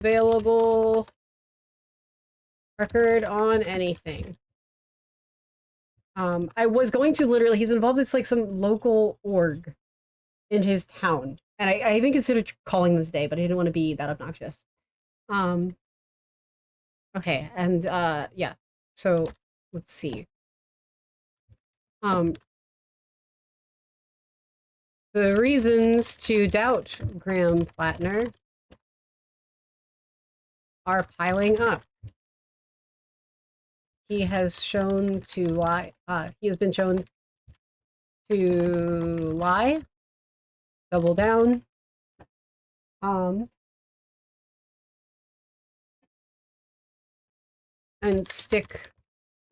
available record on anything. I was going to literally, he's involved with like some local org in his town. And I even considered calling them today, but I didn't want to be that obnoxious. Um, okay, and yeah. So let's see. Um, the reasons to doubt Graham Platner are piling up. He has shown to lie. He has been shown to lie, double down, and stick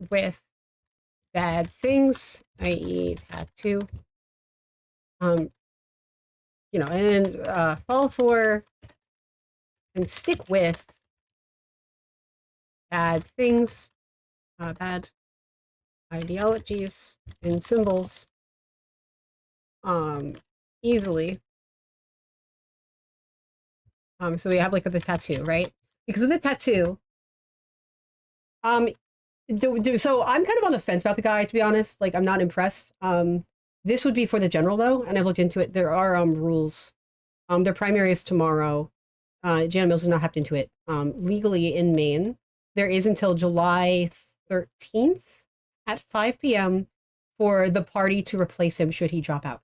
with bad things, i.e., tattoo. You know, and fall for and stick with bad things, bad ideologies and symbols, easily. So we have like with the tattoo, right? Because with the tattoo, um, so I'm kind of on the fence about the guy, to be honest. Like, I'm not impressed. This would be for the general though, and I've looked into it. There are rules. Their primary is tomorrow. Janet Mills has not hopped into it. Legally in Maine, there is until July 13th at 5 p.m. for the party to replace him should he drop out.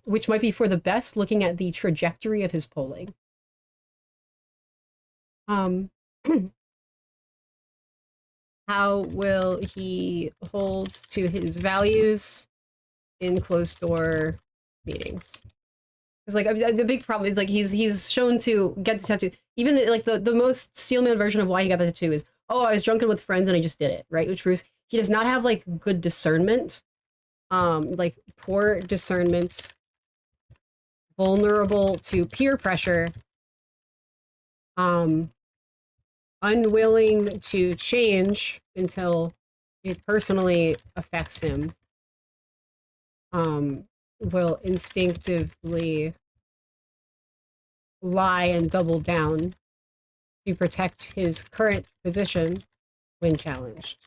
Which might be for the best, looking at the trajectory of his polling. How will he hold to his values in closed door meetings? Because like the big problem is like he's shown to get the tattoo. Even like the most steelman version of why he got the tattoo is, oh, I was drunken with friends and I just did it, right? Which proves he does not have like good discernment, like poor discernment, vulnerable to peer pressure, unwilling to change until it personally affects him, will instinctively lie and double down to protect his current position when challenged.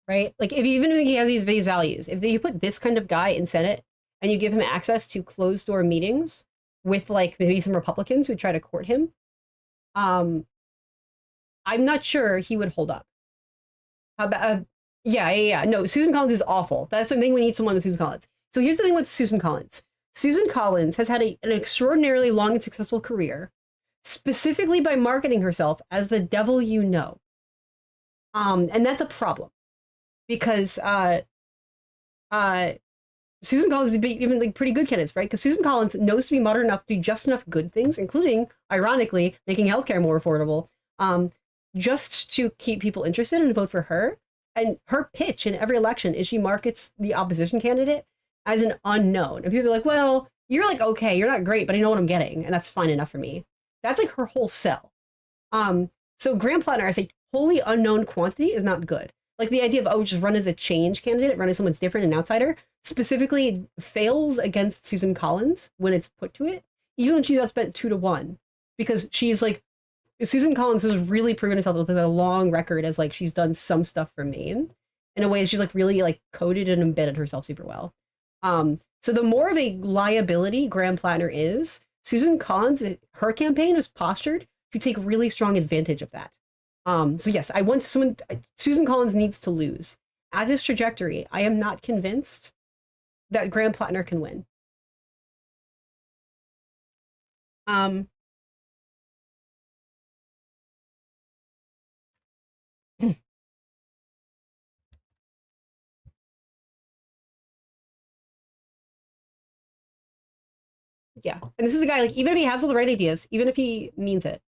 Right? Like, if even if he has these values, if you put this kind of guy in Senate and you give him access to closed door meetings with like maybe some Republicans who try to court him, I'm not sure he would hold up. How about, yeah. No, Susan Collins is awful. That's the thing. We need someone with Susan Collins. So here's the thing with Susan Collins. Susan Collins has had an extraordinarily long and successful career, specifically by marketing herself as the devil you know. And that's a problem because Susan Collins is even like pretty good candidates, right? Because Susan Collins knows to be modern enough to do just enough good things, including, ironically, making healthcare more affordable, just to keep people interested and vote for her. And her pitch in every election is she markets the opposition candidate as an unknown. And people are like, well, you're like, okay, you're not great, but I know what I'm getting, and that's fine enough for me. That's like her whole sell. So Graham Platner as a wholly unknown quantity is not good. Like the idea of, oh, just run as a change candidate, run as someone's different, an outsider, specifically fails against Susan Collins when it's put to it, even when she's outspent 2-1, because she's like, Susan Collins has really proven herself with a long record as like she's done some stuff for Maine in a way she's like really like coded and embedded herself super well. So the more of a liability Graham Platner is, Susan Collins, her campaign was postured to take really strong advantage of that. So yes, I want someone. Susan Collins needs to lose. At this trajectory, I am not convinced that Graham Platner can win. Yeah, and this is a guy like even if he has all the right ideas, even if he means it,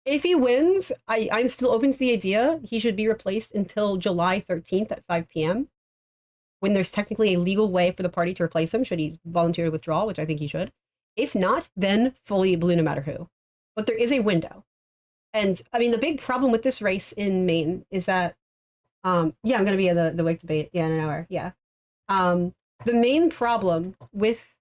if he wins, I'm still open to the idea he should be replaced until July 13th at 5 p.m. when there's technically a legal way for the party to replace him should he volunteer to withdraw, which I think he should. If not, then fully blue no matter who. But there is a window. And I mean, the big problem with this race in Maine is that, yeah, I'm going to be at the Wake debate, yeah, in an hour, yeah. The main problem with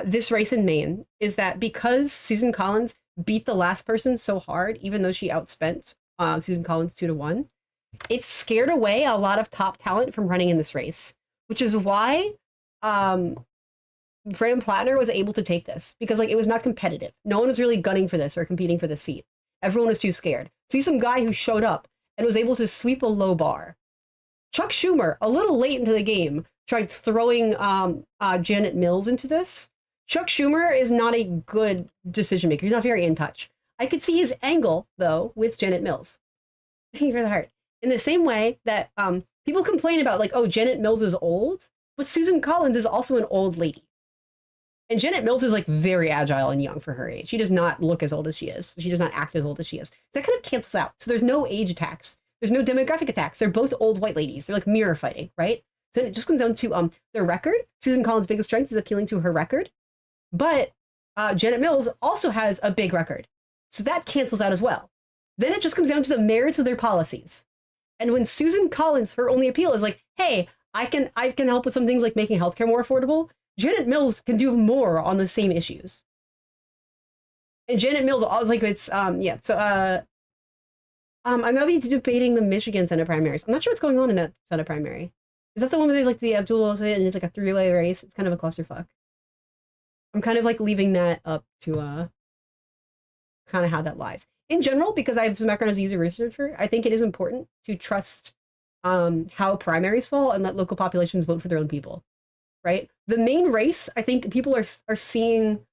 this race in Maine is that because Susan Collins beat the last person so hard, even though she outspent Susan Collins 2-1, it scared away a lot of top talent from running in this race, which is why um, Graham Platner was able to take this because like it was not competitive. No one was really gunning for this or competing for the seat. Everyone was too scared. So he's some guy who showed up and was able to sweep a low bar. Chuck Schumer, a little late into the game, tried throwing Janet Mills into this. Chuck Schumer is not a good decision maker. He's not very in touch. I could see his angle though with Janet Mills. Thank you for the heart. In the same way that people complain about like, oh, Janet Mills is old, but Susan Collins is also an old lady. And Janet Mills is like very agile and young for her age. She does not look as old as she is. She does not act as old as she is. That kind of cancels out. So there's no age attacks. There's no demographic attacks. They're both old white ladies. They're like mirror fighting, right? So it just comes down to their record. Susan Collins' biggest strength is appealing to her record, but Janet Mills also has a big record, so that cancels out as well. Then it just comes down to the merits of their policies. And when Susan Collins, her only appeal is like, hey, I can help with some things like making healthcare more affordable. Janet Mills can do more on the same issues. And Janet Mills, like it's yeah. So I'm gonna be debating the Michigan Senate primaries. I'm not sure what's going on in that Senate primary. Is that the one where there's like the Abdul and it's like a three-way race? It's kind of a clusterfuck. I'm kind of like leaving that up to kind of how that lies. In general, because I have some background as a user researcher, I think it is important to trust how primaries fall and let local populations vote for their own people. Right? The main race, I think people are seeing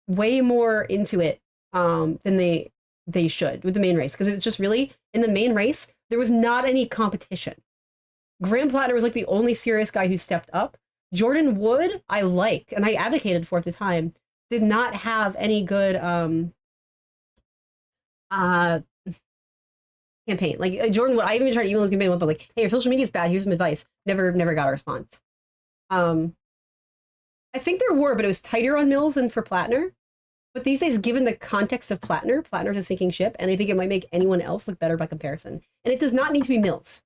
way more into it than they should with the main race because it's just really in the main race there was not any competition. Graham Platner was like the only serious guy who stepped up. Jordan Wood, I liked and I advocated for at the time, did not have any good campaign. Like Jordan Wood, I even tried to email his campaign, but like, hey, your social media is bad. Here's some advice. Never got a response. I think there were, but it was tighter on Mills than for Platner. But these days, given the context of Platner, Platner's a sinking ship, and I think it might make anyone else look better by comparison. And it does not need to be Mills.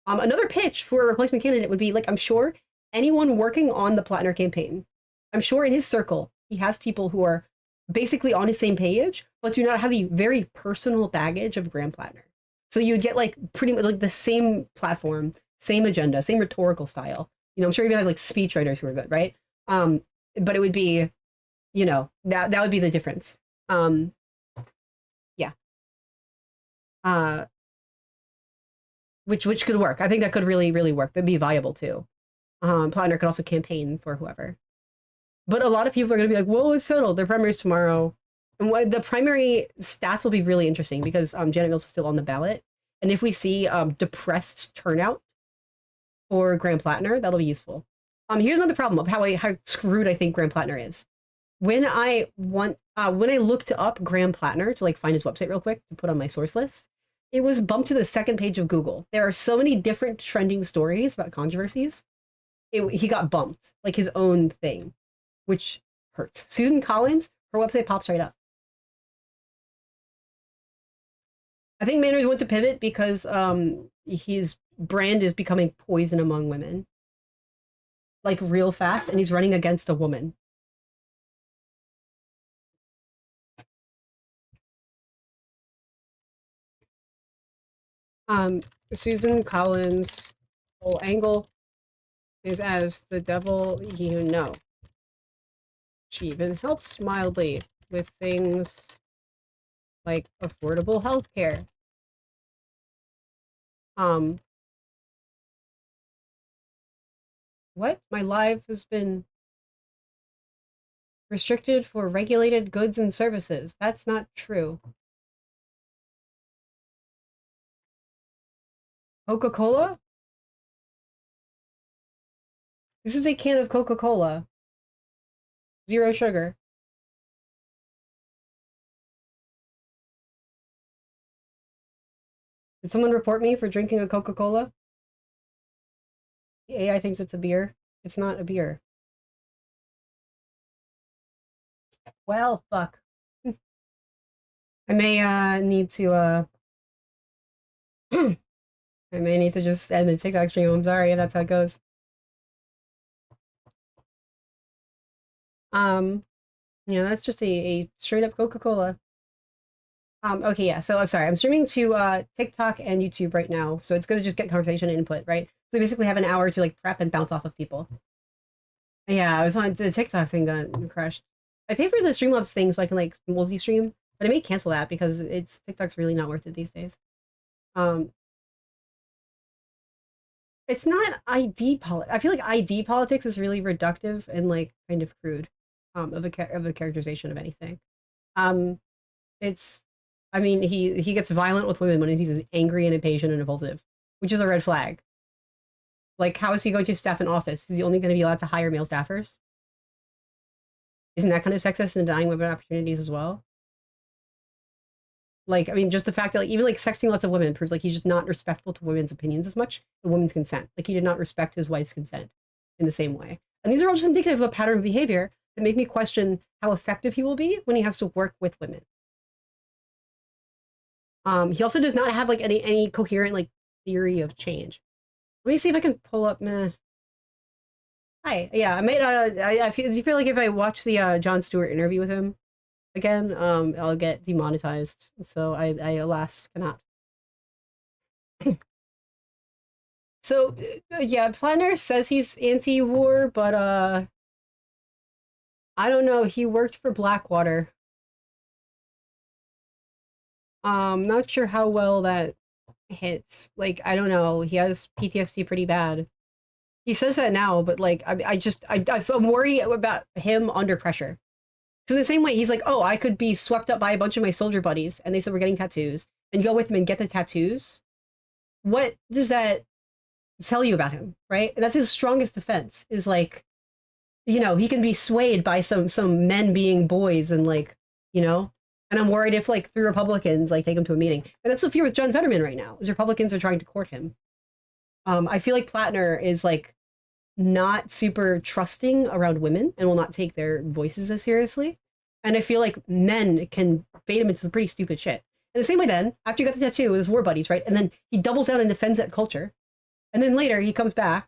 Another pitch for a replacement candidate would be like, I'm sure anyone working on the Platner campaign, I'm sure in his circle, he has people who are basically on his same page, but do not have the very personal baggage of Graham Platner. So you get like pretty much like the same platform, same agenda, same rhetorical style. You know, I'm sure he has like speechwriters who are good, right? But it would be, you know, that would be the difference. Yeah. Which could work. I think that could really work. That'd be viable too. Platner could also campaign for whoever. But a lot of people are going to be like, "Whoa, it's settled. Their primaries tomorrow." And the primary stats will be really interesting because Janet Mills is still on the ballot, and if we see depressed turnout for Graham Platner, that'll be useful. Here's another problem of how screwed I think Graham Platner is. When I looked up Graham Platner to like find his website real quick to put on my source list, it was bumped to the second page of Google. There are so many different trending stories about controversies. He got bumped, like his own thing, which hurts. Susan Collins, her website pops right up. I think Manners went to pivot because his brand is becoming poison among women. Like real fast, and he's running against a woman. Susan Collins' whole angle is as the devil you know. She even helps mildly with things like affordable health care. What? My life has been restricted for regulated goods and services. That's not true. Coca-Cola? This is a can of Coca-Cola. 0 sugar. Did someone report me for drinking a Coca-Cola? The AI thinks it's a beer. It's not a beer. Well, fuck. I may need to I may need to just end the TikTok stream. I'm sorry, that's how it goes. Um, that's just a straight up Coca-Cola. Okay, yeah. So I'm sorry. I'm streaming to TikTok and YouTube right now. So it's gonna just get conversation input, right? So basically have an hour to like prep and bounce off of people. Yeah, I was on the TikTok thing got crashed. I pay for the Streamlabs thing so I can like multi-stream, but I may cancel that because it's TikTok's really not worth it these days. Um, it's not ID I feel like ID politics is really reductive and like kind of crude, of a characterization of anything. Um, it's, I mean, he gets violent with women when he's angry and impatient and impulsive, which is a red flag. Like, how is he going to staff an office? Is he only going to be allowed to hire male staffers? Isn't that kind of sexist and denying women opportunities as well? Like, I mean, just the fact that like even like sexting lots of women proves like he's just not respectful to women's opinions as much, and women's consent. Like he did not respect his wife's consent in the same way. And these are all just indicative of a pattern of behavior that make me question how effective he will be when he has to work with women. He also does not have like any coherent like theory of change. Let me see if I can pull up. Meh. Hi, yeah, I made. Do you feel like if I watch the Jon Stewart interview with him again, I'll get demonetized. So I alas cannot. So yeah, Platner says he's anti-war, but I don't know. He worked for Blackwater. Not sure how well that hits. Like I don't know. He has PTSD pretty bad. He says that now, but like I'm worried about him under pressure. Because in the same way, he's like, oh, I could be swept up by a bunch of my soldier buddies, and they said we're getting tattoos, and go with him and get the tattoos. What does that tell you about him, right? And that's his strongest defense. Is like, he can be swayed by some men being boys, and like, you know. And I'm worried if like 3 Republicans like take him to a meeting. But that's the fear with John Fetterman right now. Is Republicans are trying to court him. I feel like Platner is like not super trusting around women and will not take their voices as seriously. And I feel like men can bait him into some pretty stupid shit. In the same way, then, after you got the tattoo with his war buddies, right? And then he doubles down and defends that culture. And then later he comes back,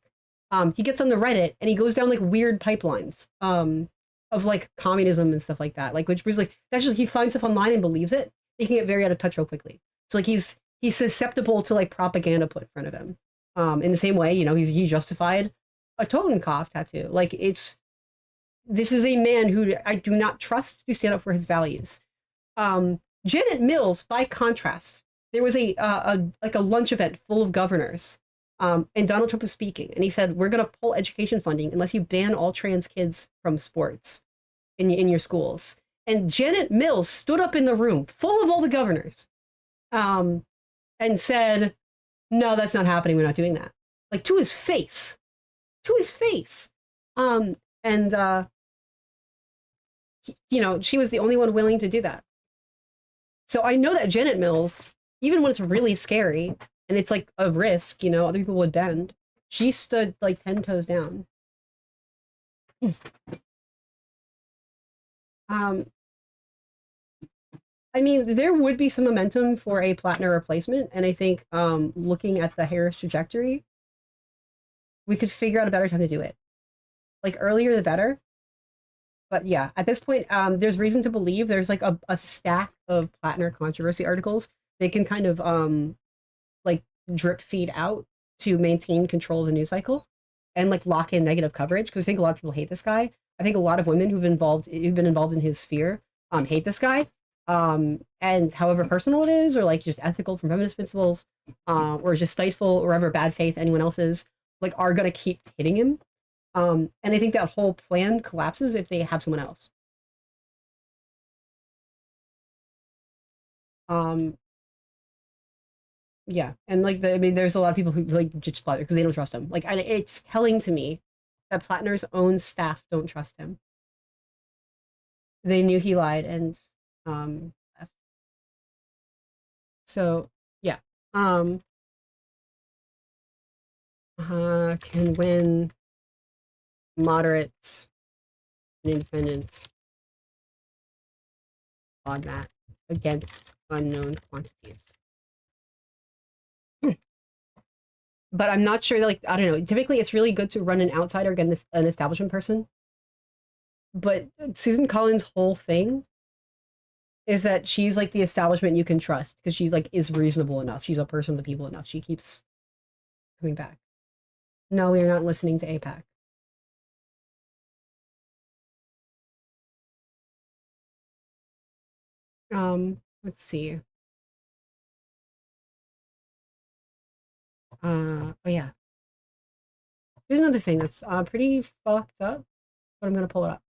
he gets on the Reddit and he goes down like weird pipelines of like communism and stuff like that. Like, which was like, that's just, he finds stuff online and believes it. He can get very out of touch real quickly. So like he's susceptible to like propaganda put in front of him. In the same way, he justified a Totenkopf tattoo. Like this is a man who I do not trust to stand up for his values. Janet Mills, by contrast, there was a lunch event full of governors, and Donald Trump was speaking, and he said, "We're going to pull education funding unless you ban all trans kids from sports in your schools." And Janet Mills stood up in the room, full of all the governors, and said, "No, that's not happening. We're not doing that." Like to his face. To his face. And she was the only one willing to do that. So I know that Janet Mills, even when it's really scary and it's like a risk, other people would bend, she stood like 10 toes down. I mean, there would be some momentum for a Platner replacement, and I think looking at the Harris trajectory, we could figure out a better time to do it. Like earlier the better. But yeah, at this point, there's reason to believe there's like a stack of Platner controversy articles they can kind of like drip feed out to maintain control of the news cycle and like lock in negative coverage, because I think a lot of people hate this guy. I think a lot of women who've been involved in his sphere hate this guy. And however personal it is, or like just ethical from feminist principles, or just spiteful, or ever bad faith anyone else is, like are gonna keep hitting him. And I think that whole plan collapses if they have someone else. Um, yeah, and like I mean, there's a lot of people who like just Platner because they don't trust him. Like, and it's telling to me that Platner's own staff don't trust him. They knew he lied, and left. So yeah, can win moderates and independents on that against unknown quantities. But I'm not sure. Like I don't know. Typically, it's really good to run an outsider against an establishment person. But Susan Collins' whole thing is that she's like the establishment you can trust because she's like is reasonable enough. She's a person of the people enough. She keeps coming back. No, we are not listening to APAC. Let's see. Oh yeah. Here's another thing that's pretty fucked up, but I'm gonna pull it up.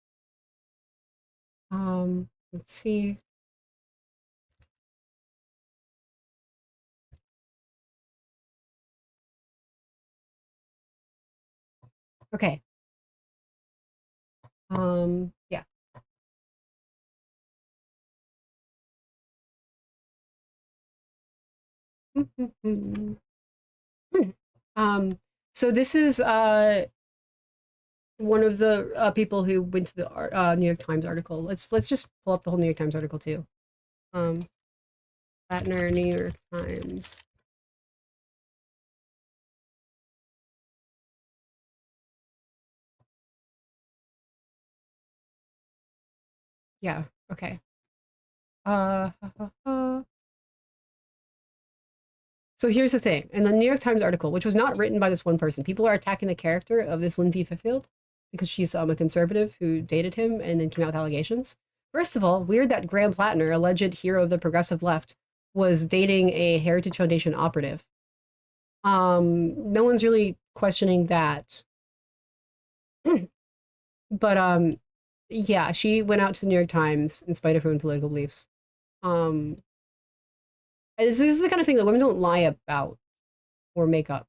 Let's see. Okay. Yeah. um, so this is one of the people who went to the New York Times article. Let's just pull up the whole New York Times article too. Um, Platner, New York Times. Yeah. Okay. Uh, so here's the thing. In the New York Times article, which was not written by this one person, people are attacking the character of this Lindsay Fiffield because she's a conservative who dated him and then came out with allegations. First of all, weird that Graham Platner, alleged hero of the progressive left, was dating a Heritage Foundation operative. No one's really questioning that. But yeah, she went out to the New York Times in spite of her own political beliefs. Um, this is the kind of thing that women don't lie about or make up,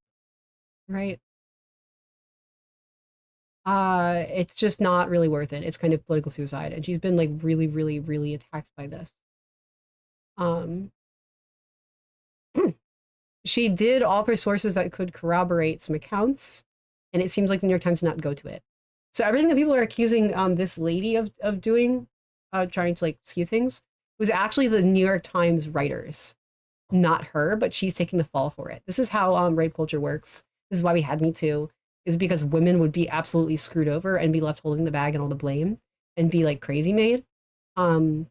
right? It's just not really worth it. It's kind of political suicide, and she's been like really, really, really attacked by this. Um, she did offer sources that could corroborate some accounts, and it seems like the New York Times did not go to it. So everything that people are accusing this lady of doing, trying to like skew things, was actually the New York Times writers, not her, but she's taking the fall for it. This is how rape culture works. This is why we had Me Too, is because women would be absolutely screwed over and be left holding the bag and all the blame and be like crazy made um,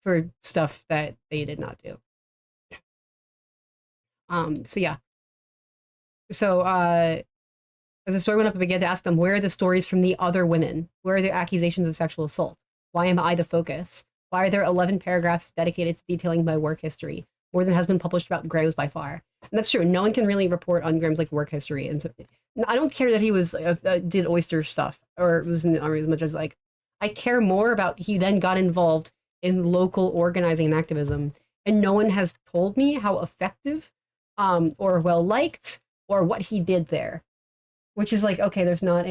for stuff that they did not do. So yeah. So as the story went up, I began to ask them, where are the stories from the other women? Where are the accusations of sexual assault? Why am I the focus? Why are there 11 paragraphs dedicated to detailing my work history? More than has been published about Graham's by far. And that's true. No one can really report on Graham's like work history. And so, I don't care that he was did oyster stuff or was in the army as much as like I care more about he then got involved in local organizing and activism. And no one has told me how effective or well liked or what he did there, which is like okay, there's not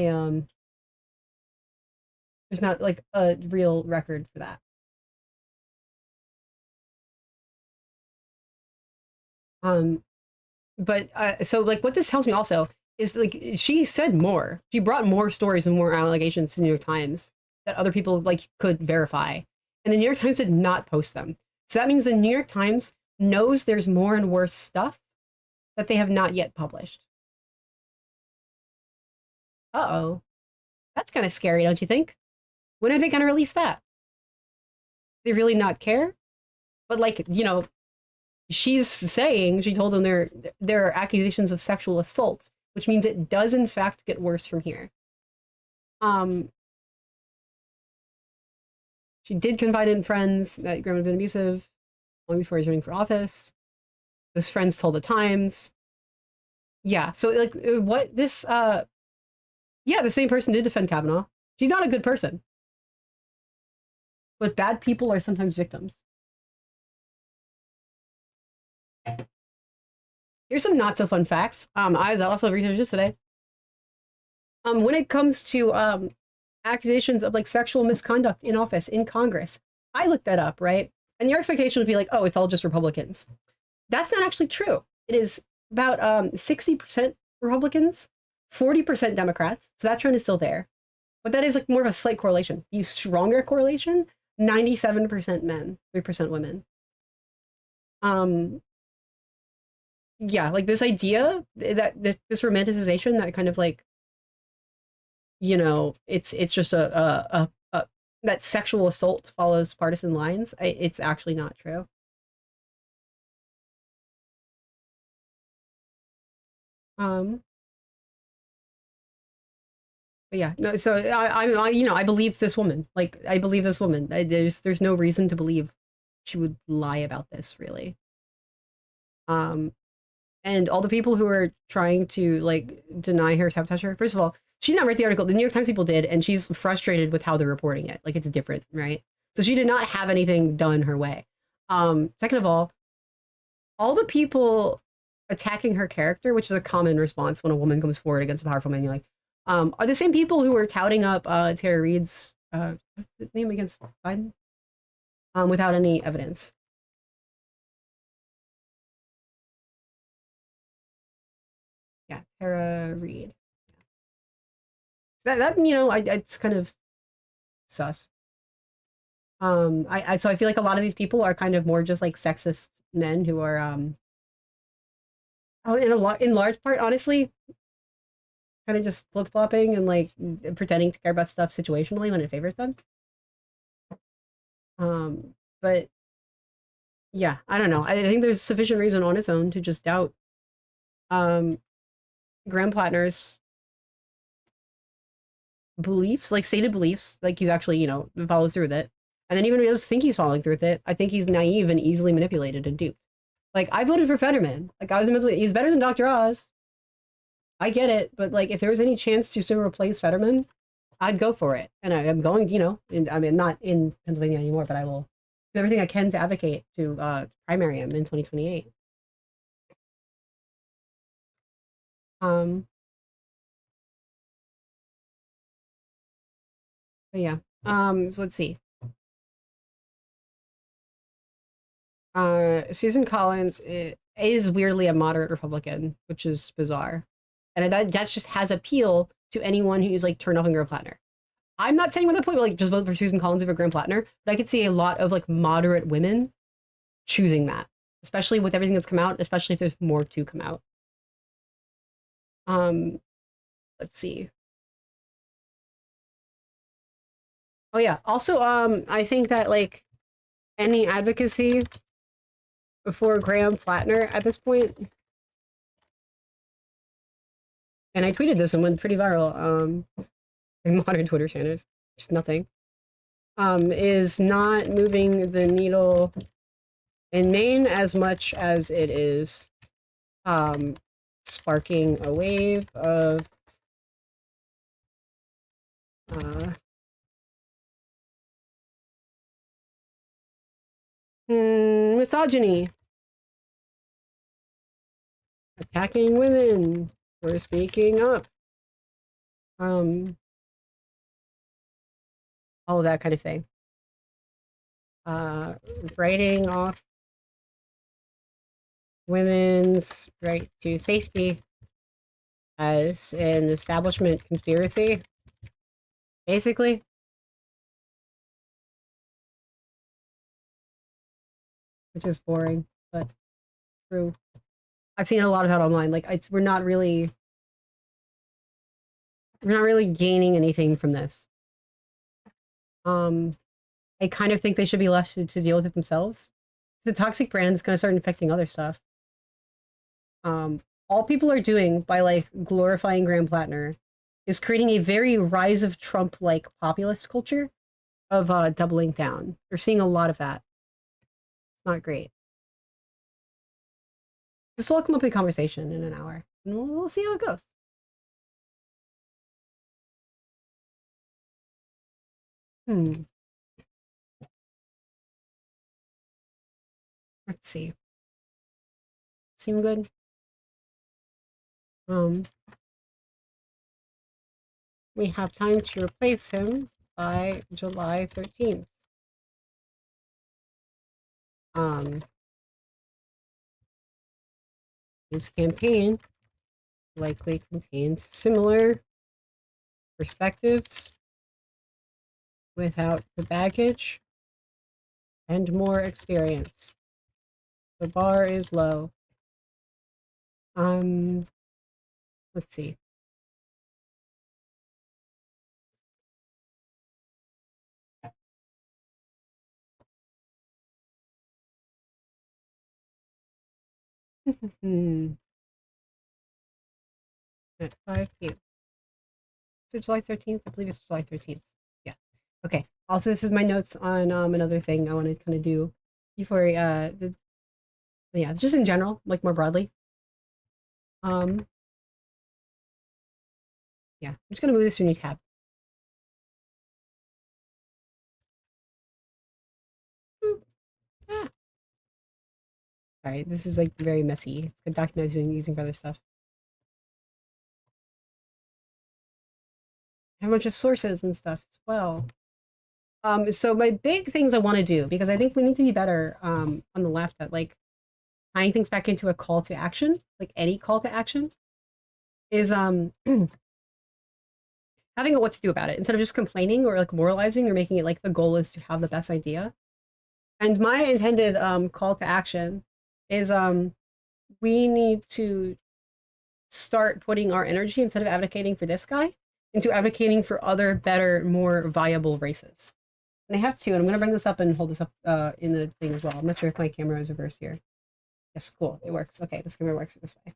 like a real record for that. Um, but so like what this tells me also is like she said more. She brought more stories and more allegations to the New York Times that other people like could verify, and the New York Times did not post them. So that means the New York Times knows there's more and worse stuff that they have not yet published. Uh oh, that's kind of scary, don't you think? When are they going to release that? They really not care? But like she's saying she told them there are accusations of sexual assault, which means it does in fact get worse from here. Um, she did confide in friends that Graham had been abusive long before he's running for office. Those friends told the Times. Yeah, so like what this yeah, the same person did defend Kavanaugh. She's not a good person, but bad people are sometimes victims. Here's some not so fun facts. I also researched this today. When it comes to accusations of like sexual misconduct in office in Congress, I looked that up, right? And your expectation would be like, oh, it's all just Republicans. That's not actually true. It is about 60% Republicans, 40% Democrats. So that trend is still there. But that is like more of a slight correlation. The stronger correlation, 97% men, 3% women. Um, yeah, like this idea that this romanticization that kind of like it's just a that sexual assault follows partisan lines. It's actually not true. Um, but yeah, no. So I believe this woman. Like, I believe this woman. There's no reason to believe she would lie about this, really. Um, and all the people who are trying to like deny her, sabotage her. First of all, she did not write the article. The New York Times people did, and she's frustrated with how they're reporting it. Like, it's different, right? So she did not have anything done her way. Second of all the people attacking her character, which is a common response when a woman comes forward against a powerful man, you're like, are the same people who were touting up Tara Reid's what's the name against Biden without any evidence. Yeah, Tara Reid. That it's kind of sus. So I feel like a lot of these people are kind of more just like sexist men who are oh, in large part, honestly, kind of just flip flopping and like pretending to care about stuff situationally when it favors them. But yeah, I don't know. I think there's sufficient reason on its own to just doubt um Graham Plattner's beliefs, like stated beliefs, like he's actually, follows through with it. And then even if he doesn't think he's following through with it, I think he's naive and easily manipulated and duped. Like, I voted for Fetterman. Like, I was mentally, he's better than Dr. Oz. I get it, but like if there was any chance to still replace Fetterman, I'd go for it. And I am going, I mean, not in Pennsylvania anymore, but I will do everything I can to advocate to primary him in 2028. Um, but yeah. So let's see. Susan Collins is weirdly a moderate Republican, which is bizarre, and that just has appeal to anyone who's like turned off on Graham Plattner. I'm not saying at that point, like, just vote for Susan Collins over Graham Plattner, but I could see a lot of like moderate women choosing that, especially with everything that's come out, especially if there's more to come out. Um, let's see. Oh yeah. Also, I think that like any advocacy for Graham Plattner at this point, and I tweeted this and went pretty viral. In modern Twitter standards, just nothing. Is not moving the needle in Maine as much as it is sparking a wave of uh, misogyny, attacking women for speaking up, um, all of that kind of thing. Uh, Writing off women's right to safety as an establishment conspiracy, basically, which is boring, but true. I've seen a lot of that online. Like, we're not really gaining anything from this. Um, I kind of think they should be left to deal with it themselves. The toxic brand is going to start infecting other stuff. All people are doing by like glorifying Graham Plattner is creating a very rise of Trump like populist culture of doubling down. You're seeing a lot of that. It's not great. This will come up in conversation in an hour, and we'll see how it goes. Hmm. Let's see. Seem good. Um, we have time to replace him by July 13th. Um, his campaign likely contains similar perspectives without the baggage and more experience. The bar is low. Um, let's see. At 5 p.m. So July 13th? I believe it's July 13th. Yeah. Okay. Also, this is my notes on another thing I want to kind of do before yeah, just in general, like more broadly. Um yeah, I'm just gonna move this to a new tab. Boop. Ah. Sorry, this is like very messy. It's a document I was using for other stuff. I have a bunch of sources and stuff as well. So my big things I want to do, because I think we need to be better on the left at like tying things back into a call to action, like any call to action, is having a what to do about it instead of just complaining or like moralizing or making it like the goal is to have the best idea. And my intended call to action is we need to start putting our energy instead of advocating for this guy into advocating for other better, more viable races. And I have two, and I'm going to bring this up and hold this up in the thing as well. I'm not sure if my camera is reversed here. Yes, cool. It works. Okay, this camera works this way.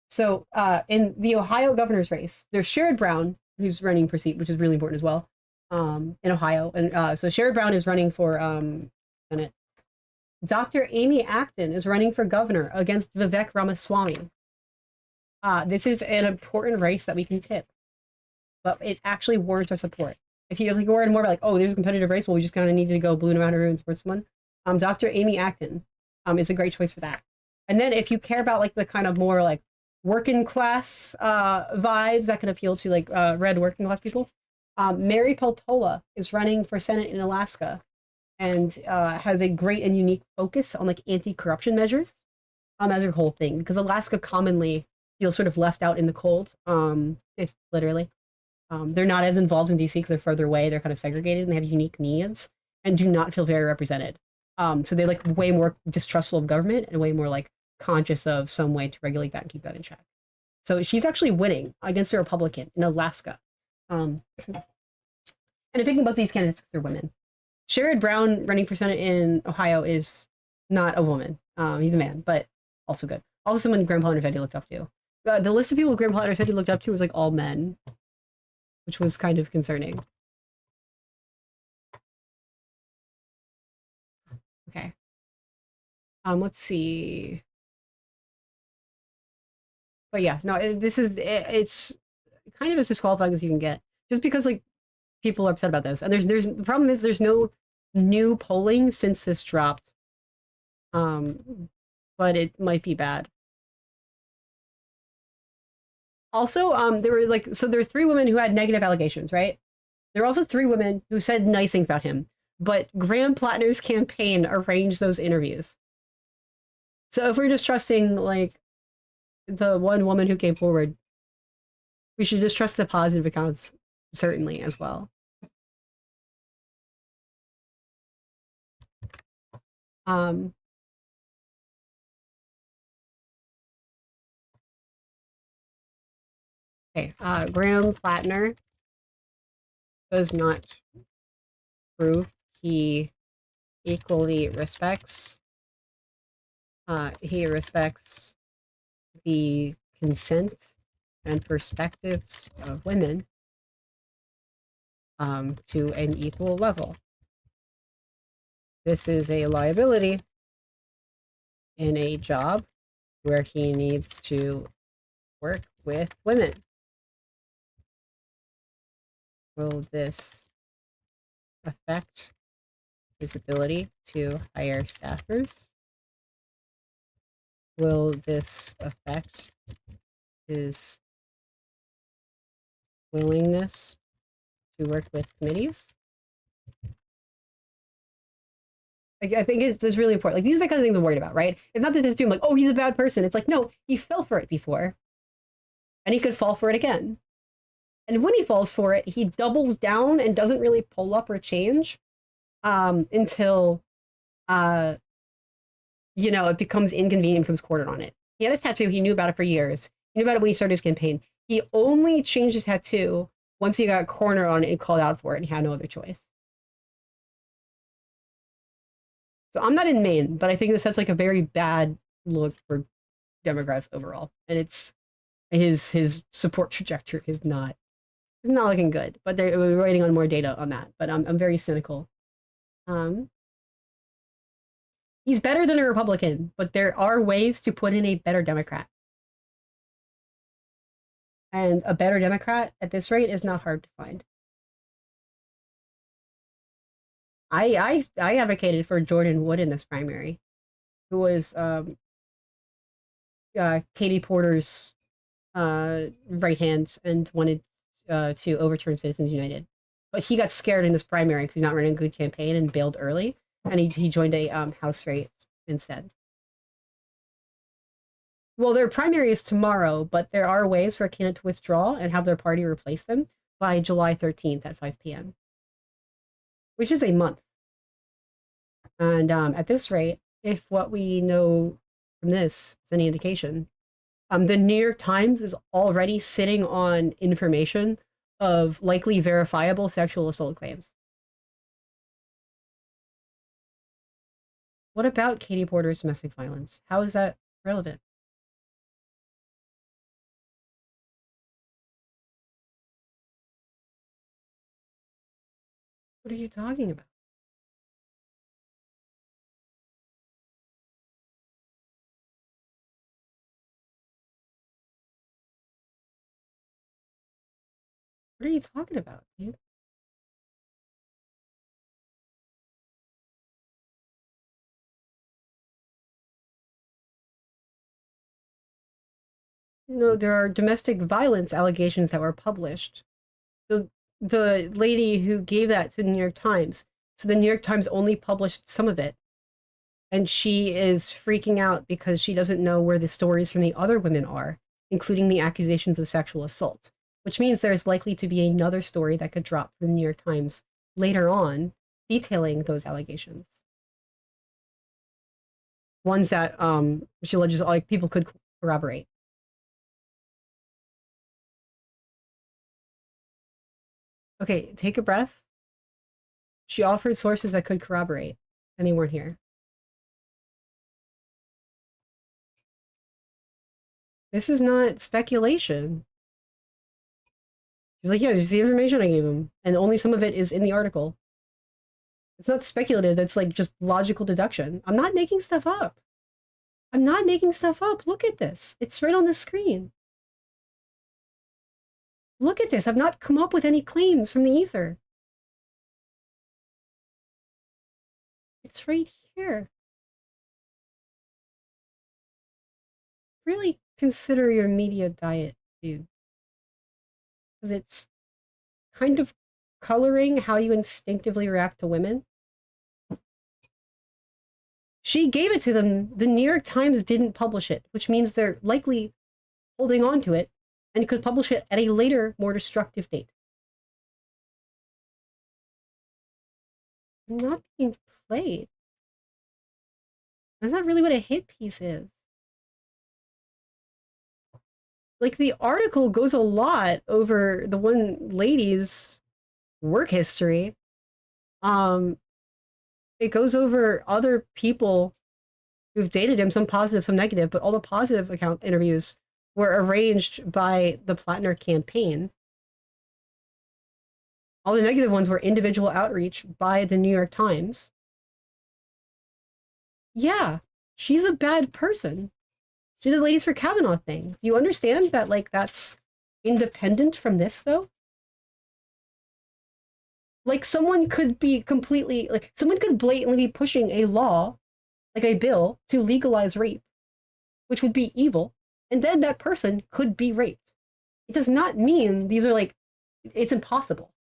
So in the Ohio governor's race, there's Sherrod Brown, who's running for seat, which is really important as well, in Ohio. And so Sherrod Brown is running for Senate. Dr. Amy Acton is running for governor against Vivek Ramaswamy. This is an important race that we can tip, but it actually warrants our support. If you like, worried more about like, oh, there's a competitive race, well, we just kind of need to go blue no matter who supports one. Dr. Amy Acton is a great choice for that. And then if you care about like the kind of more like working class vibes that can appeal to like red working class people, Mary Peltola is running for Senate in Alaska and has a great and unique focus on like anti-corruption measures as her whole thing, because Alaska commonly feels sort of left out in the cold, literally. They're not as involved in DC because they're further away. They're kind of segregated and they have unique needs and do not feel very represented. So they're like way more distrustful of government and way more like conscious of some way to regulate that and keep that in check. So she's actually winning against a Republican in Alaska. And I'm thinking about these candidates because they're women. Sherrod Brown running for Senate in Ohio is not a woman. He's a man, but also good. Also someone Graham Platner said he looked up to. The list of people Graham Platner said he looked up to was like all men, which was kind of concerning. Okay. Let's see. But yeah, no, this is it's kind of as disqualifying as you can get, just because like people are upset about this, and there's the problem is there's no new polling since this dropped. But it might be bad. Also, there were like there were three women who had negative allegations, right? There were also three women who said nice things about him, but Graham Platner's campaign arranged those interviews. So if we're just trusting like the one woman who came forward, we should just trust the positive accounts certainly as well. Um, okay, Graham Platner does not prove he equally respects. He respects the consent and perspectives of women to an equal level. This is a liability in a job where he needs to work with women. Will this affect his ability to hire staffers? Will this affect his willingness to work with committees? Like, I think it's really important. Like, these are the kind of things I'm worried about, right? It's not that they assume like, oh, he's a bad person. It's like, no, he fell for it before, and he could fall for it again. And when he falls for it, he doubles down and doesn't really pull up or change until it becomes inconvenient, becomes quartered on it. He had his tattoo. He knew about it for years. He knew about it when he started his campaign. He only changed his tattoo once he got cornered on it and called out for it, and he had no other choice. So I'm not in Maine, but I think this sets like a very bad look for Democrats overall, and it's his support trajectory is not looking good. But we're waiting on more data on that. But I'm very cynical. Um, he's better than a Republican, but there are ways to put in a better Democrat, and a better Democrat at this rate is not hard to find. I advocated for Jordan Wood in this primary, who was Katie Porter's right hand and wanted to overturn Citizens United. But he got scared in this primary because he's not running a good campaign and bailed early, and he joined a House race instead. Well, their primary is tomorrow, but there are ways for a candidate to withdraw and have their party replace them by July 13th at 5 p.m., which is a month. And at this rate, if what we know from this is any indication, the New York Times is already sitting on information of likely verifiable sexual assault claims. What about Katie Porter's domestic violence? How is that relevant? What are you talking about? What are you talking about, dude? No, there are domestic violence allegations that were published. The lady who gave that to the New York Times, so the New York Times only published some of it, and she is freaking out because she doesn't know where the stories from the other women are, including the accusations of sexual assault, which means there's likely to be another story that could drop from the New York Times later on detailing those allegations. Ones that she alleges like people could corroborate. Okay, take a breath. She offered sources that could corroborate, and they weren't here. This is not speculation. She's like, yeah, just the information I gave him, and only some of it is in the article. It's not speculative. That's like just logical deduction. I'm not making stuff up. I'm not making stuff up. Look at this. It's right on the screen. Look at this. I've not come up with any claims from the ether. It's right here. Really consider your media diet, dude. Because it's kind of coloring how you instinctively react to women. She gave it to them. The New York Times didn't publish it, which means they're likely holding on to it and could publish it at a later, more destructive date. I'm not being played. That's not really what a hit piece is. Like, the article goes a lot over the one lady's work history. It goes over other people who've dated him, some positive, some negative, but all the positive account interviews were arranged by the Platner campaign. All the negative ones were individual outreach by the New York Times. Yeah, she's a bad person. She did the Ladies for Kavanaugh thing. Do you understand that, like, that's independent from this, though? Like, someone could be completely, like, someone could blatantly be pushing a law, like a bill, to legalize rape, which would be evil, and then that person could be raped. It does not mean these are, like, it's impossible.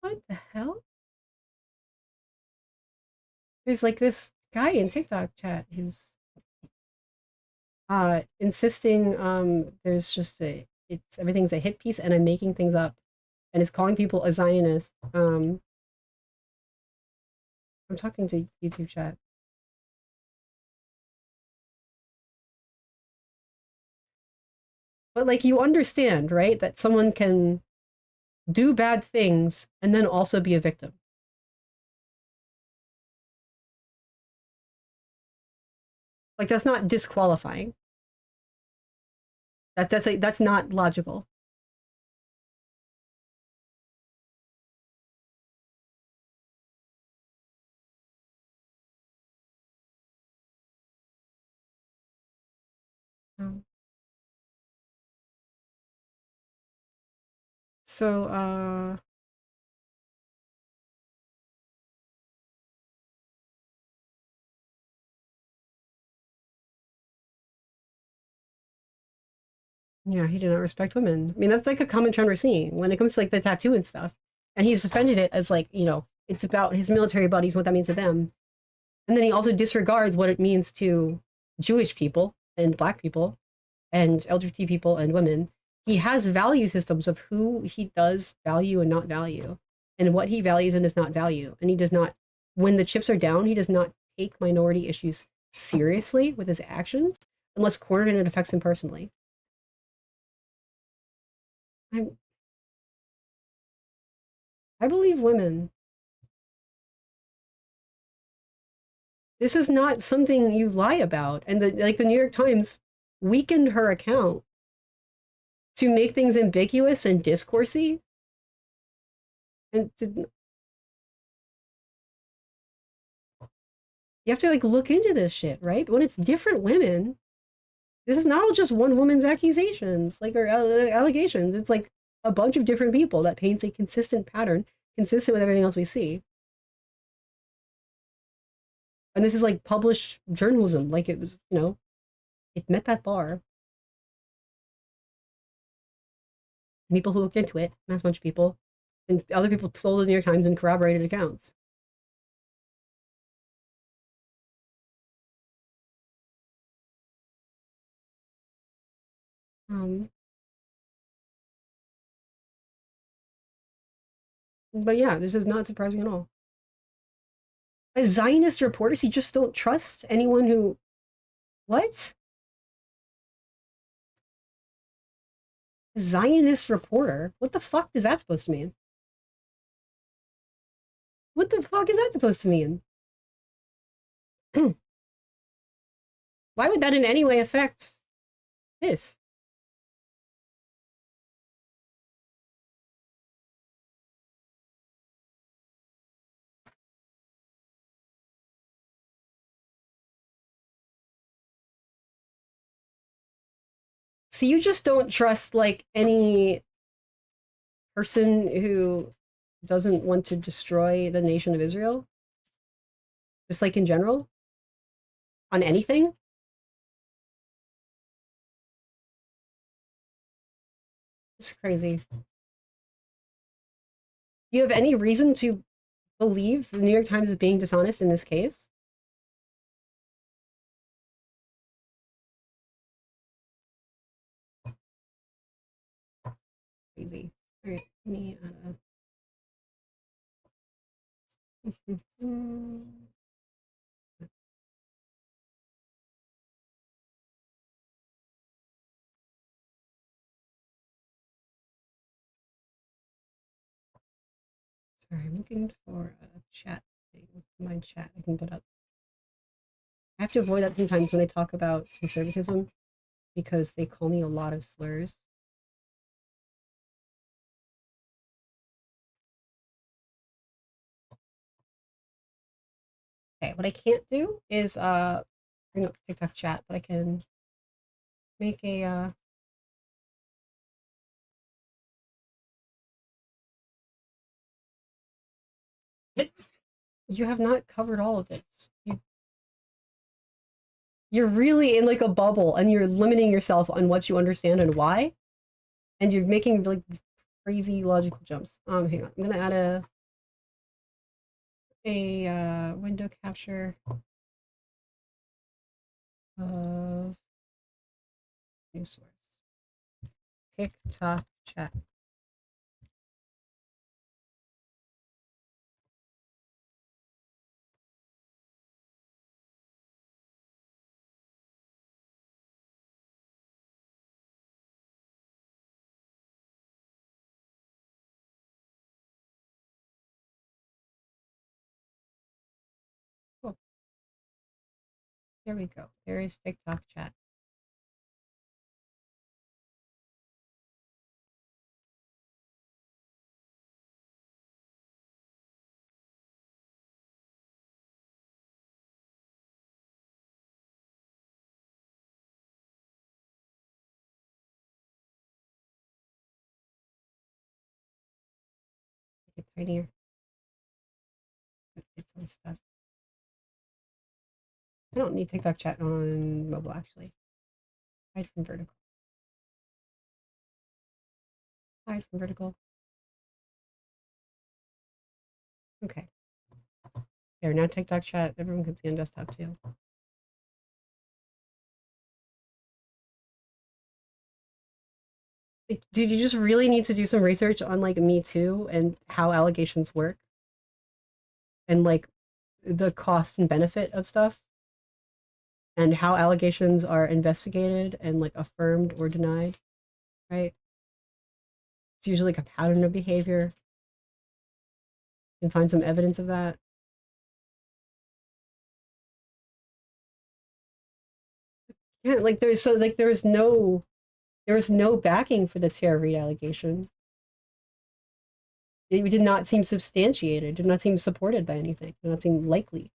What the hell? There's, like, this guy in TikTok chat who's insisting there's just a it's everything's a hit piece and I'm making things up and is calling people a Zionist. I'm talking to YouTube chat. But, like, you understand, right? That someone can do bad things and then also be a victim. Like that's not disqualifying. That's not logical. Um, So yeah, he did not respect women. I mean, that's like a common trend we're seeing when it comes to like the tattoo and stuff. And he's defended it as like, it's about his military buddies, what that means to them. And then he also disregards what it means to Jewish people and black people and LGBT people and women. He has value systems of who he does value and not value, and what he values and does not value. And he does not, when the chips are down, he does not take minority issues seriously with his actions unless cornered and it affects him personally. I, I believe women. This is not something you lie about. And the New York Times weakened her account to make things ambiguous and discoursey. And you have to like look into this shit, right? But when it's different women, this is not just one woman's accusations, like or allegations. It's like a bunch of different people that paints a consistent pattern, consistent with everything else we see. And this is like published journalism, like it was, it met that bar. People who looked into it, not a bunch of people, and other people told the New York Times and corroborated accounts. Um, but yeah, this is not surprising at all. As Zionist reporters, you just don't trust anyone who. What? Zionist reporter? What the fuck is that supposed to mean? What the fuck is that supposed to mean? Why would that in any way affect this? So you just don't trust like any person who doesn't want to destroy the nation of Israel? Just like in general? On anything? It's crazy. Do you have any reason to believe the New York Times is being dishonest in this case? Crazy. All right, me. Sorry, I'm looking for a chat thing. My chat I can put up. I have to avoid that sometimes when I talk about conservatism because they call me a lot of slurs. Okay, what I can't do is bring up TikTok chat, but I can make a you have not covered all of this. You're really in like a bubble and you're limiting yourself on what you understand and why, and you're making like crazy logical jumps. Hang on. I'm gonna add a window capture of new source. TikTok chat. Cool. There we go. There is TikTok chat. Make it tinier. It's on stuff. I don't need TikTok chat on mobile actually. Hide from vertical. Hide from vertical. Okay. There, now TikTok chat. Everyone can see on desktop too. Like, dude, you just really need to do some research on like Me Too and how allegations work and like the cost and benefit of stuff and how allegations are investigated and like affirmed or denied, right? It's usually like a pattern of behavior. You can find some evidence of that. Yeah, like there was no backing for the Tara Reid allegation. It did not seem substantiated, did not seem supported by anything, did not seem likely.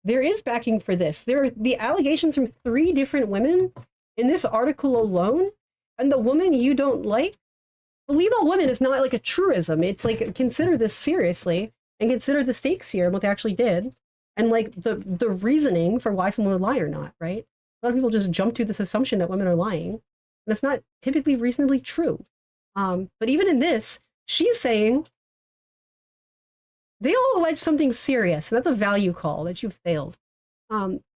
There is backing for this. There are the allegations from 3 different women in this article alone, and the woman you don't like, believe all women is not like a truism. It's like consider this seriously and consider the stakes here and what they actually did, and like the reasoning for why someone would lie or not. Right? A lot of people just jump to this assumption that women are lying, and that's not typically reasonably true. But even in this, she's saying they all allege something serious, and that's a value call that you failed.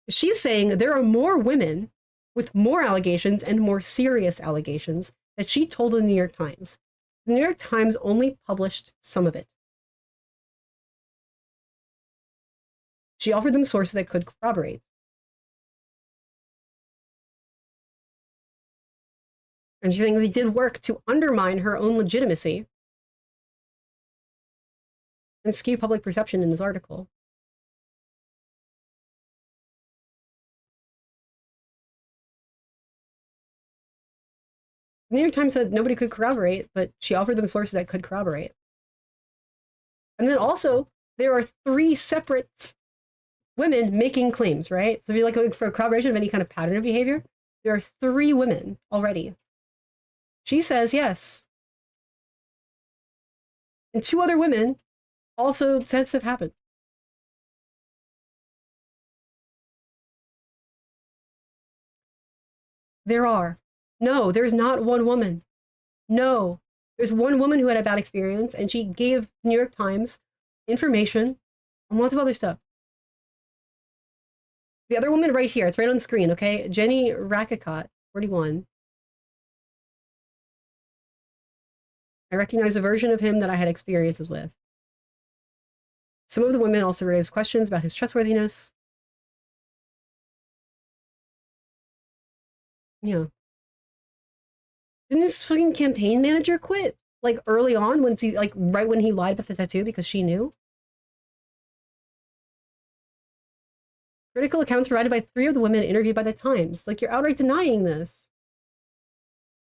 She's saying there are more women with more allegations and more serious allegations that she told the New York Times. The New York Times only published some of it. She offered them sources that could corroborate. And she's saying they did work to undermine her own legitimacy and skew public perception in this article. The New York Times said nobody could corroborate, but she offered them sources that could corroborate. And then also, there are 3 separate women making claims, right? So if you're like looking for corroboration of any kind of pattern of behavior, there are 3 women already. She says yes. And 2 other women also said stuff happened. There are. No, there's not one woman. No. There's one woman who had a bad experience, and she gave New York Times information on lots of other stuff. The other woman right here, it's right on the screen, okay? Jenny Rakicot, 41. I recognize a version of him that I had experiences with. Some of the women also raised questions about his trustworthiness. Yeah. Didn't his fucking campaign manager quit? Like early on, when he like right when he lied about the tattoo because she knew? Critical accounts provided by 3 of the women interviewed by the Times. Like, you're outright denying this.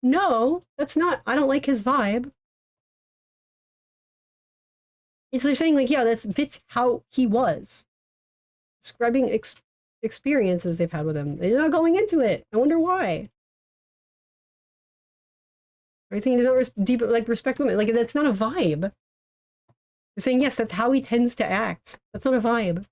No, that's not. I don't like his vibe. It's they're saying like, yeah, that fits how he was. Describing experiences they've had with him. They're not going into it. I wonder why. Right, saying he doesn't deep like respect women. Like that's not a vibe. They're saying yes, that's how he tends to act. That's not a vibe.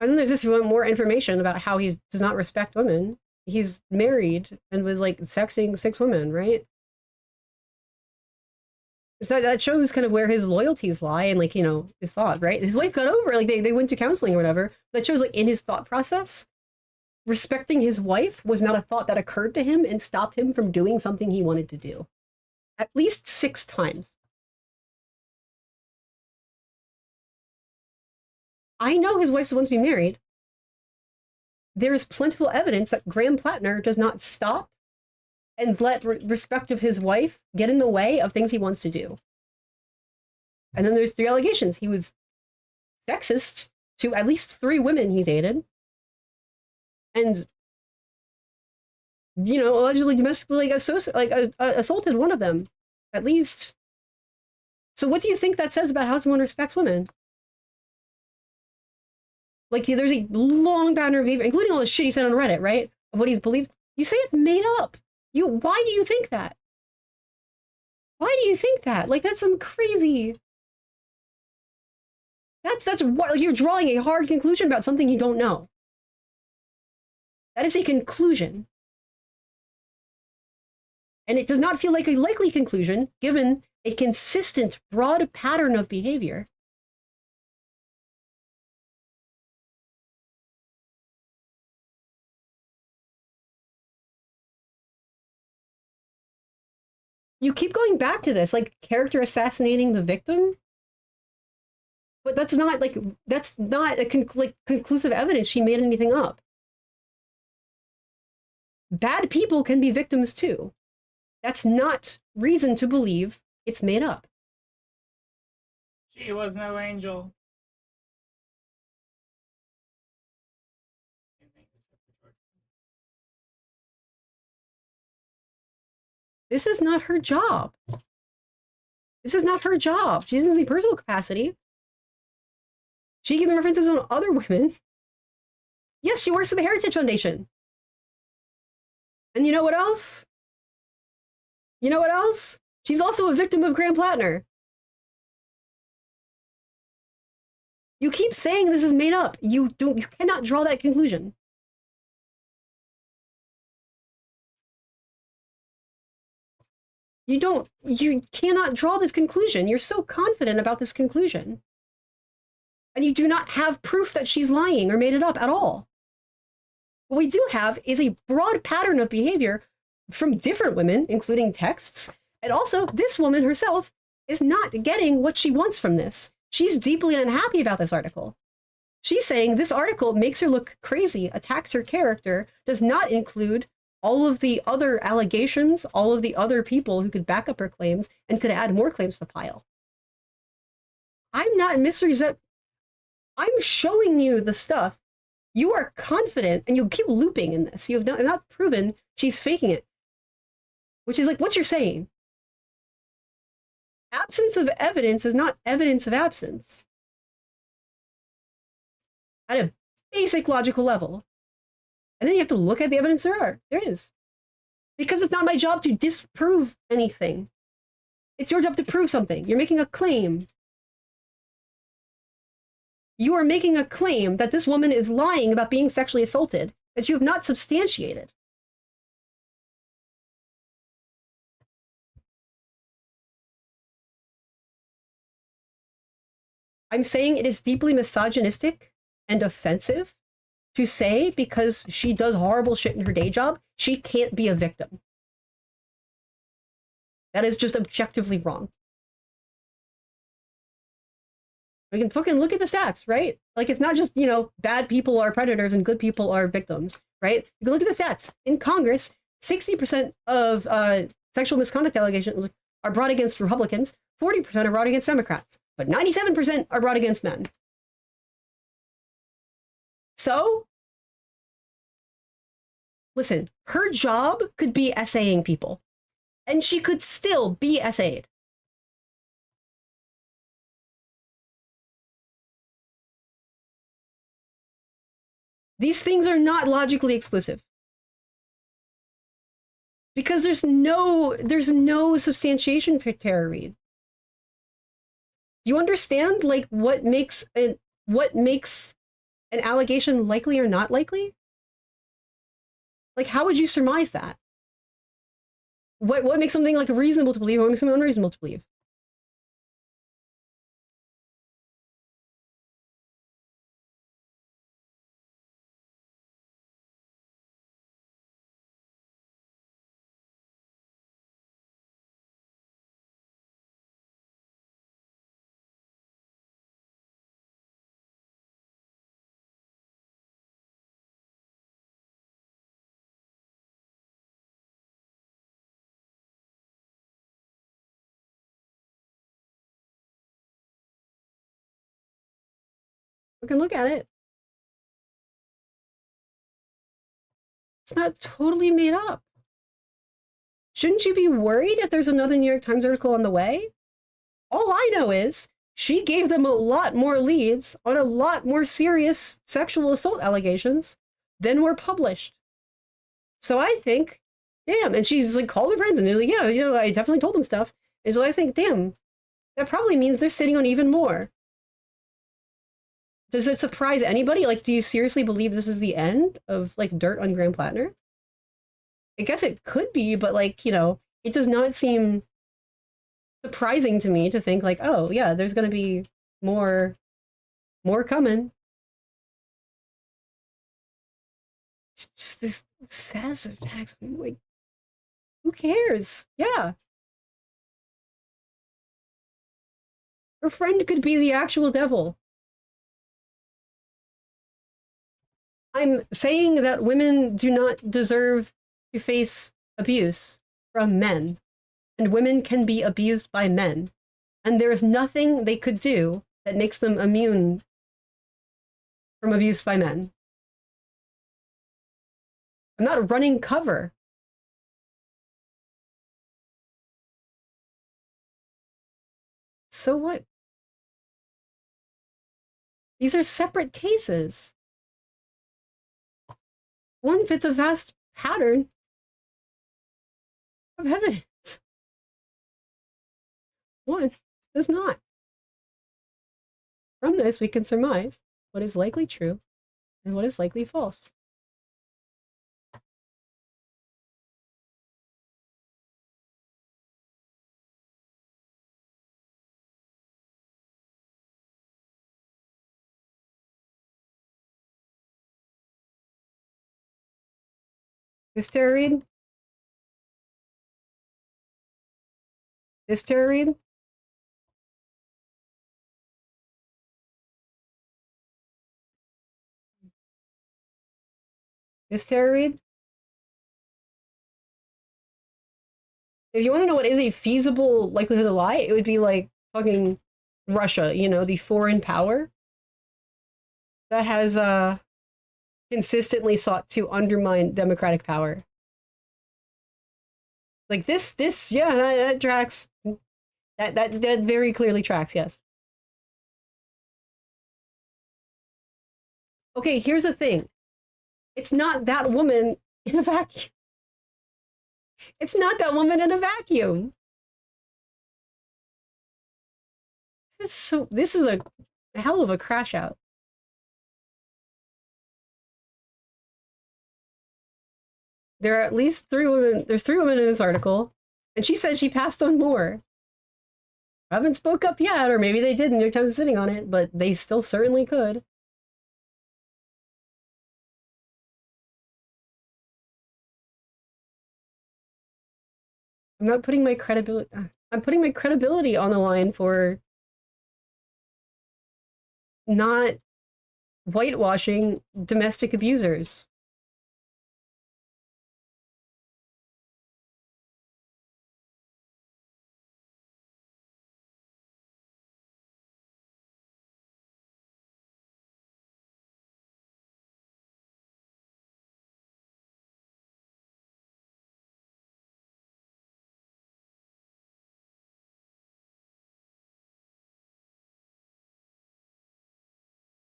And then there's this, if you want more information about how he does not respect women, he's married and was like sexing 6 women, right? So that shows kind of where his loyalties lie and like, you know, his thought, right? His wife got over, like they went to counseling or whatever. That shows like in his thought process, respecting his wife was not a thought that occurred to him and stopped him from doing something he wanted to do. At least 6 times. I know his wife wants to be married. there's plentiful evidence that Graham Platner does not stop and let respect of his wife get in the way of things he wants to do. And then there's 3 allegations. He was sexist to at least 3 women he dated. And, allegedly domestically assaulted one of them, at least. So what do you think that says about how someone respects women? Like, there's a long pattern of behavior, including all the shit he said on Reddit, right? Of what he's believed. You say it's made up. Why do you think that? Why do you think that? Like, that's some crazy. That's what, like, you're drawing a hard conclusion about something you don't know. That is a conclusion. And it does not feel like a likely conclusion, given a consistent, broad pattern of behavior. You keep going back to this, like character assassinating the victim, but that's not a conclusive evidence she made anything up. Bad people can be victims too. That's not reason to believe it's made up. She was no angel. This is not her job. This is not her job. She doesn't see personal capacity. She gave them references on other women. Yes, she works for the Heritage Foundation. And you know what else? You know what else? She's also a victim of Graham Platner. You keep saying this is made up. You cannot draw that conclusion. You cannot draw this conclusion. You're so confident about this conclusion. And you do not have proof that she's lying or made it up at all. What we do have is a broad pattern of behavior from different women, including texts. And also, this woman herself is not getting what she wants from this. She's deeply unhappy about this article. She's saying this article makes her look crazy, attacks her character, does not include all of the other allegations, all of the other people who could back up her claims and could add more claims to the pile. I'm not misrepresenting. I'm showing you the stuff. You are confident, and you keep looping in this. You have not proven she's faking it. Which is like what you're saying. Absence of evidence is not evidence of absence. At a basic logical level. And then you have to look at the evidence there is. Because it's not my job to disprove anything. It's your job to prove something. You're making a claim. You are making a claim that this woman is lying about being sexually assaulted that you have not substantiated. I'm saying it is deeply misogynistic and offensive to say because she does horrible shit in her day job, she can't be a victim. That is just objectively wrong. We can fucking look at the stats, right? Like, it's not just, bad people are predators and good people are victims, right? You can look at the stats. In Congress, 60% of sexual misconduct allegations are brought against Republicans, 40% are brought against Democrats, but 97% are brought against men. So, listen, her job could be essaying people, and she could still be essayed. These things are not logically exclusive. Because there's no substantiation for Tara Reid. You understand, like, what makes an allegation likely or not likely? Like, how would you surmise that? What makes something like reasonable to believe? What makes something unreasonable to believe? We can look at it. It's not totally made up. Shouldn't you be worried if there's another New York Times article on the way? All I know is she gave them a lot more leads on a lot more serious sexual assault allegations than were published. So I think, damn, and she's like called her friends and they're like, yeah, I definitely told them stuff. And so I think, damn, that probably means they're sitting on even more. Does it surprise anybody? Like, do you seriously believe this is the end of like dirt on Graham Platner? I guess it could be, but like, it does not seem surprising to me to think like, oh yeah, there's gonna be more coming. Just this sass attacks. I'm like, who cares? Yeah. Her friend could be the actual devil. I'm saying that women do not deserve to face abuse from men, and women can be abused by men, and there is nothing they could do that makes them immune from abuse by men. I'm not running cover. So what? These are separate cases. One fits a vast pattern of evidence. One does not. From this, we can surmise what is likely true and what is likely false. This tarot read? This tarot read? This tarot read? If you want to know what is a feasible likelihood to lie, it would be like fucking Russia, the foreign power that has consistently sought to undermine democratic power. Like this, yeah, that tracks. That very clearly tracks, yes. Okay, here's the thing. It's not that woman in a vacuum. It's not that woman in a vacuum. This is a hell of a crash out. There are at least 3 women. There's 3 women in this article, and she said she passed on more. I haven't spoke up yet, or maybe they did, and New York Times is sitting on it, but they still certainly could. I'm not putting my credibility. I'm putting my credibility on the line for not whitewashing domestic abusers.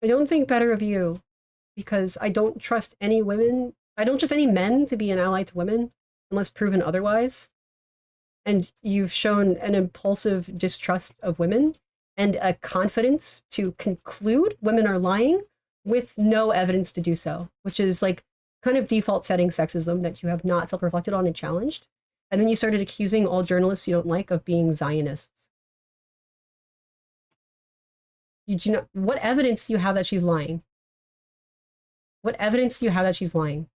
I don't think better of you because I don't trust any women. I don't trust any men to be an ally to women unless proven otherwise. And you've shown an impulsive distrust of women and a confidence to conclude women are lying with no evidence to do so, which is like kind of default setting sexism that you have not self-reflected on and challenged. And then you started accusing all journalists you don't like of being Zionists. You do not. What evidence do you have that she's lying? What evidence do you have that she's lying?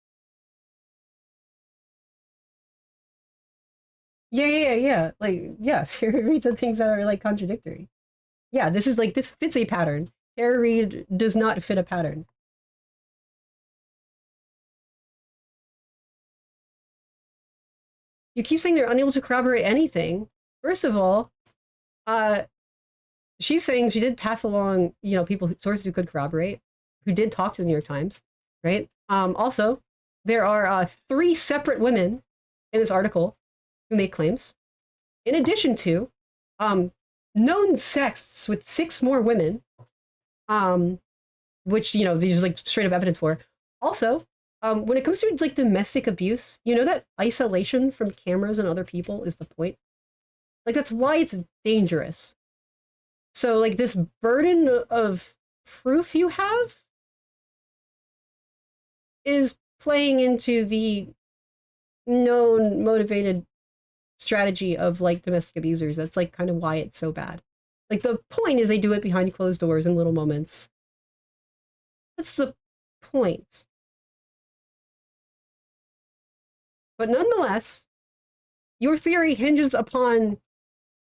Yeah. Like, yeah, Sarah reads some things that are like contradictory. Yeah, this fits a pattern. Sarah Reed does not fit a pattern. You keep saying they're unable to corroborate anything. First of all, uh, she's saying she did pass along, people, sources who could corroborate, who did talk to the New York Times, right? Also, there are 3 separate women in this article who make claims, in addition to known sexts with 6 more women, which these are like straight up evidence for. Also, when it comes to like domestic abuse, that isolation from cameras and other people is the point. Like that's why it's dangerous. So like this burden of proof you have is playing into the known motivated strategy of like domestic abusers. That's like kind of why it's so bad. Like the point is they do it behind closed doors in little moments. That's the point. But nonetheless, your theory hinges upon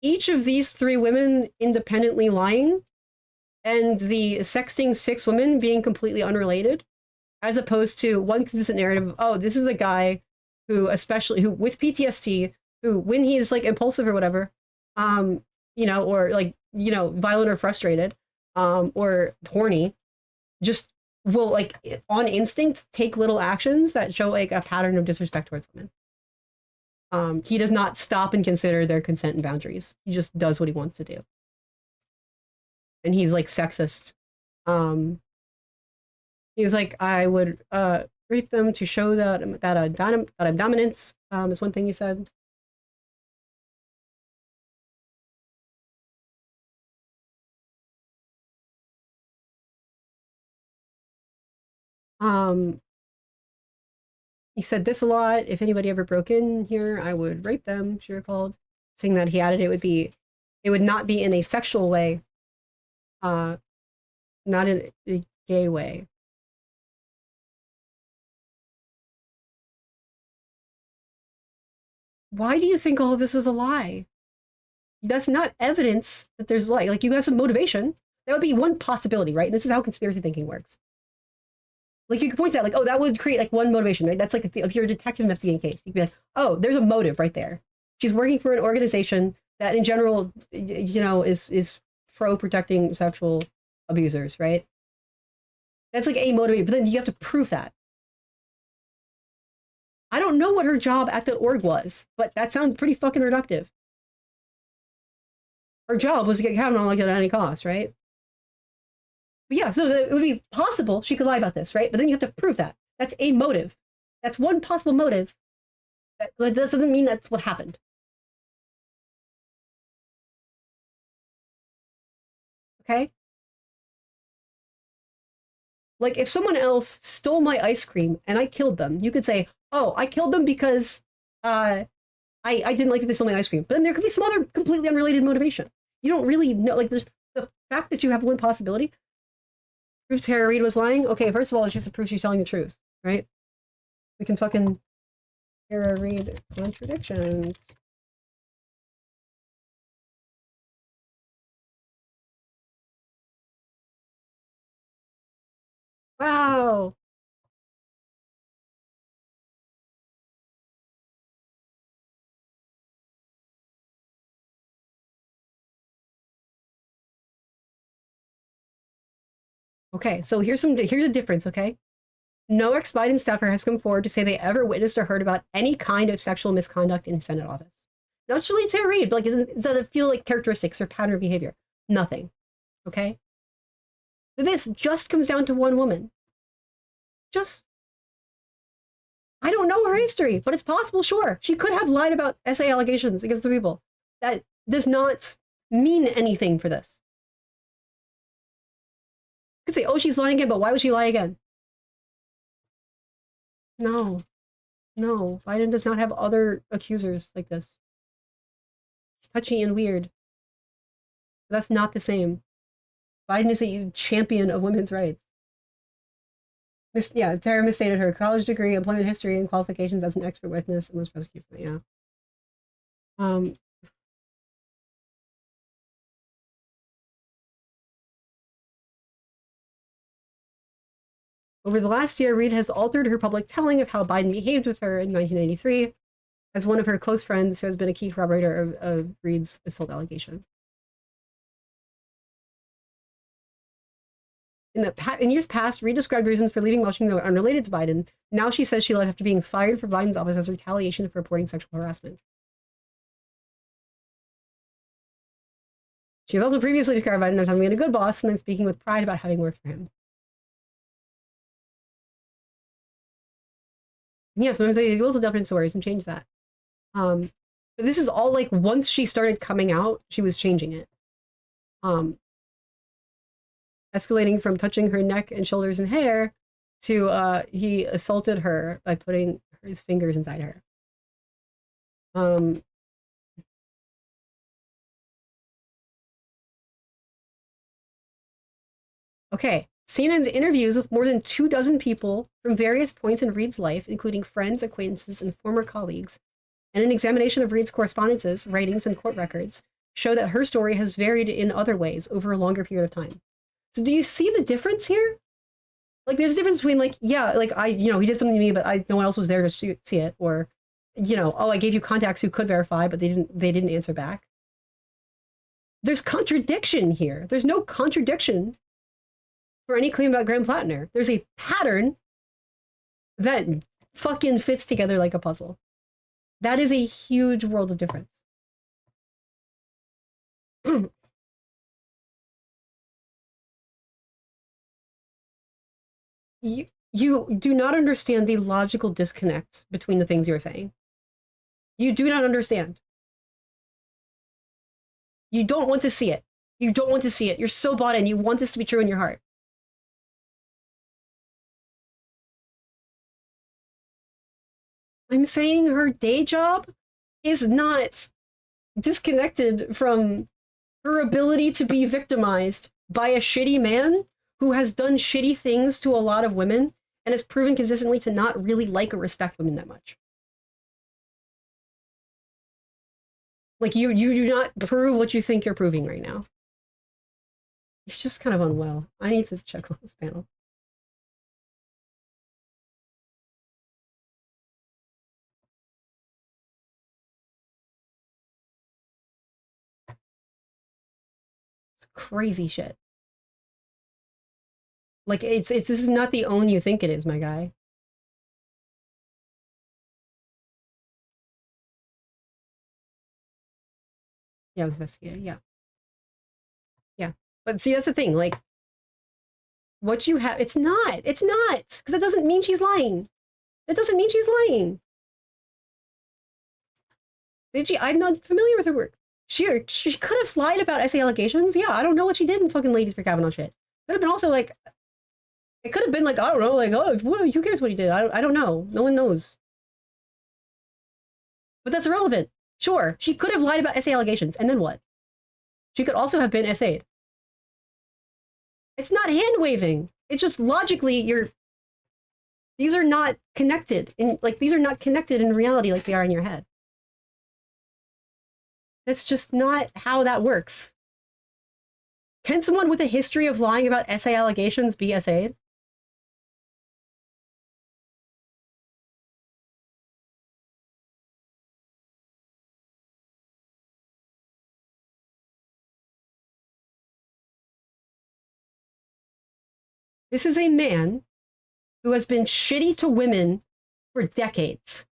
each of these 3 women independently lying and the sexting 6 women being completely unrelated, as opposed to one consistent narrative of, oh, this is a guy who with PTSD, who when he's like impulsive or whatever, or like, violent or frustrated, or horny, just will like on instinct take little actions that show like a pattern of disrespect towards women. He does not stop and consider their consent and boundaries. He just does what he wants to do. And he's like sexist. He's like, I would rape them to show that I'm dominant, is one thing he said. He said this a lot. If anybody ever broke in here, I would rape them, she recalled. Saying that he added it would not be in a sexual way, not in a gay way. Why do you think all of this is a lie? That's not evidence that there's like you got some motivation. That would be one possibility, right? And this is how conspiracy thinking works. Like you could point to that, like, oh, that would create like one motivation, right? That's like if you're a detective investigating a case, you'd be like, oh, there's a motive right there. She's working for an organization that, in general, is pro protecting sexual abusers, right? That's like a motivation, but then you have to prove that. I don't know what her job at the org was, but that sounds pretty fucking reductive. Her job was to get Kavanaugh like at any cost, right? But yeah, so it would be possible she could lie about this, right? But then you have to prove that. That's a motive. That's one possible motive. But this doesn't mean that's what happened. Okay? Like, if someone else stole my ice cream and I killed them, you could say, oh, I killed them because I didn't like that they stole my ice cream. But then there could be some other completely unrelated motivation. You don't really know. Like, there's the fact that you have one possibility proves Tara Reid was lying. Okay, first of all, it's just a proof she's telling the truth, right? We can fucking Tara Reid contradictions. Wow. Okay, so here's a difference, okay? No ex-Biden staffer has come forward to say they ever witnessed or heard about any kind of sexual misconduct in the Senate office. Not actually Tara Reid, but like, does it feel like characteristics or pattern of behavior? Nothing. Okay? This just comes down to one woman. I don't know her history, but it's possible, sure. She could have lied about SA allegations against the people. That does not mean anything for this. You could say, oh, she's lying again, but why would she lie again? No. Biden does not have other accusers like this. It's touchy and weird. That's not the same. Biden is a champion of women's rights. Tara misstated her college degree, employment history, and qualifications as an expert witness and was prosecuted for that. Yeah. Over the last year, Reid has altered her public telling of how Biden behaved with her in 1993 as one of her close friends who has been a key corroborator of Reid's assault allegation. In years past, Reid described reasons for leaving Washington that were unrelated to Biden. Now she says she left after being fired from Biden's office as retaliation for reporting sexual harassment. She has also previously described Biden as having been a good boss, and I'm speaking with pride about having worked for him. Yeah, sometimes they go to different stories and change that. But this is all like once she started coming out, she was changing it. Escalating from touching her neck and shoulders and hair to he assaulted her by putting his fingers inside her. Okay, CNN's interviews with more than 24 people from various points in Reid's life, including friends, acquaintances, and former colleagues, and an examination of Reid's correspondences, writings, and court records, show that her story has varied in other ways over a longer period of time. So do you see the difference here? Like, there's a difference between, like, yeah, like, he did something to me, but no one else was there to see it, or, oh, I gave you contacts who could verify, but they didn't answer back. There's contradiction here. There's no contradiction for any claim about Graham Platner. There's a pattern that fucking fits together like a puzzle. That is a huge world of difference. You do not understand the logical disconnect between the things you're saying. You do not understand. You don't want to see it. You don't want to see it. You're so bought in. You want this to be true in your heart. I'm saying her day job is not disconnected from her ability to be victimized by a shitty man who has done shitty things to a lot of women and has proven consistently to not really like or respect women that much. Like, you do not prove what you think you're proving right now. You're just kind of unwell. I need to check on this panel. It's crazy shit. Like, this is not the own you think it is, my guy. Yeah, I was investigating. Yeah. Yeah. But see, that's the thing. Like, what you have, it's not. It's not. Because that doesn't mean she's lying. That doesn't mean she's lying. I'm not familiar with her work. She could have lied about SA allegations. Yeah, I don't know what she did in fucking Ladies for Kavanaugh shit. Could have been also like, it could have been like, I don't know, like, oh, who cares what he did? I don't know. No one knows. But that's irrelevant. Sure, she could have lied about SA allegations, and then what? She could also have been SA'd. It's not hand waving. It's just logically these are not connected. These are not connected in reality like they are in your head. That's just not how that works. Can someone with a history of lying about SA allegations be SA'd? This is a man who has been shitty to women for decades.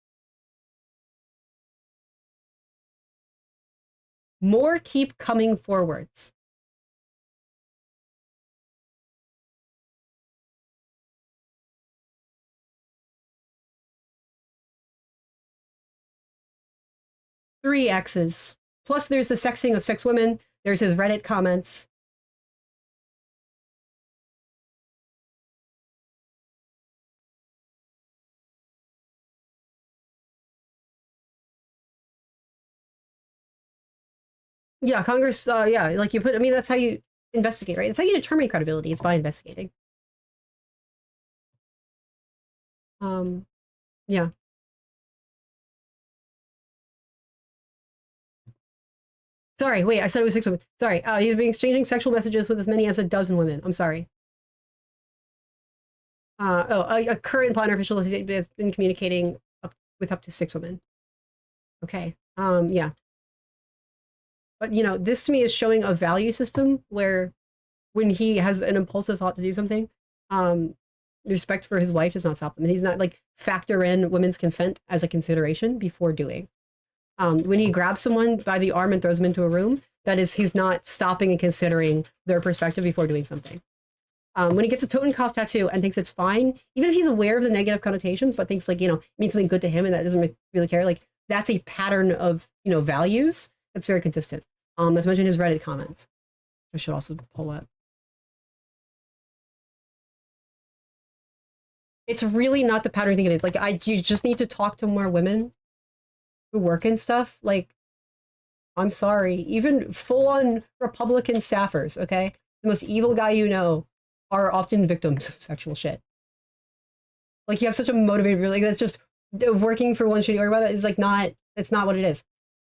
More keep coming forwards. Three X's. Plus there's the sexting of 6 women. There's his Reddit comments. Yeah, Congress, yeah, like you put, I mean, that's how you investigate, right? That's how you determine credibility, is by investigating. Yeah. Sorry, wait, I said it was 6 women. Sorry, he's been exchanging sexual messages with as many as 12 women. I'm sorry. A current Platner official has been communicating with up to 6 women. Okay, yeah. But, this to me is showing a value system where when he has an impulsive thought to do something, um, respect for his wife does not stop him. He's not like factor in women's consent as a consideration before doing. When he grabs someone by the arm and throws them into a room, that is, he's not stopping and considering their perspective before doing something. When he gets a Totenkopf tattoo and thinks it's fine, even if he's aware of the negative connotations, but thinks like, it means something good to him and that doesn't really care, like that's a pattern of, values that's very consistent. Let's mention his Reddit comments. I should also pull up. It's really not the pattern I think it is. Like, you just need to talk to more women who work in stuff. Like, I'm sorry, even full-on Republican staffers, okay? The most evil guy you know are often victims of sexual shit. Like, you have such a motivated, like, that's just working for one shitty organization is like not, it's not what it is.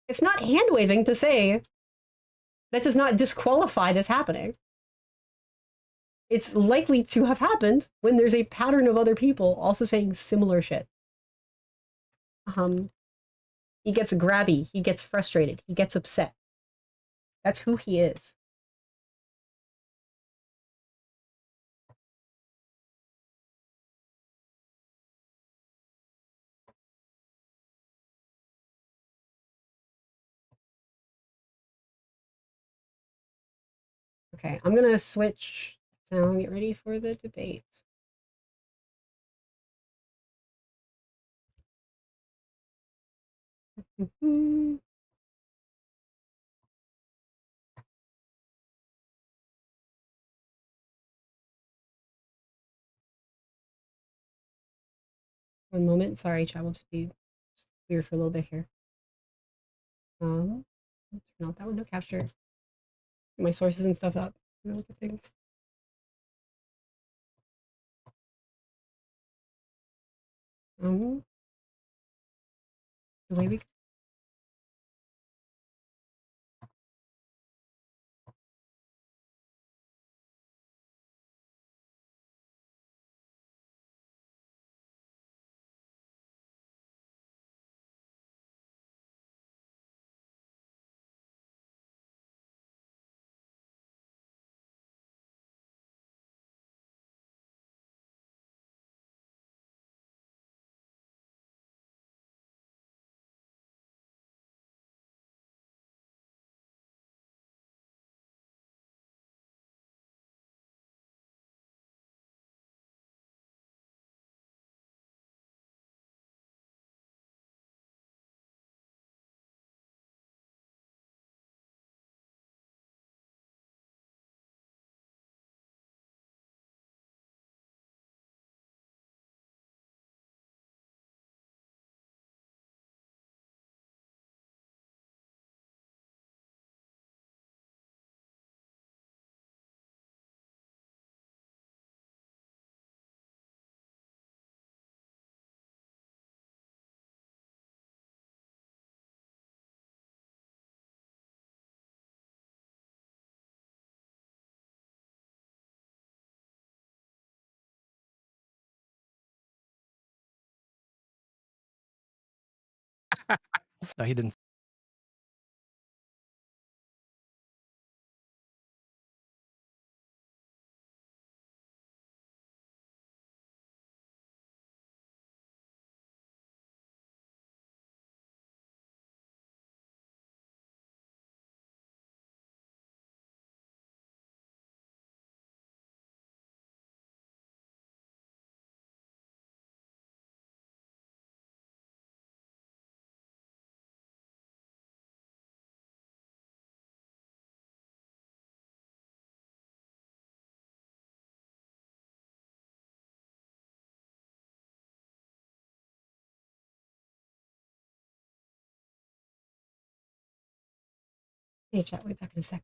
It's not hand-waving to say that does not disqualify this happening. It's likely to have happened when there's a pattern of other people also saying similar shit. He gets grabby, he gets frustrated, he gets upset. That's who he is. Okay, I'm gonna switch sound, get ready for the debate. One moment, sorry, chat will just be weird for a little bit here. Turn off that window capture. My sources and stuff up. Look at things. The way we. No, he didn't. Hey, chat, way back in a sec.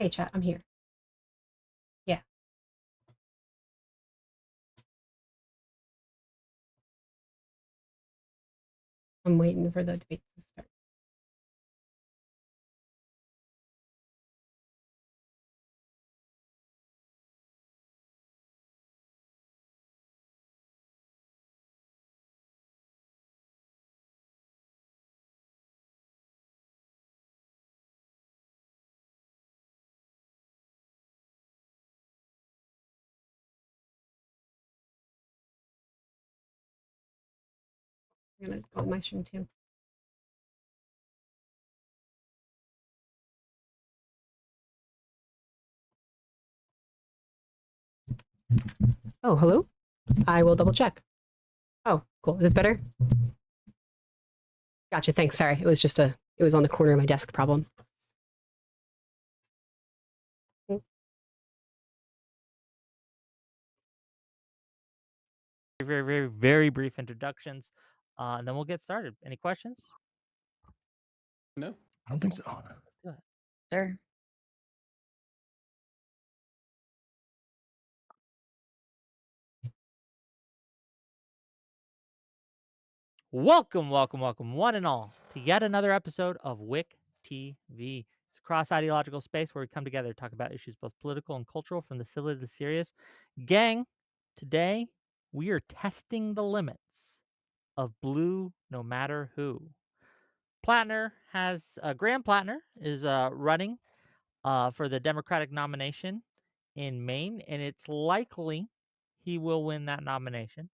Hey, chat, I'm here. Yeah, I'm waiting for the debate to start. I'm gonna go on my stream too. Oh, hello? I will double check. Oh, cool. Is this better? Gotcha. Thanks. Sorry. It was on the corner of my desk problem. Very brief introductions, and then we'll get started. Any questions? No. I don't think so. Let's do it. Sure. Welcome, one and all, to yet another episode of WIC TV. It's a cross-ideological space where we come together to talk about issues both political and cultural, from the silly to the serious. Gang, today we are testing the limits of blue no matter who. Graham Platner is running for the Democratic nomination in Maine, and it's likely he will win that nomination.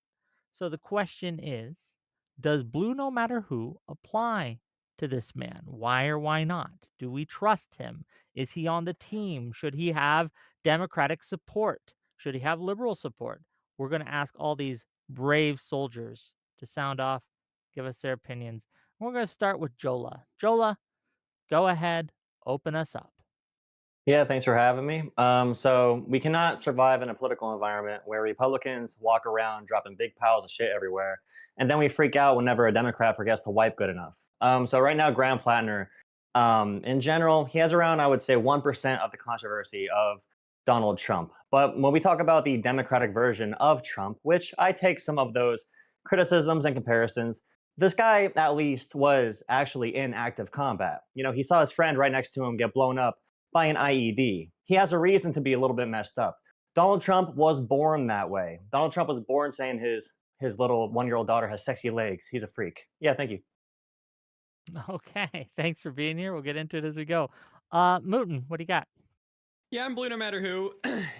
So the question is, does blue no matter who apply to this man? Why or why not? Do we trust him? Is he on the team? Should he have Democratic support? Should he have liberal support? We're going to ask all these brave soldiers to sound off, give us their opinions. We're going to start with Jola. Jola, go ahead, open us up. Yeah, thanks for having me. So we cannot survive in a political environment where Republicans walk around dropping big piles of shit everywhere, and then we freak out whenever a Democrat forgets to wipe good enough. So right now, Graham Platner, in general, he has around, I would say, 1% of the controversy of Donald Trump. But when we talk about the Democratic version of Trump, which I take some of those criticisms and comparisons, this guy at least was actually in active combat. You know, he saw his friend right next to him get blown up by an IED. He has a reason to be a little bit messed up. Donald Trump was born that way. Donald Trump was born saying his little 1-year-old daughter has sexy legs. He's a freak. Yeah, thank you. Okay, thanks for being here. We'll get into it as we go. Mooten, what do you got? Yeah, I'm blue no matter who.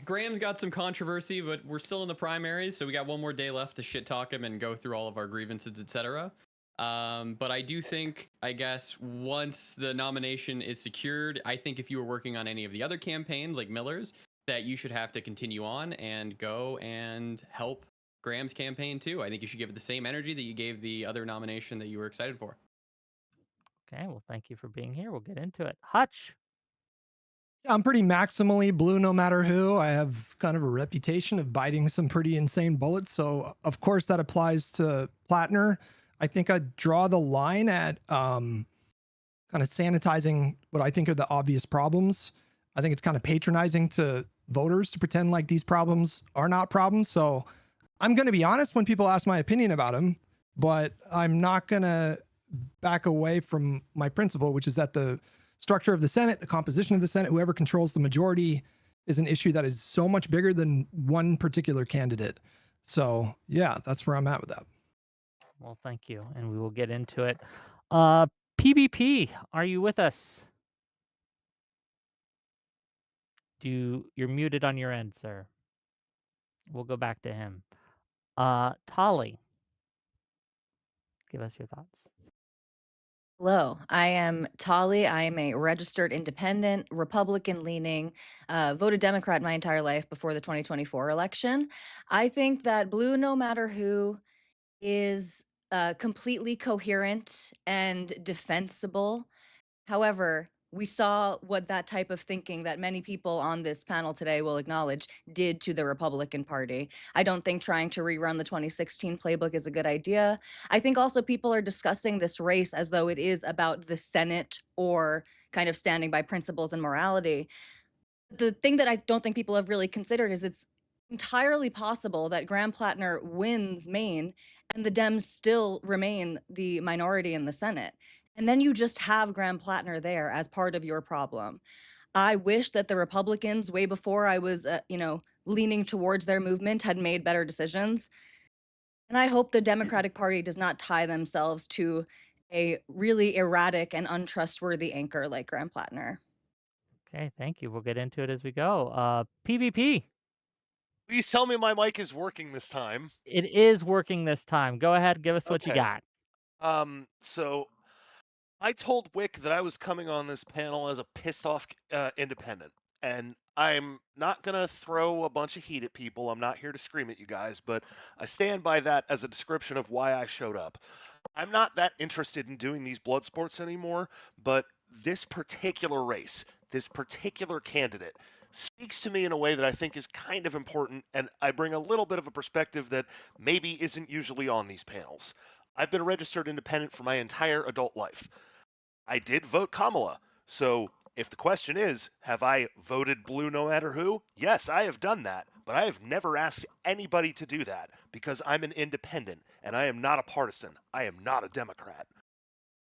Graham's got some controversy, but we're still in the primaries, so we got one more day left to shit talk him and go through all of our grievances, etc. But I do think, I guess, once the nomination is secured, I think if you were working on any of the other campaigns, like Miller's, that you should have to continue on and go and help Graham's campaign too. I think you should give it the same energy that you gave the other nomination that you were excited for. Okay, well, thank you for being here. We'll get into it. Hutch. Yeah, I'm pretty maximally blue no matter who. I have kind of a reputation of biting some pretty insane bullets. So, of course, that applies to Platner. I think I'd draw the line at kind of sanitizing what I think are the obvious problems. I think it's kind of patronizing to voters to pretend like these problems are not problems. So, I'm going to be honest when people ask my opinion about him, but I'm not going to back away from my principle, which is that the structure of the Senate, the composition of the Senate, whoever controls the majority is an issue that is so much bigger than one particular candidate. So yeah, that's where I'm at with that. Well, thank you, and we will get into it. PBP, are you with us? You're muted on your end, sir. We'll go back to him. Tolly, give us your thoughts. Hello, I am Tolly. I am a registered independent, Republican leaning, voted Democrat my entire life before the 2024 election. I think that blue, no matter who, is completely coherent and defensible. However, we saw what that type of thinking that many people on this panel today will acknowledge did to the Republican Party. I don't think trying to rerun the 2016 playbook is a good idea. I think also people are discussing this race as though it is about the Senate or kind of standing by principles and morality. The thing that I don't think people have really considered is it's entirely possible that Graham Platner wins Maine and the Dems still remain the minority in the Senate. And then you just have Graham Platner there as part of your problem. I wish that the Republicans, way before I was, leaning towards their movement, had made better decisions. And I hope the Democratic Party does not tie themselves to a really erratic and untrustworthy anchor like Graham Platner. Okay, thank you. We'll get into it as we go. PvP. Please tell me my mic is working this time. It is working this time. Go ahead, give us what you Okay. got. So I told Wick that I was coming on this panel as a pissed off independent, and I'm not gonna throw a bunch of heat at people. I'm not here to scream at you guys, but I stand by that as a description of why I showed up. I'm not that interested in doing these blood sports anymore, but this particular race, this particular candidate, speaks to me in a way that I think is kind of important, and I bring a little bit of a perspective that maybe isn't usually on these panels. I've been a registered independent for my entire adult life. I did vote Kamala, so if the question is, have I voted blue no matter who? Yes, I have done that, but I have never asked anybody to do that because I'm an independent and I am not a partisan. I am not a Democrat.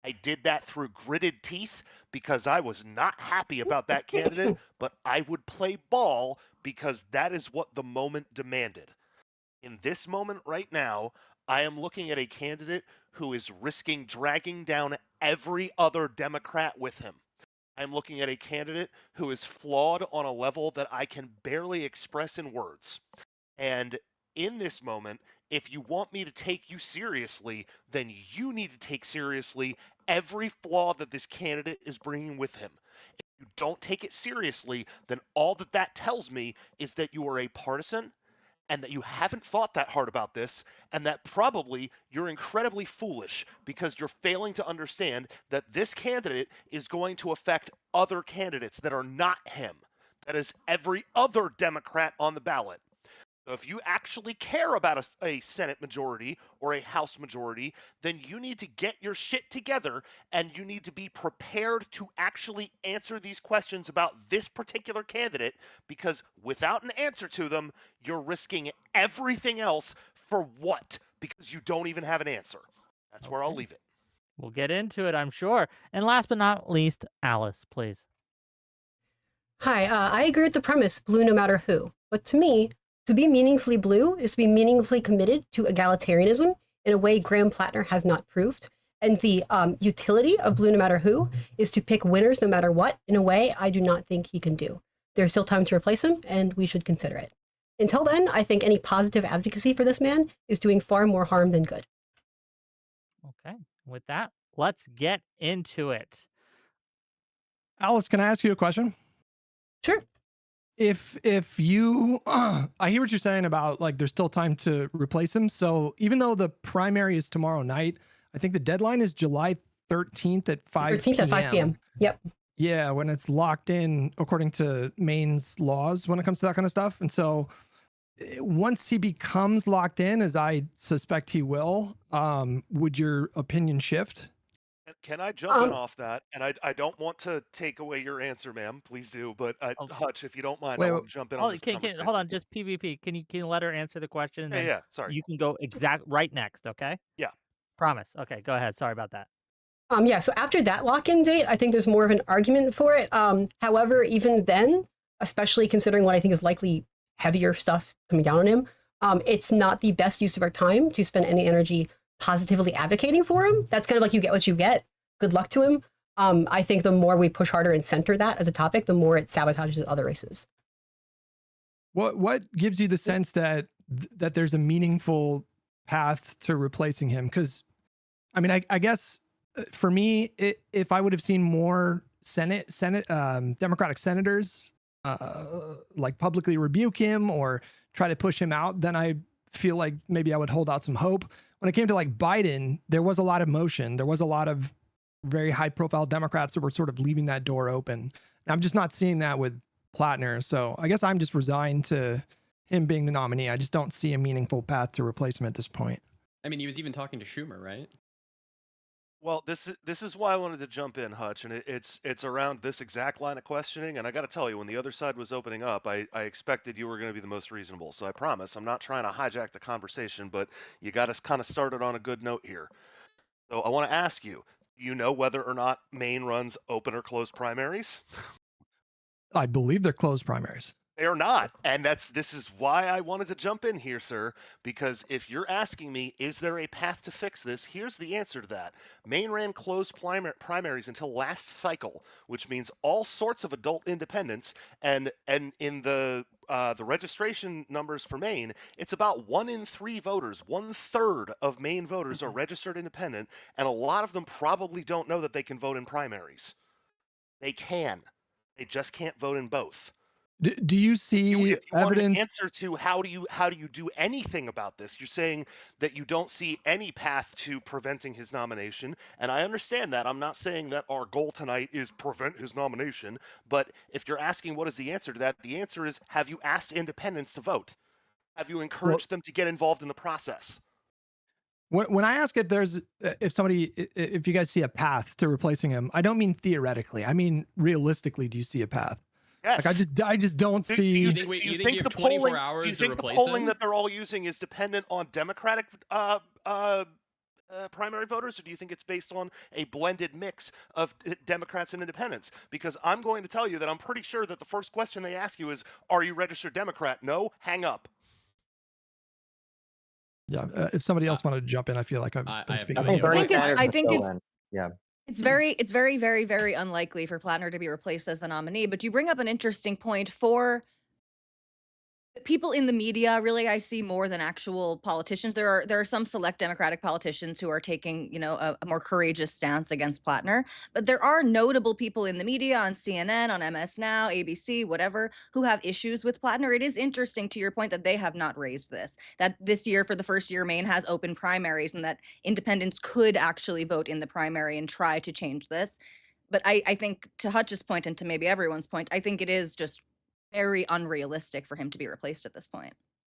I did that through gritted teeth because I was not happy about that candidate, but I would play ball because that is what the moment demanded. In this moment right now, I am looking at a candidate who is risking dragging down every other Democrat with him. I'm looking at a candidate who is flawed on a level that I can barely express in words. And in this moment, if you want me to take you seriously, then you need to take seriously every flaw that this candidate is bringing with him. If you don't take it seriously, then all that tells me is that you are a partisan and that you haven't thought that hard about this, and that probably you're incredibly foolish because you're failing to understand that this candidate is going to affect other candidates that are not him. That is every other Democrat on the ballot. So if you actually care about a Senate majority or a House majority, then you need to get your shit together and you need to be prepared to actually answer these questions about this particular candidate, because without an answer to them, you're risking everything else for what? Because you don't even have an answer. That's where I'll leave it. We'll get into it, I'm sure. And last but not least, Alice, please. Hi, I agree with the premise, blue no matter who. But to me, to be meaningfully blue is to be meaningfully committed to egalitarianism in a way Graham Platner has not proved. And the utility of blue no matter who is to pick winners no matter what in a way I do not think he can do. There's still time to replace him, and we should consider it. Until then, I think any positive advocacy for this man is doing far more harm than good. Okay, with that, let's get into it. Alice, can I ask you a question? Sure. If you I hear what you're saying about like there's still time to replace him. So even though the primary is tomorrow night, I think the deadline is July 13th at 5 13th at 5 p.m. Yep. Yeah, when it's locked in according to Maine's laws when it comes to that kind of stuff. And so once he becomes locked in, as I suspect he will, would your opinion shift? Can I jump in off that? And I don't want to take away your answer, ma'am. Please do. But Hutch, if you don't mind, I want to jump in on this conversation. Hold on, just PvP. Can you let her answer the question? And then Yeah, sorry. You can go right next, okay? Yeah. Promise. Okay, go ahead. Sorry about that. Yeah, so after that lock-in date, I think there's more of an argument for it. However, even then, especially considering what I think is likely heavier stuff coming down on him, it's not the best use of our time to spend any energy positively advocating for him. That's kind of like you get what you get. Good luck to him. I think the more we push harder and center that as a topic, the more it sabotages other races. What gives you the sense that there's a meaningful path to replacing him? Because, I mean, I guess for me, if I would have seen more Senate Democratic senators like publicly rebuke him or try to push him out, then I feel like maybe I would hold out some hope. When it came to like Biden, there was a lot of motion. There was a lot of very high profile Democrats that were sort of leaving that door open. And I'm just not seeing that with Platner. So I guess I'm just resigned to him being the nominee. I just don't see a meaningful path to replace him at this point. I mean, he was even talking to Schumer, right? Well, this is why I wanted to jump in, Hutch, and it's around this exact line of questioning. And I got to tell you, when the other side was opening up, I expected you were going to be the most reasonable. So I promise I'm not trying to hijack the conversation, but you got us kind of started on a good note here. So I want to ask you, do you know whether or not Maine runs open or closed primaries? I believe they're closed primaries. They are not. And this is why I wanted to jump in here, sir, because if you're asking me, is there a path to fix this? Here's the answer to that. Maine ran closed primaries until last cycle, which means all sorts of adult independents, and in the registration numbers for Maine, it's about 1 in 3 voters, 1/3 of Maine voters are registered independent, and a lot of them probably don't know that they can vote in primaries. They can. They just can't vote in both. Do you see If you want an evidence? answer to how do you do anything about this, you're saying that you don't see any path to preventing his nomination, and I understand that. I'm not saying that our goal tonight is prevent his nomination, but if you're asking what is the answer to that, the answer is, have you asked independents to vote? Have you encouraged them to get involved in the process? When I ask if if you guys see a path to replacing him, I don't mean theoretically. I mean realistically. Do you see a path? Yes. Like I just don't Do see. you You think, think do you you think have the 24 polling? hours Do you to think the replace polling him? that they're all using is dependent on Democratic primary voters, or do you think it's based on a blended mix of Democrats and independents? Because I'm going to tell you that I'm pretty sure that the first question they ask you is, "Are you registered Democrat?" No, hang up. Yeah, if somebody else wanted to jump in, I feel like I've I been have speaking. I think no Bernie I think it's- Sanders I will think still it's- win. Yeah. It's very, very, very unlikely for Platner to be replaced as the nominee. But you bring up an interesting point for people in the media. Really, I see more than actual politicians. There are some select Democratic politicians who are taking, a more courageous stance against Platner. But there are notable people in the media on CNN, on MS Now, ABC, whatever, who have issues with Platner. It is interesting, to your point, that they have not raised this. That this year, for the first year, Maine has open primaries, and that independents could actually vote in the primary and try to change this. But I think, to Hutch's point and to maybe everyone's point, I think it is just very unrealistic for him to be replaced at this point.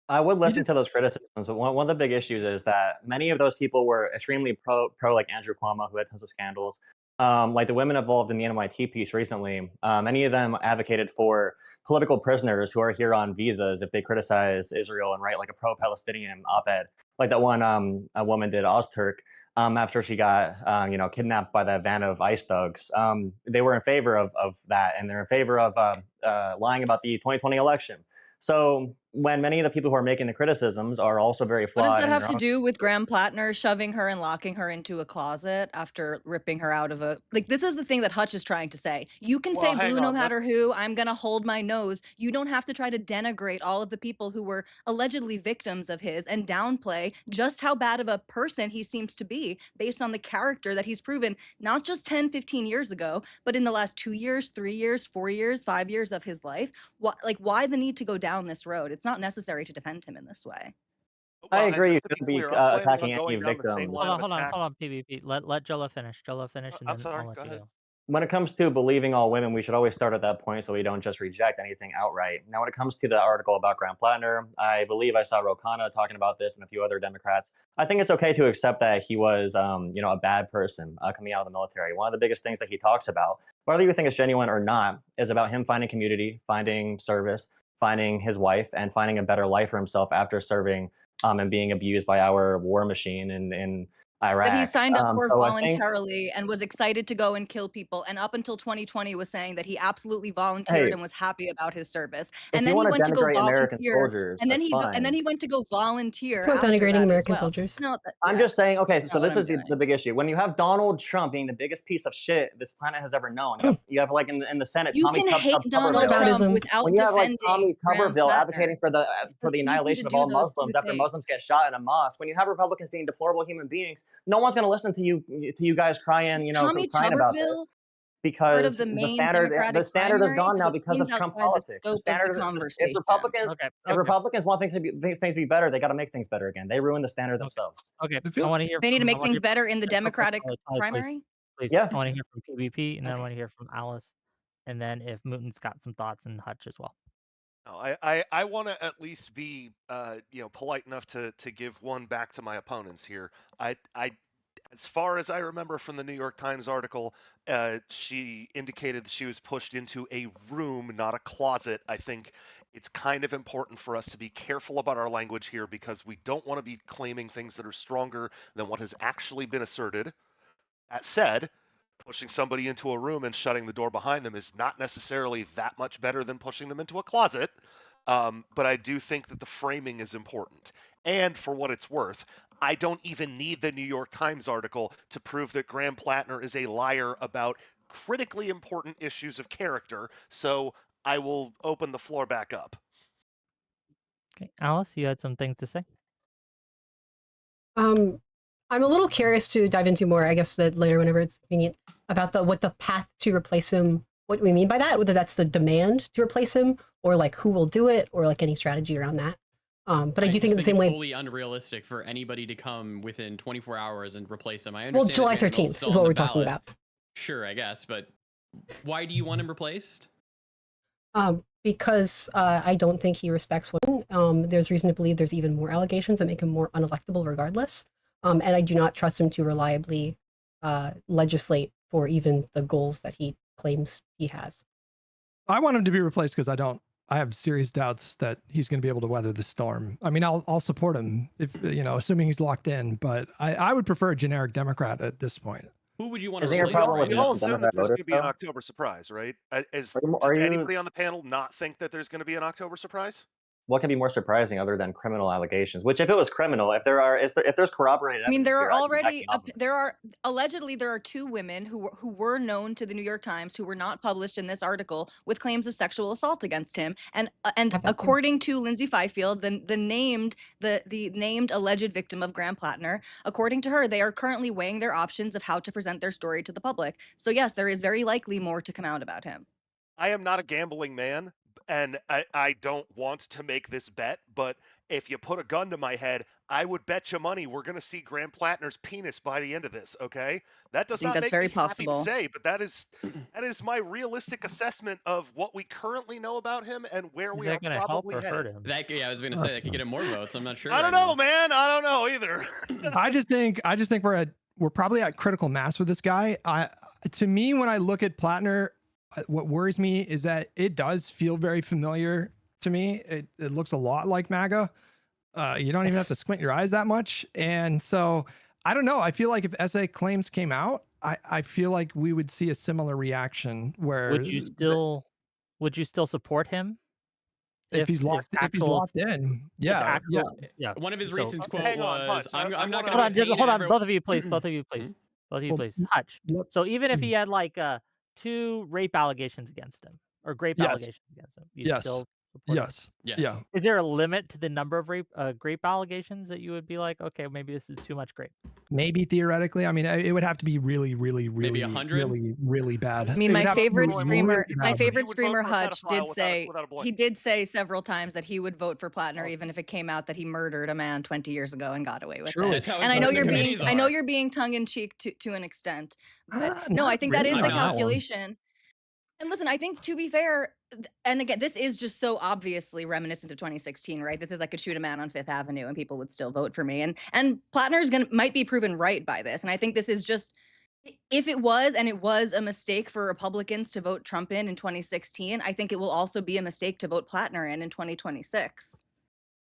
I would listen to those criticisms, but one of the big issues is that many of those people were extremely pro like Andrew Cuomo, who had tons of scandals. Like the women involved in the NYT piece recently, many of them advocated for political prisoners who are here on visas if they criticize Israel and write like a pro-Palestinian op-ed, like that one a woman did, Ozturk, after she got kidnapped by that van of ICE thugs. They were in favor of that, and they're in favor of lying about the 2020 election. So when many of the people who are making the criticisms are also very What does flawed that in have their to own. do with Graham Platner shoving her and locking her into a closet after ripping her out of a this is the thing that Hutch is trying to say. You can Well, say hang blue no on, matter who, I'm gonna hold my nose. You don't have to try to denigrate all of the people who were allegedly victims of his and downplay just how bad of a person he seems to be based on the character that he's proven not just 10, 15 years ago, but in the last 2 years, 3 years, 4 years, 5 years of his life. Why the need to go down this road? It's not necessary to defend him in this way. I Well, and agree. You just to be shouldn't be clear, I'm planning on attacking any going down the same victims. line of Hold on, attack. PvP. Let Jola finish. Jola finish, and I'm then sorry. I'll let Go you ahead. go. When it comes to believing all women, we should always start at that point so we don't just reject anything outright. Now, when it comes to the article about Graham Platner, I believe I saw Ro Khanna talking about this and a few other Democrats. I think it's okay to accept that he was, a bad person coming out of the military. One of the biggest things that he talks about, whether you think it's genuine or not, is about him finding community, finding service, finding his wife, and finding a better life for himself after serving and being abused by our war machine in Iraq. That he signed up for So I think, voluntarily and was excited to go and kill people, and up until 2020 was saying that he absolutely volunteered hey, and was happy about his service. if And you then he want to went to go denigrate American volunteer, soldiers, and then that's fine. he went to go volunteer It's not after denigrating that as American well. soldiers. No, I'm yeah, just saying, okay, that's so not what this I'm is the doing. big issue. When you have Donald Trump being the biggest piece of shit this planet has ever known, you have like in the Senate, You Tommy can hate Donald Tuberville. Trump Whataboutism. without When you have like defending Tommy Graham Tuberville Platner. advocating for the It's easy annihilation to of do all those Muslims two after things. Muslims get shot in a mosque, when you have Republicans being deplorable human beings, no one's going to listen to you guys crying, Tommy crying about this Tuberville part of because the the Maine the Democratic standard is primary? gone Because now it because seems of Trump outside the politics. The scope of the standard, conversation. Okay. if Republicans want things to be better, they got to make things better again. They ruin the standard themselves. Okay. I feel- I want to hear. They need to from, I make wanna things hear better in the from- Democratic Please. primary? Please. Yeah. I want to hear from PvP, and then I Okay. want to hear from Alice, and then if Mooten's got some thoughts, and Hutch as well. No, I want to at least be polite enough to give one back to my opponents here. I As far as I remember from the New York Times article, she indicated that she was pushed into a room, not a closet. I think it's kind of important for us to be careful about our language here because we don't want to be claiming things that are stronger than what has actually been asserted. That said, pushing somebody into a room and shutting the door behind them is not necessarily that much better than pushing them into a closet. But I do think that the framing is important. And for what it's worth, I don't even need the New York Times article to prove that Graham Platner is a liar about critically important issues of character. So I will open the floor back up. Okay, Alice, you had some things to say. I'm a little curious to dive into more, I guess, that later whenever it's convenient, about what the path to replace him, what we mean by that, whether that's the demand to replace him, or like who will do it, or like any strategy around that. But I do think in the same it's way, totally unrealistic for anybody to come within 24 hours and replace him. I understand. well, that July Vanderbilt's 13th still is on what the we're talking ballot. about. Sure, I guess, but why do you want him replaced? Because I don't think he respects women. There's reason to believe there's even more allegations that make him more unelectable regardless. And I do not trust him to reliably legislate for even the goals that he claims he has. I want him to be replaced because I have serious doubts that he's going to be able to weather the storm. I mean, I'll support him if, assuming he's locked in, but I would prefer a generic Democrat at this point. Who would you want to Isn't your replace him problem right with We all now? assume Democrat that there's going voters, to be an though? October surprise, right? Does Are you? anybody on the panel not think that there's going to be an October surprise? What can be more surprising other than criminal allegations? Which, if it was criminal, if there's corroborated I mean, evidence there here, are I'd be already backing off of it. there are allegedly there are two women who were known to the New York Times who were not published in this article with claims of sexual assault against him, and according to Lindsay Fifield, the named alleged victim of Graham Platner, according to her, they are currently weighing their options of how to present their story to the public. So yes, there is very likely more to come out about him. I am not a gambling man, and I don't want to make this bet, but if you put a gun to my head, I would bet you money we're going to see Graham Platner's penis by the end of this, okay? That does think not that's make very me happy to possible. say, but that is my realistic assessment of what we currently know about him and where Is we that are going to help probably or hurt headed. him? I was going to say that could get him more votes. I'm not sure. I don't right know, now. man. I don't know either. I just think we're probably at critical mass with this guy. To me, when I look at Platner, what worries me is that it does feel very familiar to me. It looks a lot like MAGA. You don't even have to squint your eyes that much. And so I don't know. I feel like if SA claims came out, I feel like we would see a similar reaction where Would you still support him if he's locked in. Yeah. One of his So- recent quote Hang on, was, Hutch, "I'm not Hold going on, to hold on, both of you, please. Both of you, please. Well, Hutch. yep. So even if he had like 2 rape allegations against him or grape Yes. allegations against him, you'd Yes. still support him? Yes. Yes. Yeah. Is there a limit to the number of grape allegations that you would be like, okay, maybe this is too much grape? Maybe theoretically. I mean, it would have to be really, really, really, 100? really, really bad. I mean, It my would have to be favorite really streamer, bad. He would vote for a Hutch pedophile did without a blink. he did say several times that he would vote for Platner even if it came out that he murdered a man 20 years ago and got away with Truly. it. That's how And I know important you're the being committees are. tongue in cheek to an extent, but Ah, no, I not think that is really the on that one. calculation. And listen, I think to be fair, and again, this is just so obviously reminiscent of 2016, right? This is I could shoot a man on Fifth Avenue and people would still vote for me. And Platner might be proven right by this. And I think this is just, if it was a mistake for Republicans to vote Trump in 2016, I think it will also be a mistake to vote Platner in 2026.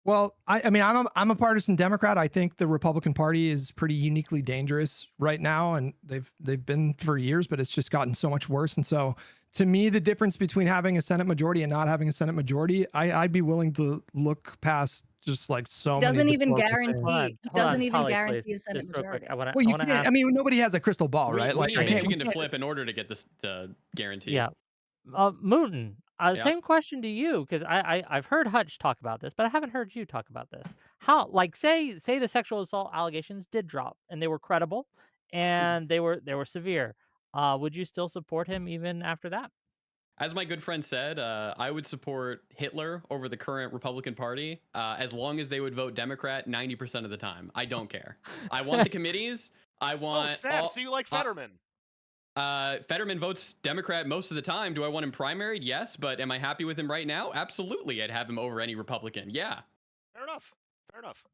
Well, I mean, I'm a partisan Democrat. I think the Republican Party is pretty uniquely dangerous right now, and they've been for years, but it's just gotten so much worse. And so, to me, the difference between having a Senate majority and not having a Senate majority, I'd be willing to look past just like so many. Doesn't even deplorable guarantee. things. He doesn't even Tali, guarantee please. a Senate Just real quick, majority. I want Well, you to can't. ask. I mean, nobody has a crystal ball, We right? Like, need I can't- Michigan to flip in order to get this guarantee. Yeah. Mooten, Yeah. same question to you, because I've heard Hutch talk about this, but I haven't heard you talk about this. How, like, say the sexual assault allegations did drop and they were credible and they were severe. Would you still support him even after that? As my good friend said, I would support Hitler over the current Republican Party as long as they would vote Democrat 90% of the time. I don't care. I want the committees. I want. Oh, snap. So you like Fetterman? Fetterman votes Democrat most of the time. Do I want him primaried? Yes. But am I happy with him right now? Absolutely. I'd have him over any Republican. Yeah. Fair enough.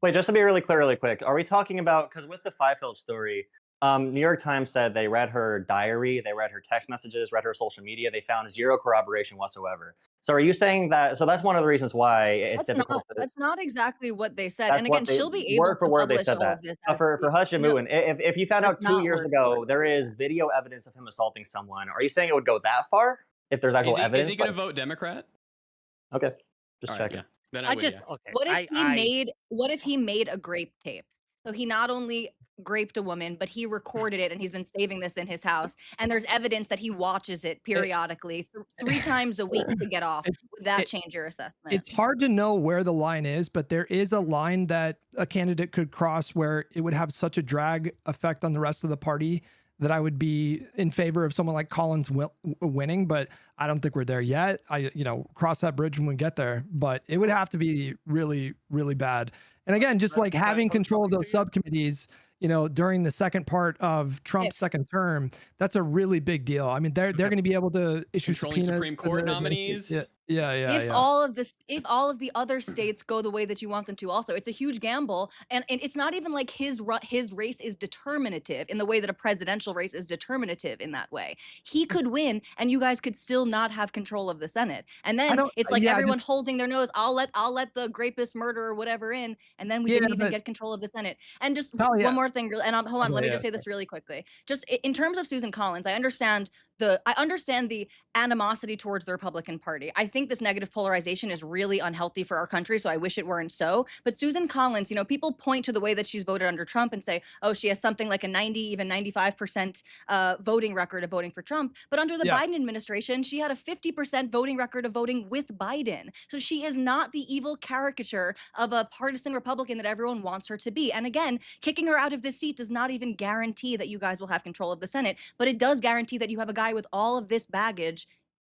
Wait, just to be really clear, really quick, are we talking about, because with the Fifield story, New York Times said they read her diary, they read her text messages, read her social media. They found zero corroboration whatsoever. So are you saying that? So that's one of the reasons why it's difficult to. That's not exactly what they said. That's And again, what they she'll be able word for to word they publish said all that. of this But as for Hush and no, Moon, if you found that's out 2 not years word for word ago what there they is said. video evidence of him assaulting someone, are you saying it would go that far? If there's actual Is evidence? he going to vote Democrat? Okay, just All right, checking. yeah. Then I I would, just yeah. okay. What if he made a grape tape? So he not only graped a woman, but he recorded it and he's been saving this in his house. And there's evidence that he watches it periodically 3 times a week to get off. It, Would that it, change your assessment? it's hard to know where the line is, but there is a line that a candidate could cross where it would have such a drag effect on the rest of the party that I would be in favor of someone like Collins winning, but I don't think we're there yet. Cross that bridge when we get there, but it would have to be really, really bad. And again, just like Can I having pose control of something those to you? subcommittees, during the second part of Trump's If second term, that's a really big deal. I mean, they're going to be able to issue Controlling subpoenas Supreme to Court the administration. nominees. if Yeah. all of the other states go the way that you want them to, also it's a huge gamble, and it's not even like his race is determinative in the way that a presidential race is determinative in that way. He could win and you guys could still not have control of the Senate, and I then don't. it's like Yeah, everyone holding their nose. I'll let the rapist, murderer, whatever in, and then we yeah, didn't even but get control of the Senate. And just Talia, one more thing, and hold on, let me Talia, just say this really quickly. Just in terms of Susan Collins, I understand the animosity towards the Republican Party. I think this negative polarization is really unhealthy for our country, so I wish it weren't so. But Susan Collins, people point to the way that she's voted under Trump and say, oh, she has something like a 90, even 95% voting record of voting for Trump. But under the yeah. Biden administration, she had a 50% voting record of voting with Biden. So she is not the evil caricature of a partisan Republican that everyone wants her to be. And again, kicking her out of this seat does not even guarantee that you guys will have control of the Senate, but it does guarantee that you have a guy with all of this baggage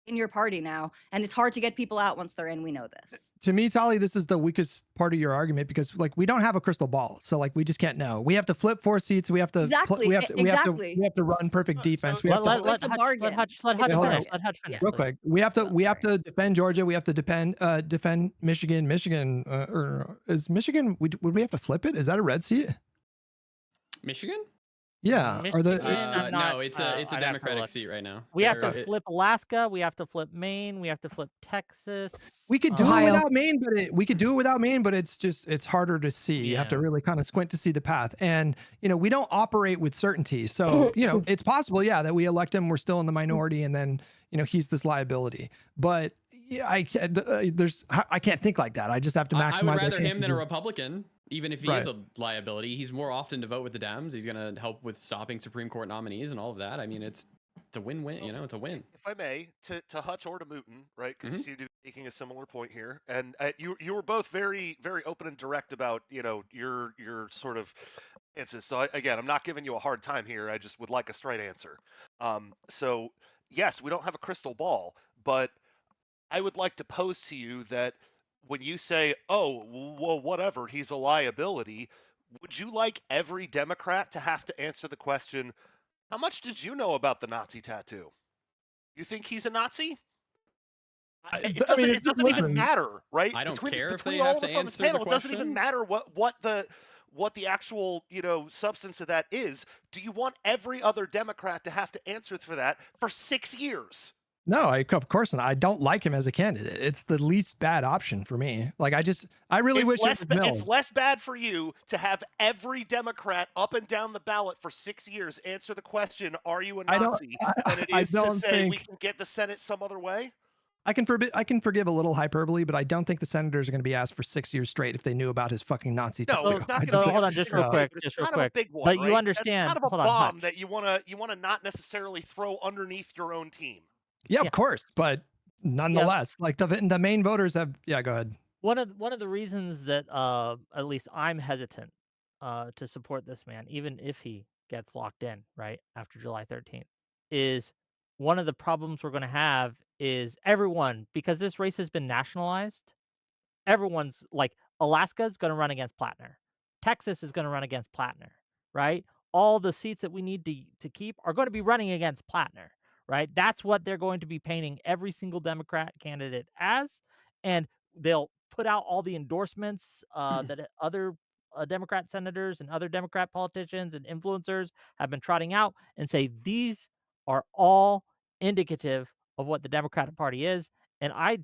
in your party now, and it's hard to get people out once they're in. We know this. To me, Tali, this is the weakest part of your argument because we don't have a crystal ball, so we just can't know. We have to flip 4 seats. We have to Exactly. we have to Exactly. we have to run perfect So defense. We have to It's a bargain. Let Hutch It's a finish. bargain. Let Hutch finish. real please. quick. We have to defend Georgia. We have to defend Michigan. Or is Michigan? Would we have to flip it? Is that a red seat? Michigan? Yeah. Or the Michigan, I'm not- No, it's I'd a have to Democratic look. seat right now. We have to They're- flip Alaska. We have to flip Maine. We have to flip Texas. we could do it Ohio. without Maine, but it's harder to see. You have to Yeah. really kind of squint to see the path. And we don't operate with certainty. So, it's possible, yeah, that we elect him, we're still in the minority, and then, he's this liability. But yeah, I can't think like that. I just have to maximize. I would our rather him chances than a of- Republican, even if he is a liability. He's more often to vote with the Dems. He's going to help with stopping Supreme Court nominees and all of that. I mean, it's a win-win. It's a win. If I may, to Hutch or to Mooten, right? Because Mhm. you seem to be making a similar point here, and you were both very very open and direct about your sort of answers. So again, I'm not giving you a hard time here. I just would like a straight answer. So yes, we don't have a crystal ball, but I would like to pose to you that when you say, "Oh, well, whatever, he's a liability," would you like every Democrat to have to answer the question, "How much did you know about the Nazi tattoo? You think he's a Nazi?" It doesn't even listen, matter, right? I don't care if between they all have of to us on this answer the panel, it doesn't even question. matter what the actual substance of that is. Do you want every other Democrat to have to answer for that for 6 years? No, of course not. I don't like him as a candidate. It's the least bad option for me. I really wish it was Mills. It's less bad for you to have every Democrat up and down the ballot for 6 years answer the question, "Are you a Nazi?" than it is to say we can get the Senate some other way. I can forgive a little hyperbole, but I don't think the senators are going to be asked for 6 years straight if they knew about his fucking Nazi No, tattoo. it's not I going just- to. hold on, just real quick, It's just real kind of a quick. big one, But you right? understand- That's kind of a hold on, bomb Hutch. that you want to not necessarily throw underneath your own team. Yeah, Yeah. of course, but nonetheless, the main voters have. Yeah, go ahead. One of the reasons that at least I'm hesitant to support this man, even if he gets locked in right after July 13th, is one of the problems we're going to have is everyone, because this race has been nationalized. Everyone's like, Alaska's going to run against Platner, Texas is going to run against Platner, right? All the seats that we need to keep are going to be running against Platner, right? That's what they're going to be painting every single Democrat candidate as, and they'll put out all the endorsements that other Democrat senators and other Democrat politicians and influencers have been trotting out and say these are all indicative of what the Democratic Party is. And I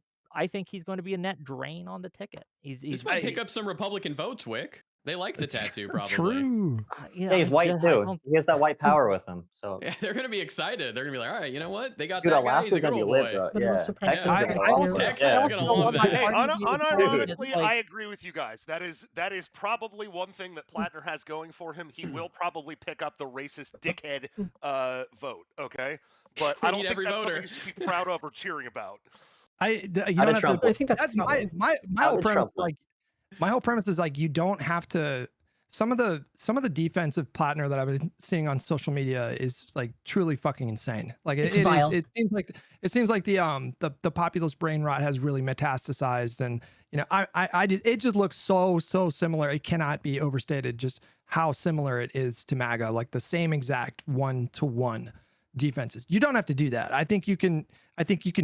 think he's going to be a net drain on the ticket. This might pick up some Republican votes, Wick. They like the tattoo, probably. True. Yeah, he's white too. He has that white power with him. So Yeah, they're gonna be excited. They're gonna be like, all right, you know what? They got dude, that guy. He's a Alaska's good gonna be old lit, boy. bro. But Yeah, also Texas is Texas- gonna I love know- it. Texas Yeah. is gonna love that. Hey, party to be unironically, like- I agree with you guys. That is probably one thing that Platner has going for him. He will probably pick up the racist dickhead vote. Okay, but We I don't need think every that's voter. something you should be proud of or cheering about. You How don't did have Trump to, win? I think that's my probably- How whole did premise. Trump win? Like my whole premise is like you don't have to. Some of the defense of Platner that I've been seeing on social media is like truly fucking insane. Like It's it vile. is. It seems like the populist brain rot has really metastasized, and you know it just looks so similar. It cannot be overstated just how similar it is to MAGA. Like the same exact 1-to-1 defenses. You don't have to do that. I think you can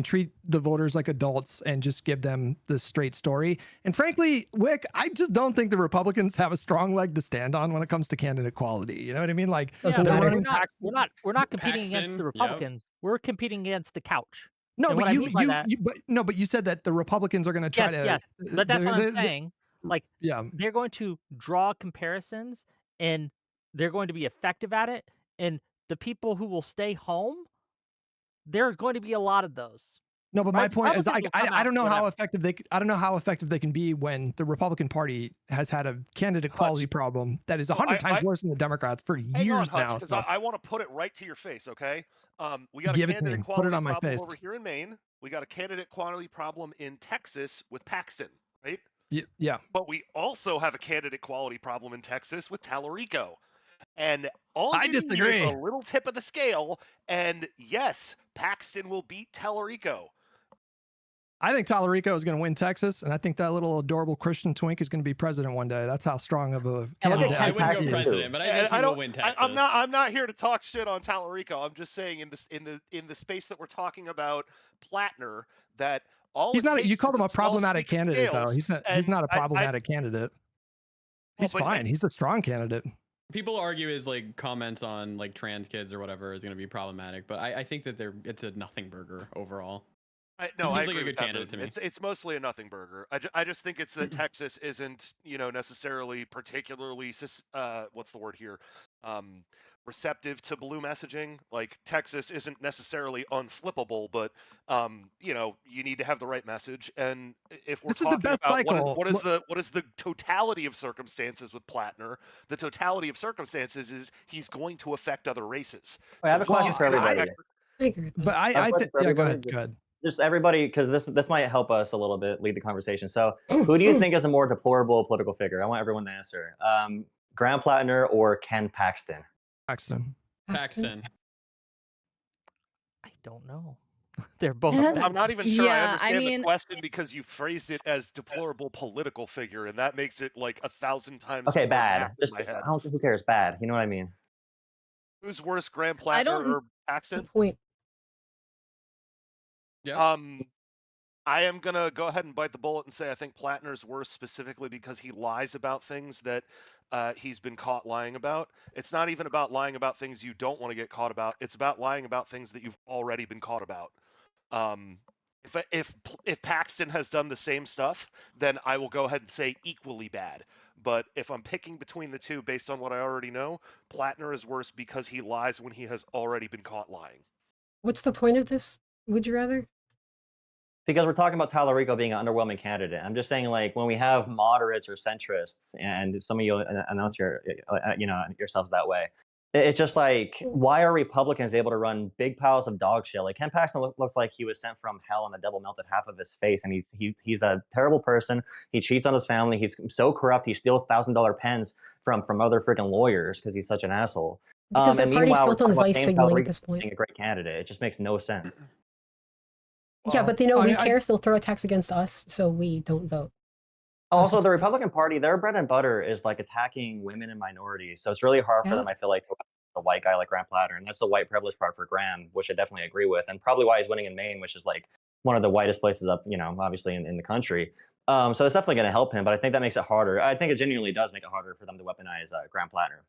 treat the voters like adults and just give them the straight story. And frankly, Wick, I just don't think the Republicans have a strong leg to stand on when it comes to candidate quality. You know what I mean? Like Doesn't they're matter. running we're not competing against Paxton, the yep. Republicans. We're competing against the couch. No, And but what I you mean by that- but you said that the Republicans are going to try to. Yes. But that's what they're- I'm saying. Like Yeah. they're going to draw comparisons and they're going to be effective at it. And the people who will stay home, there are going to be a lot of those. No, but my Right? point is, Republicans will come I out don't know how whatever. effective I don't know how effective they can be when the Republican Party has had a candidate Hutch. quality problem that is 100 times worse than the Democrats for Hang on, years Hutch, now. because So I want to put it right to your face. Okay, we got Give a it to me. candidate Put it quality on my problem face. over here in Maine. We got a candidate quality problem in Texas with Paxton, right? yeah. But we also have a candidate quality problem in Texas with Tallarico. And all I you need disagree. is a little tip of the scale, and yes, Paxton will beat Tallarico. I think Tallarico is going to win Texas, and I think that little adorable Christian twink is going to be president one day. That's how strong of a candidate I I wouldn't think go he is. president, but I think he will win Texas. I'm not here to talk shit on Tallarico. I'm just saying in the space that we're talking about Platner, that all He's it not. takes You called is him a small problematic tweak of candidate, though. scales, He's not. He's and not a I- problematic candidate. He's but- fine. He's a strong candidate. People argue his like comments on like trans kids or whatever is going to be problematic, but I think that it's a nothing burger overall. No, He I seems like agree a with good that, candidate to me. It's mostly a nothing burger. I just think it's that Texas isn't necessarily particularly what's the word here, receptive to blue messaging. Like Texas isn't necessarily unflippable, but you need to have the right message. And if we're This is the talking best about cycle. what is the totality of circumstances with Platner, the totality of circumstances is he's going to affect other races. Wait, I have a question He's for gonna everybody. affect- I agree with that. But have a I question think. for Yeah, go everybody. ahead. Go ahead. Just everybody, because this might help us a little bit lead the conversation. So, who do you think is a more deplorable political figure? I want everyone to answer. Graham Platner or Ken Paxton? Paxton. Paxton. I don't know. They're both. I'm not even sure I Yeah, I understand mean- the question because you phrased it as deplorable political figure, and that makes it like 1,000 times Okay, more bad. apt in Just my head. who cares? Bad. You know what I mean? Who's worse, Graham I Platner don't- or Paxton? Point. Yeah. I am gonna go ahead and bite the bullet and say I think Platner's worse specifically because he lies about things that he's been caught lying about. It's not even about lying about things you don't want to get caught about. It's about lying about things that you've already been caught about. If Paxton has done the same stuff, then I will go ahead and say equally bad. But if I'm picking between the two based on what I already know, Platner is worse because he lies when he has already been caught lying. What's the point of this? Would you rather? Because we're talking about Tallarico being an underwhelming candidate. I'm just saying, like, when we have moderates or centrists, and some of you announce yourselves that way, it's just like, why are Republicans able to run big piles of dog shit? Like Ken Paxton looks like he was sent from hell and the devil melted half of his face, and he's a terrible person. He cheats on his family. He's so corrupt. He steals $1,000 pens from other freaking lawyers because he's such an asshole. Because the and party's meanwhile, built we're on talking about vice James signaling at Tallarico this point. being a great candidate. It just makes no sense. Yeah, but they know we I- care, so they'll throw attacks against us, so we don't vote. Also, the Republican Party, their bread and butter is like attacking women and minorities. So it's really hard for Yeah. them, I feel like, to elect a white guy like Graham Platner. And that's the white privilege part for Graham, which I definitely agree with. And probably why he's winning in Maine, which is like one of the whitest places up, obviously in the country. So it's definitely going to help him, but I think that makes it harder. I think it genuinely does make it harder for them to weaponize Graham Platner.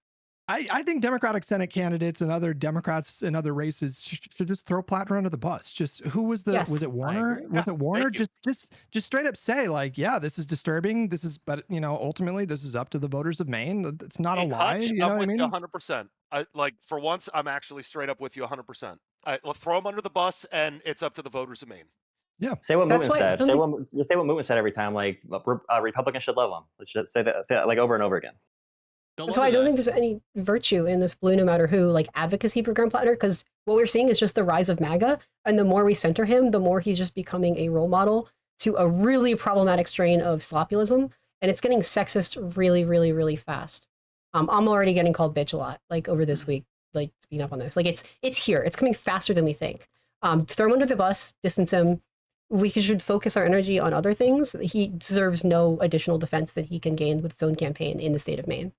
I think Democratic Senate candidates and other Democrats in other races should just throw Platner under the bus. Just who was the Yes, was it Warner? agree. Was Yeah, it Warner? thank you. Just straight up say like, yeah, this is disturbing. This is, but ultimately this is up to the voters of Maine. It's not a Hey, lie. Hutch, You know I'm what I with you mean? 100%. Like for once, I'm actually straight up with you 100%. Well, throw them under the bus, and it's up to the voters of Maine. Yeah. Say what That's Mooten why I said. don't Say think what just say what Mooten said every time. Like Republicans should love him. Let's just say that like over and over again. They'll That's love why I his don't think ass. there's any virtue in this blue no matter who like advocacy for Graham Plattner, because what we're seeing is just the rise of MAGA, and the more we center him, the more he's just becoming a role model to a really problematic strain of sloppyism, and it's getting sexist really, really, really fast. I'm already getting called bitch a lot, like over this week, like speaking up on this. Like it's here, it's coming faster than we think. Throw him under the bus, distance him. We should focus our energy on other things. He deserves no additional defense that he can gain with his own campaign in the state of Maine.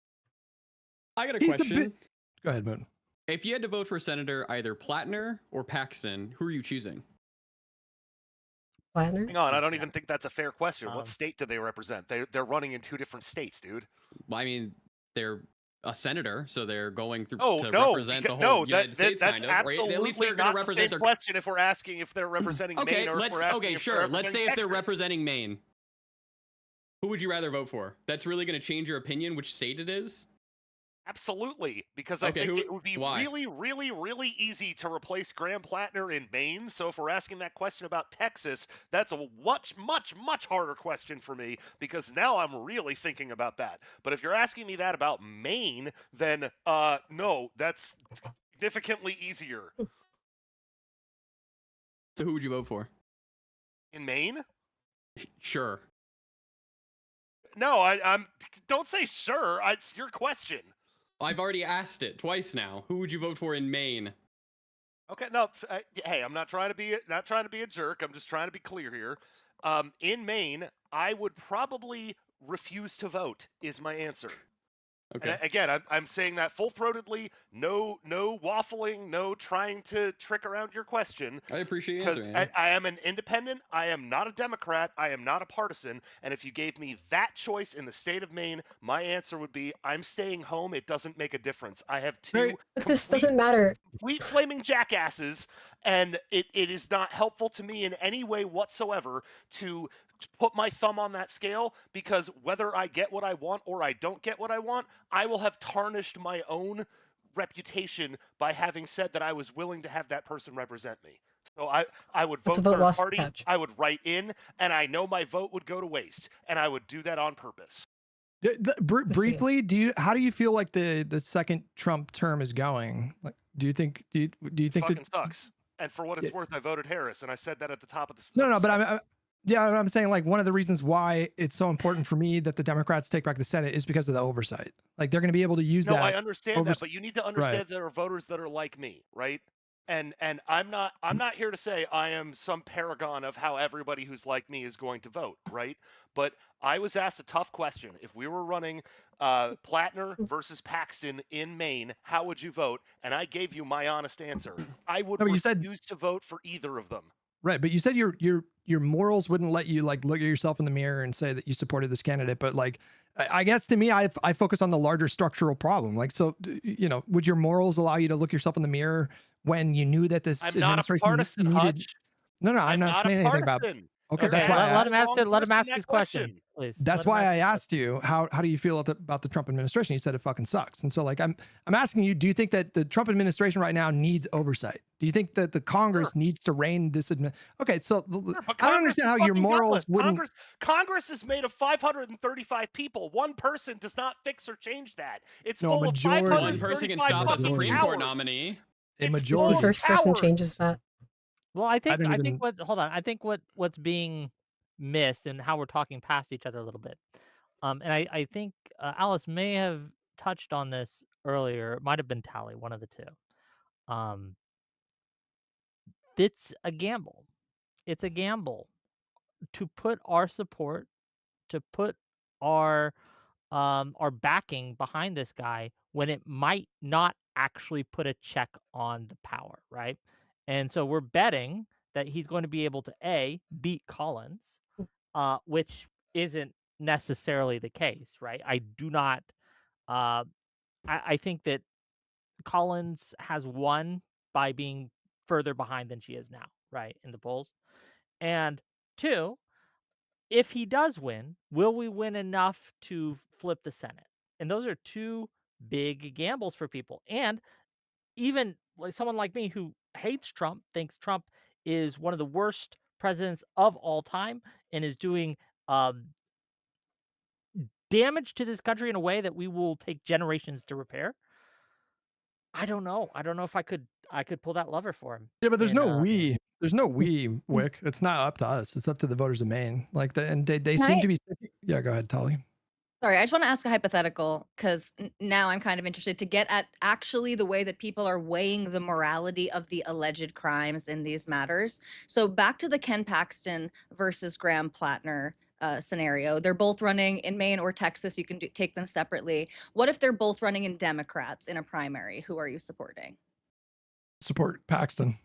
I got a He's the question. Go ahead, Moon. If you had to vote for Senator either Platner or Paxton, who are you choosing? Plattner? Hang on, I don't even think that's a fair question. Um, What state do they represent? They're running in 2 different states, dude. Well, I mean, they're a senator, so they're going through Oh to no, represent the because, whole no, United that, States, that's kind of. Right? At least absolutely they're going not to the represent same their. question if we're asking if they're representing Okay, Maine or if we're asking if sure. they're Let's say representing if they're Texas. representing Maine. Who would you rather vote for? That's really going to change your opinion which state it is? Absolutely, because Okay, I think who- it would be why? really, really, really easy to replace Graham Platner in Maine. So if we're asking that question about Texas, that's a much, much, much harder question for me because now I'm really thinking about that. But if you're asking me that about Maine, then no, that's significantly easier. So who would you vote for? In Maine? Sure. No, I'm. Don't say sure. It's your question. I've already asked it twice now. Who would you vote for in Maine? Okay, no. Hey, I'm not trying to be a jerk. I'm just trying to be clear here. In Maine, I would probably refuse to vote. Is my answer. Okay. And again, I'm saying that full-throatedly. No waffling. No trying to trick around your question. I appreciate you Because answering. Yeah. I am an independent. I am not a Democrat. I am not a partisan. And if you gave me that choice in the state of Maine, my answer would be I'm staying home. It doesn't make a difference. I have Very- two But this doesn't matter. complete flaming jackasses, and it is not helpful to me in any way whatsoever to put my thumb on that scale because whether I get what I want or I don't get what I want, I will have tarnished my own reputation by having said that I was willing to have that person represent me. So I would That's vote a vote third lost party. touch. I would write in, and I know my vote would go to waste, and I would do that on purpose. Briefly, how do you feel like the second Trump term is going? Like, do you think Fucking that sucks. And for what it's Yeah. worth, I voted Harris, and I said that at the top of the. no, but I'm saying like one of the reasons why it's so important for me that the Democrats take back the Senate is because of the oversight. Like they're going to be able to use No, that. I understand that, overs- but you need to understand there are voters that are like me, right? And I'm not here to say I am some paragon of how everybody who's like me is going to vote, right? But I was asked a tough question. If we were running Platner versus Paxton in Maine, how would you vote? And I gave you my honest answer. I would No, but you said- refuse to vote for either of them. Right, but you said your morals wouldn't let you like look at yourself in the mirror and say that you supported this candidate. But like, I guess to me, I focus on the larger structural problem. Like, so would your morals allow you to look yourself in the mirror when you knew that this I'm not a administration partisan, needed? Hutch. No, I'm not saying anything about. partisan. Okay, You're that's why asking let I, him the ask wrong it. Let him person ask that his question, please. that's Let him why ask I his asked you how do you feel about the Trump administration? You said it fucking sucks, and so like I'm asking you, do you think that the Trump administration right now needs oversight? Do you think that the Congress needs to rein this Okay, so Sure, but I don't Congress understand is how your fucking morals gutless. wouldn't. Congress is made of 535 people. One person does not fix or change that. It's No, a full of majority. One person can 535 stop a fucking Supreme Court cowards. nominee. A It's majority. full The of first person cowards. changes that. Well, I think don't I even- think I think what's being missed and how we're talking past each other a little bit. And I think Alice may have touched on this earlier. It might have been Tally, one of the two. It's a gamble. It's a gamble to put our support, to put our backing behind this guy when it might not actually put a check on the power, right? And so we're betting that he's going to be able to beat Collins, which isn't necessarily the case, right? I do not. Uh, I think that Collins has won by being further behind than she is now, right, in the polls. And two, if he does win, will we win enough to flip the Senate? And those are two big gambles for people. And even like someone like me who hates Trump, thinks Trump is one of the worst presidents of all time and is doing um, damage to this country in a way that we will take generations to repair. I don't know. I don't know if I could pull that lever for him. Yeah, but there's in, no we. There's no we, Wick. It's not up to us. It's up to the voters of Maine. Like and they seem to be. Yeah, go ahead, Tully. Sorry, I just want to ask a hypothetical because now I'm kind of interested to get at actually the way that people are weighing the morality of the alleged crimes in these matters. So back to the Ken Paxton versus Graham Platner scenario. They're both running in Maine or Texas. You can take them separately. What if they're both running in Democrats in a primary? Who are you supporting? Support Paxton.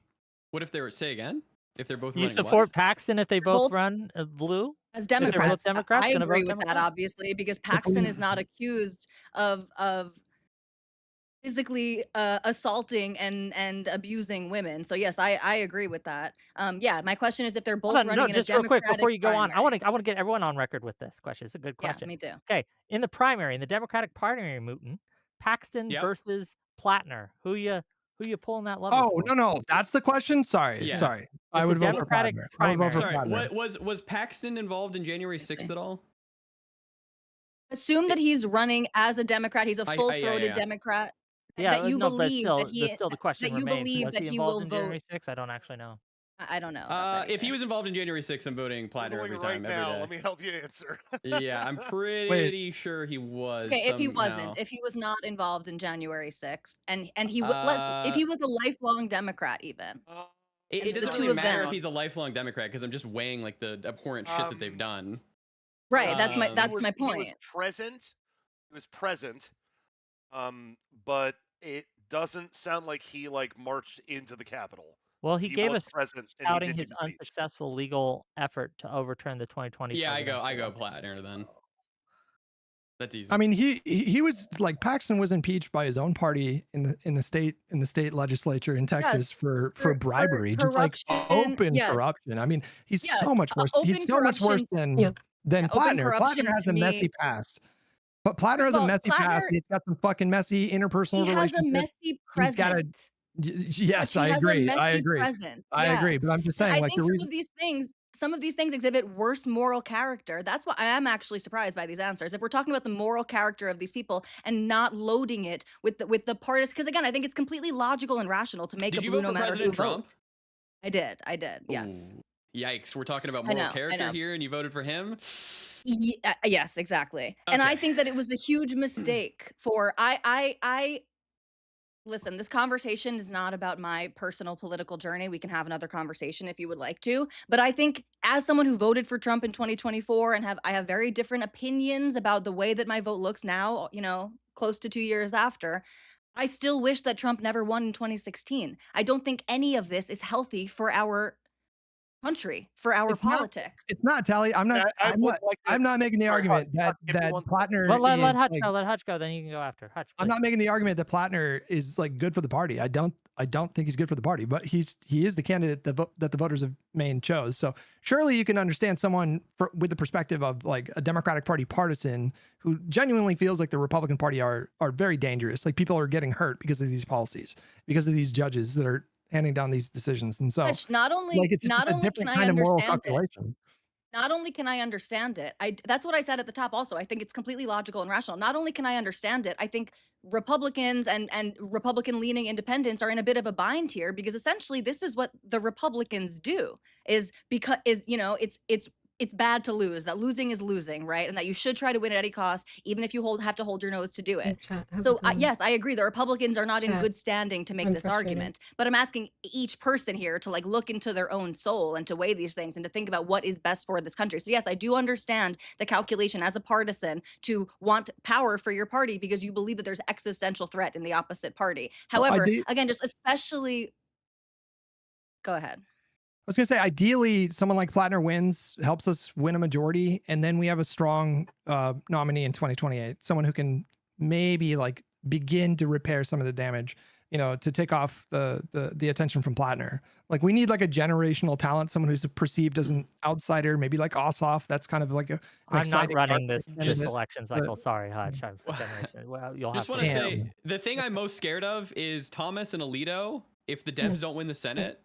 What if they were, say again? If they're both you running support what? Paxton if they both run blue? As If they're both Democrats, Democrats, I gonna vote agree with that, Democrat? obviously, because Paxton is not accused of physically assaulting and abusing women. So yes, I agree with that. Yeah, my question is if they're both Hold on, running no, in a just real quick Democratic before you go on, I primary. want to get everyone on record with this question. It's a good Yeah, question. me too. Okay, in the primary, in the Democratic primary, Mooten, Paxton Yep. versus Platner. Who you pulling that lever Oh for? no, that's the question. Sorry, Yeah. sorry. I It's a would vote for Democratic Platner. I would vote for primary. Sorry, Platner. was Paxton involved in January 6th at all? Assume that he's running as a Democrat. He's a full-throated yeah. Democrat. Yeah, That you no, but believe that still the question that you remains: believe was that he he involved will in vote. January 6th? I don't actually know. I don't know about that If he either. was involved in January 6th, I'm voting Platner Googling every right time, now. every Let day. me help you answer. Yeah, I'm pretty sure he was. Okay, if he somehow. wasn't, if he was not involved in January 6th, and he if he was a lifelong Democrat, even. It And the doesn't two really of matter them- if he's a lifelong Democrat because I'm just weighing like the abhorrent shit that they've done. Right, that's my He my was point. present. He was present. But it doesn't sound like he like marched into the Capitol. Well, he gave was us present and he shouting did his give a speech. unsuccessful legal effort to overturn the 2020. Yeah, I presidential go election. Platner then. That's easy. I mean, he was like Paxton was impeached by his own party in the state legislature in Texas for bribery, just like open corruption. I mean, he's so much worse. He's so much worse than Platner. Platner has a messy past. But Platner has a messy past. He's got some fucking messy interpersonal relationships. He has a messy present. Yes, I agree. I agree. I agree. But I'm just saying, I like think the reason. some of these things exhibit worse moral character. That's why I am actually surprised by these answers. If we're talking about the moral character of these people and not loading it with the partisan, because again, I think it's completely logical and rational to make a blue no matter who vote. I did. Yes. Ooh, yikes, we're talking about moral character here, and you voted for him. Yes, exactly. And I think that it was a huge mistake for I listen, this conversation is not about my personal political journey. We can have another conversation if you would like to. But I think as someone who voted for Trump in 2024 and I have very different opinions about the way that my vote looks now, close to 2 years after, I still wish that Trump never won in 2016. I don't think any of this is healthy for our country, for our politics. It's not, Tally. I'm not making the argument that Platner. Well, let Hutch go. Let Hutch go. Then you can go after Hutch. I'm not making the argument that Platner is like good for the party. I don't think he's good for the party, but he is the candidate that the voters of Maine chose. So surely you can understand someone with the perspective of like a Democratic Party partisan who genuinely feels like the Republican Party are very dangerous. Like people are getting hurt because of these policies, because of these judges that are handing down these decisions. And so not only it's just a different kind of moral calculation. Not only can I understand it, that's what I said at the top also. I think it's completely logical and rational. Not only can I understand it, I think Republicans and Republican-leaning independents are in a bit of a bind here because essentially this is what the Republicans do it's bad to lose, that losing is losing, right? And that you should try to win at any cost, even if you have to hold your nose to do it. So yes, I agree. The Republicans are not in good standing to make this argument, but I'm asking each person here to like look into their own soul and to weigh these things and to think about what is best for this country. So yes, I do understand the calculation as a partisan to want power for your party because you believe that there's existential threat in the opposite party. However, again, just especially, go ahead. was gonna say, ideally, someone like Platner wins, helps us win a majority, and then we have a strong nominee in 2028. Someone who can maybe like begin to repair some of the damage, to take off the attention from Platner. Like we need like a generational talent, someone who's perceived as an outsider, maybe like Ossoff. That's kind of like an I'm not exciting running dark this candidate, election but- cycle. Sorry, Hutch. I've generation. Well, you'll have Just want to to Damn. say the thing I'm most scared of is Thomas and Alito. If the Dems don't win the Senate,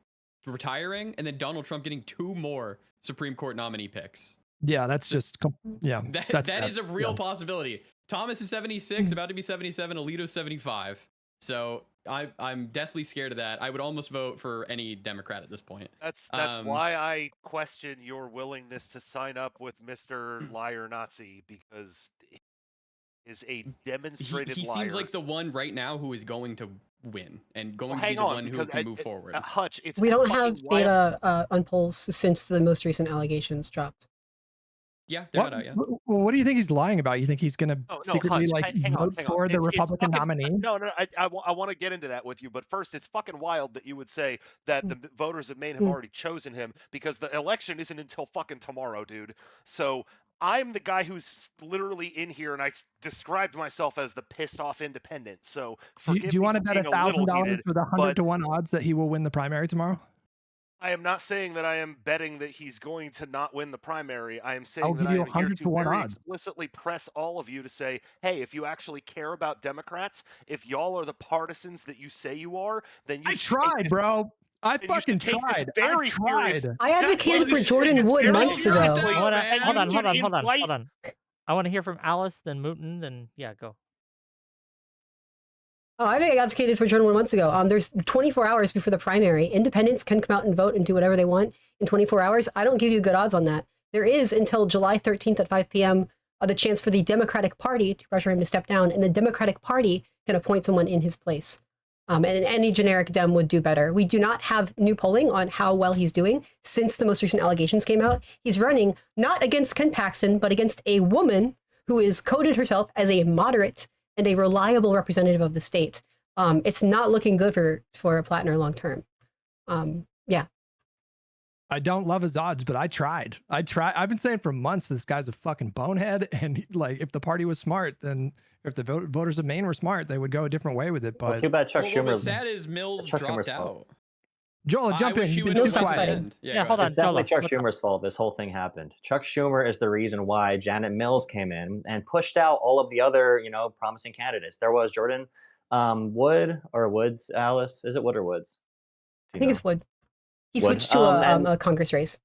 retiring, and then Donald Trump getting 2 more Supreme Court nominee picks. Yeah, that's just yeah. That that's is a real possibility. Thomas is 76, about to be 77. Alito's 75. So I'm deathly scared of that. I would almost vote for any Democrat at this point. That's why I question your willingness to sign up with Mr. Liar Nazi, because he is a demonstrated he liar. seems like the one right now who is going to win and going Well, to be hang the on, one who because can move forward. Hutch, it's We don't fucking have wild. data on polls since the most recent allegations dropped. Yeah, they're What, not out yet. well, what do you think he's lying about? You think he's going to No, secretly Hutch, like hang on, vote for the It's Republican fucking, nominee? No, I want to get into that with you, but first, it's fucking wild that you would say that the voters of Maine have already chosen him, because the election isn't until fucking tomorrow, dude. So I'm the guy who's literally in here, and I described myself as the pissed off independent. So Do forgive you me want to for bet being a little $1,000 heated, with 100 to 1 odds that he will win the primary tomorrow? I am not saying that I am betting that he's going to not win the primary. I am I'll saying that give I you am here 100 to to 1 very odds. explicitly press all of you to say, hey, if you actually care about Democrats, if y'all are the partisans that you say you are, then you I should take tried, this- bro. I then you should fucking take this tried. very I tried. serious- I advocated Well, for it's Jordan Wood very months ago. seriously, Hold on, and hold you on, should invite- hold on. I want to hear from Alice, then Mooten, then yeah, go. Oh, I advocated for Jordan Wood months ago. There's 24 hours before the primary. Independents can come out and vote and do whatever they want in 24 hours. I don't give you good odds on that. There is until July 13th at 5 p.m. The chance for the Democratic Party to pressure him to step down, and the Democratic Party can appoint someone in his place. And any generic Dem would do better. We do not have new polling on how well he's doing since the most recent allegations came out. He's running not against Ken Paxton, but against a woman who is coded herself as a moderate and a reliable representative of the state. It's not looking good for Platner long term. Yeah. I don't love his odds, but I tried. I've been saying for months this guy's a fucking bonehead, and like if the party was smart, then if the voters of Maine were smart, they would go a different way with it. But Well, too bad Chuck What Schumer. was sad is Mills Chuck dropped Schumer's fault. out. Joel, jump I wish in. he You've would been have too stop quiet. fighting. Yeah, go hold ahead. It's definitely Jolo, Chuck what's up? Schumer's fault this whole thing happened. Chuck Schumer is the reason why Janet Mills came in and pushed out all of the other, promising candidates. There was Jordan Wood or Woods, Alice. Is it Wood or Woods? I think it's Wood. He Wood. switched to And- a Congress race.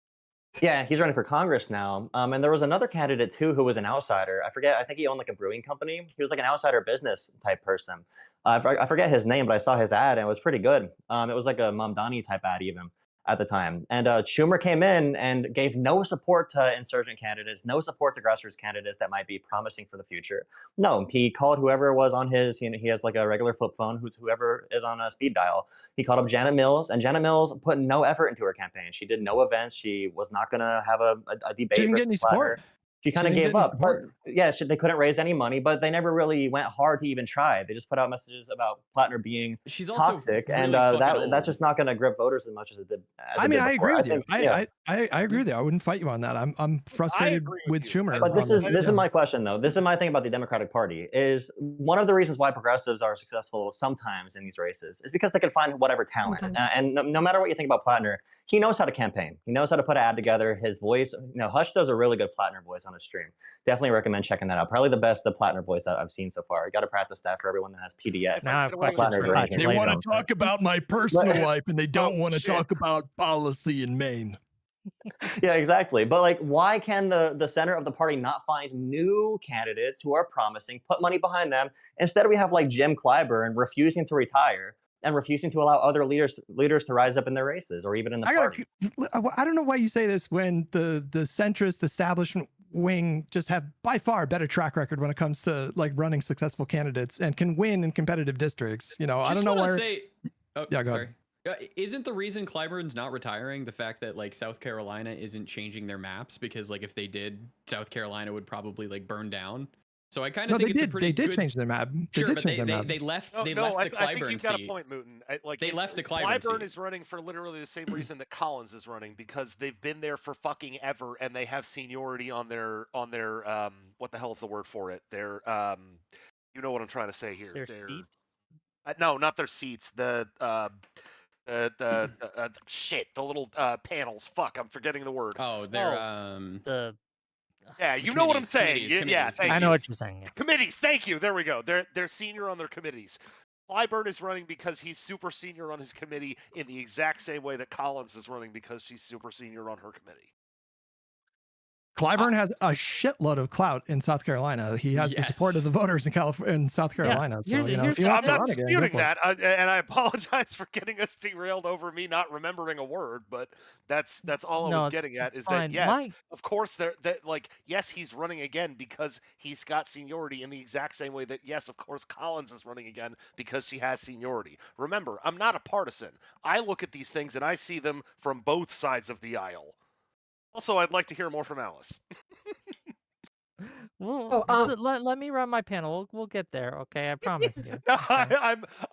Yeah, he's running for Congress now. And there was another candidate too who was an outsider. I forget. I think he owned like a brewing company. He was like an outsider business type person. I forget his name, but I saw his ad and it was pretty good. It was like a Mamdani type ad even at the time. And Schumer came in and gave no support to insurgent candidates, no support to grassroots candidates that might be promising for the future. No, he called whoever was on his, he has like a regular flip phone, whoever is on a speed dial. He called up Janet Mills, and Janet Mills put no effort into her campaign. She did no events. She was not going to have a debate. She didn't get any versus Platner. support. She kind of didn't gave get any up. But support. yeah, they couldn't raise any money, but they never really went hard to even try. They just put out messages about Platner being She's also toxic, really and fucking old. that's just not going to grip voters as much as it did. I mean, I agree with you. Yeah. I agree with you. I wouldn't fight you on that. I'm frustrated agree with with you. Schumer. But this on is this yeah. is my question though. This is my thing about the Democratic Party is one of the reasons why progressives are successful sometimes in these races is because they can find whatever talent. Sometimes. And no matter what you think about Platner, he knows how to campaign. He knows how to put an ad together. His voice, Hush does a really good Platner voice on his stream. Definitely recommend checking that out. Probably the best Platner voice that I've seen so far. You got to practice that for everyone that has PDS. Now I have Platner questions for Platner Hutch. arrangement. They want to later. talk about my personal But- life, and they don't Oh, want to shit. talk about policy in Maine. Yeah, exactly. But like, why can the center of the party not find new candidates who are promising, put money behind them? Instead, we have like Jim Clyburn refusing to retire and refusing to allow other leaders to rise up in their races or even in the party. I don't know why you say this when the centrist establishment wing just have by far better track record when it comes to like running successful candidates and can win in competitive districts. I don't know where. Oh, Yeah, go sorry. Isn't the reason Clyburn's not retiring the fact that like South Carolina isn't changing their maps? Because like if they did, South Carolina would probably like burn down. So I kind No, of think they it's a did. pretty They did good. change their map. They Sure, did but change their map. they left No, they no, left the I think Clyburn you've got a seat. point, Mooten. They left the Clyburn Clyburn seat. is running for literally the same reason that Collins is running, because they've been there for fucking ever, and they have seniority on their what the hell is the word for it? Their you know what I'm trying to say here. Their seat? No, not their seats. Shit, the little panels. Fuck, I'm forgetting the word. Oh, they're The Yeah, you know what I'm saying. committees, Yeah, committees, thank I you. know what you're saying. Yeah. Committees, thank you. There we go. They're senior on their committees. Clyburn is running because he's super senior on his committee in the exact same way that Collins is running because she's super senior on her committee. Clyburn has a shitload of clout in South Carolina. He has the support of Yes. the voters in California, in South Carolina. So Here's- you know, here's if he the- wants I'm to not run again, go disputing for it. that, and I apologize for getting us derailed over me not remembering a word, but that's all I No, was it's- getting at it's is fine. that yes, My- of course yes, he's running again because he's got seniority in the exact same way that yes, of course Collins is running again because she has seniority. Remember, I'm not a partisan. I look at these things and I see them from both sides of the aisle. Also, I'd like to hear more from Alice. Well, let me run my panel. We'll get there. Okay, I promise you. No, Okay?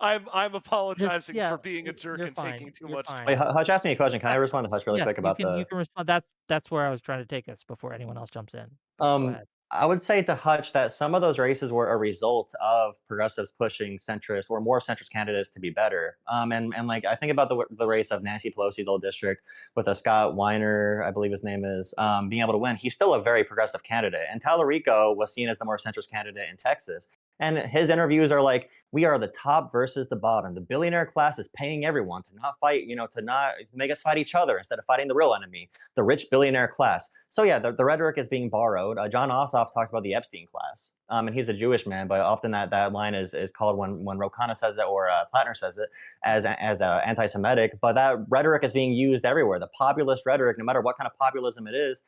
I'm apologizing yeah, for being a jerk you're and fine, taking too you're much fine. Wait, Hutch asked me a question. Can I respond to Hutch really Yes, quick about you can respond. That's where I was trying to take us before anyone else jumps in. Go ahead. I would say to Hutch that some of those races were a result of progressives pushing centrist or more centrist candidates to be better. And like I think about the race of Nancy Pelosi's old district with a Scott Weiner, I believe his name is, being able to win. He's still a very progressive candidate. And Tallarico was seen as the more centrist candidate in Texas. And his interviews are like, we are the top versus the bottom. The billionaire class is paying everyone to not fight, to make us fight each other instead of fighting the real enemy, the rich billionaire class. So yeah, the rhetoric is being borrowed. John Ossoff talks about the Epstein class, and he's a Jewish man, but often that line is called when Ro Khanna says it or Platner says it as anti-Semitic. But that rhetoric is being used everywhere. The populist rhetoric, no matter what kind of populism it is.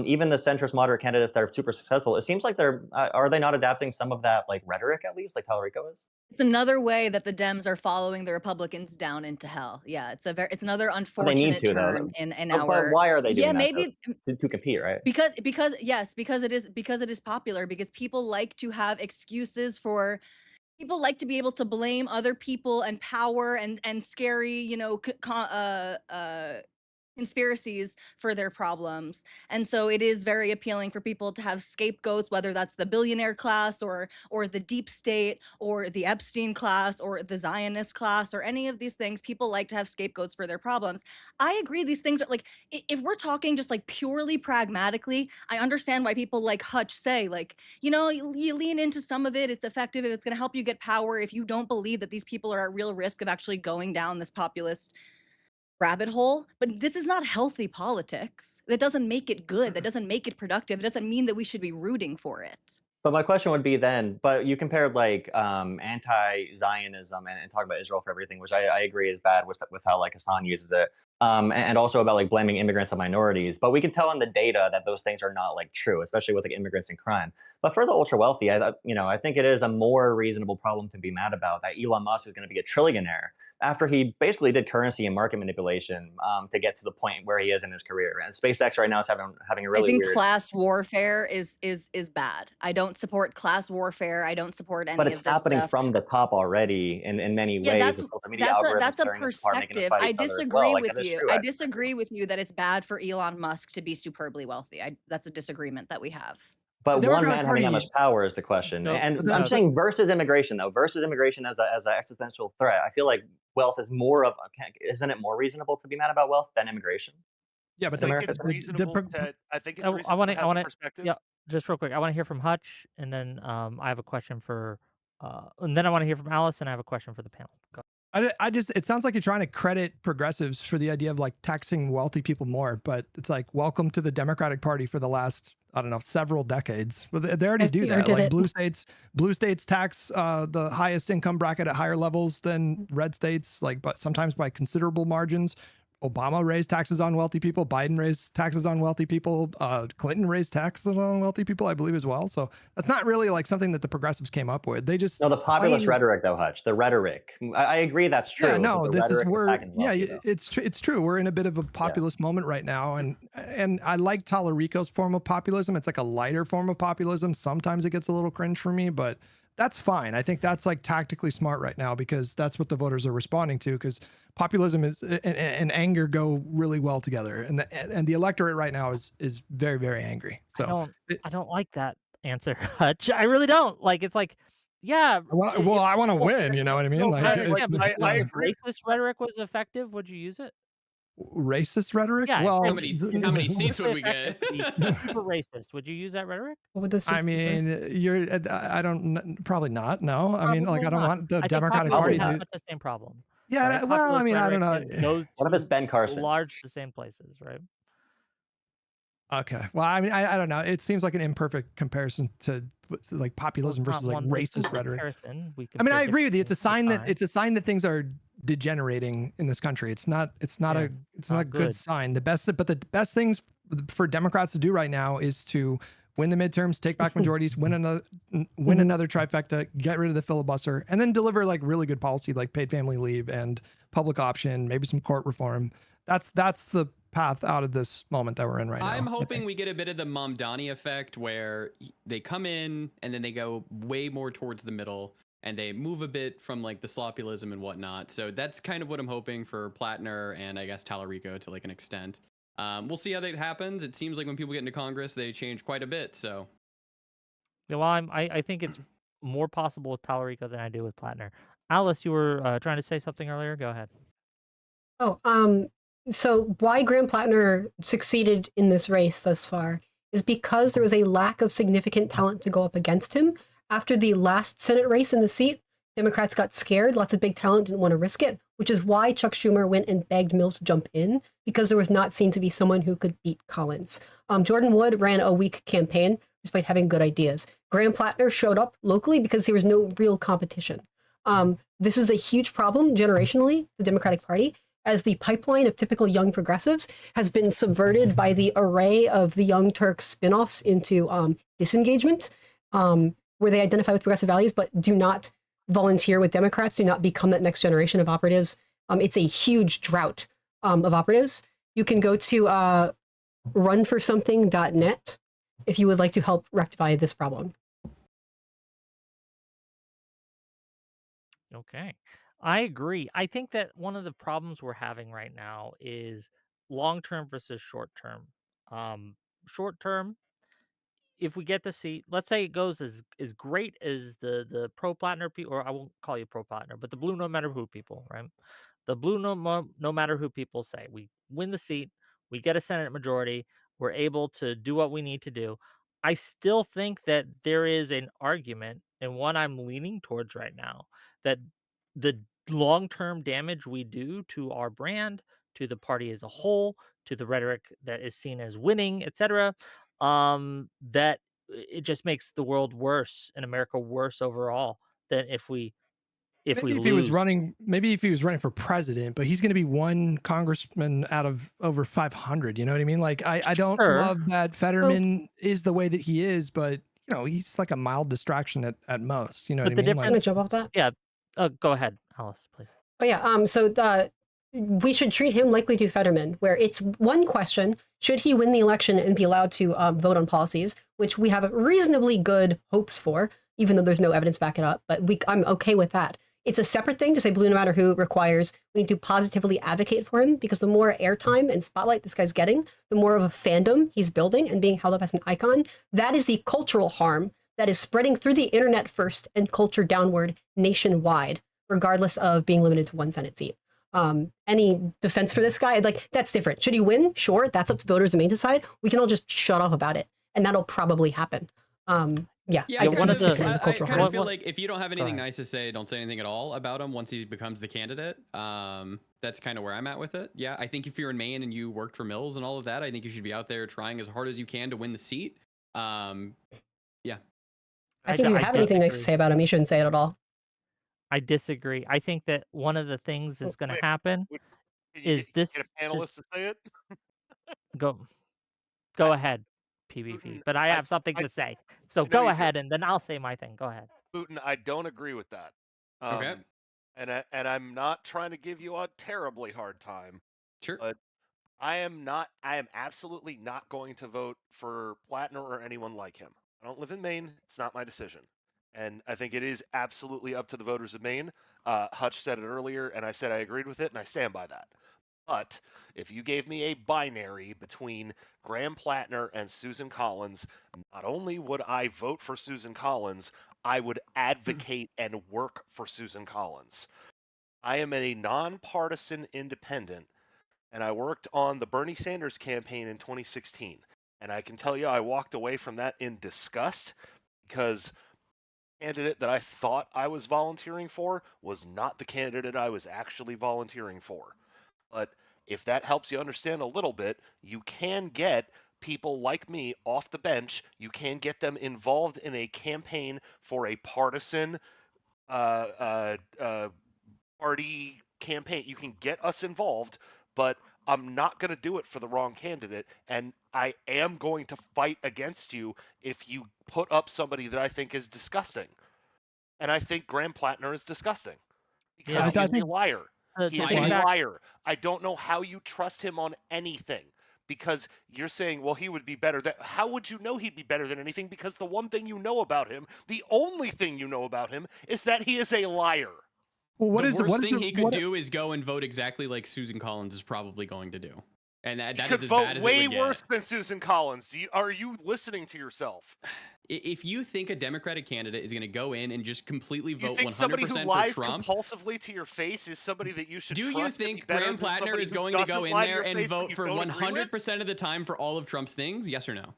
Even the centrist moderate candidates that are super successful, it seems like are they not adapting some of that like rhetoric at least, like Tallarico is? It's another way that the Dems are following the Republicans down into hell. Yeah, it's another unfortunate turn in our. But why are they doing yeah, that? maybe To compete, right? because it is popular, because people like to have excuses for. People like to be able to blame other people and power and scary, conspiracies for their problems. And so it is very appealing for people to have scapegoats, whether that's the billionaire class or the deep state or the Epstein class or the Zionist class or any of these things. People like to have scapegoats for their problems. I agree, these things are like, if we're talking just like purely pragmatically, I understand why people like Hutch say, like, you lean into some of it, it's effective, if it's going to help you get power, if you don't believe that these people are at real risk of actually going down this populist rabbit hole. But this is not healthy politics. That doesn't make it good. That doesn't make it productive. It doesn't mean that we should be rooting for it. But my question would be then, but you compared like anti-Zionism and talk about Israel for everything, which I agree is bad with how like Hassan uses it. And also about like blaming immigrants and minorities. But we can tell in the data that those things are not like true, especially with like immigrants and crime. But for the ultra wealthy, I think it is a more reasonable problem to be mad about that Elon Musk is going to be a trillionaire after he basically did currency and market manipulation to get to the point where he is in his career. And SpaceX right now is having a really I think weird. class warfare is bad. I don't support class warfare. I don't support any of this stuff. But it's happening from the top already in many ways. That's the social media algorithms that's a tearing us apart, making us perspective. fight I each other as disagree well. Like, with that is you. true, I actually. disagree with you that it's bad for Elon Musk to be superbly wealthy. That's a disagreement that we have. But The one Democratic man having that Party- much power is the question. No, And no. I'm saying versus immigration, though. Versus immigration as an existential threat. I feel like wealth is more of isn't it more reasonable to be mad about wealth than immigration? Yeah, but I think America- it's reasonable to have the perspective. Yeah, just real quick. I want to hear from Hutch, and then I have a question for, and then I want to hear from Alice, and I have a question for the panel. Go. it sounds like you're trying to credit progressives for the idea of like taxing wealthy people more, but it's like, welcome to the Democratic Party for the last, I don't know, several decades. Well, they already do that. Like blue states tax the highest income bracket at higher levels than red states, like, but sometimes by considerable margins. Obama raised taxes on wealthy people. Biden raised taxes on wealthy people. Clinton raised taxes on wealthy people, I believe, as well. So that's not really like something that the progressives came up with. They just No, the populist claim- rhetoric, though, Hutch. The rhetoric. I agree that's true. Yeah, but no, the this is rhetoric where attacking yeah, wealthy, though. it's true. We're in a bit of a populist moment right now, and I like Tallarico's form of populism. It's like a lighter form of populism. Sometimes it gets a little cringe for me, but that's fine. I think that's like tactically smart right now because that's what the voters are responding to. Because populism is and anger go really well together, and the electorate right now is very, very angry. So I don't like that answer, Hutch. I really don't. Like, it's like, yeah. I want to win. You know what I mean? No, Like, I Hutch, understand, but I if agree. racist rhetoric was effective, would you use it? racist rhetoric. Yeah, Well, How many seats would we get? Super racist. Would you use that rhetoric? What would those I seats be first? mean, I don't probably not. No, I mean, like, Probably I don't not. want the I think Democratic populism Party Probably has to. much the same problem. Yeah, right? well, I Populist mean, I don't know. rhetoric goes What if it's to Ben Carson? large the same places, right? Okay, well, I mean, I don't know. It seems like an imperfect comparison to like populism Well, it's versus like not one- it's racist not a rhetoric. comparison. We I mean, I compare agree with you. different It's a things all sign the time. that things are degenerating in this country. It's not Yeah, it's not a not good good. sign. The best things for Democrats to do right now is to win the midterms, take back majorities, win another trifecta, get rid of the filibuster, and then deliver like really good policy like paid family leave and public option, maybe some court reform. That's the path out of this moment that we're in right now. I'm I hoping think. we get a bit of the Mamdani effect where they come in and then they go way more towards the middle and they move a bit from like the sloppyism and whatnot. So that's kind of what I'm hoping for Platner and I guess Tallarico to like an extent. We'll see how that happens. It seems like when people get into Congress, they change quite a bit. So Yeah, well, I think it's more possible with Tallarico than I do with Platner. Alice, you were trying to say something earlier. Go ahead. So why Graham Platner succeeded in this race thus far is because there was a lack of significant talent to go up against him. After the last Senate race in the seat, Democrats got scared. Lots of big talent didn't want to risk it, which is why Chuck Schumer went and begged Mills to jump in, because there was not seen to be someone who could beat Collins. Jordan Wood ran a weak campaign despite having good ideas. Graham Platner showed up locally because there was no real competition. This is a huge problem generationally, the Democratic Party, as the pipeline of typical young progressives has been subverted by the array of the Young Turks spin-offs into disengagement, where they identify with progressive values but do not volunteer with Democrats, do not become that next generation of operatives. It's a huge drought of operatives. You can go to runforsomething.net if you would like to help rectify this problem. Okay. I agree. I think that one of the problems we're having right now is long term versus short term. Short term, if we get the seat, let's say it goes as great as the pro Platner people, or I won't call you pro Platner, but the blue no matter who people, right? The blue no matter who people say, we win the seat, we get a Senate majority, we're able to do what we need to do. I still think that there is an argument, and one I'm leaning towards right now, that the long-term damage we do to our brand, to the party as a whole, to the rhetoric that is seen as winning, etc., that it just makes the world worse and America worse overall than if we Maybe if lose. he was running for president, but he's going to be one congressman out of over 500. You know what I mean? Like, I don't Sure. love that Fetterman is the way that he is, but you know, he's like a mild distraction at most. You know But what the I mean? I'm gonna difference, jump off that. yeah. Go ahead, Alice, please. Oh yeah. So we should treat him like we do Fetterman, where it's one question: should he win the election and be allowed to vote on policies, which we have reasonably good hopes for, even though there's no evidence back it up. But I'm okay with that. It's a separate thing to say blue no matter who requires we need to positively advocate for him, because the more airtime and spotlight this guy's getting, the more of a fandom he's building and being held up as an icon. That is the cultural harm that is spreading through the internet first and culture downward nationwide, regardless of being limited to one Senate seat. Any defense for this guy, like, that's different. Should he win? Sure, that's up to voters and main decide. We can all just shut up about it, and that'll probably happen. Yeah, Yeah, I one kind of the- kind of feel What- like if you don't have anything ahead. nice to say, don't say anything at all about him once he becomes the candidate. That's kind of where I'm at with it. Yeah, I think if you're in Maine and you worked for Mills and all of that, I think you should be out there trying as hard as you can to win the seat. Yeah. I think if you have anything nice to disagree. say about him, you shouldn't say it at all. I disagree. I think that one of the things that's going to happen Can you Is this get a panelist to say it? go I- ahead, PvP? Putin, But I have something I to say. So know go you do. ahead, and then I'll say my thing. Go ahead. Putin, I don't agree with that. Okay. And I'm not trying to give you a terribly hard time, Sure. but I am absolutely not going to vote for Platner or anyone like him. I don't live in Maine. It's not my decision. And I think it is absolutely up to the voters of Maine. Hutch said it earlier, and I said I agreed with it, and I stand by that. But if you gave me a binary between Graham Platner and Susan Collins, not only would I vote for Susan Collins, I would advocate and work for Susan Collins. I am a nonpartisan independent, and I worked on the Bernie Sanders campaign in 2016. And I can tell you, I walked away from that in disgust because the candidate that I thought I was volunteering for was not the candidate I was actually volunteering for. But if that helps you understand a little bit, you can get people like me off the bench. You can get them involved in a campaign for a partisan party campaign. You can get us involved, but I'm not going to do it for the wrong candidate. And I am going to fight against you if you put up somebody that I think is disgusting. And I think Graham Platner is disgusting because Yeah, I he's a think- liar. He to is take a back- liar. I don't know how you trust him on anything because you're saying, well, he would be better. How would you know he'd be better than anything? Because the one thing you know about him, the only thing you know about him, is that he is a liar. Well, The worst thing the- he could what- do is go and vote exactly like Susan Collins is probably going to do. And that He is could as vote bad as way it would get. worse than Susan Collins. Are you listening to yourself? If you think a Democratic candidate is going to go in and just completely You vote think somebody 100% who for lies Trump, compulsively to your face is somebody that you should do trust you to be think better Graham than Platner somebody is who going to doesn't go in lie to there your and face but vote you for don't agree with? 100% of the time for all of Trump's things? Yes or no?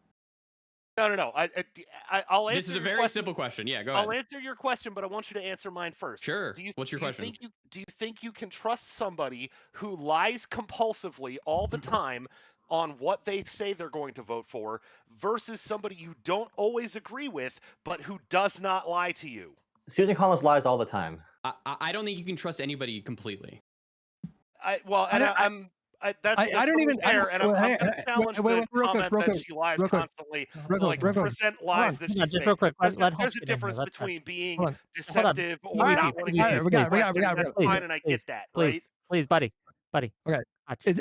No. I'll answer This is a your very question. simple question. Yeah, go I'll ahead. answer your question, but I want you to answer mine first. Sure. What's your question? Do you think you can trust somebody who lies compulsively all the time on what they say they're going to vote for versus somebody you don't always agree with, but who does not lie to you? Susan Collins lies all the time. I don't think you can trust anybody completely. That's I don't totally even. fair, and I'm going to challenge the real quick, comment real that quick, she lies real quick. constantly, Real quick, like real quick. present lies that Hold on, she's just saying. real quick. There's Let a Hutch get in here. difference Let Hutch. between being Hold on. deceptive or All right, not wanting all to right, answer we got it, the we got it, question. we got it. That's fine, and I get that, right? Please, buddy. Okay. Hutch.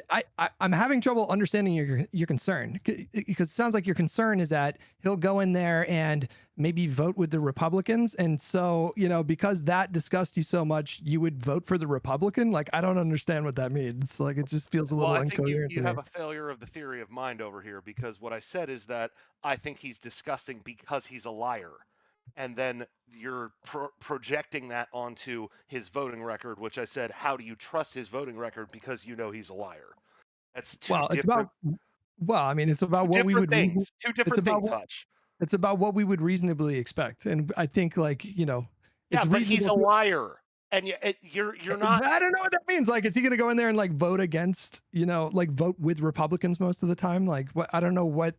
I'm having trouble understanding your concern because it sounds like your concern is that he'll go in there and maybe vote with the Republicans, and so because that disgusts you so much, you would vote for the Republican. Like, I don't understand what that means. Like, it just feels a little Well, I think incoherent. you have a failure of the theory of mind over here because what I said is that I think he's disgusting because he's a liar. And then you're projecting that onto his voting record, which I said, how do you trust his voting record because you know he's a liar? That's two different. I mean, it's about what we would. Things. Two different things, Hutch. It's about what we would reasonably expect, and I think, Yeah, but he's a liar, and you're not. I don't know what that means. Like, is he going to go in there and vote against, vote with Republicans most of the time? Like, what? I don't know what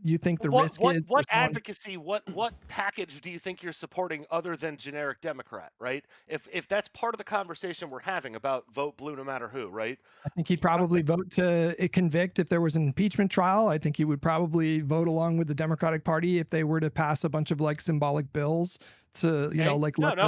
you think the risk is. What advocacy? What package do you think you're supporting other than generic Democrat? Right? If that's part of the conversation we're having about vote blue no matter who, right? I think he'd probably vote to convict if there was an impeachment trial. I think he would probably vote along with the Democratic Party if they were to pass a bunch of symbolic bills to I agree with quote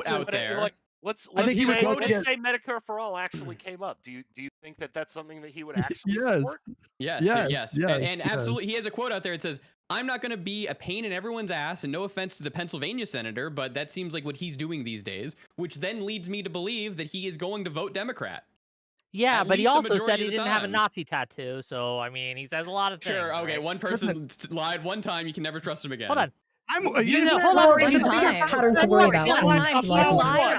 out there. Let's say Medicare for all actually came up. Do you think that that's something that he would actually support? Yes. And absolutely, he has a quote out there. It says, "I'm not going to be a pain in everyone's ass," and no offense to the Pennsylvania senator, but that seems like what he's doing these days, which then leads me to believe that he is going to vote Democrat. Yeah, but he also said he didn't have a time. Nazi tattoo, so I mean, he says a lot of things. Sure, okay, right? one person lied one time, you can never trust him again. Hold on. Hold on. There's a bigger pattern to worry about. One time, he lied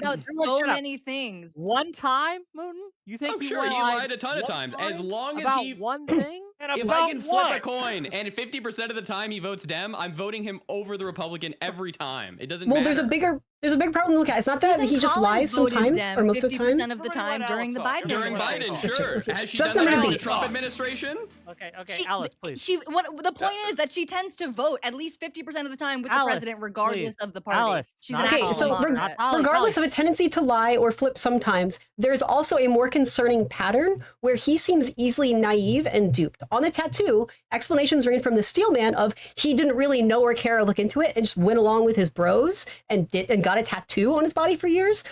about Everyone so shut up. many things. One time, Mooten? You think I'm he sure he lied lied a ton of one times. time As long as about he one thing? If I can flip a coin and 50% of the time he votes Dem, I'm voting him over the Republican every time. It doesn't matter. Well, there's a bigger There's a big problem to look at. It's not that Susan he just Collins lies voted sometimes Dem or most of the 50% time. of the Everybody time let during the Alex talk. Biden During administration. Biden, That's true. sure. Okay. Has she So done that's not that gonna in the be- Trump administration? Okay, She, Alice, please. The point is that she tends to vote at least 50% of the time with the Alice, president, regardless please. of the party. Alice, She's not an Okay, actual so Collins, moderate. not regardless Collins. of a tendency to lie or flip sometimes, there's also a more concerning pattern where he seems easily naive and duped. On the tattoo, explanations range from the Steelman of he didn't really know or care or look into it and just went along with his bros and got a tattoo on his body for years,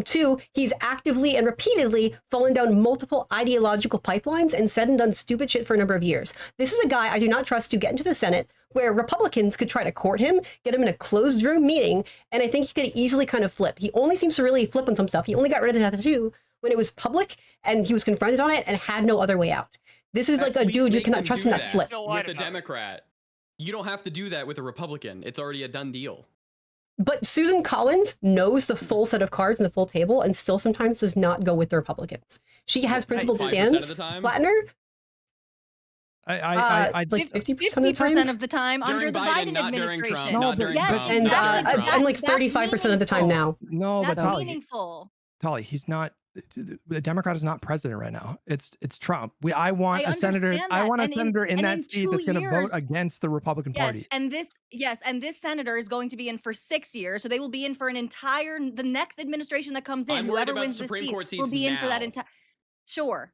to he's actively and repeatedly fallen down multiple ideological pipelines and said and done stupid shit for a number of years. This is a guy I do not trust to get into the Senate, where Republicans could try to court him, get him in a closed room meeting, and I think he could easily kind of flip. He only seems to really flip on some stuff. He only got rid of the tattoo when it was public and he was confronted on it and had no other way out. This is At like a least dude you make cannot them trust do in that that. flip. Still lied With a about it. Democrat. You don't have to do that with a Republican. It's already a done deal. But Susan Collins knows the full set of cards and the full table and still sometimes does not go with the Republicans. She has principled 5% of stands. the time? Platner, I like 50% of the time. of the time under During the Biden, Biden not during administration. Trump. No, Not but- during Yes, Trump. And, not during exactly. Trump. I'm like That's 35% of the time meaningful. now. No, but That's Tali, meaningful. Tali, he's not. The Democrat is not president right now. It's Trump. I want I a senator. understand I that. want a And in- senator in and that in seat 2 that's going to vote years- against the Republican Party. And this senator is going to be in for 6 years, so they will be in for the next administration that comes in. I'm worried Whoever about wins the Supreme seat Court will seats be in for that now. entire. Sure.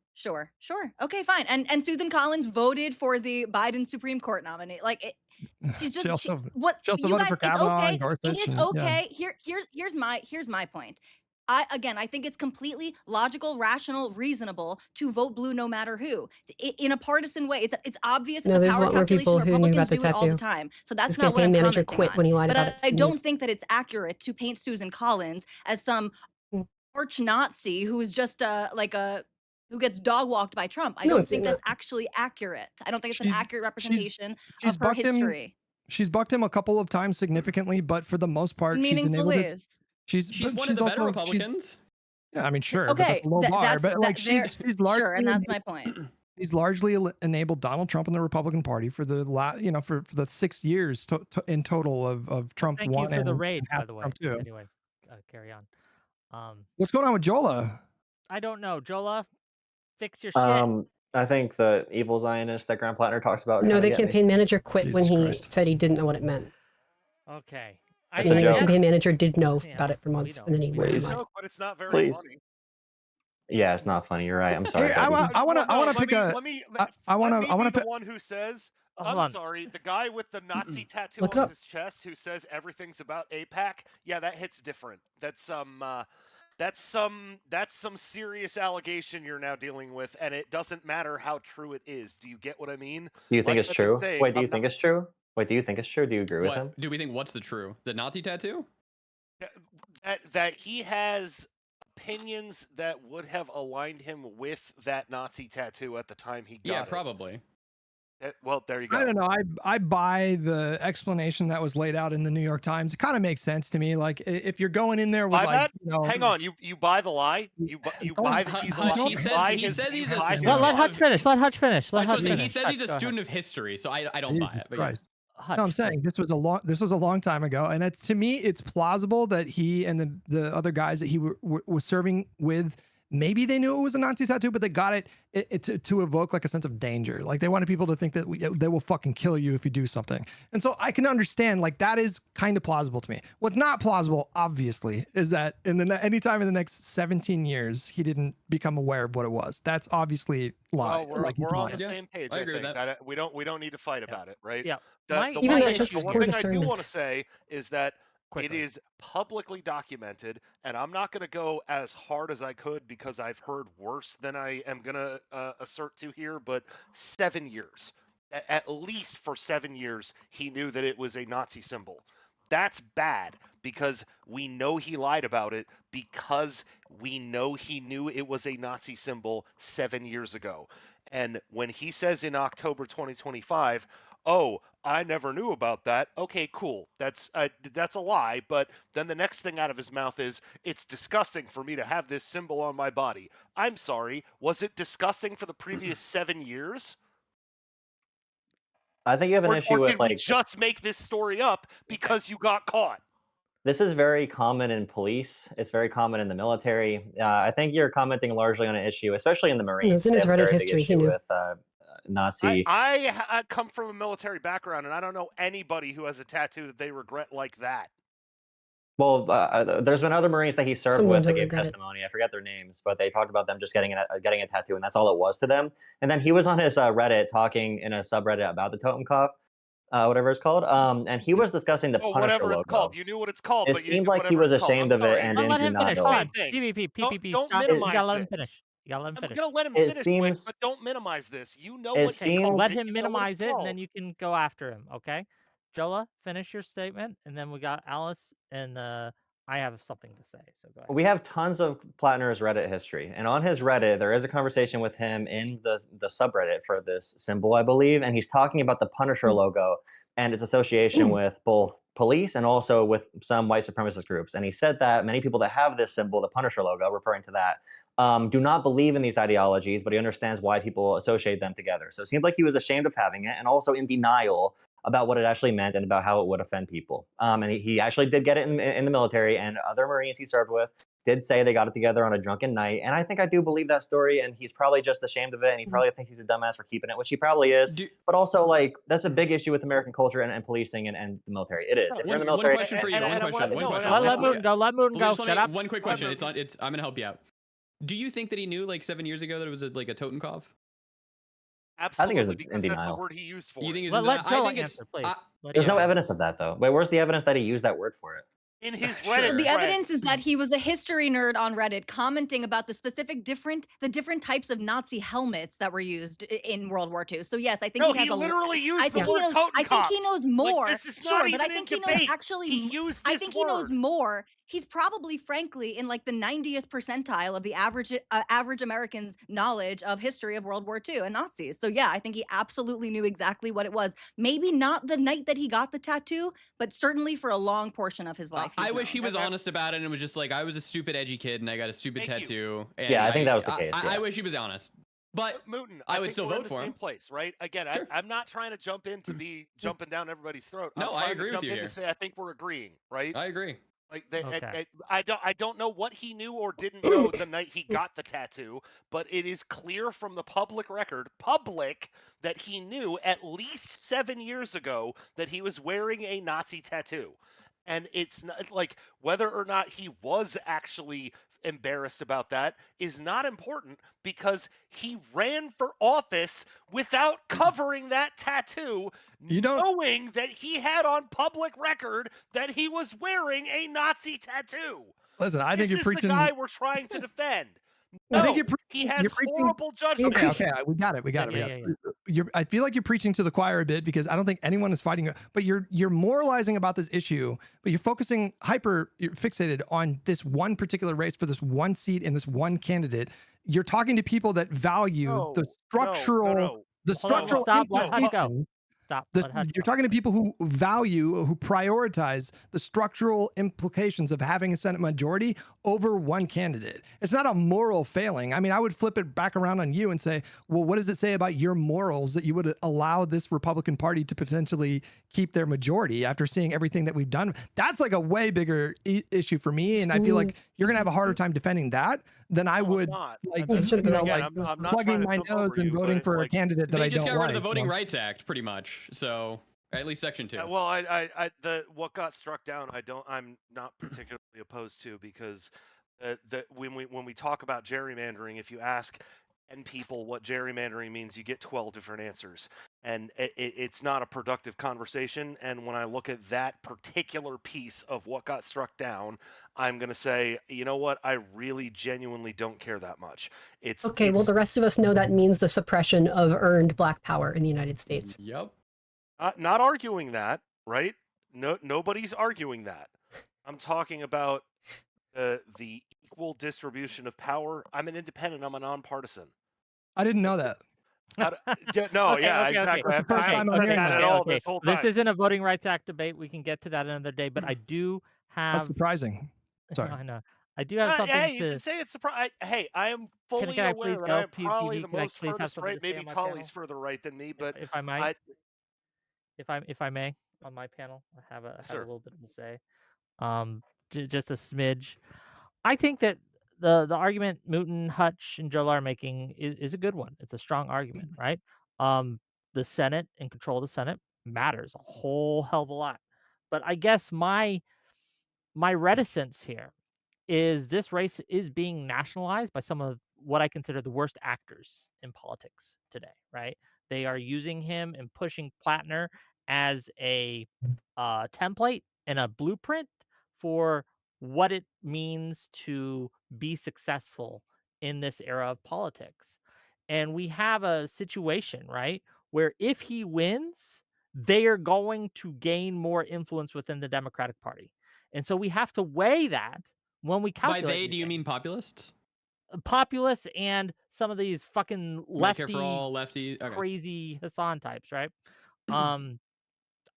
Okay, fine. And Susan Collins voted for the Biden Supreme Court nominee. Like she's just She also you voted guys, for it's Kavanaugh okay. and Gorsuch It is and- yeah. okay. Here's my point. I think it's completely logical, rational, reasonable to vote blue no matter who. In a partisan way, it's obvious. It's No, a there's a power lot more calculation. people who knew Republicans about the do it all the tattoo. time. So that's His not what I'm campaign manager commenting quit on. when he lied But about it. I for don't news. think that it's accurate to paint Susan Collins as some Mm. arch Nazi who is just who gets dog walked by Trump. I No don't one's think saying that's actually accurate. I don't think it's an She's- accurate representation she's of her bucked him history She's bucked him a couple of times significantly, but for the most part, in she's meaningful enabled his. ways. She's but one of the better also- Republicans. Yeah, I mean, sure, but Okay, that's a low th- bar. that's- But like, that- she's largely Sure, and that's my point. He's largely enabled Donald Trump and the Republican Party for the for the 6 years in total of Trump. Thank you one for the and raid, half by the way. Trump two. Anyway, carry on. What's going on with Jola? I don't know, Jola. Fix your shit. I think the evil Zionist that Graham Platner talks about. No, trying to the get me. campaign manager quit when Jesus he Christ. said he didn't know what it meant. Okay. That's And a the joke. campaign manager did know Yeah, about it for we months, don't. and then he We went don't. Please. lied. joke, but it's not very Please. funny. Yeah, it's not funny. You're right. I'm sorry. Hey, I Becky. wanna let pick me- a- let me- I wanna- let me I wanna be the pick- one who says, Hold I'm on. sorry, the guy with the Nazi tattoo Look it on up. his chest who says everything's about APAC. Yeah, that hits different. That's some serious allegation you're now dealing with, and it doesn't matter how true it is. Do you get what I mean? Do you think Like it's I've been true? saying, Wait, do you I'm think not- it's true? Wait, do you think it's true? Do you agree with him? What do we think? What's the true? The Nazi tattoo? that he has opinions that would have aligned him with that Nazi tattoo at the time he got Yeah, it. probably. Well, there you go. I don't know. I buy the explanation that was laid out in the New York Times. It kind of makes sense to me. Like if you're going in there with Buy like, that? you know, Hang on, you buy the lie? You Don't- buy that Hutch- he's a Hutch, lie? he You says- buy he his- says you he's a buy student. Let his- Hutch finish. Let Hutch finish. Let Hutch He finish. says he's a Hutch, go student ahead. of history, so I don't buy Jesus it. But Christ. Hutch, No, I'm saying this was a long time ago, and it's to me it's plausible that he and the other guys that he was serving with, maybe they knew it was a Nazi tattoo, but they got it to evoke like a sense of danger. Like they wanted people to think that they will fucking kill you if you do something. And so I can understand, like, that is kind of plausible to me. What's not plausible, obviously, is that anytime in the next 17 years he didn't become aware of what it was. That's obviously lie. Well, like, he's we're on lying. the Yeah, same page. I I agree with think that. we don't need to fight about it, right? Yeah. The, My- the Even one though thing, it just the one poor thing I do discernment. want to say is that Quickly. it is publicly documented, and I'm not going to go as hard as I could because I've heard worse than I am going to assert to here, but 7 years. At least for 7 years, he knew that it was a Nazi symbol. That's bad because we know he lied about it because we know he knew it was a Nazi symbol 7 years ago. And when he says in October 2025, oh, I never knew about that. Okay, cool. That's a lie. But then the next thing out of his mouth is, it's disgusting for me to have this symbol on my body. I'm sorry. Was it disgusting for the previous 7 years? I think you have an issue Or with did we like. just make this story up because you got caught? This is very common in police. It's very common in the military. I think you're commenting largely on an issue, especially in the It was Marines. in They his have a Reddit very big history. He issue knew. with Nazi. I come from a military background, and I don't know anybody who has a tattoo that they regret like that. Well, there's been other Marines that he served Some of them with that don't gave regret it. testimony. I forget their names, but they talked about them just getting a tattoo, and that's all it was to them. And then he was on his Reddit talking in a subreddit about the Totenkopf, whatever it's called. And he was discussing the Oh, Punisher whatever it's called. logo. You knew what it's called, It but you seemed knew like he whatever was it's called. I'm ashamed of it sorry. and Well, didn't let do him not finish. know. Come Same on. thing. PvP, PvP. Don't Stop. You minimize gotta let him this. finish. You gotta let him I'm finish. gonna let him It finish, Wick, seems but don't minimize this. You know it what he called seems Let it. him You know what it's minimize it, and then called. you can go after him. Okay, Jola, finish your statement, and then we got Alice, and I have something to say. So go ahead. we have tons of Platner's Reddit history, and on his Reddit, there is a conversation with him in the subreddit for this symbol, I believe, and he's talking about the Punisher logo and its association with both police and also with some white supremacist groups. And he said that many people that have this symbol, the Punisher logo, referring to that, do not believe in these ideologies, but he understands why people associate them together. So it seemed like he was ashamed of having it and also in denial about what it actually meant and about how it would offend people. And he actually did get it in the military, and other Marines he served with did say they got it together on a drunken night. And I think I do believe that story, and he's probably just ashamed of it, and he probably thinks he's a dumbass for keeping it, which he probably is. Do, But also, like, that's a big issue with American culture and policing and the military. It is. If you're in the one military, question for you. and- One and I question. wanna- One no, question. no, Let Moon go. Let Moon go. Just let Shut me- up. One quick question. Moon. I'm gonna help you out. Do you think that he knew like 7 years ago that it was like a Totenkopf? Absolutely, in because that's the denial. word he used for You it. think he's Let, in let denial? I Jola think it's answer, please. There's no Yeah. evidence of that, though. Wait, where's the evidence that he used that word for it? In his Sure. Reddit The thread. evidence is that he was a history nerd on Reddit commenting about the specific different types of Nazi helmets that were used in World War II. So yes, I think No, he has he a literally used I the think he word knows I think he Totenkopf. knows more. Like, this is Sure, not but I even in think he knows debate. actually He used I this think he knows word. more. He's probably frankly in like the 90th percentile of the average American's knowledge of history of World War II and Nazis. So yeah, I think he absolutely knew exactly what it was. Maybe not the night that he got the tattoo, but certainly for a long portion of his life. I he's wish he known. was And that's- honest about it and was just like, I was a stupid edgy kid and I got a stupid Thank you. tattoo. And Yeah, I think that was the case, I yeah. wish he was honest. But Mooten, I would think still we're in vote the for same him. place, right? Again, Sure. I'm not trying to jump in to be jumping down everybody's throat. I'm No, I trying agree to with jump you in here. to say I think we're agreeing, right? I agree. Like Okay. I don't know what he knew or didn't know the night he got the tattoo, but it is clear from the public record, that he knew at least 7 years ago that he was wearing a Nazi tattoo. And it's not like whether or not he was actually embarrassed about that is not important because he ran for office without covering that tattoo, You don't- knowing that he had on public record that he was wearing a Nazi tattoo. Listen, I think This you're is preaching. the guy we're trying to defend. I think No, you're he has you're preaching- horrible judgment. Okay, we got it. Yeah. I feel like you're preaching to the choir a bit because I don't think anyone is fighting. But you're moralizing about this issue, but you're focusing you're fixated on this one particular race for this one seat and this one candidate. You're talking to people that value the No, structural, no. the Hold on, structural stop, let Hutch go. implications. Stop. This, Let Hutch you're go. talking to people who value, who prioritize the structural implications of having a Senate majority over one candidate. It's not a moral failing. I mean, I would flip it back around on you and say, well, what does it say about your morals that you would allow this Republican Party to potentially keep their majority after seeing everything that we've done? That's like a way bigger issue for me. And I feel like you're going to have a harder time defending that than I No, I'm would not. like, It should be Again, like I'm not plugging trying to my jump nose over and you, voting but, for a like, candidate that They I just don't got like. rid of the Voting so. Rights Act, pretty much. So at least Section 2. Well, what got struck down, I'm not particularly opposed to because when we talk about gerrymandering, if you ask 10 people what gerrymandering means, you get 12 different answers, and it's not a productive conversation. And when I look at that particular piece of what got struck down, I'm gonna say, you know what, I really genuinely don't care that much. Okay, well, the rest of us know that means the suppression of earned black power in the United States. Yep. Not arguing that, right? No, nobody's arguing that. I'm talking about the equal distribution of power. I'm an independent. I'm a nonpartisan. I didn't know that. Exactly. That's the first time I'm said hearing that that. at all this whole time. This isn't a Voting Rights Act debate. We can get to that another day, but I do have. That's surprising. Sorry. I know. I do have something hey, you to. can say it's surprising. Hey, I am fully can I aware please that go? I am probably the Can I most please have furthest something right. to say Maybe on my Tolly's panel? further right than me, but if I might, if I may, on my panel, I have a Sir. little bit to say. just a smidge. I think that the argument Mooten, Hutch, and Joe are making is a good one. It's a strong argument, right? The Senate and control of the Senate matters a whole hell of a lot. But I guess my reticence here is this race is being nationalized by some of what I consider the worst actors in politics today, right? They are using him and pushing Platner as a template and a blueprint for what it means to be successful in this era of politics. And we have a situation, right, where if he wins, they are going to gain more influence within the Democratic Party. And so we have to weigh that when we By calculate. they, do you mean populists? Populists and some of these fucking Medicare lefty, for all, lefty, okay. crazy Hassan types, right?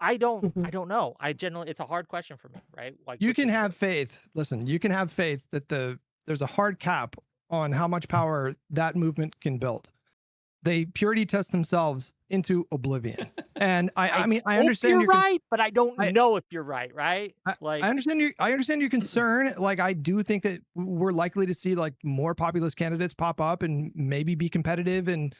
I don't know. I generally, it's a hard question for me, right? Like You can have faith. Listen, you can have faith that there's a hard cap on how much power that movement can build. They purity test themselves into oblivion. And I mean, I hope understand you're right, but I don't know if you're right, right? Like, I understand your concern. Like, I do think that we're likely to see like more populist candidates pop up and maybe be competitive in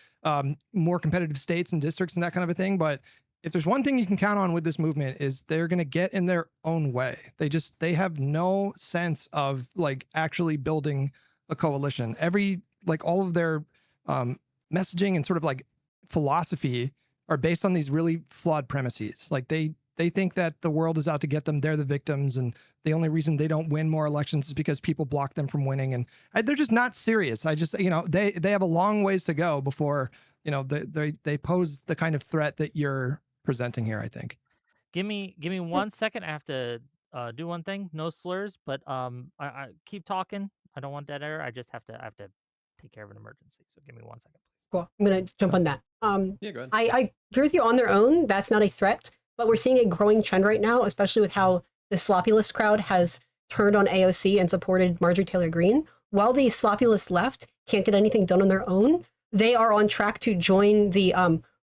more competitive states and districts and that kind of a thing. But if there's one thing you can count on with this movement is they're going to get in their own way. They have no sense of like actually building a coalition. All of their messaging and sort of like philosophy are based on these really flawed premises. Like they think that the world is out to get them. They're the victims. And the only reason they don't win more elections is because people block them from winning. And they're just not serious. They have a long ways to go before, they pose the kind of threat that you're presenting here, I think. give me 1 second. I have to do one thing. No slurs, but I keep talking. I don't want dead air. I have to take care of an emergency. So give me 1 second, please. Cool. I'm gonna jump on that. Yeah, go ahead. I agree with you on their own. That's not a threat, but we're seeing a growing trend right now, especially with how the sloppy-list crowd has turned on AOC and supported Marjorie Taylor Greene. While the sloppy-list left can't get anything done on their own, they are on track to join the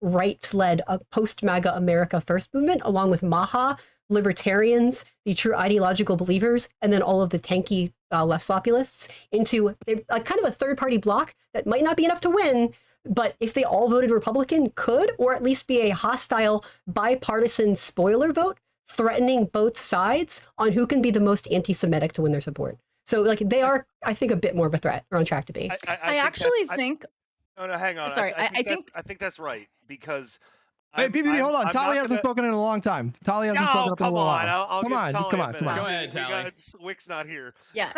right-led post-MAGA America First movement, along with Maha, libertarians, the true ideological believers, and then all of the tanky left sloppy-lists into a kind of a third-party block that might not be enough to win, but if they all voted Republican, could, or at least be a hostile, bipartisan spoiler vote, threatening both sides on who can be the most anti-Semitic to win their support. So, like, they are, I think, a bit more of a threat, or on track to be. I actually think. Oh no, hang on. Sorry, I think that's right because. Hey, PPP, hold on. Tali hasn't spoken in a long time. Tali hasn't spoken up in a long while. I'll come on. Go ahead, Tali. Wick's not here. Yeah.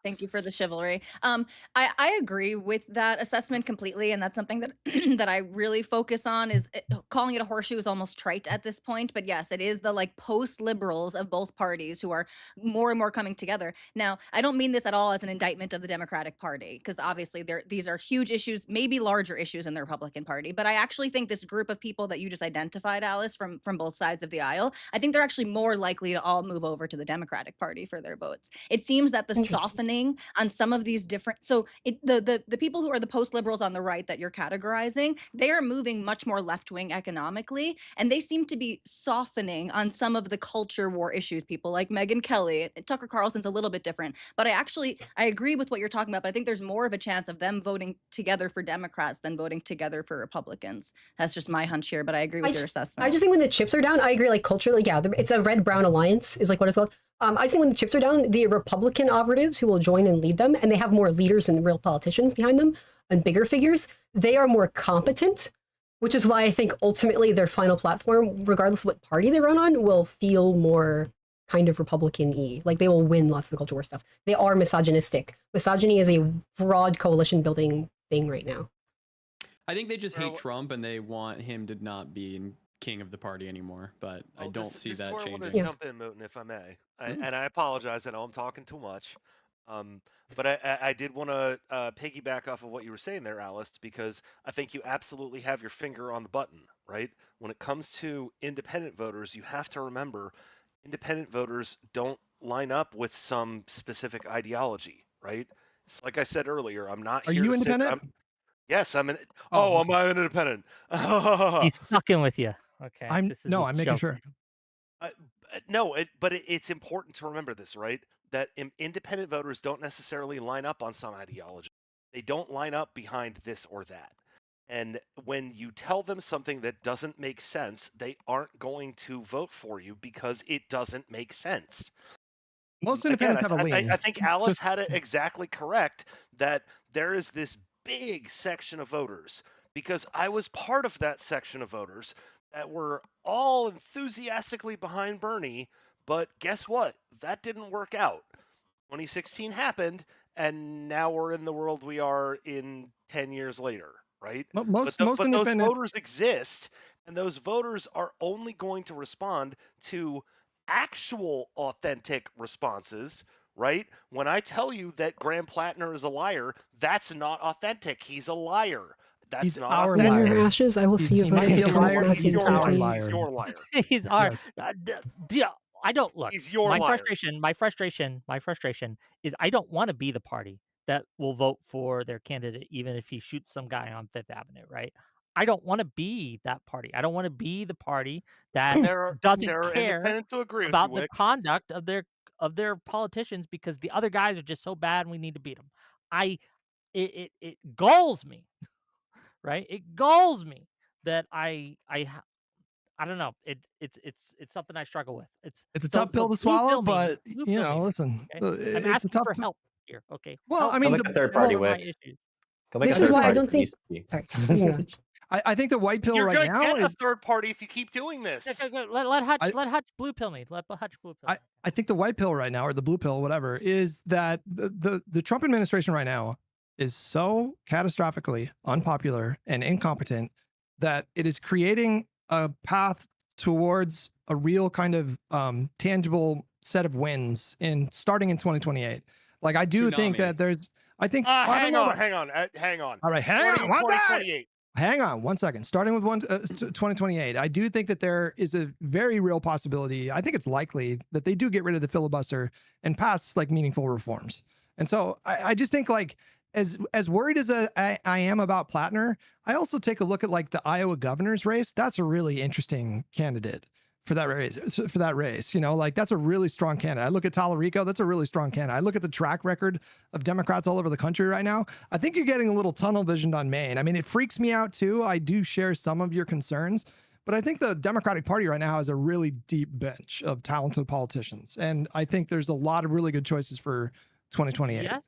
Thank you for the chivalry. I agree with that assessment completely, and that's something that that I really focus on. Is calling it a horseshoe is almost trite at this point, but yes, it is the like post liberals of both parties who are more and more coming together. Now, I don't mean this at all as an indictment of the Democratic Party, because obviously these are huge issues, maybe larger issues in the Republican Party. But I actually think this group of people that you just identified, Alice, from both sides of the aisle, I think they're actually more likely to all move over to the Democratic Party for their votes. It seems that the softening on some of these different, the people who are the post liberals on the right that you're categorizing, they are moving much more left wing economically, and they seem to be softening on some of the culture war issues. People like Megyn Kelly, Tucker Carlson's a little bit different, but I agree with what you're talking about. But I think there's more of a chance of them voting together for Democrats than voting together for Republicans. That's just my hunch here, but I agree with your assessment. I just think when the chips are down, I agree, like culturally, yeah, it's a red-brown alliance is like what it's called. I think when the chips are down, the Republican operatives who will join and lead them, and they have more leaders and real politicians behind them and bigger figures, they are more competent, which is why I think ultimately their final platform, regardless of what party they run on, will feel more kind of Republican-y. Like they will win lots of the culture war stuff. They are misogynistic. Misogyny is a broad coalition building thing right now. I think they just hate Trump and they want him to not be king of the party anymore, but I don't see that changing. I want to jump in, Mooten, if I may. And I apologize, I know I'm talking too much. But I did want to piggyback off of what you were saying there, Alice, because I think you absolutely have your finger on the button, right? When it comes to independent voters, you have to remember independent voters don't line up with some specific ideology, right? It's like I said earlier, I'm not Are here you to independent? Yes, I'm an. Oh, I'm an independent. He's fucking with you. Okay. I'm making sure. No, it's important to remember this, right? That independent voters don't necessarily line up on some ideology. They don't line up behind this or that. And when you tell them something that doesn't make sense, they aren't going to vote for you because it doesn't make sense. Most Again, independents have a lean. I think Alice Just had it exactly correct that there is this big section of voters, because I was part of that section of voters that were all enthusiastically behind Bernie, but guess what? That didn't work out. 2016 happened, and now we're in the world we are in 10 years later, right? most But those independent. voters exist, and those voters are only going to respond to actual authentic responses, right? When I tell you that Graham Platner is a liar, that's not authentic. He's a liar. That's He's not our In authentic. your liar. ashes, I will see you He vote might in be a Canada's liar, but massive he's He's your our liar. liar. He's your liar. He's our. Yes. I don't look. He's your My liar. frustration is I don't want to be the party that will vote for their candidate, even if he shoots some guy on Fifth Avenue, right? I don't want to be that party. I don't want to be the party that There doesn't are care independents who agree with you, about the Wick. conduct of their politicians because the other guys are just so bad and we need to beat them. It galls me, right? It galls me that I don't know. It's something I struggle with. It's a tough pill to blue swallow, pill me. but Blue you pill know, me. listen, Okay? I'm it's a asking tough. for help here. Okay. Well, Help I Go mean, make a third party, over my Wick. issues. Go make This a is third why I party don't for think. ECP. Sorry, you can go. I think the white pill You're right gonna now get a is. third party if you keep doing this. Let Hutch I- let Hutch blue pill me. Let Hutch blue pill. me. I think the white pill right now, or the blue pill, whatever, is that the Trump administration right now is so catastrophically unpopular and incompetent that it is creating a path towards a real kind of tangible set of wins in starting in 2028. Like I do think Tsunami. that there's. I think. I don't Hang know on, about- hang on, hang on. All right, hang Starting on. in One second. 2028. Hang on one second. Starting with 2028, I do think that there is a very real possibility. I think it's likely that they do get rid of the filibuster and pass like meaningful reforms. And so I just think like as worried as I am about Platner, I also take a look at like the Iowa governor's race. That's a really interesting candidate for that race. You know, like that's a really strong candidate. I look at Tallarico, that's a really strong candidate. I look at the track record of Democrats all over the country right now. I think you're getting a little tunnel visioned on Maine. I mean, it freaks me out too. I do share some of your concerns, but I think the Democratic Party right now has a really deep bench of talented politicians. And I think there's a lot of really good choices for 2028. Yes,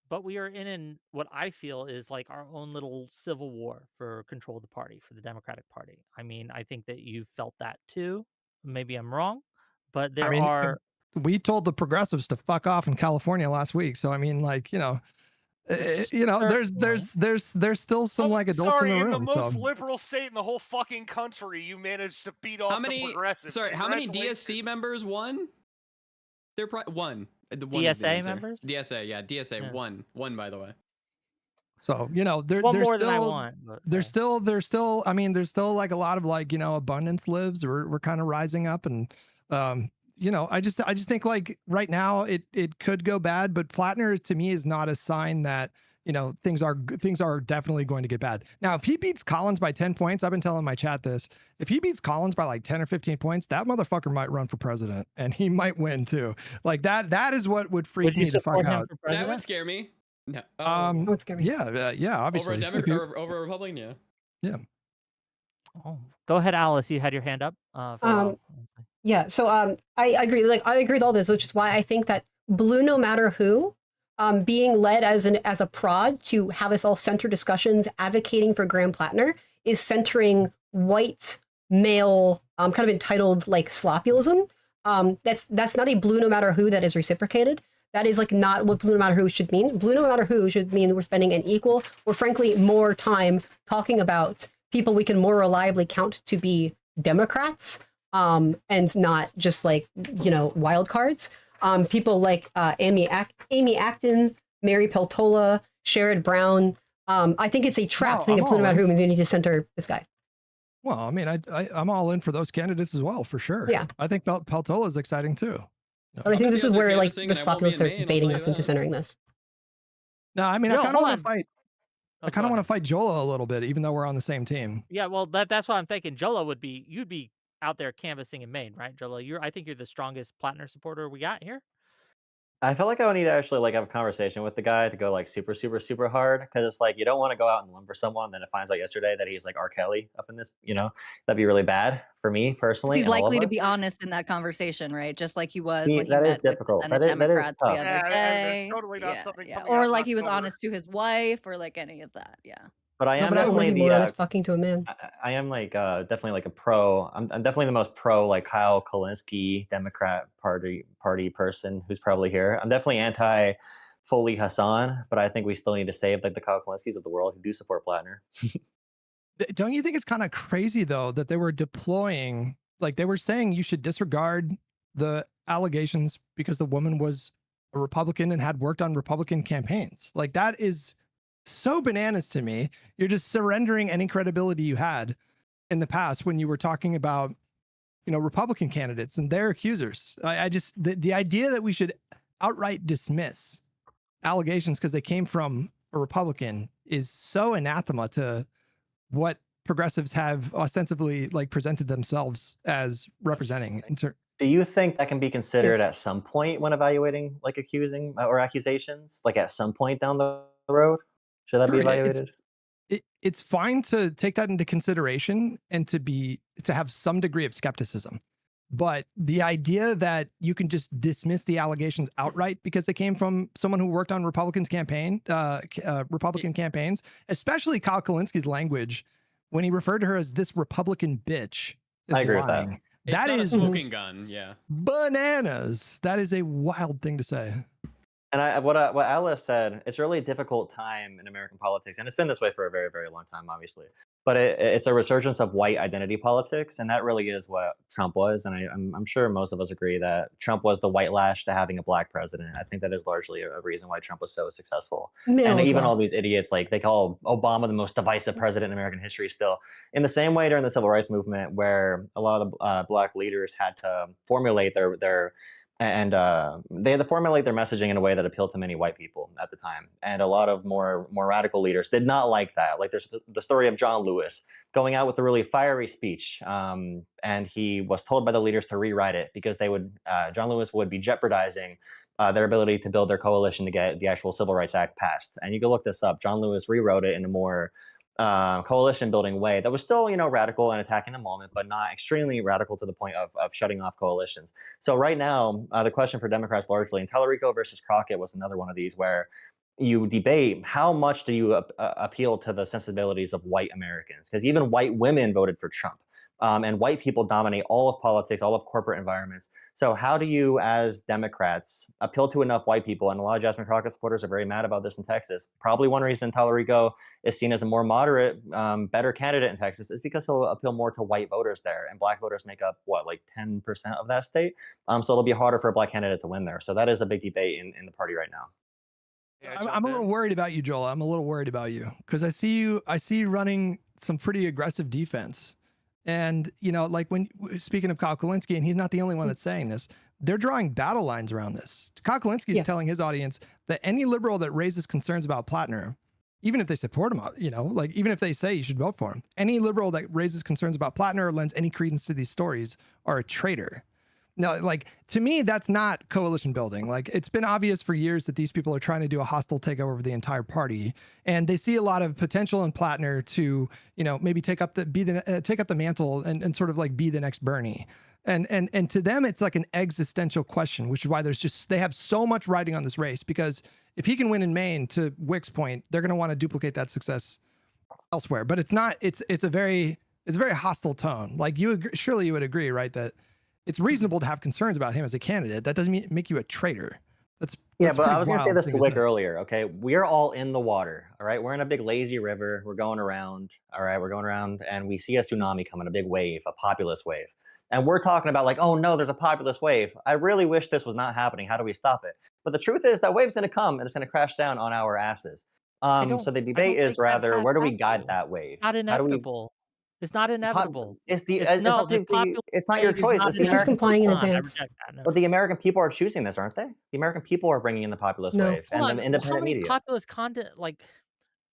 but we are in what I feel is like our own little civil war for control of the party, for the Democratic Party. I mean, I think that you felt that too. Maybe I'm wrong, but I there mean, are. we told the progressives to fuck off in California last week. So, I mean, like, there's still some like adults Sorry, in the in room. the most So liberal state in the whole fucking country, you managed to beat off How many? the progressives. Sorry, how many Congratulations. DSC members won? They're one. The one is the DSA answer. members? DSA, yeah, DSA Yeah. one by the way. So, there's One more still, than I want. But there's still, I mean, there's still like a lot of like, abundance lives. We're kind of rising up and, I just think like right now it could go bad, but Platner to me is not a sign that, things are definitely going to get bad. Now, if he beats Collins by 10 points, I've been telling my chat this, if he beats Collins by like 10 or 15 points, that motherfucker might run for president and he might win too. Like that is what would freak would you me the fuck support him out. for That would president? scare me. No. That would scare me. Yeah, obviously. Over a If Democrat you- or over a Republican, yeah. Oh, go ahead, Alice. You had your hand up. For a while. Yeah, so I agree. Like I agree with all this, which is why I think that Blue No Matter Who, being led as a prod to have us all center discussions advocating for Graham Platner is centering white male kind of entitled like sloppyism. That's not a Blue No Matter Who that is reciprocated. That is like not what Blue No Matter Who should mean. Blue No Matter Who should mean we're spending an equal or frankly more time talking about people we can more reliably count to be Democrats, and not just like wild cards. People like Amy Acton, Mary Peltola, Sherrod Brown. I think it's a trap to think of Blue No Matter Who means we need to center this guy. Well, I mean, I'm all in for those candidates as well, for sure. Yeah. I think Peltola is exciting too. But I I'm think gonna this be is out there where like canvassing the and I won't be sloppiness in are Maine, I'll baiting tell us you into that. centering this. No, I mean, I No, kind of hold want on. to fight. Oh, I kind go of want to ahead. fight Jola a little bit, even though we're on the same team. Yeah, well, that's why I'm thinking Jola you'd be out there canvassing in Maine, right, Jolo? I think you're the strongest Platner supporter we got here. I feel like I would need to actually like have a conversation with the guy to go like super, super, super hard because it's like you don't want to go out and limb for someone. Then it finds out yesterday that he's like R. Kelly up in this. That'd be really bad for me 'Cause personally he's and all of likely to us. be honest in that conversation, right? Just like he was when he That is met with the difficult. Senate That is Democrats the tough. other Yeah, and there's day. totally not Yeah, something yeah. coming out Or in like he was October. honest to his wife or like any of that. Yeah. But I No, am but I- I want to definitely be more the honest talking to a man. I am like definitely like a pro. I'm definitely the most pro like Kyle Kalinske Democrat party person who's probably here. I'm definitely anti Foley Hassan, but I think we still need to save like the Kyle Kalinskes of the world who do support Platner. Don't you think it's kind of crazy though that they were deploying, like they were saying you should disregard the allegations because the woman was a Republican and had worked on Republican campaigns? Like that is so bananas to me. You're just surrendering any credibility you had in the past when you were talking about, Republican candidates and their accusers. I just the idea that we should outright dismiss allegations because they came from a Republican is so anathema to what progressives have ostensibly like presented themselves as representing. Do you think that can be considered Yes. at some point when evaluating like accusing or accusations? Like at some point down the road, should that be Sure, evaluated? it's fine to take that into consideration and to have some degree of skepticism. But the idea that you can just dismiss the allegations outright because they came from someone who worked on Republican campaigns, especially Kyle Kalinski's language when he referred to her as this Republican bitch, is I agree with that. lying. It's That not a is smoking gun. Yeah. bananas. That is a wild thing to say. And what Alice said, it's a really difficult time in American politics, and it's been this way for a very, very long time, obviously. But it's a resurgence of white identity politics, and that really is what Trump was. And I'm sure most of us agree that Trump was the white lash to having a black president. I think that is largely a reason why Trump was so successful. Male And as even well. all these idiots, like they call Obama the most divisive president in American history still. In the same way during the civil rights movement, where a lot of the black leaders had to formulate they had to formulate their messaging in a way that appealed to many white people at the time. And a lot of more radical leaders did not like that. Like there's the story of John Lewis going out with a really fiery speech, and he was told by the leaders to rewrite it because John Lewis would be jeopardizing their ability to build their coalition to get the actual Civil Rights Act passed. And you can look this up. John Lewis rewrote it in a more coalition building way that was still, radical and attacking the moment, but not extremely radical to the point of shutting off coalitions. So right now, the question for Democrats largely, and Tallarico versus Crockett was another one of these where you debate how much do you appeal to the sensibilities of white Americans, because even white women voted for Trump. And white people dominate all of politics, all of corporate environments. So how do you, as Democrats, appeal to enough white people? And a lot of Jasmine Crockett supporters are very mad about this in Texas. Probably one reason Tallarico is seen as a more moderate, better candidate in Texas is because he'll appeal more to white voters there. And black voters make up, like 10% of that state? So it'll be harder for a black candidate to win there. So that is a big debate in the party right now. Yeah, I'm a little worried about you, Joel. I'm a little worried about you because I see you running some pretty aggressive defense. And, like speaking of Kyle Kalinske, and he's not the only one that's saying this, they're drawing battle lines around this. Kyle Kalinske is Yes. telling his audience that any liberal that raises concerns about Platner, even if they support him, even if they say you should vote for him, any liberal that raises concerns about Platner or lends any credence to these stories are a traitor. No, like to me, that's not coalition building. Like it's been obvious for years that these people are trying to do a hostile takeover of the entire party, and they see a lot of potential in Platner to, maybe take up the mantle and sort of like be the next Bernie. And to them, it's like an existential question, which is why they have so much riding on this race, because if he can win in Maine, to Wick's point, they're going to want to duplicate that success elsewhere. But it's not. It's a very hostile tone. Like surely you would agree, right, that it's reasonable to have concerns about him as a candidate. That doesn't make you a traitor. That's but I was going to say wild this thing to to Wick say. earlier. Okay, we're all in the water. All right, we're in a big lazy river. We're going around. All right, we're going around, and we see a tsunami coming, a big wave, a populist wave, and we're talking about like, oh no, there's a populist wave. I really wish this was not happening. How do we stop it? But the truth is that wave's going to come, and it's going to crash down on our asses. So the debate is rather, where do we guide that wave? Not How do we? inevitable. It's not inevitable. It's the. It's, It's no, not this the. popular It's not your wave is choice. not It's the This is American complying in people. I advance. reject that. No. But the American people are choosing this, aren't they? The American people are bringing in the populist No. wave Hold and on. the How independent many media. populist content? Like,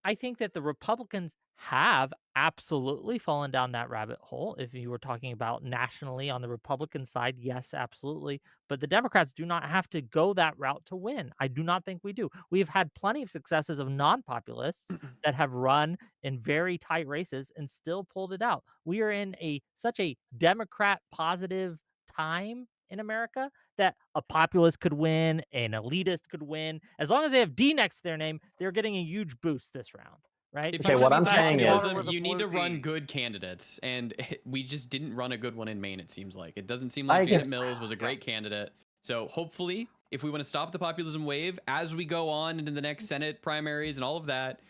I think that the Republicans have absolutely fallen down that rabbit hole. If you were talking about nationally on the Republican side, yes, absolutely. But the Democrats do not have to go that route to win. I do not think we do. We've had plenty of successes of non-populists that have run in very tight races and still pulled it out. We are in such a Democrat positive time in America that a populist could win, an elitist could win. As long as they have D next to their name, they're getting a huge boost this round. Right? If Okay, you what want I'm saying is- populism, With a you need blue to run D. good candidates, and we just didn't run a good one in Maine. It seems like it doesn't seem I like Janet guess- Mills was a great candidate. So hopefully, if we want to stop the populism wave as we go on into the next Senate primaries and all of that,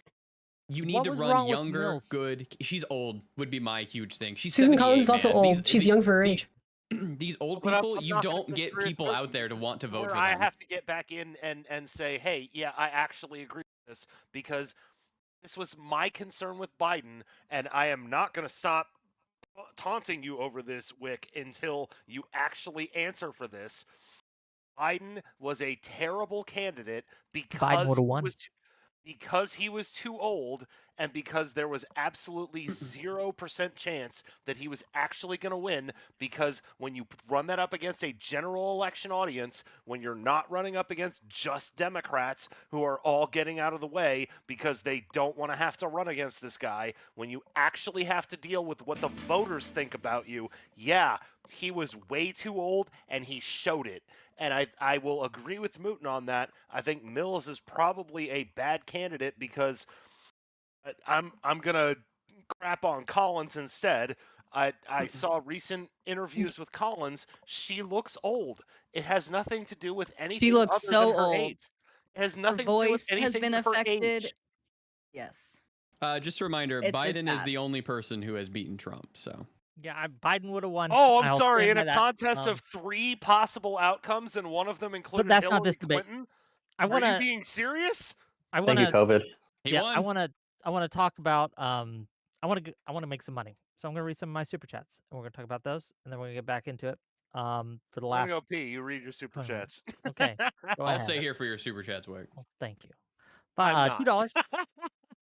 you need What to was run wrong with younger, Mills? good. She's old would be my huge thing. She's Susan 78, Collins is also man. old. She's young for her age. These old But I'm people, you not gonna don't get disagree with people both out of there you. to This want to is vote where for I them. have to get back in and say, hey, yeah, I actually agree with this because this was my concern with Biden, and I am not going to stop taunting you over this, Wick, until you actually answer for this. Biden was a terrible candidate because would've won. because he was too old and because there was absolutely 0% chance that he was actually going to win, because when you run that up against a general election audience, when you're not running up against just Democrats who are all getting out of the way because they don't want to have to run against this guy, when you actually have to deal with what the voters think about you, yeah, he was way too old and he showed it. And I will agree with Mooten on that. I think Mills is probably a bad candidate because I'm gonna crap on Collins instead. I saw recent interviews with Collins. She looks old. It has nothing to do with anything. She looks other so than her old. age. It has Her nothing to do with voice has anything been but her affected. age. Yes. Just a reminder, It's Biden is bad. the only person who has beaten Trump. So Yeah, Biden would have won. Oh, I'm I'll sorry. stand In by a that. contest of 3 possible outcomes, and one of them included that's not Hillary this debate. Clinton. I Are want you to. being serious? I Thank want you, to. COVID. he Yeah, won. I want to talk about. I want to make some money. So I'm going to read some of my super chats, and we're going to talk about those, and then we're going to get back into it. For the I'm last. gonna go pee. You read your super 20 minutes. chats. Okay. Go I'll ahead. stay here for your super chats, Wick. Well, thank you. I'm $2. not.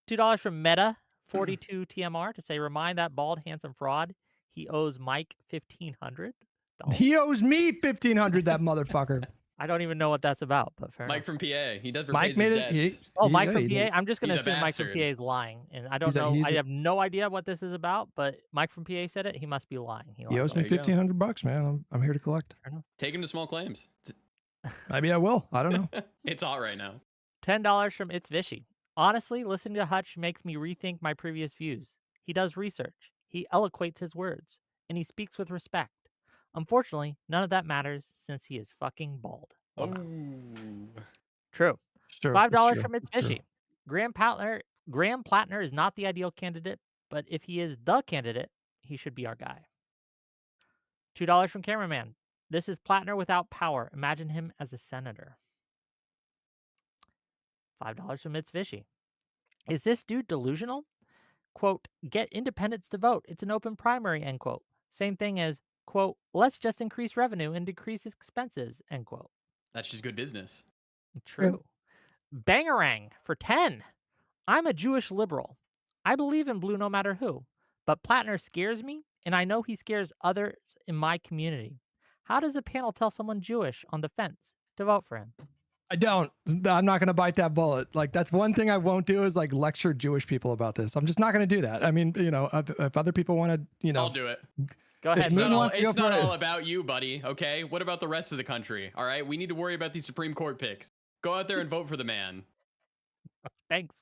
$2 from Meta 42 TMR to say, remind that bald handsome fraud he owes Mike $1,500. He owes me $1,500. That motherfucker. I don't even know what that's about, but fair Mike enough. from PA. He does Mike repays made his it. debts. Mike yeah, from he PA. did. I'm just going to He's a assume Mike from bastard. PA is lying, and I don't He's a- know. he's I a- have no idea what this is about, but Mike from PA said it. He must be lying. He lies owes all me There you go. $1,500, man. I'm here to collect. Fair enough. Take him to small claims. Maybe I will. I don't know. It's hot right now. $10 from It's Vishy. Honestly, listening to Hutch makes me rethink my previous views. He does research. He eloquates his words, and he speaks with respect. Unfortunately, none of that matters since he is fucking bald. Well, no. True. Sure. $5 it's from It's true. Fishy. Graham Platner is not the ideal candidate, but if he is the candidate, he should be our guy. $2 from Cameraman. This is Platner without power. Imagine him as a senator. $5 from It's Fishy. Is this dude delusional? Quote, get independents to vote. It's an open primary, end quote. Same thing as, quote, let's just increase revenue and decrease expenses, end quote. That's just good business. True. Bangarang for 10. I'm a Jewish liberal. I believe in blue no matter who, but Platner scares me, and I know he scares others in my community. How does a panel tell someone Jewish on the fence to vote for him? I don't. I'm not going to bite that bullet. Like, that's one thing I won't do is like lecture Jewish people about this. I'm just not going to do that. I mean, if other people want to, I'll do it. Go ahead. It's It's not, Moon all, wants to go it's not for it. all about you, buddy. Okay. What about the rest of the country? All right. We need to worry about these Supreme Court picks. Go out there and vote for the man. Thanks.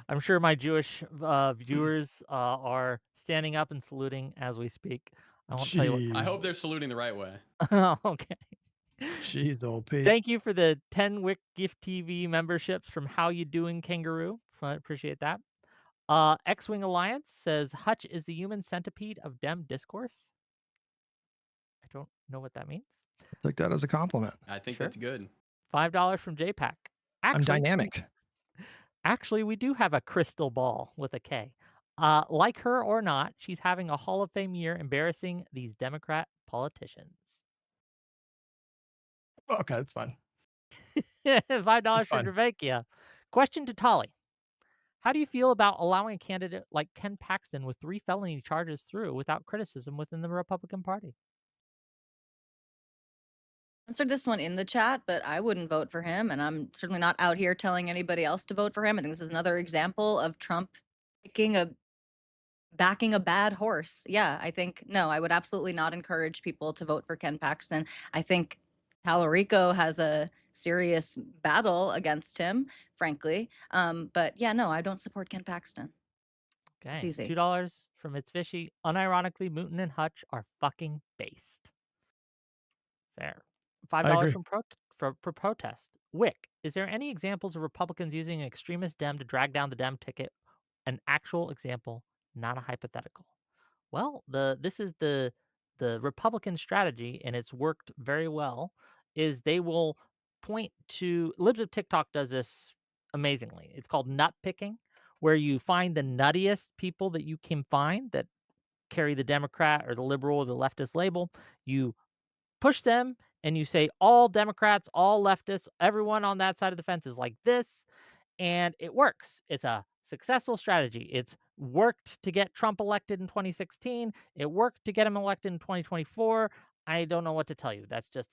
I'm sure my Jewish viewers are standing up and saluting as we speak. I won't tell you what. I hope they're saluting the right way. Okay. Jeez, old Pete. Thank you for the 10 Wick Gift TV memberships from How You Doing Kangaroo. I appreciate that. X-Wing Alliance says Hutch is the human centipede of Dem discourse. I don't know what that means. Take that as a compliment. I think Sure. that's good. $5 from JPAC. I'm dynamic. Actually, we do have a crystal ball with a K. Like her or not, she's having a Hall of Fame year embarrassing these Democrat politicians. Okay, that's fine. $5 for fine. Dravekia. Question to Tolly. How do you feel about allowing a candidate like Ken Paxton with 3 felony charges through without criticism within the Republican Party? Answered this one in the chat, but I wouldn't vote for him, and I'm certainly not out here telling anybody else to vote for him. I think this is another example of Trump backing a bad horse. Yeah, I think no, I would absolutely not encourage people to vote for Ken Paxton. I think Talarico has a serious battle against him, frankly. But yeah, no, I don't support Ken Paxton. It's Okay, easy. $2 from It's Fishy. Unironically, Mooten and Hutch are fucking based. Fair. I $5 agree. for protest. Wick, is there any examples of Republicans using an extremist Dem to drag down the Dem ticket? An actual example, not a hypothetical. Well, this is the Republican strategy, and it's worked very well. Is they will point to Libs of TikTok does this amazingly. It's called nut picking, where you find the nuttiest people that you can find that carry the Democrat or the liberal or the leftist label. You push them and you say all Democrats, all leftists, everyone on that side of the fence is like this, and it works. It's a successful strategy. It's worked to get Trump elected in 2016. It worked to get him elected in 2024. I don't know what to tell you. That's just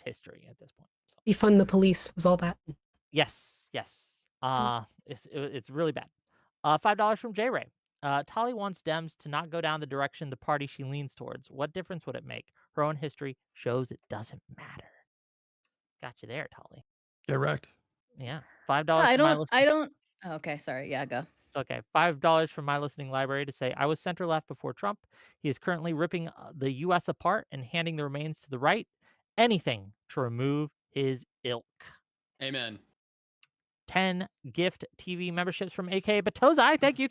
history at this point. So. Defund the police was all that. Yes. It's really bad. $5 from J Ray. Tali wants Dems to not go down the direction the party she leans towards. What difference would it make? Her own history shows it doesn't matter. Got you there, Tali. Get wrecked. Yeah. $5 I from my don't. listening. I don't. Okay, sorry. Yeah, go. It's okay. $5 from my listening library to say I was center left before Trump. He is currently ripping the U.S. apart and handing the remains to the right. Anything to remove his ilk. Amen. 10 gift TV memberships from AK Batozai. Thank you.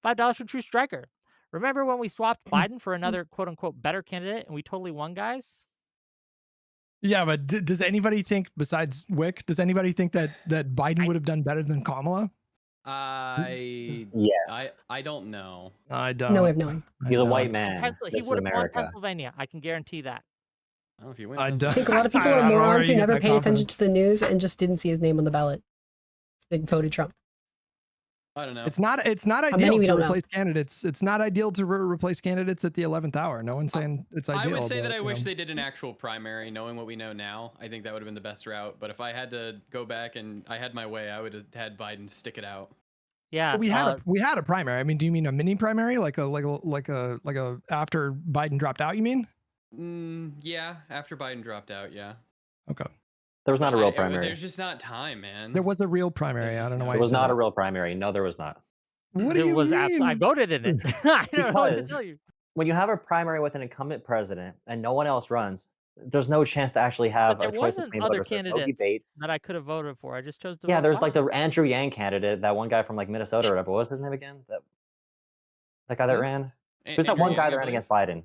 $5 from True Striker. Remember when we swapped Biden for another quote unquote better candidate and we totally won, guys? Yeah, but does anybody think, besides Wick, does anybody think that Biden would have done better than Kamala? I don't know. I don't. No way of knowing. He's a white man. He This is would have won America. Pennsylvania. I can guarantee that. Oh, if you win, I I don't. think a lot of people I are don't know where morons you who get never that paid attention confidence. to the news and just didn't see his name on the ballot. They voted Trump. I don't know. It's not many ideal we to don't know. replace candidates. It's not ideal to replace candidates at the 11th hour. No one's saying it's ideal. I would say that but, I you wish know. they did an actual primary, knowing what we know now. I think that would have been the best route. But if I had to go back and I had my way, I would have had Biden stick it out. Yeah. We had a primary. I mean, do you mean a mini primary, like a after Biden dropped out? You mean? Yeah, after Biden dropped out. Yeah. Okay. There was not a real primary. There's just not time, man. There was a real primary. I don't know why. It was not a real primary. No, there was not. What do you mean? I voted in it. I don't know what to Because tell you. when you have a primary with an incumbent president and no one else runs, there's no chance to actually have But a there choice wasn't between other voters. There's no candidates debates. that I could have voted for. I just chose to Yeah, vote there's like Biden. the Andrew Yang candidate, that one guy from like Minnesota or whatever. What was his name again? That guy that Who? ran? Who's that Andrew one Yang, guy I that ran believe? against Biden?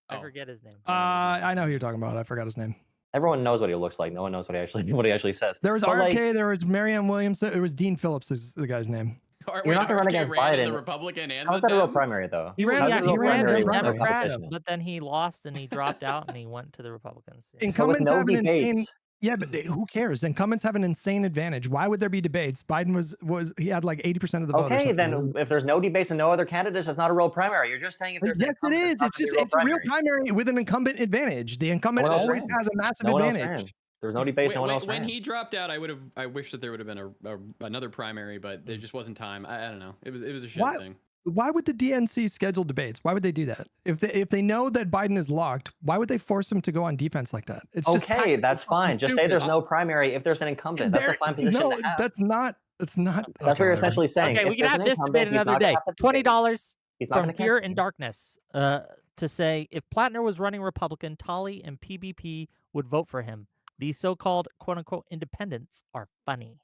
I Oh. forget his name. I know who you're talking about. I forgot his name. Everyone knows what he looks like. No one knows what he actually says. There was But, RFK. like, There was Marianne Williamson. It was Dean Phillips is the guy's name. You're not gonna run RFK against ran in Biden. the Republican and How's the that a real Dem? primary though? He ran. How's Yeah, it a real he ran primary as with no Democrat, competition? but then he lost and he dropped out and he went to the Republicans. Yeah. But with Incumbents no have an insane. debates. Yeah, but who cares? Incumbents have an insane advantage. Why would there be debates? Biden was he had like 80% of the vote. or Okay, something. then if there's no debates and no other candidates, it's not a real primary. You're just saying if there's an Yes, it incumbent, is. it's not It's gonna just be it's a real primary with an incumbent advantage. The incumbent No one else always ran. has a massive No one else advantage. ran. There was no debates. No one else When ran. he dropped out, I wish that there would have been another primary, but there just wasn't time. I don't know. It was a shit Why- thing. Why would the DNC schedule debates? Why would they do that? If they know that Biden is locked, why would they force him to go on defense like that? It's just Okay, tactically that's fine. Just say stupid. there's no primary if there's an incumbent. That's a There- fine position no, to have. that's not. That's not. That's what okay, you're whatever. essentially saying. Okay, If we can there's have an this debate incumbent, he's another not gonna day. have to debate. $20 He's not from gonna Fear cancel. and Darkness to say if Platner was running Republican, Tolly and PBP would vote for him. These so-called quote-unquote independents are funny.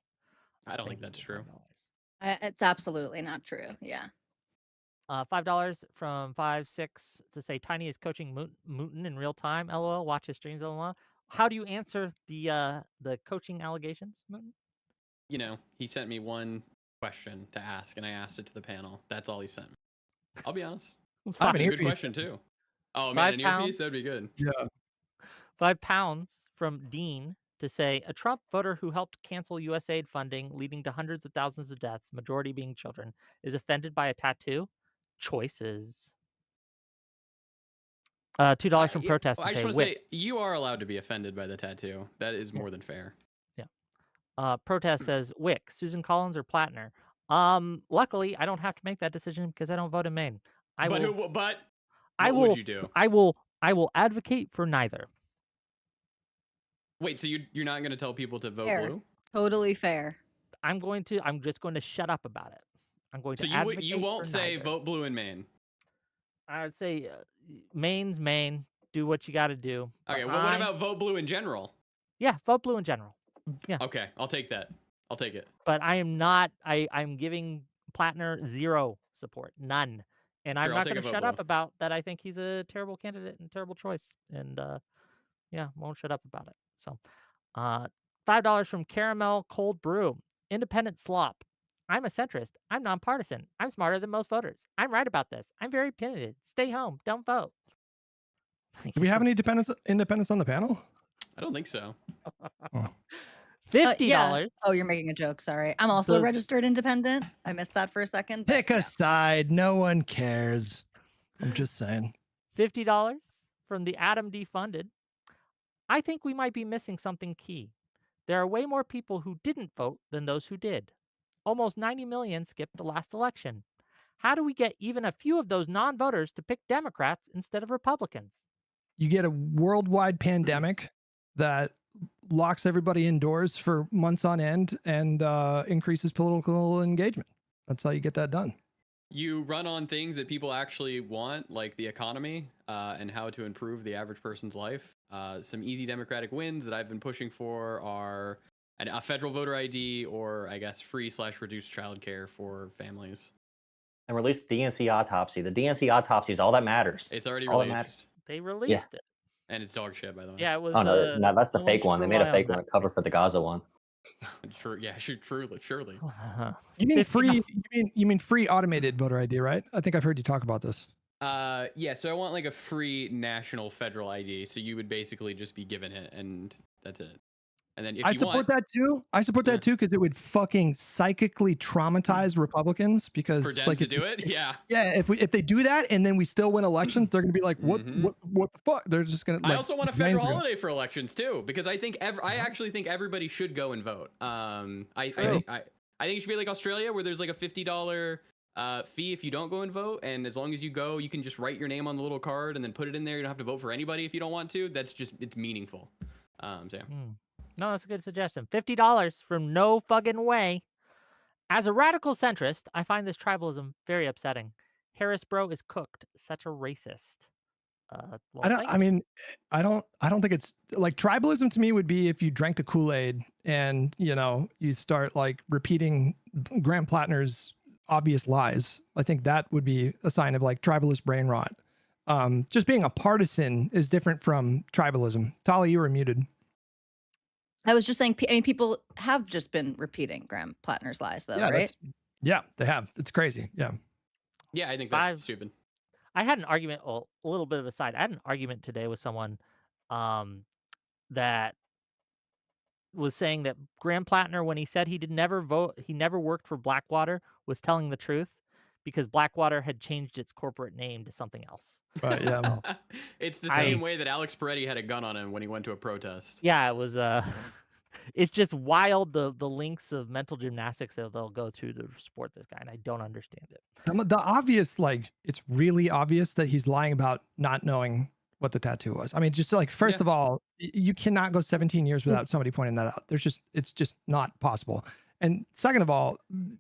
I don't think Thank that's you for true. $5. It's absolutely not true. Yeah. $5 from 5-6 to say Tiny is coaching Mooten in real time. LOL. Watch his streams. LOL. How do you answer the coaching allegations, Mooten? You know, he sent me one question to ask, and I asked it to the panel. That's all he sent me. I'll be honest. I have an It's a good earpiece. question too. Oh £5. man, an earpiece? That'd be good. Yeah. £5 from Dean to say a Trump voter who helped cancel USAID funding, leading to hundreds of thousands of deaths, majority being children, is offended by a tattoo. Choices. $2 from Yeah, protest to I just say want to Wick. say you are allowed to be offended by the tattoo. That is more than fair. Protest says Wick, Susan Collins, or Platner. Luckily, I don't have to make that decision because I don't vote in Maine. But I what would will. you do? I will advocate for neither. Wait, so you're not going to tell people to vote Fair. blue? Totally fair. I'm just going to shut up about it. I'm going So to you advocate won't for say neither. vote blue in Maine. I would say Maine's Maine. Do what you got to do. Okay, well, what about vote blue in general? Yeah, vote blue in general. Yeah. Okay, I'll take that. I'll take it. But I am not. I'm giving Platner zero support, none, and I'm Sure, I'll not take going a to vote shut blue. up about that. I think he's a terrible candidate and terrible choice, and yeah, won't shut up about it. So, $5 from Caramel Cold Brew, Independent Slop. I'm a centrist. I'm nonpartisan. I'm smarter than most voters. I'm right about this. I'm very opinionated. Stay home. Don't vote. Do we have any independence on the panel? I don't think so. Oh. $50. Yeah. Oh, you're making a joke. Sorry. I'm also a The- registered independent. I missed that for a second. but Pick a yeah. side. No one cares. I'm just saying. $50 from the Adam Defunded. I think we might be missing something key. There are way more people who didn't vote than those who did. Almost 90 million skipped the last election. How do we get even a few of those non-voters to pick Democrats instead of Republicans? You get a worldwide pandemic that locks everybody indoors for months on end and increases political engagement. That's how you get that done. You run on things that people actually want, like the economy and how to improve the average person's life. Some easy Democratic wins that I've been pushing for are a federal voter ID or, I guess, free/reduced childcare for families. And release the DNC autopsy. The DNC autopsy is all that matters. It's already all that released. matters. They released it. And it's dog shit, by the way. Yeah, it was. Oh no, that's the fake Orange one. They for made a my fake own one to cover for the Gaza one. True. Yeah, surely. You mean $50. free? You mean free automated voter ID, right? I think I've heard you talk about this. Yeah, so I want like a free national federal ID. So you would basically just be given it, and that's it. And then if I you support want, that too. I support Yeah. that too because it would fucking psychically traumatize Republicans because for Dems like to do it, yeah. yeah, if they do that and then we still win elections, they're gonna be like, what Mhm. what the fuck? They're just gonna. I Like, also want a be federal angry. holiday for elections too, because I think I actually think everybody should go and vote. I True. think it should be like Australia, where there's like a $50 fee if you don't go and vote, and as long as you go, you can just write your name on the little card and then put it in there. You don't have to vote for anybody if you don't want to. It's meaningful. So yeah. No, that's a good suggestion. $50 from No Fucking Way. As a radical centrist, I find this tribalism very upsetting. Harrisbro is cooked. Such a racist. Well, I don't. thank I mean, I don't think it's like tribalism to me would be if you drank the Kool-Aid and you start like repeating Graham Platner's obvious lies. I think that would be a sign of like tribalist brain rot. Just being a partisan is different from tribalism. Tali, you were muted. I was just saying, I mean, people have just been repeating Graham Platner's lies, though, right? Yeah, they have. It's crazy. Yeah. Yeah, I think that's Five. stupid. I had an argument, well, a little bit of a side. I had an argument today with someone that was saying that Graham Platner, when he said he never worked for Blackwater, was telling the truth because Blackwater had changed its corporate name to something else. Right. Yeah. So, It's the same way that Alex Peretti had a gun on him when he went to a protest. yeah, it was. It's just wild the links of mental gymnastics that they'll go through to support this guy, and I don't understand it. The obvious, like, it's really obvious that he's lying about not knowing what the tattoo was. I mean, just like, first of all, you cannot go 17 years without somebody pointing that out. It's just not possible. And second of all,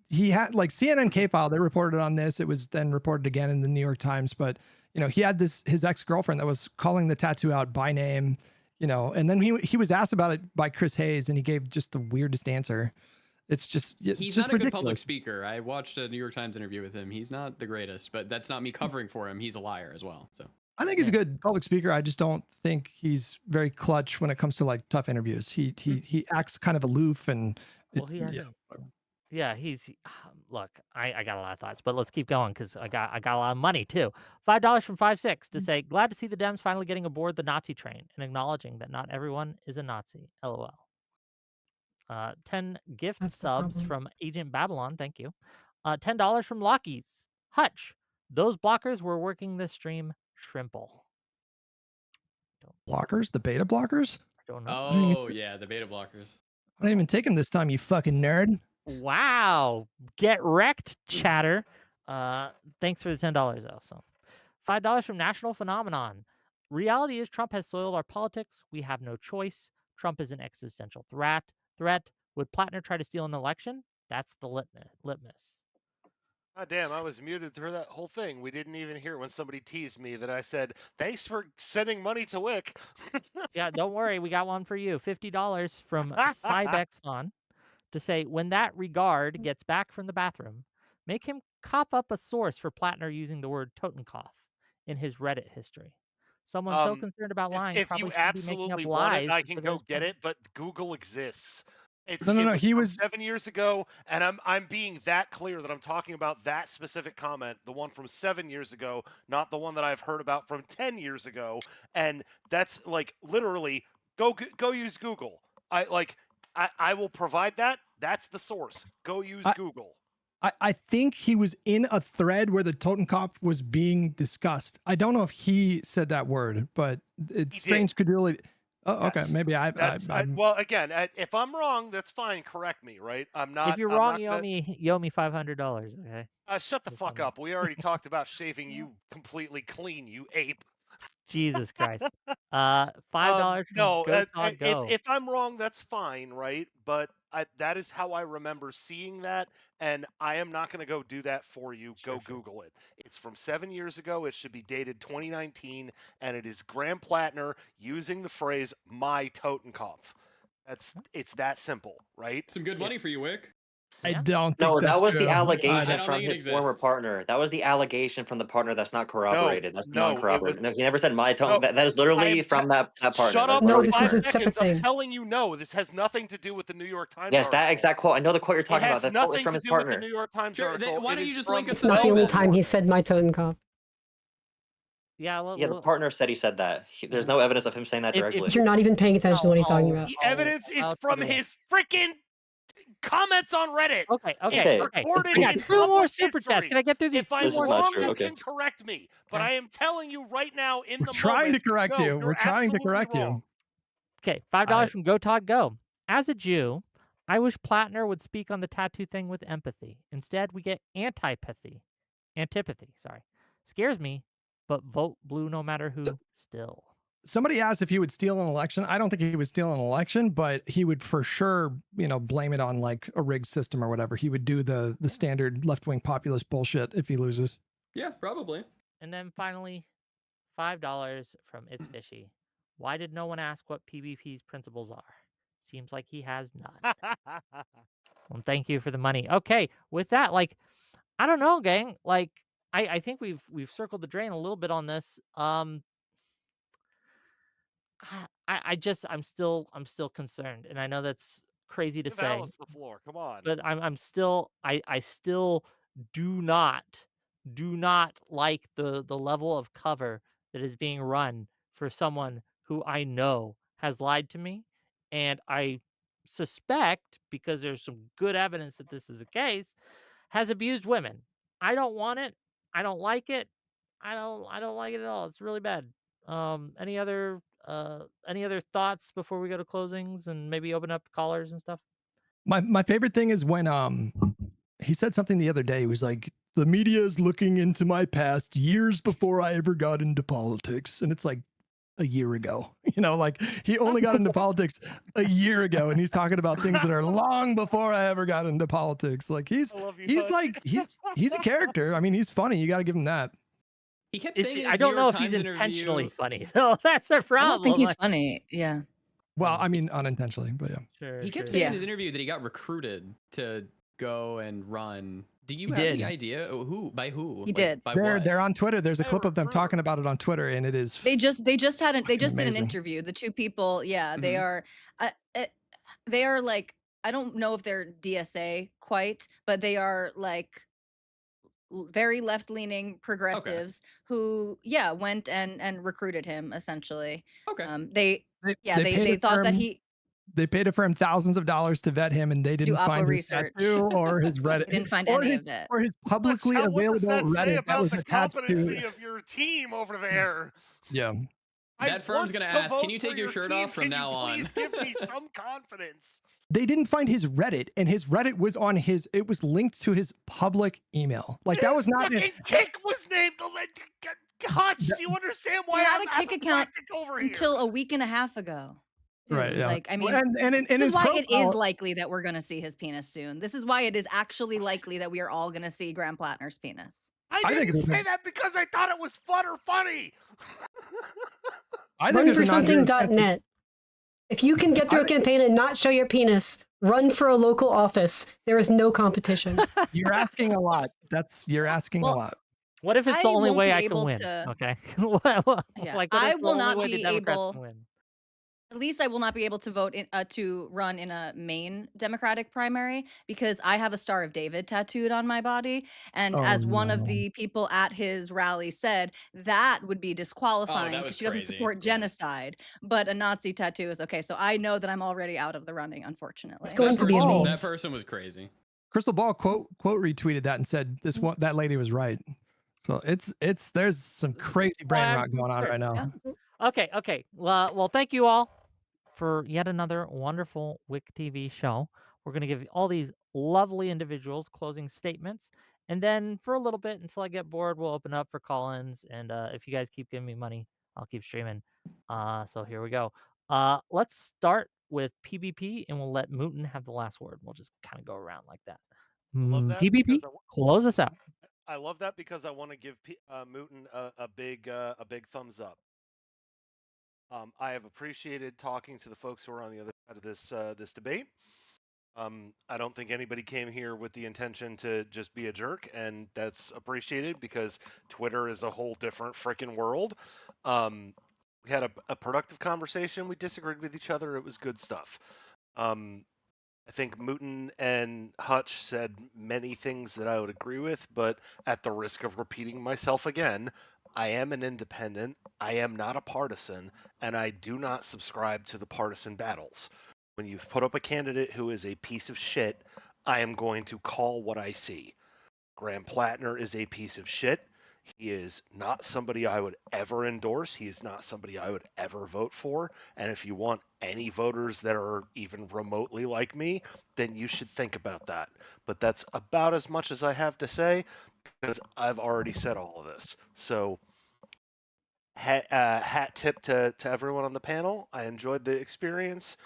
he had like CNN K-File, they reported on this. It was then reported again in the New York Times, but he had his ex-girlfriend that was calling the tattoo out by name, and then he was asked about it by Chris Hayes and he gave just the weirdest answer. It's just He's just not a good ridiculous. public speaker. I watched a New York Times interview with him. He's not the greatest, but that's not me covering for him. He's a liar as well. So I think he's a good public speaker. I just don't think he's very clutch when it comes to like tough interviews. He acts kind of aloof and Well, he hasn't. Yeah, he's look. I got a lot of thoughts, but let's keep going because I got a lot of money too. $5 from 5-6 to say glad to see the Dems finally getting aboard the Nazi train and acknowledging that not everyone is a Nazi. LOL. 10 gift That's the subs problem. from Agent Babylon. Thank you. $10 from Lockies. Hutch. Those blockers were working the stream. Shrimple. Blockers? The beta blockers? I don't know. Oh yeah, the beta blockers. I didn't even take them this time, you fucking nerd. Wow. Get wrecked, chatter. Thanks for the $10 though. So $5 from National Phenomenon. Reality is Trump has soiled our politics. We have no choice. Trump is an existential threat. Would Platner try to steal an election? That's the litmus. God damn, I was muted through that whole thing. We didn't even hear when somebody teased me that I said, thanks for sending money to Wick. Yeah, don't worry. We got one for you. $50 from Cybexon to say, when that regard gets back from the bathroom, make him cop up a source for Platner using the word Totenkopf in his Reddit history. Someone so concerned about lying If probably you should be making up absolutely want lies. it, I for can those go get things. it, but Google exists. It No, was he from was 7 years ago, and I'm being that clear that I'm talking about that specific comment, the one from 7 years ago, not the one that I've heard about from 10 years ago. And that's like literally go use Google. I will provide that. That's the source. Go use Google. I think he was in a thread where the Totenkopf was being discussed. I don't know if he said that word, but it's He strange credulity. Oh, okay. Yes. Maybe Well, again, if I'm wrong, that's fine. Correct me, right? I'm not. If you're I'm wrong, not you gonna, owe me $500. Okay. shut the Just fuck on up. We already talked about shaving you completely clean, you ape. Jesus Christ. $5 from No, Go Todd Go. if I'm wrong, that's fine, right? But that is how I remember seeing that, and I am not going to go do that for you. Sure, Go sure. Google it. It's from 7 years ago. It should be dated 2019, and it is Graham Platner using the phrase "my Totenkopf." It's that simple, right? Some good money for you, Wick. I Yeah. don't think No, that's that was true. the I allegation don't from think it his former exists. partner. That was the allegation from the partner that's not corroborated. That's no, it was non-corroborated. No, he never said my tone. no. That is literally from that partner. Shut up That's No, for literally this from is five a her. separate seconds. I'm thing. telling you, no. This has nothing to do with the New York Times. Yes, that article. exact quote. I know the quote you're It talking about. has That quote was nothing from to his do with the partner. New York Times Sure, article. why It don't you is just from link us It's to not the only Velvet? time he said my Totenkopf. Yeah, Yeah, the partner said he said that. There's no evidence of him saying that If- directly. You're not even paying attention to what he's talking about. The evidence is I'll from tell you his freaking comments on Reddit. Okay. Okay. It's recorded I got in 2 more public super chats. history. Can I get through these? If I'm This is not wrong, true. you Okay. can correct me. But Okay. I am telling you right now, in We're the trying moment, to correct no, you. you're We're trying to absolutely correct wrong. you. Okay, $5 from Go Todd Go. As a Jew, I wish Platner would speak on the tattoo thing with empathy. Instead, we get antipathy. Antipathy, sorry. Scares me, but vote blue no matter who still. Somebody asked if he would steal an election. I don't think he would steal an election, but he would for sure, blame it on like a rigged system or whatever. He would do the standard left-wing populist bullshit if he loses. Yeah, probably. And then finally, $5 from It's Fishy. Why did no one ask what PvP's principles are? Seems like he has none. Well, thank you for the money. Okay, with that, I don't know, gang. I think we've circled the drain a little bit on this. I'm still concerned, and I know that's crazy to Give say, Alice the floor. Come on. but I still do not like the level of cover that is being run for someone who I know has lied to me, and I suspect, because there's some good evidence that this is the case, has abused women. I don't want it. I don't like it. I don't like it at all. It's really bad. Any other thoughts before we go to closings and maybe open up callers and stuff? My favorite thing is when he said something the other day. He was like, the media is looking into my past years before I ever got into politics. And it's like a year ago, he only got into politics a year ago, and he's talking about things that are long before I ever got into politics. Like he's a character. I mean, he's funny. You got to give him that. He kept saying in his I don't New know York if he's Times intentionally interview, funny, though. That's the I problem. don't think he's funny. Yeah. Well, I mean, unintentionally, but yeah. Sure, he kept sure. saying in Yeah. his interview that he got recruited to go and run. Do you He have any did. idea who? By who? He did. By They're what? they're on Twitter. There's a Hey, clip of them recruiter. talking about it on Twitter, and it is They just did an amazing. interview. The two people, yeah, they Mhm. are like, I don't know if they're DSA quite, but they are like very left-leaning progressives who, yeah, went and recruited him essentially. Okay. They They paid they a thought that term- he They paid a firm thousands of dollars to vet him, and they didn't Oppo find his research. tattoo or his They Reddit didn't find any of it. or his publicly What does available that say Reddit that about was the attached competency to. of your team over there? Yeah. That firm's gonna ask, "Can you take your shirt off from Can now you on?" please give me some confidence? They didn't find his Reddit, and his Reddit was on his. It was linked to his public email. Like that was not. Fucking Kick was named the Hutch. Do you understand why He had I'm a Kick account over until here? a week and a half ago. Right. Yeah. Like, I mean, and in this his is why it is profile, likely that we're going to see his penis soon. This is why it is actually likely that we are all going to see Graham Platner's penis. I think didn't it's a- say that because I thought it was fun or funny. I think Run there's for a non-zero chance that- something.net. If you can get through a campaign and not show your penis, run for a local office. There is no competition. You're asking a lot. You're asking a Well, lot. What if it's I the only won't way be I can able win? to- Okay. Yeah, Like, what I if the will only not way the be Democrats able. can win? At least I will not be able to vote to run in a Maine Democratic primary because I have a Star of David tattooed on my body. And Oh, as one of no. the people at his rally said, that would be disqualifying was because she doesn't crazy. support Yeah. genocide. But a Nazi tattoo is okay. So I know that I'm already out of the running, unfortunately. It's going That to be a person- meme. That person was crazy. Crystal Ball quote retweeted that and said that lady was right. So there's some crazy brain I'm rot going on sure. right now. Yeah. Okay. Well, thank you all for yet another wonderful Wick TV show. We're going to give all these lovely individuals closing statements. And then for a little bit, until I get bored, we'll open up for call-ins. And if you guys keep giving me money, I'll keep streaming. So here we go. Let's start with PvP, and we'll let Mooten have the last word. We'll just kind of go around like that. love that PvP, because close us out. I love that because I want to give Mooten a big thumbs up. I have appreciated talking to the folks who are on the other side of this debate. I don't think anybody came here with the intention to just be a jerk, and that's appreciated because Twitter is a whole different freaking world. We had a productive conversation. We disagreed with each other. It was good stuff. I think Mooten and Hutch said many things that I would agree with, but at the risk of repeating myself again, I am an independent, I am not a partisan, and I do not subscribe to the partisan battles. When you've put up a candidate who is a piece of shit, I am going to call what I see. Graham Platner is a piece of shit. He is not somebody I would ever endorse. He is not somebody I would ever vote for. And if you want any voters that are even remotely like me, then you should think about that. But that's about as much as I have to say because I've already said all of this. So hat tip to everyone on the panel. I enjoyed the experience.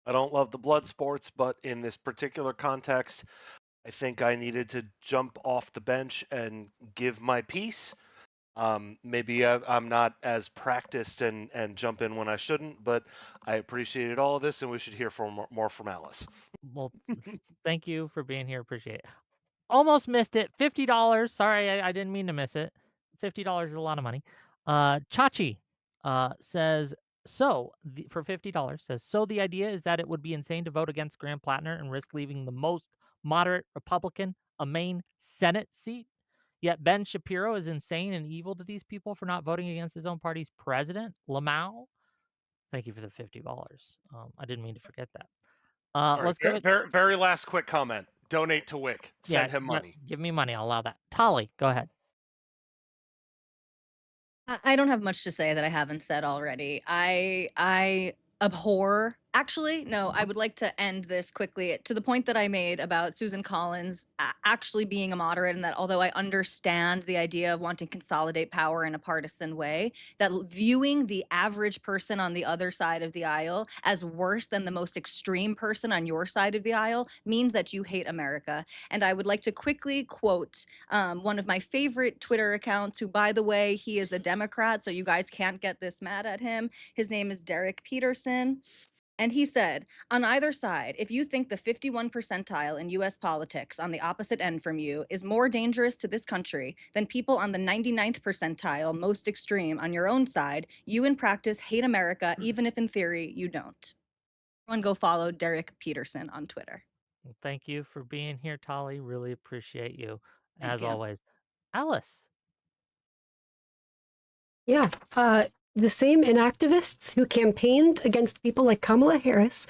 I don't love the blood sports, but in this particular context, I think I needed to jump off the bench and give my piece. Maybe I'm not as practiced and jump in when I shouldn't, but I appreciated all of this, and we should hear more from Alice. Well, thank you for being here. Appreciate it. Almost missed it. $50. Sorry, I didn't mean to miss it. $50 is a lot of money. Chachi says, for $50, says, so the idea is that it would be insane to vote against Graham Platner and risk leaving the most moderate Republican a Maine Senate seat. Yet Ben Shapiro is insane and evil to these people for not voting against his own party's president, Lamau. Thank you for the $50. I didn't mean to forget that. Let's give it. Very last quick comment. Donate to Wick. Send him money. Give me money. I'll allow that. Tolly, go ahead. I don't have much to say that I haven't said already. I abhor. Actually, no, I would like to end this quickly to the point that I made about Susan Collins actually being a moderate, and that although I understand the idea of wanting to consolidate power in a partisan way, that viewing the average person on the other side of the aisle as worse than the most extreme person on your side of the aisle means that you hate America. And I would like to quickly quote one of my favorite Twitter accounts, who, by the way, he is a Democrat, so you guys can't get this mad at him. His name is Derek Peterson. And he said, on either side, if you think the 51 percentile in US politics on the opposite end from you is more dangerous to this country than people on the 99th percentile, most extreme, on your own side, you in practice hate America, even if in theory you don't. Everyone go follow Derek Peterson on Twitter. Well, thank you for being here, Tolly. Really appreciate you, Thank as you. always. Alice. Yeah. The same inactivists who campaigned against people like Kamala Harris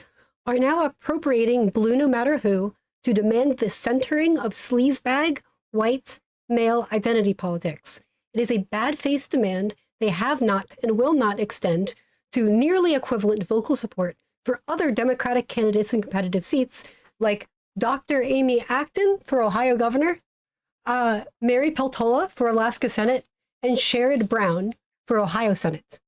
are now appropriating Blue No Matter Who to demand the centering of sleazebag, white, male identity politics. It is a bad faith demand they have not and will not extend to nearly equivalent vocal support for other Democratic candidates in competitive seats, like Dr. Amy Acton for Ohio governor, Mary Peltola for Alaska Senate, and Sherrod Brown for Ohio Senate.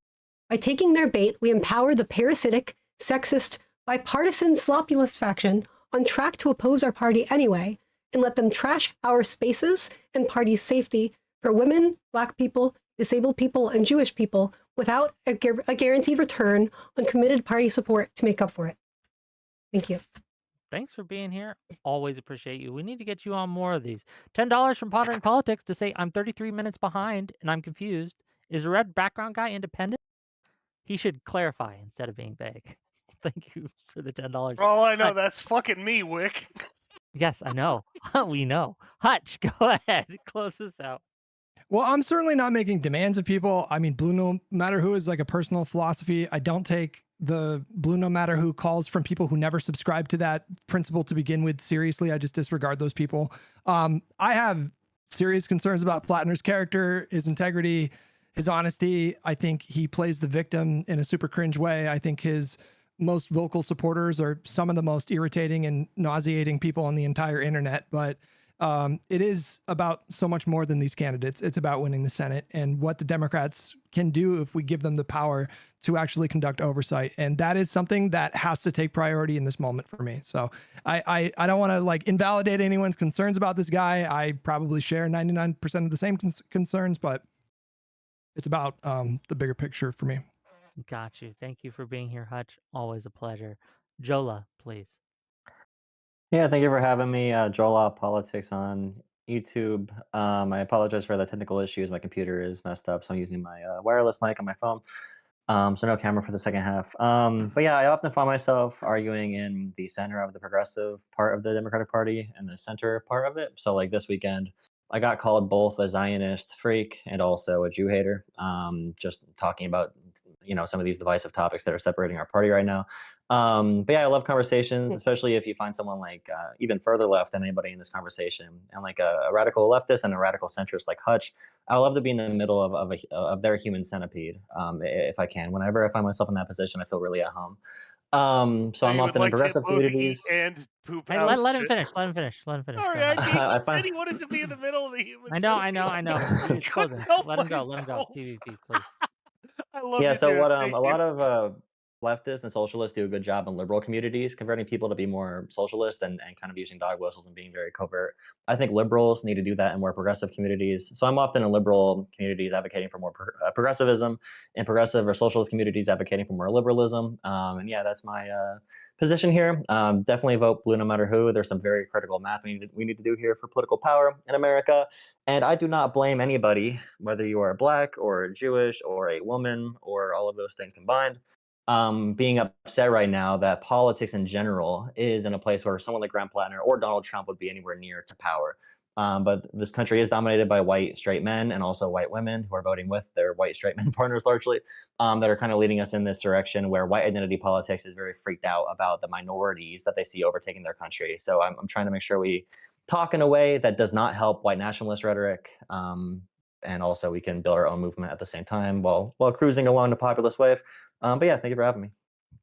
By taking their bait, we empower the parasitic, sexist, bipartisan sloppulist faction on track to oppose our party anyway, and let them trash our spaces and party's safety for women, Black people, disabled people, and Jewish people without a guaranteed return on committed party support to make up for it. Thank you. Thanks for being here. Always appreciate you. We need to get you on more of these. $10 from Pondering Politics to say I'm 33 minutes behind and I'm confused. Is the red background guy independent? He should clarify instead of being vague. Thank you for the $10. For all I know, Hutch. that's fucking me, Wick. Yes, I know. We know. Hutch, go ahead. Close this out. Well, I'm certainly not making demands of people. I mean, Blue No Matter Who is like a personal philosophy. I don't take the Blue No Matter Who calls from people who never subscribe to that principle to begin with seriously. I just disregard those people. I have serious concerns about Platner's character, his integrity, his honesty. I think he plays the victim in a super cringe way. I think his most vocal supporters are some of the most irritating and nauseating people on the entire internet. But it is about so much more than these candidates. It's about winning the Senate and what the Democrats can do if we give them the power to actually conduct oversight. And that is something that has to take priority in this moment for me. So I don't want to like invalidate anyone's concerns about this guy. I probably share 99% of the same concerns, but it's about the bigger picture for me. Got you. Thank you for being here, Hutch. Always a pleasure. Jola, please. Yeah, thank you for having me. Joel Politics on YouTube. I apologize for the technical issues. My computer is messed up, so I'm using my wireless mic on my phone. So no camera for the second half. But yeah, I often find myself arguing in the center of the progressive part of the Democratic Party and the center part of it. So like this weekend, I got called both a Zionist freak and also a Jew hater. Just talking about some of these divisive topics that are separating our party right now. But yeah, I love conversations, especially if you find someone like even further left than anybody in this conversation, and like a radical leftist and a radical centrist like Hutch. I would love to be in the middle of their human centipede, if I can. Whenever I find myself in that position, I feel really at home. So I'm You would often in like to progressive both eat communities. and poop Hey, out let him shit. finish. Let him finish. Let him finish. Sorry, Go I ahead. mean, I he find said he wanted to be in the middle of the human I know. He's closing. Couldn't help Let him go. myself. PvP, please. I love Yeah, you, so dude. what Thank a you. lot of leftists and socialists do a good job in liberal communities, converting people to be more socialist and kind of using dog whistles and being very covert. I think liberals need to do that in more progressive communities. So I'm often in liberal communities advocating for more progressivism, and progressive or socialist communities advocating for more liberalism. And yeah, that's my position here. Definitely vote blue no matter who. There's some very critical math we need to do here for political power in America. And I do not blame anybody, whether you are black or Jewish or a woman or all of those things combined, being upset right now that politics in general is in a place where someone like Graham Platner or Donald Trump would be anywhere near to power. But this country is dominated by white straight men and also white women who are voting with their white straight men partners largely, that are kind of leading us in this direction where white identity politics is very freaked out about the minorities that they see overtaking their country. So I'm trying to make sure we talk in a way that does not help white nationalist rhetoric. And also we can build our own movement at the same time while cruising along the populist wave. But yeah, thank you for having me.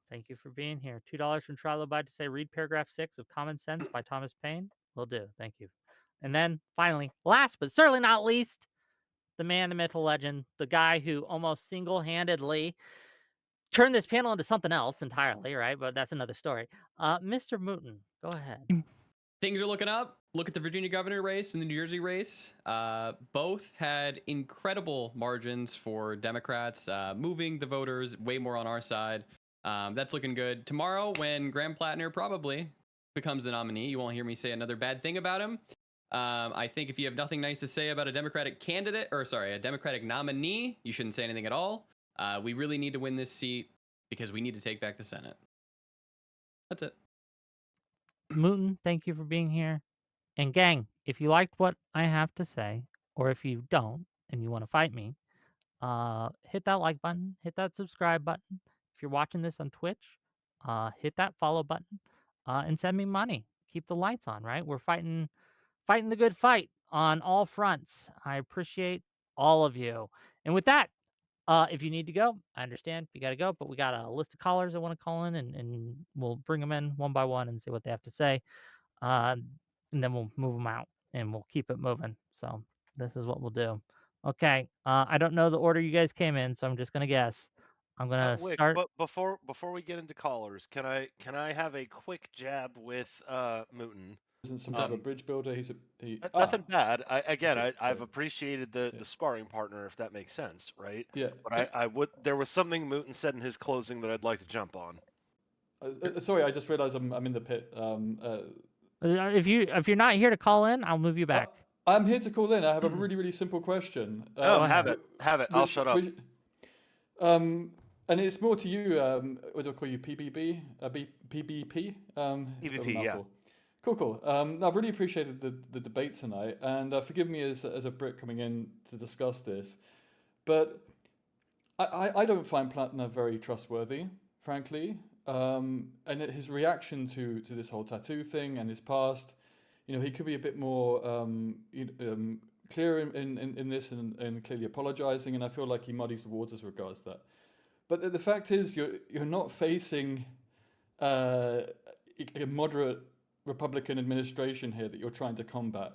Thank you for being here. $2 from Trilobite to say read paragraph 6 of Common Sense by Thomas Paine. Will do. Thank you. And then finally, last but certainly not least, the man, the myth, the legend, the guy who almost single-handedly turned this panel into something else entirely, right? But that's another story. Mr. Mooten, go ahead. Things are looking up. Look at the Virginia governor race and the New Jersey race. Both had incredible margins for Democrats, moving the voters way more on our side. That's looking good. Tomorrow, when Graham Platner probably becomes the nominee, you won't hear me say another bad thing about him. I think if you have nothing nice to say about a Democratic candidate, or sorry, a Democratic nominee, you shouldn't say anything at all. We really need to win this seat because we need to take back the Senate. That's it. Mooten, thank you for being here. And gang, if you liked what I have to say, or if you don't and you want to fight me, hit that like button, hit that subscribe button. If you're watching this on Twitch, hit that follow button, and send me money. Keep the lights on, right? We're fighting the good fight on all fronts. I appreciate all of you. And with that, if you need to go, I understand you got to go, but we got a list of callers that want to call in, and we'll bring them in one by one and see what they have to say. And then we'll move them out and we'll keep it moving. So this is what we'll do. Okay. I don't know the order you guys came in, so I'm just going to guess. I'm going to Wick, start. but before we get into callers, can I have a quick jab with Mooten? Isn't some type of bridge builder. Nothing bad. okay, I've sorry. appreciated the sparring partner, if that makes sense, right? Yeah. But I would. There was something Mooten said in his closing that I'd like to jump on. Sorry, I just realized I'm in the pit. If you're not here to call in, I'll move you back. I'm here to call in. I have a really simple question. No, have it. I'll shut up. And it's more to you. What do I call you? PBB? PBP? PBP, yeah. Cool. I've really appreciated the debate tonight, and forgive me as a Brit coming in to discuss this, but I don't find Platner very trustworthy, frankly. And his reaction to this whole tattoo thing and his past, he could be a bit more clear in this and clearly apologizing, and I feel like he muddies the waters regards that. But the fact is, you're not facing a moderate Republican administration here that you're trying to combat.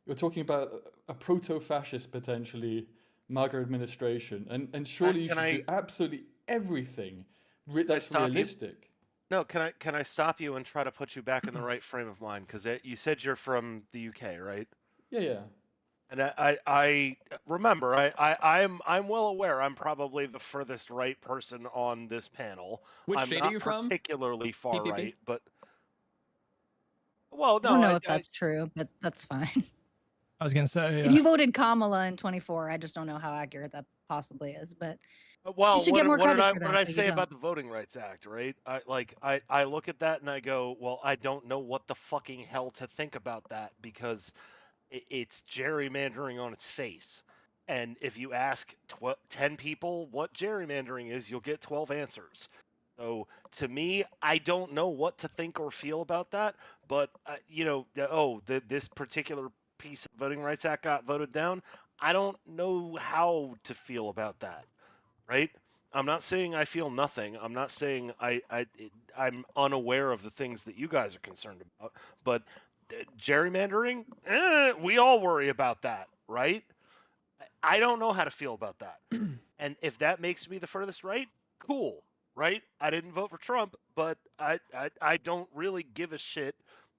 You're talking about a proto-fascist, potentially, MAGA administration. And surely you should do absolutely everything that's realistic. No, can I stop you and try to put you back in the right frame of mind? Because you said you're from the UK, right? Yeah. And I remember I'm well aware I'm probably the furthest right person on this panel. Which state are you from? Particularly far PPP? right, but well, no, I don't know if that's true, but that's fine. I was gonna say If you voted Kamala in 24, I just don't know how accurate that possibly is, but well, you should get more credit for that. What did I say about the Voting Rights Act, right? I look at that and I go, well, I don't know what the fucking hell to think about that because it's gerrymandering on its face. And if you ask 10 people what gerrymandering is, you'll get 12 answers. So to me, I don't know what to think or feel about that. But, this particular piece of Voting Rights Act got voted down. I don't know how to feel about that, right? I'm not saying I feel nothing. I'm not saying I'm unaware of the things that you guys are concerned about. But gerrymandering, we all worry about that, right? I don't know how to feel about that. And if that makes me the furthest right, cool, right? I didn't vote for Trump, but I don't really give a shit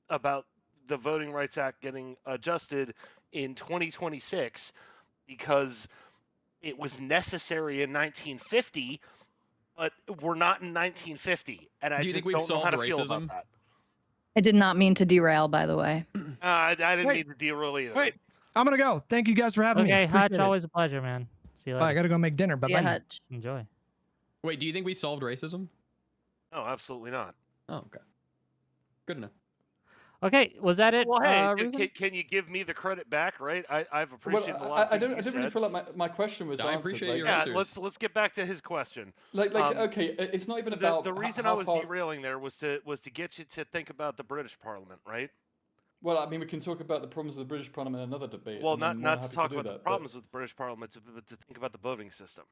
about the Voting Rights Act getting adjusted in 2026 because it was necessary in 1950, but we're not in 1950, and I just don't know how to feel about that. I did not mean to derail, by the way. I didn't mean to derail either. Wait, I'm gonna go. Thank you guys for having me. Okay, Hutch, Appreciate it. always a pleasure, man. See you later. I gotta go make dinner. Bye bye. Hutch. Enjoy. Wait, do you think we solved racism? No, absolutely not. Oh, okay. Good enough. Okay, was that it? Well, hey, can you give me the credit back, right? I've appreciated a lot. I don't really feel like my question was answered. I appreciate your answers. Let's get back to his question. Okay, it's not even about the reason I was derailing there was to get you to think about the British Parliament, right? Well, I mean, we can talk about the problems of the British Parliament in another debate. Well, not to talk about the problems with the British Parliament, but to think about the voting system.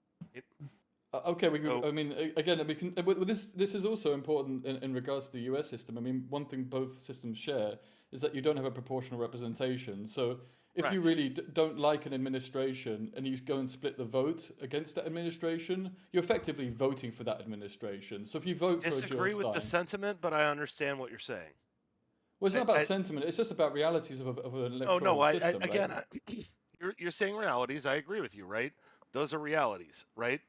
Okay, I mean, again, we can. This is also important in regards to the U.S. system. I mean, one thing both systems share is that you don't have a proportional representation. So if you really don't like an administration and you go and split the vote against that administration, you're effectively voting for that administration. So if you vote for a Jill disagree with the Stein, sentiment, but I understand what you're saying. Well, it's not about sentiment. It's just about realities of an electoral system. Again, you're saying realities. I agree with you, right? Those are realities, right?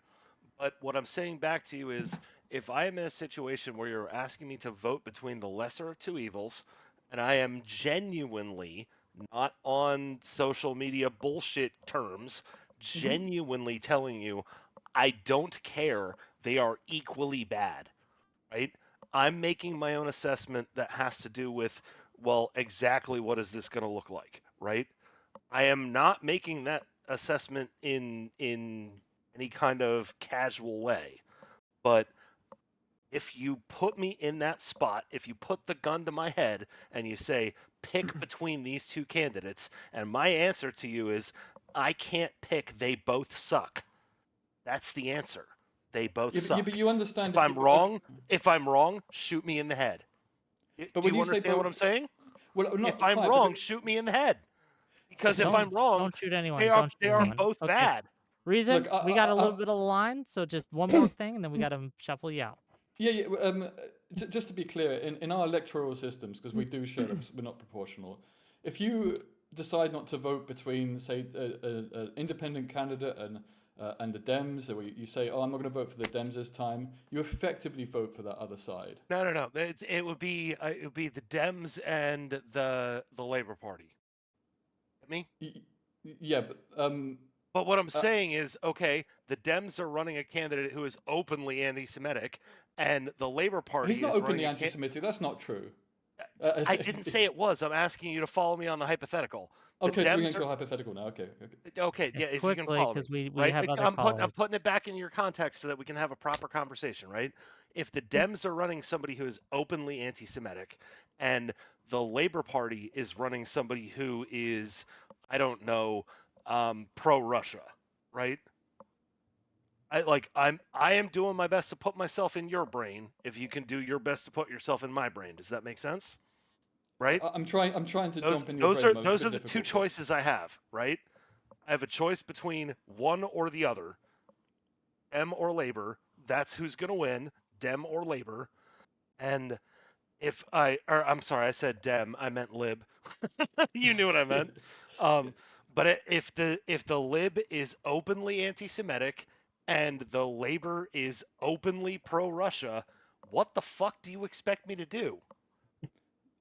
But what I'm saying back to you is, if I am in a situation where you're asking me to vote between the lesser of two evils, and I am genuinely not on social media bullshit terms, genuinely telling you, I don't care, they are equally bad, right? I'm making my own assessment that has to do with, well, exactly what is this going to look like, right? I am not making that assessment in any kind of casual way. But if you put me in that spot, if you put the gun to my head and you say, pick between these two candidates, and my answer to you is, I can't pick, they both suck. That's the answer. They both suck. But you understand If I'm wrong, shoot me in the head. But Do when you you say understand what both- I'm saying? Well, not If I'm quite, wrong, because- shoot me in the head. Because if Don't- I'm wrong, don't shoot anyone. they Don't shoot are anyone. both Okay. bad. Reason, Look, we got a little bit of the line, so just one more thing, and then we got to shuffle you out. Yeah. Just to be clear, in our electoral systems, because we do show that we're not proportional, if you decide not to vote between, say, an independent candidate and the Dems, or you say, "Oh, I'm not going to vote for the Dems this time," you effectively vote for that other side. No. It would be the Dems and the Labor Party. Me? Yeah, but But what I'm saying is, okay, the Dems are running a candidate who is openly anti-Semitic, and the Labor Party he's not is openly running anti-Semitic. That's not true. I didn't say it was. I'm asking you to follow me on the hypothetical. Okay, so we're going to a hypothetical now. Okay, yeah, if you can Quickly, follow me, because we right? have other I'm callers. putting it back in your context so that we can have a proper conversation, right? If the Dems are running somebody who is openly anti-Semitic, and the Labor Party is running somebody who is, I don't know, pro-Russia, right? I am doing my best to put myself in your brain. If you can do your best to put yourself in my brain, does that make sense? Right? I'm trying to jump in your brain. Those are the two choices I have, right? I have a choice between one or the other, Dem or Labor. That's who's going to win, Dem or Labor. And I'm sorry, I said Dem, I meant Lib. You knew what I meant. But if the Lib is openly anti-Semitic and the Labor is openly pro-Russia, what the fuck do you expect me to do?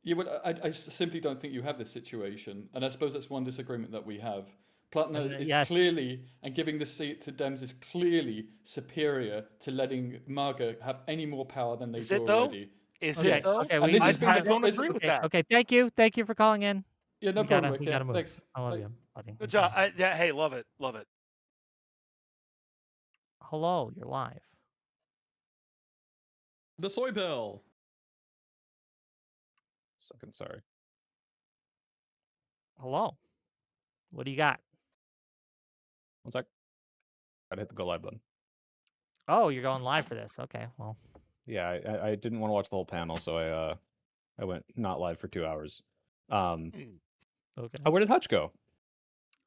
Yeah, but I simply don't think you have this situation, and I suppose that's one disagreement that we have. Platner is clearly, and giving the seat to Dems is clearly superior to letting MAGA have any more power than they do already. Is it though? Okay, I don't agree with that. Okay, thank you for calling in. Yeah, no problem. We gotta move. Thanks. I love you, buddy. Good job. Hey, love it. Hello, you're live. The soy bill. Sucking sorry. Hello. What do you got? One sec. Gotta hit the go live button. Oh, you're going live for this. Okay, well. Yeah, I didn't want to watch the whole panel, so I went not live for 2 hours. Okay. Oh, where did Hutch go?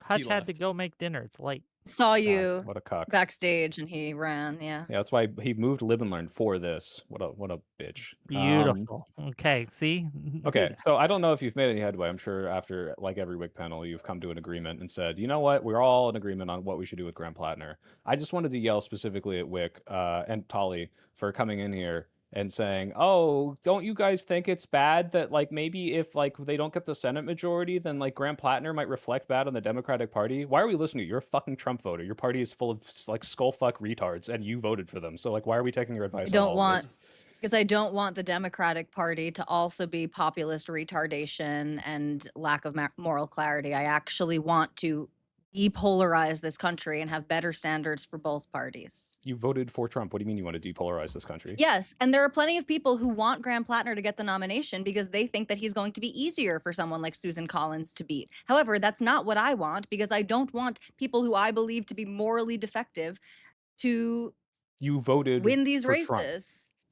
Hutch had to go make dinner. It's late. Saw you What a cock. backstage and he ran. Yeah. Yeah, that's why he moved Live and Learn for this. What a bitch. Beautiful. Okay, see? Okay, so I don't know if you've made any headway. I'm sure after like every WIC panel, you've come to an agreement and said, you know what, we're all in agreement on what we should do with Graham Platner. I just wanted to yell specifically at WIC and Tolly for coming in here and saying, oh, don't you guys think it's bad that like maybe if like they don't get the Senate majority, then like Graham Platner might reflect bad on the Democratic Party? Why are we listening to you? You're a fucking Trump voter. Your party is full of like skullfuck retards and you voted for them. So like, why are we taking your advice? Because I don't want the Democratic Party to also be populist retardation and lack of moral clarity. I actually want to depolarize this country and have better standards for both parties. You voted for Trump. What do you mean you want to depolarize this country? Yes, and there are plenty of people who want Graham Platner to get the nomination because they think that he's going to be easier for someone like Susan Collins to beat. However, that's not what I want because I don't want people who I believe to be morally defective to win these races. Trump.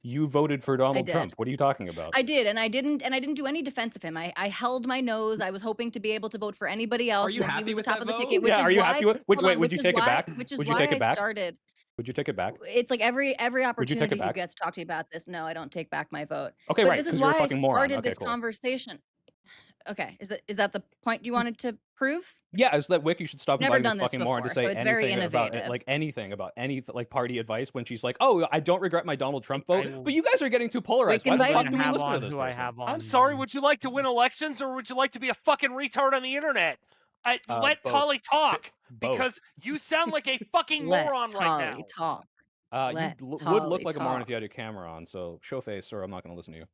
You voted for Donald Trump. What are you talking about? I did, and I didn't do any defense of him. I held my nose. I was hoping to be able to vote for anybody else. Are you happy with top that of the vote? ticket, which is are you why, happy with? Would you take it back? Which is Would you why take it back? I started. Would you take it back? It's like every opportunity you back? get to talk to me about this. No, I don't take back my vote. Okay, but right. This is You're a why I fucking moron. started Okay, this cool. conversation. Okay, is that the point you wanted to prove? Yeah, it's that Wick. You should stop Never inviting done this this fucking moron to before, say so it's very anything about innovative. like anything about any like party advice when she's like, "Oh, I don't regret my Donald Trump vote." But you guys are getting too polarized. Why the fuck do we listen to this person? I'm sorry. Would you like to win elections or would you like to be a fucking retard on the internet? Let both. Tolly talk Both. because you sound like a fucking moron right now. Talk. You would look like a moron if you had your camera on. So show face, or I'm not going to listen to you.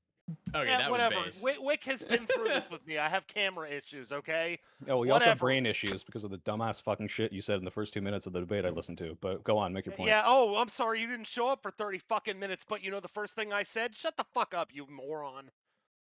Okay, Yeah, that whatever. was based. Wick has been through this with me. I have camera issues, okay? Oh, we also have Whatever. brain issues because of the dumbass fucking shit you said in the first 2 minutes of the debate I listened to. But go on, make your point. Yeah, oh, I'm sorry you didn't show up for 30 fucking minutes, but you know the first thing I said? Shut the fuck up, you moron.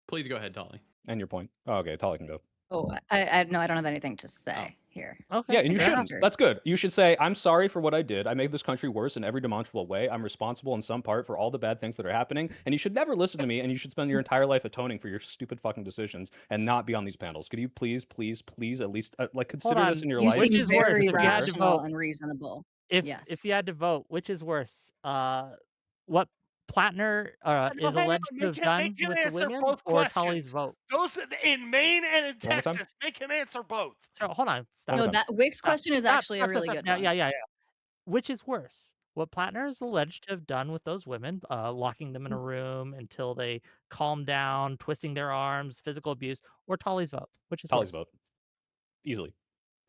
Please go ahead, Tolly. And your point. Oh, okay, Tolly can go. Oh, no, I don't have anything to say here. Okay. Yeah, and you fair shouldn't. enough. That's good. You should say, I'm sorry for what I did. I made this country worse in every demonstrable way. I'm responsible in some part for all the bad things that are happening. And you should never listen to me, and you should spend your entire life atoning for your stupid fucking decisions and not be on these panels. Could you please, please, please at least like consider this on. in your You life? Which seem is worse, very if you had to rational vote? and reasonable. If Yes. you had to vote, which is worse? What Platner No, is hang on, alleged to have done make him with the answer women, both or Tully's questions. vote? Those in Maine and in One more time? Texas, make him answer both. So hold on. Stop. No, Okay. that Wick's Stop. question is Stop, actually a stop, really stop, good stop. one. Yeah. Which is worse? What Platner is alleged to have done with those women, locking them in a room until they calm down, twisting their arms, physical abuse, or Tully's vote? Which is Tolly's worse? vote. Easily.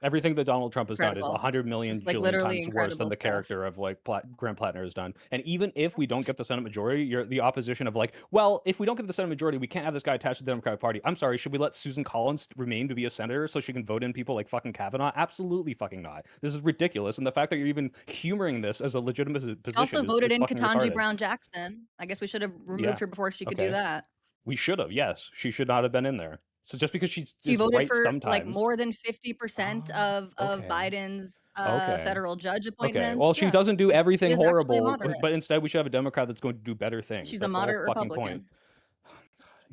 Everything that Donald Trump has done is Incredible. 100 million It's, like, jillion literally times worse than incredible the stuff. character of like Graham Platner has done. And even if we don't get the Senate majority, you're the opposition of like, well, if we don't get the Senate majority, we can't have this guy attached to the Democratic Party. I'm sorry, should we let Susan Collins remain to be a senator so she can vote in people like fucking Kavanaugh? Absolutely fucking not. This is ridiculous. And the fact that you're even humoring this as a legitimate position Also voted is in fucking Ketanji retarded. Brown Jackson. I guess we should have removed Yeah. her before she could Okay. do that. We should have, yes. She should not have been in there. So just because she's She is voted right for like sometimes. more than 50% of okay. Biden's Okay. federal judge Okay. appointments. Well, she Yeah. doesn't do She everything is actually a horrible, moderate. but instead we should have a Democrat that's going to do better things. She's a That's the whole moderate fucking Republican. point.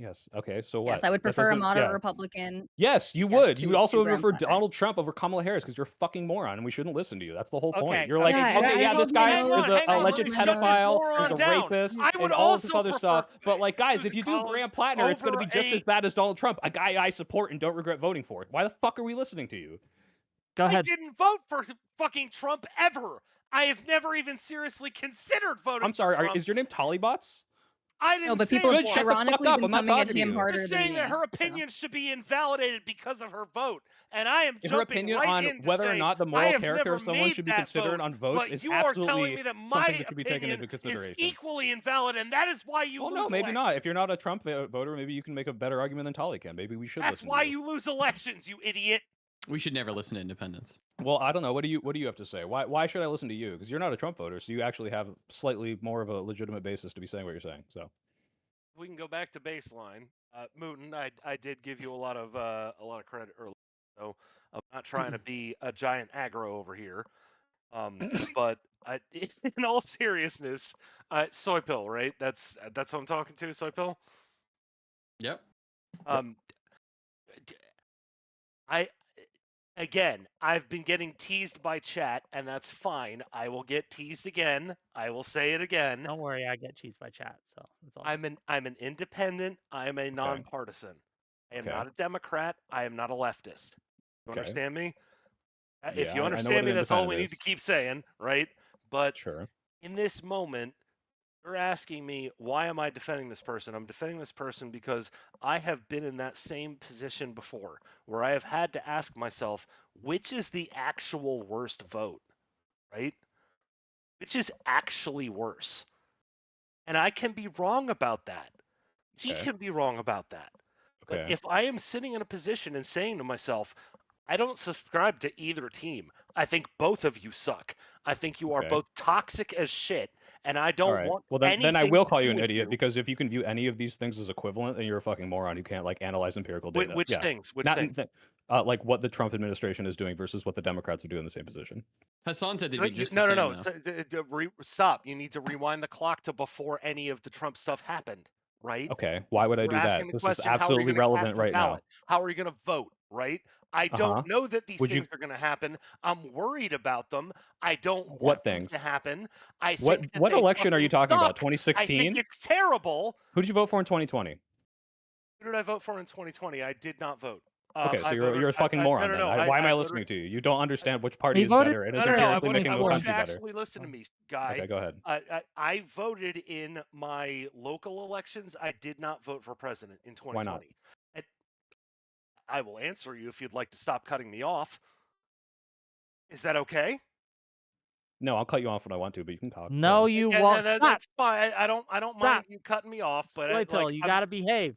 Yes. Okay. So what? Yes, I would That prefer a doesn't- moderate yeah. Republican. Yes, you Yes, would. You to would also Graham prefer Platner. Donald Trump over Kamala Harris because you're a fucking moron and we shouldn't listen to you. That's the whole point. Okay, You're like, Yeah, okay, I yeah, hold this my guy nose is to an the alleged green pedophile, moron he's a down. rapist, I would and all this also other prefer stuff. But like, guys, Susan if you do Collins Graham Platner, it's going to be over just as bad as Donald Trump, a guy I support and don't regret voting for. Why the fuck are we listening to you? Go I ahead. didn't vote for fucking Trump ever. I have never even seriously considered voting I'm sorry, for Trump. is your name Tollybots? I didn't No, but say people it have Good, shut the fuck ironically up, been I'm not coming at talking to him you. harder You're than saying me. that her so. opinion should be invalidated because of her vote, and I am Her jumping opinion right on in to whether say, or not the I moral have character never of someone made should be that considered vote, on votes but is you are telling absolutely me that something my that should be taken opinion into is consideration. equally invalid, and that is why you Well, lose no, maybe not. elections. If you're not a Trump voter, maybe you can make a better argument than Tolly can. Maybe we should That's listen why to you. you lose elections, you idiot. We should never listen to independents. Well, I don't know. What do you have to say? Why should I listen to you? Because you're not a Trump voter, so you actually have slightly more of a legitimate basis to be saying what you're saying. So We can go back to baseline. Mooten, I did give you a lot of credit earlier, so I'm not trying to be a giant aggro over here. But in all seriousness, Soy Pill, right? That's who I'm talking to, Soy Pill. Yep. I've been getting teased by chat, and that's fine. I will get teased again. I will say it again. Don't worry, I get cheesed by chat, so that's all. I'm an independent. I am a nonpartisan. I am not a Democrat. I am not a leftist. You understand me? If you I know what understand me, an that's all we independent need to keep saying, right? But Sure. in this moment, you're asking me, why am I defending this person? I'm defending this person because I have been in that same position before, where I have had to ask myself, which is the actual worst vote, right? Which is actually worse? And I can be wrong about that. She Okay. can be wrong about that. But Okay. if I am sitting in a position and saying to myself, I don't subscribe to either team. I think both of you suck. I think you are Okay. both toxic as shit, and I All don't right. want Well, then I anything will to call do you an with idiot you. because if you can view any of these things as equivalent, then you're a fucking moron who can't like analyze empirical data. Which Yeah. things? Which Not things? like what the Trump administration is doing versus what the Democrats are doing in the same position. Hassan said they'd No, be just the same, though. Stop. You need to rewind the clock to before any of the Trump stuff happened, right? Okay. Why would I We're do that? asking the This is question, how are you absolutely gonna relevant cast your right now. ballot? How are you going to vote, right? I don't know that these Would you- things are going to happen. I'm worried about them. I don't want What things to things? happen. I What think that what they election are you fucking talking about? suck. I 2016? think it's terrible. Who did you vote for in 2020? Who did I vote for in 2020? I did not vote. Okay, so I you're voted, a fucking moron then. Why am I I listening voted, to you? You don't understand which party He is voted- better and No, is no, no. I empirically want making you the to country better. actually listen to me, guy. Okay, go ahead. I voted in my local elections. I did not vote for president in 2020. Why not? And I will answer you if you'd like to stop cutting me off. Is that okay? No, I'll cut you off when I want to, but you can talk. No, you won't. Stop. That's fine. I don't mind Stop. you cutting me off, but Soy pill, you I'm- gotta behave.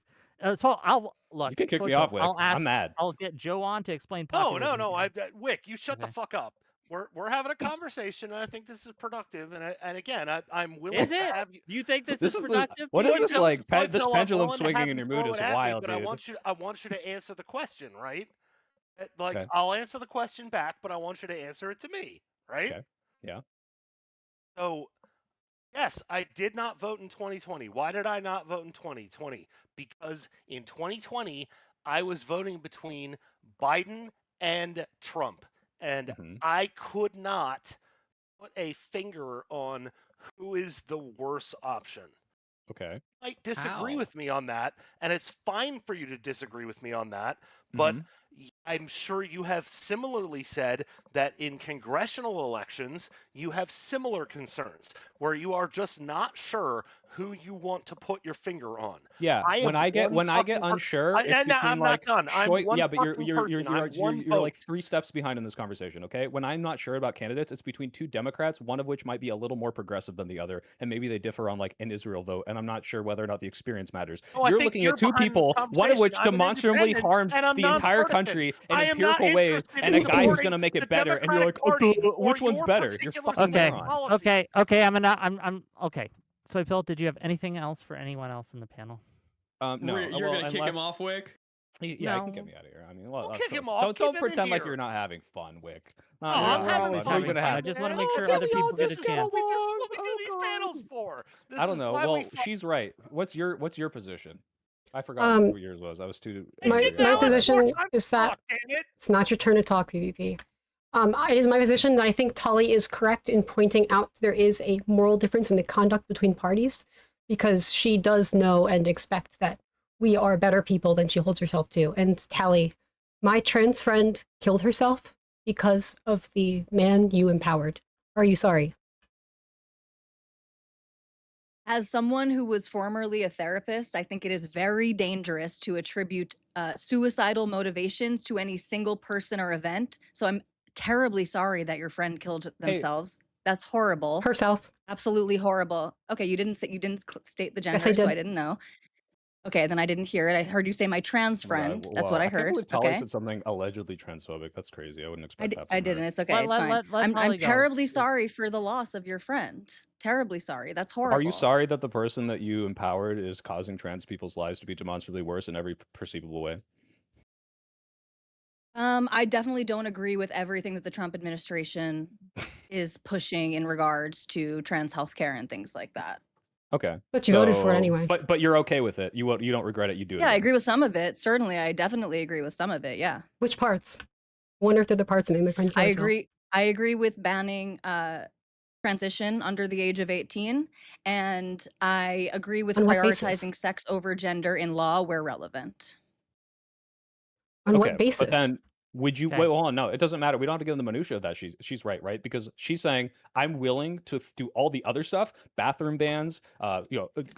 So I'll look. You can kick Soy me Pill, off, Wick. I'll ask. I'm mad. I'll get Joe on to explain No, populism. no, no. to him. Wick, you shut the Okay. fuck up. We're having a conversation, and I think this is productive. And again, I'm willing Is to it? have you. You think this This is is productive? what is this like? Soy This Pill, I'm pendulum willing to swinging have in you your mood throw is it at me, wild, but dude. I want you to answer the question, right? Like Okay. I'll answer the question back, but I want you to answer it to me, right? Okay. Yeah. So, yes, I did not vote in 2020. Why did I not vote in 2020? Because in 2020, I was voting between Biden and Trump, and Mhm. I could not put a finger on who is the worse option. Okay. You might disagree How? with me on that, and it's fine for you to disagree with me on that, but Mhm. I'm sure you have similarly said that in congressional elections, you have similar concerns where you are just not sure who you want to put your finger on. Yeah. I When am I get one fucking unsure, it's and between I'm not like done. I'm one yeah, but fucking person. I'm one you're like vote. 3 steps behind in this conversation, okay? When I'm not sure about candidates, it's between 2 Democrats, one of which might be a little more progressive than the other, and maybe they differ on like an Israel vote, and I'm not sure whether or not the experience matters. Oh, I You're think looking you're at 2 behind this people, one of which conversation. I'm an demonstrably independent, harms and I'm the entire nonpartisan. country in I am not empirical ways, interested and in a guy who's supporting going to make the it better, and you're like, Democratic Party or which one's your better? You're particular fucking Okay. state's moron. policy. Okay. I'm okay. Soy Pill, did you have anything else for anyone else in the panel? No. You're well, gonna kick him unless- off, Wick? Yeah, you can get No. me out of here. I mean, well, Don't that's kick him cool. off. Don't Keep him in pretend like here. you're not having fun, Wick. Oh, Not, you're I'm not having having always fun. We're having gonna fun. I have. just want to man. make sure This other is people all get a just chance. This is what we do these panels for. This I don't is know. why we Well, fuck- she's right. What's your position? I forgot Um, what yours was. I was too. My angry. my Now it's position more time to is that talk, damn it. it's not your turn to talk, PvP. It is my position that I think Tully is correct in pointing out there is a moral difference in the conduct between parties, because she does know and expect that we are better people than she holds herself to. And Tally, my trans friend killed herself because of the man you empowered. Are you sorry? As someone who was formerly a therapist, I think it is very dangerous to attribute suicidal motivations to any single person or event. So I'm terribly sorry that your friend killed themselves. That's horrible. Herself. Absolutely horrible. Okay, you didn't state the Yes, gender, I so I did. didn't know. Okay, then I didn't hear it. I heard you say my trans Oh my God, friend. That's what whoa. I I can't heard. believe Tully Okay. said something allegedly transphobic. That's crazy. I wouldn't expect that from I her. didn't. It's okay. Let- It's let- fine. let I'm Tully go. terribly sorry for the loss of your friend. Terribly sorry. That's horrible. Are you sorry that the person that you empowered is causing trans people's lives to be demonstrably worse in every perceivable way? I definitely don't agree with everything that the Trump administration is pushing in regards to trans healthcare and things like that. Okay. But you voted for it anyway. But you're okay with it. You don't regret it. You do it. Yeah, I again. agree with some of it. Certainly, I definitely agree with some of it. Yeah, Which parts? One or the parts that made my friend kill I herself. agree. I agree with banning transition under the age of 18, and I agree with On what basis? prioritizing sex over gender in law where relevant. On Okay, what basis? But then would you Okay. wait? Hold on. No, it doesn't matter. We don't have to get into the minutia of that. She's right? Because she's saying I'm willing to do all the other stuff: bathroom bans,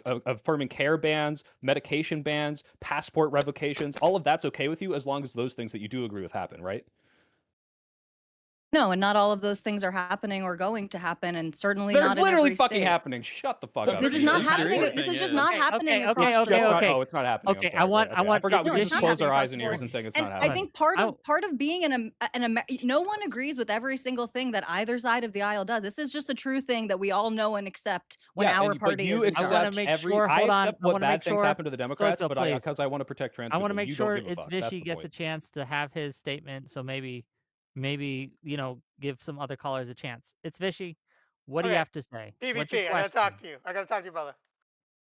affirming care bans, medication bans, passport revocations. All of that's okay with you as long as those things that you do agree with happen, right? No, and not all of those things are happening or going to happen, and certainly They're not in literally every fucking state. happening. Shut the fuck Look, up. this is Are not you happening. serious? This is just not happening okay, across It's the just not- board. oh, it's not happening. Okay, I'm I sorry. want- Okay, I want- I forgot. We No, can it's just not close our happening eyes and across ears the and think it's And not I happening. think part of being no one agrees with every single thing that either side of the aisle does. This is just a true thing that we all know and accept when Yeah, our but party you is in I wanna accept make charge. sure- I hold on, accept I what wanna bad make things sure- happen to the Democrats, Soyfield, but please. because I want to protect trans I people. want to make you sure don't give a it's fuck. That's Vishy the gets a point. chance to have his statement. So maybe give some other callers a chance. It's Vishy. What do you Okay. have to say? What's PvP, your I gotta question? talk to you. I gotta talk to you, brother.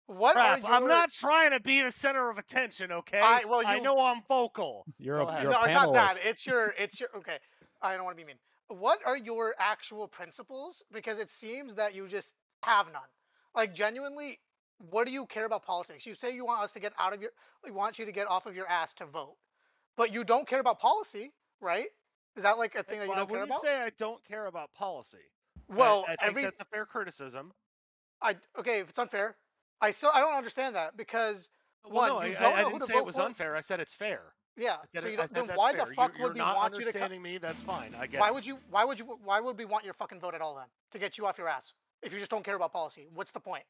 What Crap, are your... I'm not trying to be the center of attention, okay? I know I'm vocal. You're Go a ahead. you're a No, it's not that. panelist. It's your. Okay. I don't want to be mean. What are your actual principles? Because it seems that you just have none. Like genuinely, what do you care about politics? You say you want us to get out of your. We want you to get off of your ass to vote, but you don't care about policy, right? Is that like a thing that you don't care When about? you say I don't care about policy, Well, I think that's a fair criticism. Okay, if it's unfair, I don't understand that because Well, one, no, you I don't know who didn't to say vote it was for. unfair. I said it's fair. Yeah. That- So you that- don't, then that's why fair. the fuck You're would we not want you to come? understanding me. That's fine. I get Why it. would you? Why would we want your fucking vote at all then? To get you off your ass? If you just don't care about policy, what's the point?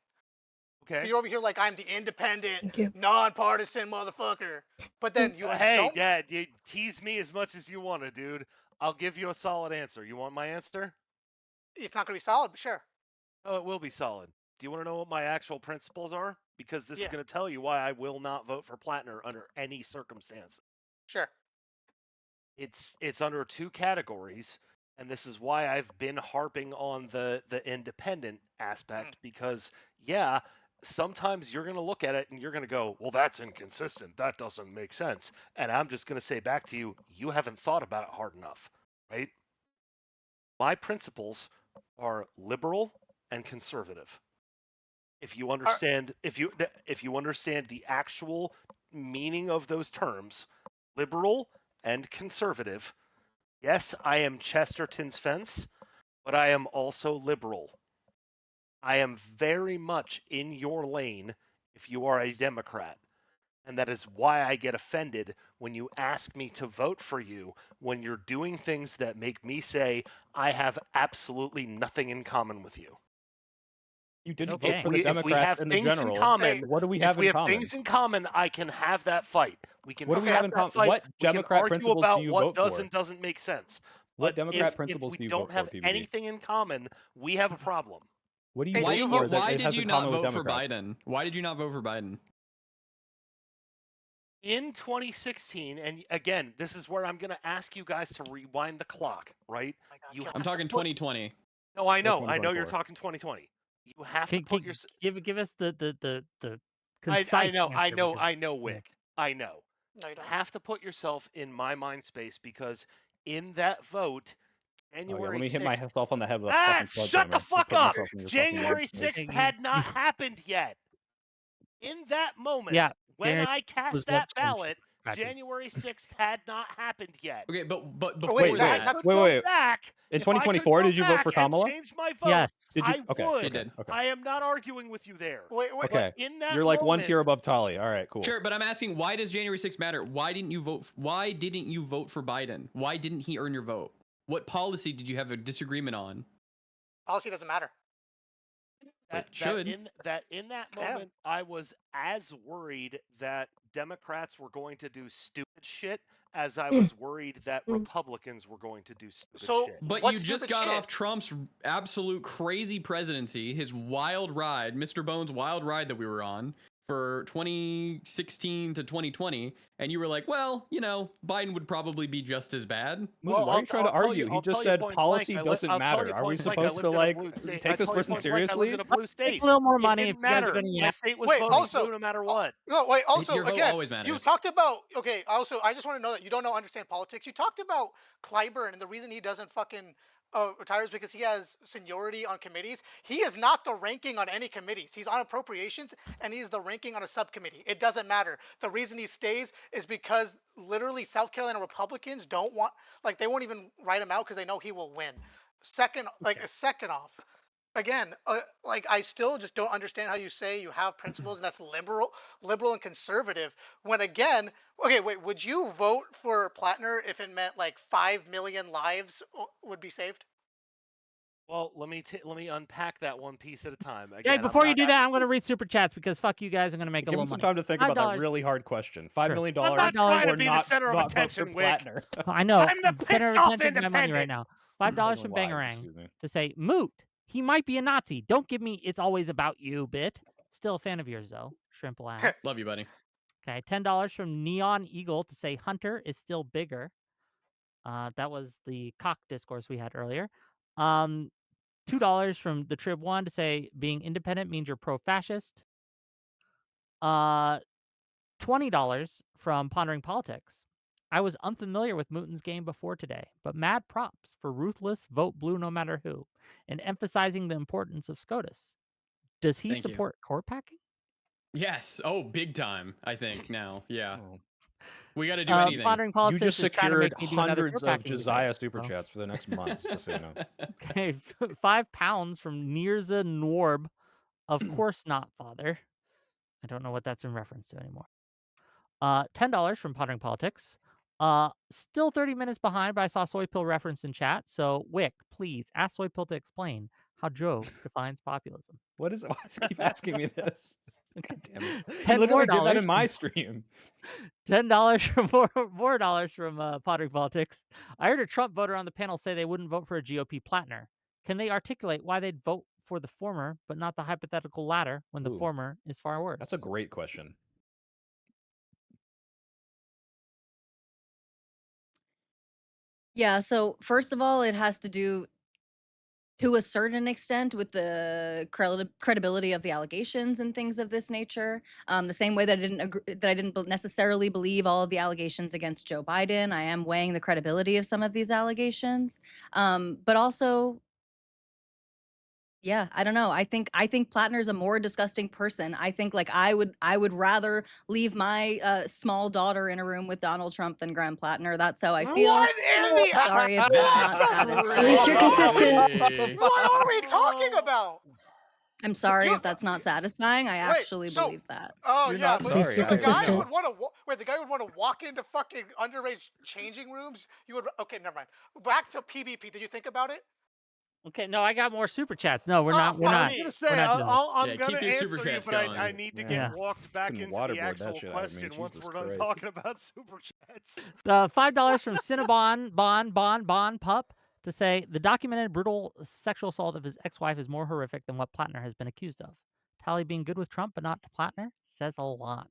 Okay. You're over here like I'm the independent, Thank you. nonpartisan motherfucker, but then you Hey, don't. Dad, you tease me as much as you want to, dude. I'll give you a solid answer. You want my answer? It's not gonna be solid, but sure. Oh, it will be solid. Do you want to know what my actual principles are? Because this is Yeah. going to tell you why I will not vote for Platner under any circumstance. Sure. It's under two categories, and this is why I've been harping on the independent aspect, because yeah, sometimes you're going to look at it and you're going to go, well, that's inconsistent, that doesn't make sense, and I'm just going to say back to you, you haven't thought about it hard enough, right? My principles are liberal and conservative. If you understand if you understand the actual meaning of those terms, liberal and conservative, yes, I am Chesterton's fence, but I am also liberal. I am very much in your lane if you are a Democrat. And that is why I get offended when you ask me to vote for you when you're doing things that make me say I have absolutely nothing in common with you. You didn't Okay. vote for the If we Democrats have in the things in general. common, What do we if have we in have common? things in common, I can have that fight. We can What do we have have in that common? fight. What We can Democrat argue principles about do you what vote does for? and doesn't make sense. What But Democrat if principles we do you don't vote for, have PBD? anything in common, we have a problem. What do you Hey, vote do you for vote- that Why it did has you in not common with vote for Democrats? Biden? Why did you not vote for Biden? In 2016, and again, this is where I'm going to ask you guys to rewind the clock, right? Oh my God, You kill have I'm to talking put- 2020. No, I Or know you're 2024. talking 2020. You have to put your. Give us the I concise know, I answer, know, because- I know, Wick. I know. No, you You don't. have to put yourself in my mind space, because in that vote, Oh, yeah, January let me hit 6th. myself on the head with a Ah, fucking shut sledgehammer the to fuck put up! myself in your fucking January mind space. 6th had not happened yet. In that moment, Yeah, when January I was cast what that changed. ballot, Gotcha. January 6th had not happened yet. Okay, but Oh, before wait, If that- I that's- could go wait. back, In if I could 2024, go did you vote for back and Kamala? change my vote, Yes. Did you? I Okay. would. He did. Okay. I am not arguing with you there. Wait. Okay. In that You're like one moment- tier above Tali. All right, cool. Sure, but I'm asking, why does January 6th matter? Why didn't you vote for Biden? Why didn't he earn your vote? What policy did you have a disagreement on? Policy doesn't matter. It should. In that Damn. moment, I was as worried that Democrats were going to do stupid shit as I was worried that Republicans were going to do stupid So- shit. But What you just stupid got shit? off Trump's absolute crazy presidency, his wild ride, Mr. Bones' wild ride that we were on for 2016 to 2020, and you were like, well, Biden would probably be just as bad. Moon, Well, why are you trying to I'll tell argue? you- He I'll just tell you said point policy blank, doesn't I'll tell matter. you Are we point blank, I supposed to lived in a like blue state. take I this tell you person point blank, I lived seriously? in a blue Take state. a little more It money didn't if you guys are matter. gonna My yap. state was Wait, voting also- blue no matter what. No, wait. Also, Your vote again, always you matters. talked about. Okay. Also, I just want to know that you don't understand politics. You talked about Clyburn, and the reason he doesn't fucking retire is because he has seniority on committees. He is not the ranking on any committees. He's on appropriations, and he's the ranking on a subcommittee. It doesn't matter. The reason he stays is because literally South Carolina Republicans don't want, like, they won't even write him out because they know he will win. Second off, again, like, I still just don't understand how you say you have principles and that's liberal and conservative, when again, okay, wait, would you vote for Platner if it meant like 5 million lives would be saved? Well, let me unpack that one piece at a time. Hey, Again, before I'm you not- do that, I'm gonna read super chats because fuck you guys. I'm gonna make a Give little him some money. time to think about that $5. really hard question. $5 Sure. million I'm not $5 trying to or be the not center of vote for attention, Wick. Platner. I know. I'm the Center pissed of off attention to my money right independent. now. $5 Or from live, Bangarang excuse me. to say moot. He might be a Nazi. Don't give me "it's always about you" bit. Still a fan of yours though. Shrimp ass. Love you, buddy. Okay, $10 from Neon Eagle to say Hunter is still bigger. That was the cock discourse we had earlier. $2 from the Trib One to say being independent means you're pro-fascist. $20 from Pondering Politics. I was unfamiliar with Mooton's game before today, but mad props for ruthless vote blue no matter who, and emphasizing the importance of SCOTUS. Does he Thank you. support court packing? Yes. Oh, big time, I think now. Yeah. Oh. We got to do anything. Pondering You Politics just is trying to secured make me do another hundreds court of packing Josiah debate, super so. chats for the next months, just so you know. Okay, £5 from Nirza Norb. Of course not, father. I don't know what that's in reference to anymore. $10 from Pondering Politics. Still 30 minutes behind, but I saw Soy Pill referenced in chat. So, Wick, please ask Soy Pill to explain how Joe defines populism. Why does he keep asking me this? God damn it. He $10 literally more did that in from- my stream. $10 from more dollars from Pondering Politics. I heard a Trump voter on the panel say they wouldn't vote for a GOP Platner. Can they articulate why they'd vote for the former, but not the hypothetical latter, when the Ooh. former is far worse? That's a great question. Yeah, so first of all, it has to do to a certain extent with the credibility of the allegations and things of this nature. The same way that I didn't necessarily believe all of the allegations against Joe Biden. I am weighing the credibility of some of these allegations. But also, yeah, I don't know. I think Platner's a more disgusting person. I think like I would rather leave my small daughter in a room with Donald Trump than Graham Platner. That's how I feel. What in the Sorry if that's not What? satisfying. At least you're consistent. What are we talking about? I'm sorry You- if that's not satisfying. I actually so- believe that. Oh You're yeah, not but sorry, you're the guy consistent. who would want to wait. The guy would want to walk into fucking underage changing rooms. You would. Okay, never mind. Back to PvP. Did you think about it? Okay, no, I got more super chats. No, we're Oh, not. We're fuck not. I was gonna say we're not doing this. I'm Yeah, gonna keep your super answer you, chats but I going. need to Yeah. get walked back Couldn't into the waterboard that actual shit out of me, question once Jesus we're done Christ. talking about super chats. $5 from Cinnabon Bon Pup to say the documented brutal sexual assault of his ex-wife is more horrific than what Platner has been accused of. Tally being good with Trump but not to Platner says a lot.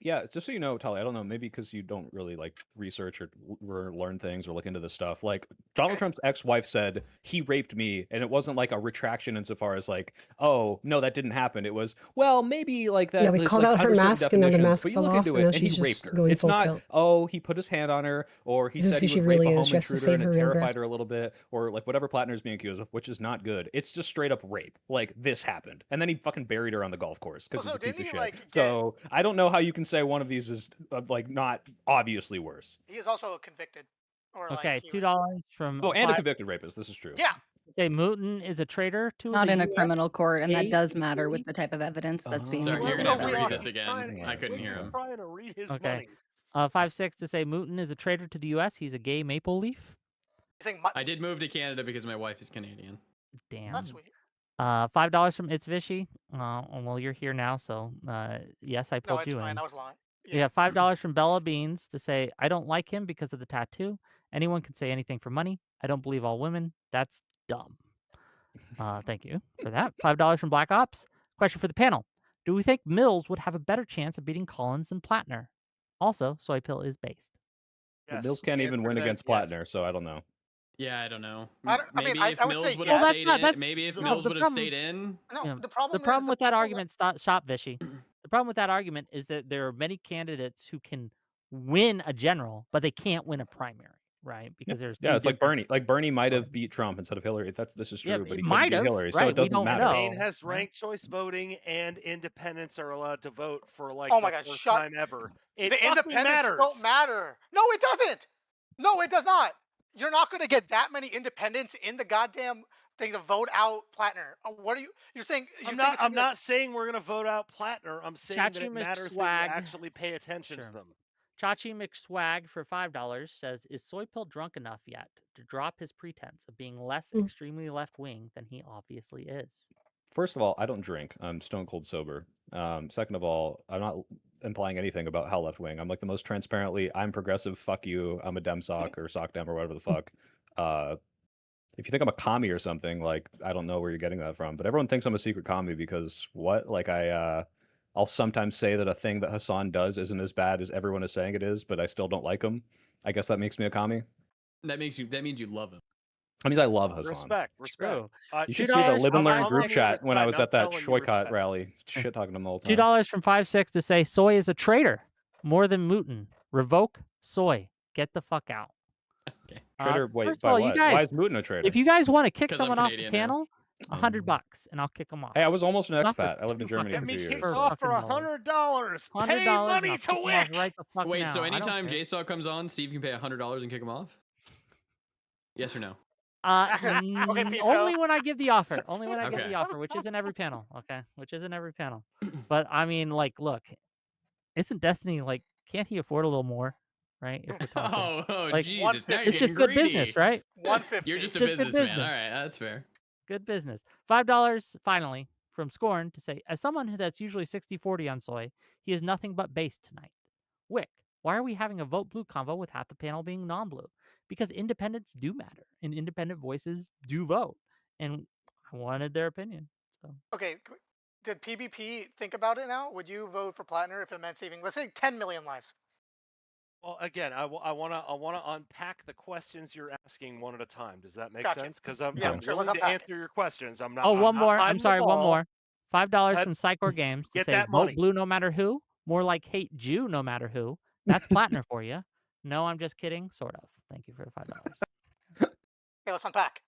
Yeah, just so you know, Tali, I don't know, maybe because you don't really like research or learn things or look into this stuff. Like Donald Trump's ex-wife said he raped me, and it wasn't like a retraction insofar as like, oh no, that didn't happen. It was, well, maybe like that. Yeah, we there's, called like, out her under certain mask, and then the definitions, mask but you fell look off, into and now it, and he she's raped just her. going It's full not, tilt. oh, he put his hand on her, or he This is said who he she would really rape a is, home just to intruder save and her it real terrified grift. her a little bit, or like whatever Plattner's being accused of, which is not good. It's just straight up rape. Like this happened, and then he fucking buried her on the golf course because Also, he's a piece didn't of he, shit. like, So I don't know how you can say one of these is like not obviously worse. He is also convicted. Or Okay, like, he was- $2 from Oh, and a 5 convicted rapist. This is true. Yeah. say Mooten is a traitor to Not the in a US. criminal court, and that gay does matter community. with the type of evidence that's being Sorry, you're reported gonna have to about. read this again. I couldn't hear him. Trying to read his Okay. money. 5-6 to say Mooten is a traitor to the U.S. He's a gay maple leaf. He's saying, I did move to Canada because my wife is Canadian. Damn. that's sweet. $5 from It's Vishy. Well, you're here now, so yes, I No, pulled it's you fine. in. I was lying. Yeah, $5 from Bella Beans to say I don't like him because of the tattoo. Anyone can say anything for money. I don't believe all women. That's dumb. Thank you for that. $5 from Black Ops. Question for the panel: do we think Mills would have a better chance of beating Collins than Platner? Also, Soy Pill is based. Well, Yes, Mills can't the even answer win to that against is yes. Plattner, so I don't know. Yeah, I don't know. I don't- I mean, Maybe I if would Mills say would yes. have Well, that's stayed not- in, that's- maybe if no, Mills the would have problem- stayed in. No, Yeah. the problem The problem is with that people argument, stop, Vishy. The problem with that argument is that there are many candidates who can win a general, but they can't win a primary, right? Because there's Yeah, two it's like different- Bernie. Like Bernie might have beat Trump instead of Hillary. This is true, Yeah, but it he might couldn't beat have, Hillary, so right, it we doesn't don't matter. know. Maine has right? ranked choice voting, and independents are allowed to vote for like Oh my the God, first shut- time ever. It the fucking independents matters. don't matter. No, it doesn't. No, it does not. You're not going to get that many independents in the goddamn thing to vote out Platner. What are you? You're saying? You I'm think not. it's gonna I'm be like- not saying we're gonna vote out Platner. I'm saying that Chachi it matters that McSwag. you actually pay attention Sure. to them. Chachi McSwag for $5 says, is Soy Pill drunk enough yet to drop his pretense of being less Mm. extremely left-wing than he obviously is? First of all, I don't drink. I'm stone cold sober. Second of all, I'm not implying anything about how left wing. I'm like the most transparently, I'm progressive, fuck you, I'm a dem sock or sock dem or whatever the fuck. If you think I'm a commie or something, like I don't know where you're getting that from. But everyone thinks I'm a secret commie because what? Like I'll sometimes say that a thing that Hassan does isn't as bad as everyone is saying it is, but I still don't like him. I guess that makes me a commie. That means you love him. That means I love Hassan. Respect. True. You should see the $2 live and learn I'm group on the chat other when I side, was and at that I'm telling you Shoycott respect. rally, shit talking to him all the time. $2 from 5-6 to say Soy is a traitor more than Mooten. Revoke Soy. Get the fuck out. Okay. Traitor, wait, first of by all, you what? guys- Why is Mooten a traitor? If you guys want to kick 'Cause I'm someone off the Canadian now. panel, $100 and I'll kick them off. Hey, I was almost an Not for expat. I lived in two Germany Get for me 2 years. kicked For off for fucking $100. Pay $100 money and to I'll kick 'em off Wick. right the fuck Wait, now. so I don't anytime care. JSaw comes on, Steve can pay $100 and kick him off? Yes or no? peace Only out. when I give the offer. Only when I give Okay. the offer, which isn't every panel. Okay, which isn't every panel. But I mean, like, look, isn't Destiny like can't he afford a little more, right? If we're talking, like, Jesus! Now you're it's just getting good greedy. business, right? 150. You're just a Just good businessman. business. All right, that's fair. Good business. $5 finally from Scorn to say, as someone that's usually 60-40 on soy, he is nothing but base tonight. Wick, why are we having a vote blue convo with half the panel being non-blue? Because independents do matter, and independent voices do vote. And I wanted their opinion. So Okay, did PBP think about it now? Would you vote for Platner if it meant saving, let's say, 10 million lives? Well, again, I wanna unpack the questions you're asking one at a time. Does that make Gotcha. sense? Because I'm Yeah, I'm sure. Let's willing to unpack it. answer your questions. I'm not. Oh, I'm one not more. I'm hiding the sorry, one ball. more. $5 That- from Psychor Games to Get say that vote money. blue no matter who. More like hate Jew no matter who. That's Platner for you. No, I'm just kidding. Sort of. Thank you for the $5. Okay, let's unpack.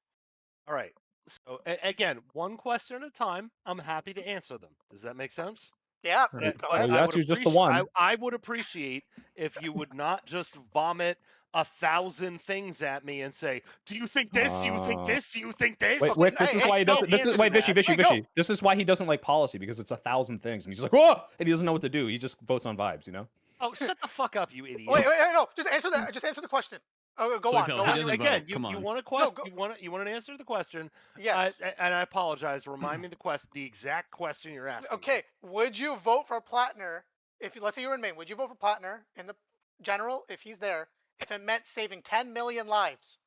All right. So again, one question at a time. I'm happy to answer them. Does that make sense? Yeah, Right. go But ahead. Well, I yes, would you're just the appreciate. one. I would appreciate if you would not just vomit 1,000 things at me and say, "Do you think this? Do you think this? Do you think this?" Wait, Okay, Wick, this hey, is hey, why he no doesn't. This is answer wait, to Vishy, that. Vishy, Wait, go. Vishy. This is why he doesn't like policy because it's 1,000 things, and he's just like, whoa, and he doesn't know what to do. He just votes on vibes, you know. Oh, shut the fuck up, you idiot! Wait, no, just answer that. Just answer the question. Oh, go Soy on. Pill, Go he on. doesn't Again, vote. Come you on. want a No, question? go. You want to answer the question? Yes. And I apologize. Remind me the exact question you're asking. Okay, would you vote for Platner if let's say you're in Maine? Would you vote for Platner in the general if he's there if it meant saving 10 million lives?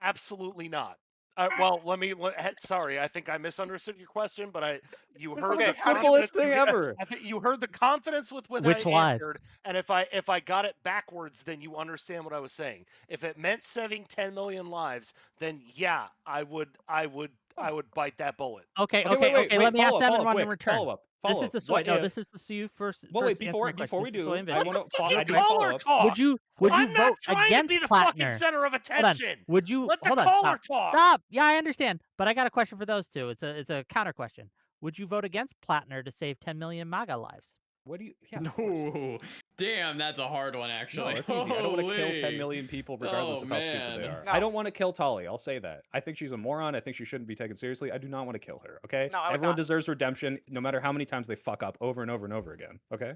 Absolutely not. Well, sorry, I think I misunderstood your question, but you It's heard like Okay, the how do you- simplest thing ever. I think you heard the confidence with Which I lives? answered, and if I got it backwards, then you understand what I was saying. If it meant saving 10 million lives, then yeah, I would bite that bullet. Okay, Wait. Let me ask Follow them up, in one Wick, in return. Follow up. This is the soy. What No, if- this is the Sue first. Well, wait. first answer my Before we question. This is do, soy and I Vision. want to. Fucking I do caller follow up. talk. Would you I'm not vote trying to against be the Platner? fucking center of Hold on. attention. Would you Let the hold on? caller Stop. talk. Stop. Yeah, I understand, but I got a question for those two. It's a counter question. Would you vote against Platner to save 10 million MAGA lives? What do you? Yeah, of course. No, damn, that's a hard one No, actually. it's easy. I don't want to kill 10 Holy. million people regardless Oh, of how stupid they man. are. No. I don't want to kill Tali. I'll say that. I think she's a moron. I think she shouldn't be taken seriously. I do not want to kill her. Okay. No, I would Everyone not. deserves redemption, no matter how many times they fuck up over and over and over again. Okay.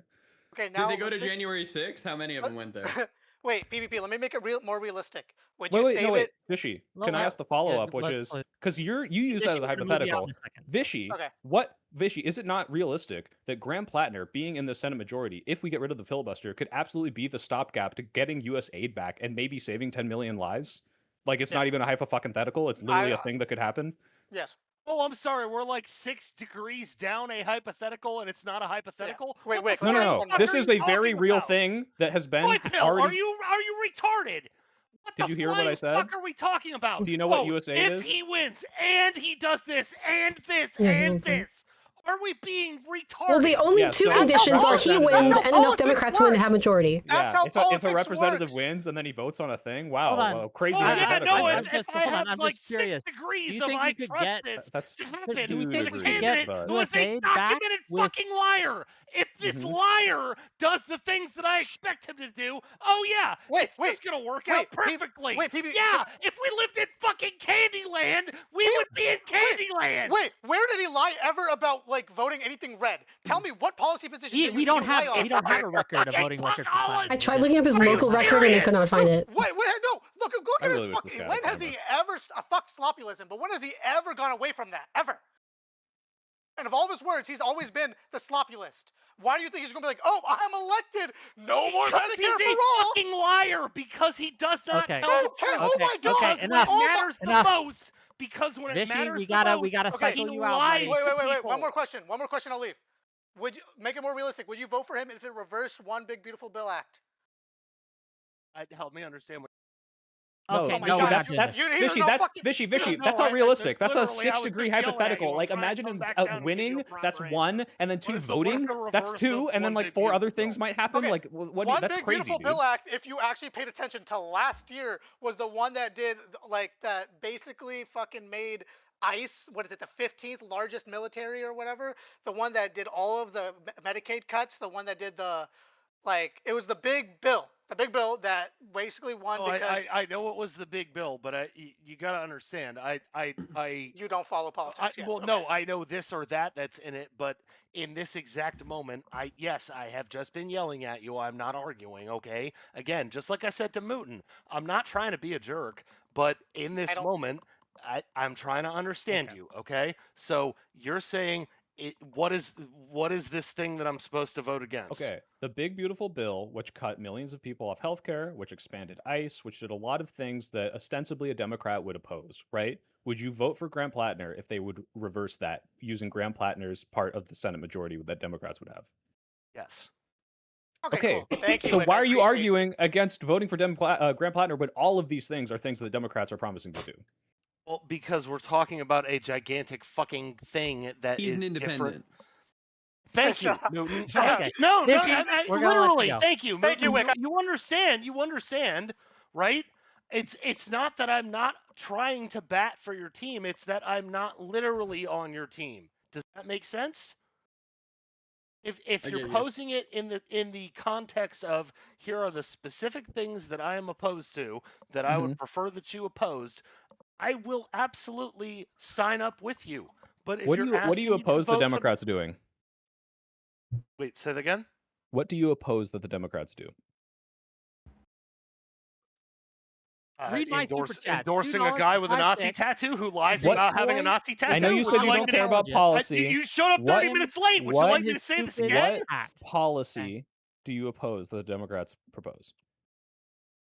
Okay, now Did they go to let's make- January 6th? How many of them went there? Wait, PvP. Let me make it more realistic. Would Wait, you wait, save no, wait, it? Vishy. No, Can I let- ask the follow yeah, up, which let's- is because you use that Vishy, as a we're gonna move you out hypothetical. in a second. Vishy, Okay. Vishy, is it not realistic that Graham Platner being in the Senate majority, if we get rid of the filibuster, could absolutely be the stopgap to getting U.S. aid back and maybe saving 10 million lives? Like it's not Yes. even a hypothetical. It's literally a thing that could happen. Yes. Oh, I'm sorry. We're like 6 degrees down a hypothetical, and it's not a hypothetical. Wait, What wait, the let me No. ask one more. This fuck is are a you very talking real about? thing that has been Soy Pill, already. are you retarded? What Did the you hear what I said? fuck are we talking about? Do you know what Oh, USAID if is? he wins and he does this and this and this, are we being retarded? Well, the only Yeah, two so conditions are he representative- wins That's how and enough politics Democrats win to have works. majority. That's Yeah, how if a politics representative works. wins and then he votes on a thing, Hold on. wow, crazy Oh, yeah, hypothetical, no, right? if I have I'm like just curious. 6 degrees Do you of think I we could trust get- this That's to two happen Do you with think a we could candidate get who is a USAID back documented with- fucking liar? If this liar does the things that I expect him to do, oh yeah, it's just gonna work out perfectly. Yeah, if we lived in fucking Candyland, we would be in Candyland. Wait, where did he lie ever about like voting anything red? Tell me what policy position did We you don't lie have on? we don't have a record of voting record. for Platner. I tried looking up his local record and I could not find it. Wait, no, look I at really his wish this fucking. guy When had has a he ever fuck sloppyism? But when has he ever gone away from that? Ever? And of all of his words, he's always been the sloppy list. Why do you think he's gonna be like, oh, I'm elected, no more Because Medicare he's for a all? fucking liar. Because he does not Okay. tell the Okay, truth. oh my God. Okay, Because enough. when it matters Enough. the most. Because when it Vishy, matters we the gotta most, cycle he you out, lies buddy. to Wait. people. One more question. I'll leave. Would you make it more realistic? Would you vote for him if it reversed One Big Beautiful Bill Act? Help me understand what. Okay, Oh my no, God, we're not that's doing this. Vishy. No, That's not I- realistic. That's a literally, I was 6-degree just yelling at you. hypothetical. I'm Like trying to imagine come back down and give you winning. a proper That's answer. one, and then two What is voting. the That's reverse two, of and then One like Big 4 other Beautiful things Bill? might happen. Okay. Like what? One That's Big crazy, Beautiful dude. Bill Act, if you actually paid attention to last year, was the one that did like that basically fucking made ICE, what is it, the 15th largest military or whatever? The one that did all of the Medicaid cuts, the one that did the, like, it was the big bill. a big bill that basically won Oh, because I know it was the big bill, but you got to understand, you don't follow politics. Yes. well, Okay. no, I know this or that's in it, but in this exact moment, I have just been yelling at you. I'm not arguing, okay? Again, just like I said to Mooten, I'm not trying to be a jerk, but in I this don't. moment, I'm trying to understand Okay. you, okay? So you're saying what is this thing that I'm supposed to vote against? Okay, the big beautiful bill, which cut millions of people off healthcare, which expanded ICE, which did a lot of things that ostensibly a Democrat would oppose, right? Would you vote for Graham Platner if they would reverse that using Graham Platner's part of the Senate majority that Democrats would have? Yes. Okay. Okay, Cool. Thank you. so Wick, why I are you appreciate- arguing against voting for Graham Platner when all of these things are things that the Democrats are promising to do? Well, because we're talking about a gigantic fucking thing that He's is an different. independent. Thank you, Shut up. Newton. Shut up. Okay. No, Nikki, we're gonna let you literally. go. Thank you. Thank you, Newton. Wick. You understand? You understand, right? It's not that I'm not trying to bat for your team. It's that I'm not literally on your team. Does that make sense? If I you're get you. posing it in the context of here are the specific things that I am opposed to that I would prefer that you opposed, I will absolutely sign up with you. But if What do you're you asking me to oppose the vote for Democrats doing? wait, say that again. What do you oppose that the Democrats do? Read my super chat. Endorsing a guy with a Nazi $2.56. tattoo who lies What- about having a Nazi tattoo. I know you Would said you like don't me care to- about policy. You showed up 30 minutes late. Would you what- like me to say this again? Hat. Policy do you oppose that the Democrats propose?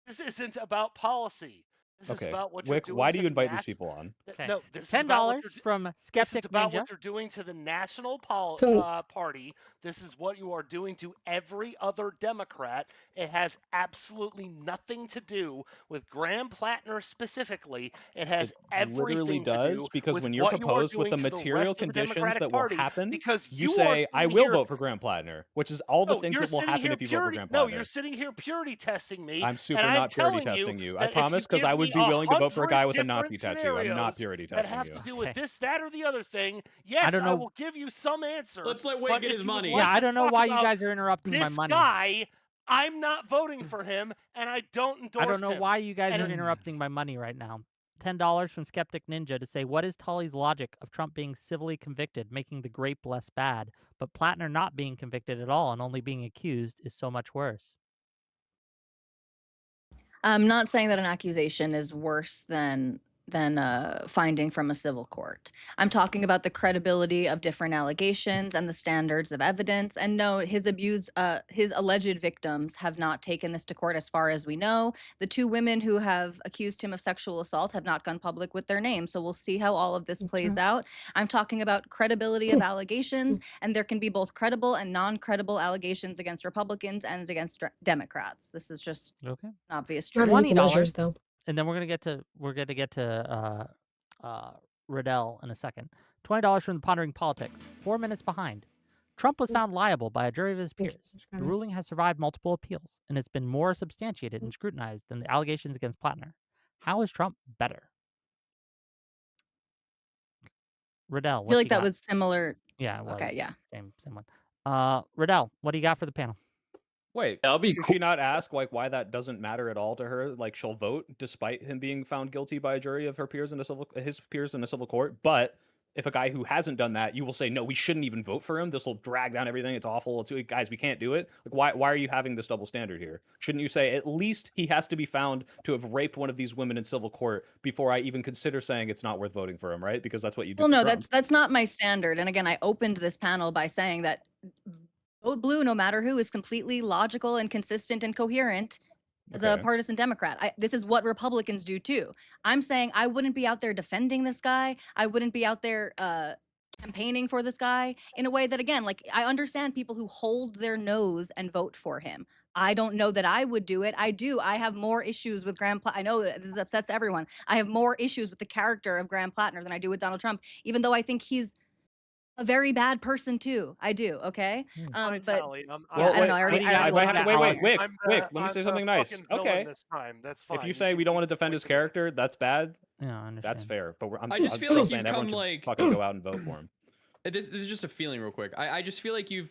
This isn't about policy. This is Okay, about what you're Wick, doing. why to do you the invite these nat- people on? Okay. No, this is $10 about what you're from This Skeptic is about Ninja. what you're doing to the national So- party. This is what you are doing to every other Democrat. It has absolutely nothing to do with Graham Platner specifically. It has It everything literally to does, do because with when you're what you are proposed with doing the to material rest of the conditions Democratic that will Party, happen, because you are say, I sitting will here- vote for Graham Platner, which is all the No, things you're that will sitting happen here if you vote for purity- Graham Platner. No, you're sitting here purity testing me. I'm super and I'm not purity telling testing you. I that if promise, because give I would me be willing to vote for a guy with a 100 Nazi tattoo. I'm not scenarios purity that testing have you. to do with Okay. this, that, or the other thing, yes, don't I know- will give you some answer. Let's let Wade but get if his you would money. like Yeah, I to don't know talk why you about guys are interrupting my this money. guy, I'm not voting for him, and I don't endorse I don't know him. why you guys are And- interrupting my money right now. $10 from Skeptic Ninja to say, what is Tully's logic of Trump being civilly convicted, making the grape less bad, but Platner not being convicted at all and only being accused is so much worse? I'm not saying that an accusation is worse than finding from a civil court. I'm talking about the credibility of different allegations and the standards of evidence. And no, his alleged victims have not taken this to court as far as we know. The two women who have accused him of sexual assault have not gone public with their names. So we'll see how all of this plays out. I'm talking about credibility of allegations, and there can be both credible and non-credible allegations against Republicans and against Democrats. This is just Okay. an obvious Not truth. an equal measures, though. And then we're gonna get to Riddell in a second. $20 from the Pondering Politics. 4 minutes behind. Trump was found liable by a jury of his peers. The ruling has survived multiple appeals, and it's been more substantiated and scrutinized than the allegations against Platner. How is Trump better? Riddell, I what feel like you that got? was similar. Yeah, it was. Okay, yeah. Same one. Riddell, what do you got for the panel? Wait, That'll be should she not ask like why that doesn't matter at all to her? Like she'll vote despite him being found guilty by a jury of his peers in a civil court. But if a guy who hasn't done that, you will say no, we shouldn't even vote for him. This will drag down everything. It's awful. Guys, we can't do it. Like why are you having this double standard here? Shouldn't you say at least he has to be found to have raped one of these women in civil court before I even consider saying it's not worth voting for him, right? Because that's what you do. Well, for no, Trump. that's not my standard. And again, I opened this panel by saying that vote blue, no matter who, is completely logical and consistent and coherent as a Okay. partisan Democrat. This is what Republicans do too. I'm saying I wouldn't be out there defending this guy. I wouldn't be out there campaigning for this guy in a way that, again, like I understand people who hold their nose and vote for him. I don't know that I would do it. I do. I have more issues with Graham Platner. I know that this upsets everyone. I have more issues with the character of Graham Platner than I do with Donald Trump, even though I think he's a very bad person too. I do. Okay. Fine, but Tally, yeah, I don't know. I already Wait, Wick, I'm Wick, let me I'm say the something nice. fucking villain Okay. this time. That's fine. If you say we don't want to defend his character, that's bad. Yeah, I understand. That's fair. But I just I'm feel still like saying you've everyone come should like fucking go out and vote for him. This is just a feeling real quick. I just feel like you've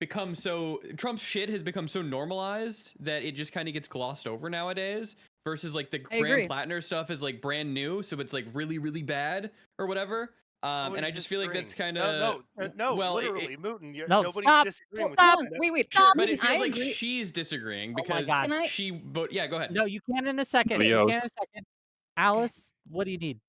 Trump's shit has become so normalized that it just kind of gets glossed over nowadays. Versus like the I Graham agree. Platner stuff is like brand new, so it's like really really bad or whatever. And I just feel like that's kind of no, well, literally, Mooten. No, Nobody's stop, disagreeing with stop, you. Wait, wait. sure, Mooten, but it feels I like agree. she's disagreeing Oh my because God. Can I? she vote. Yeah, go ahead. No, you can in a second. Okay. You can Yost. in a second. Alice, what do you need?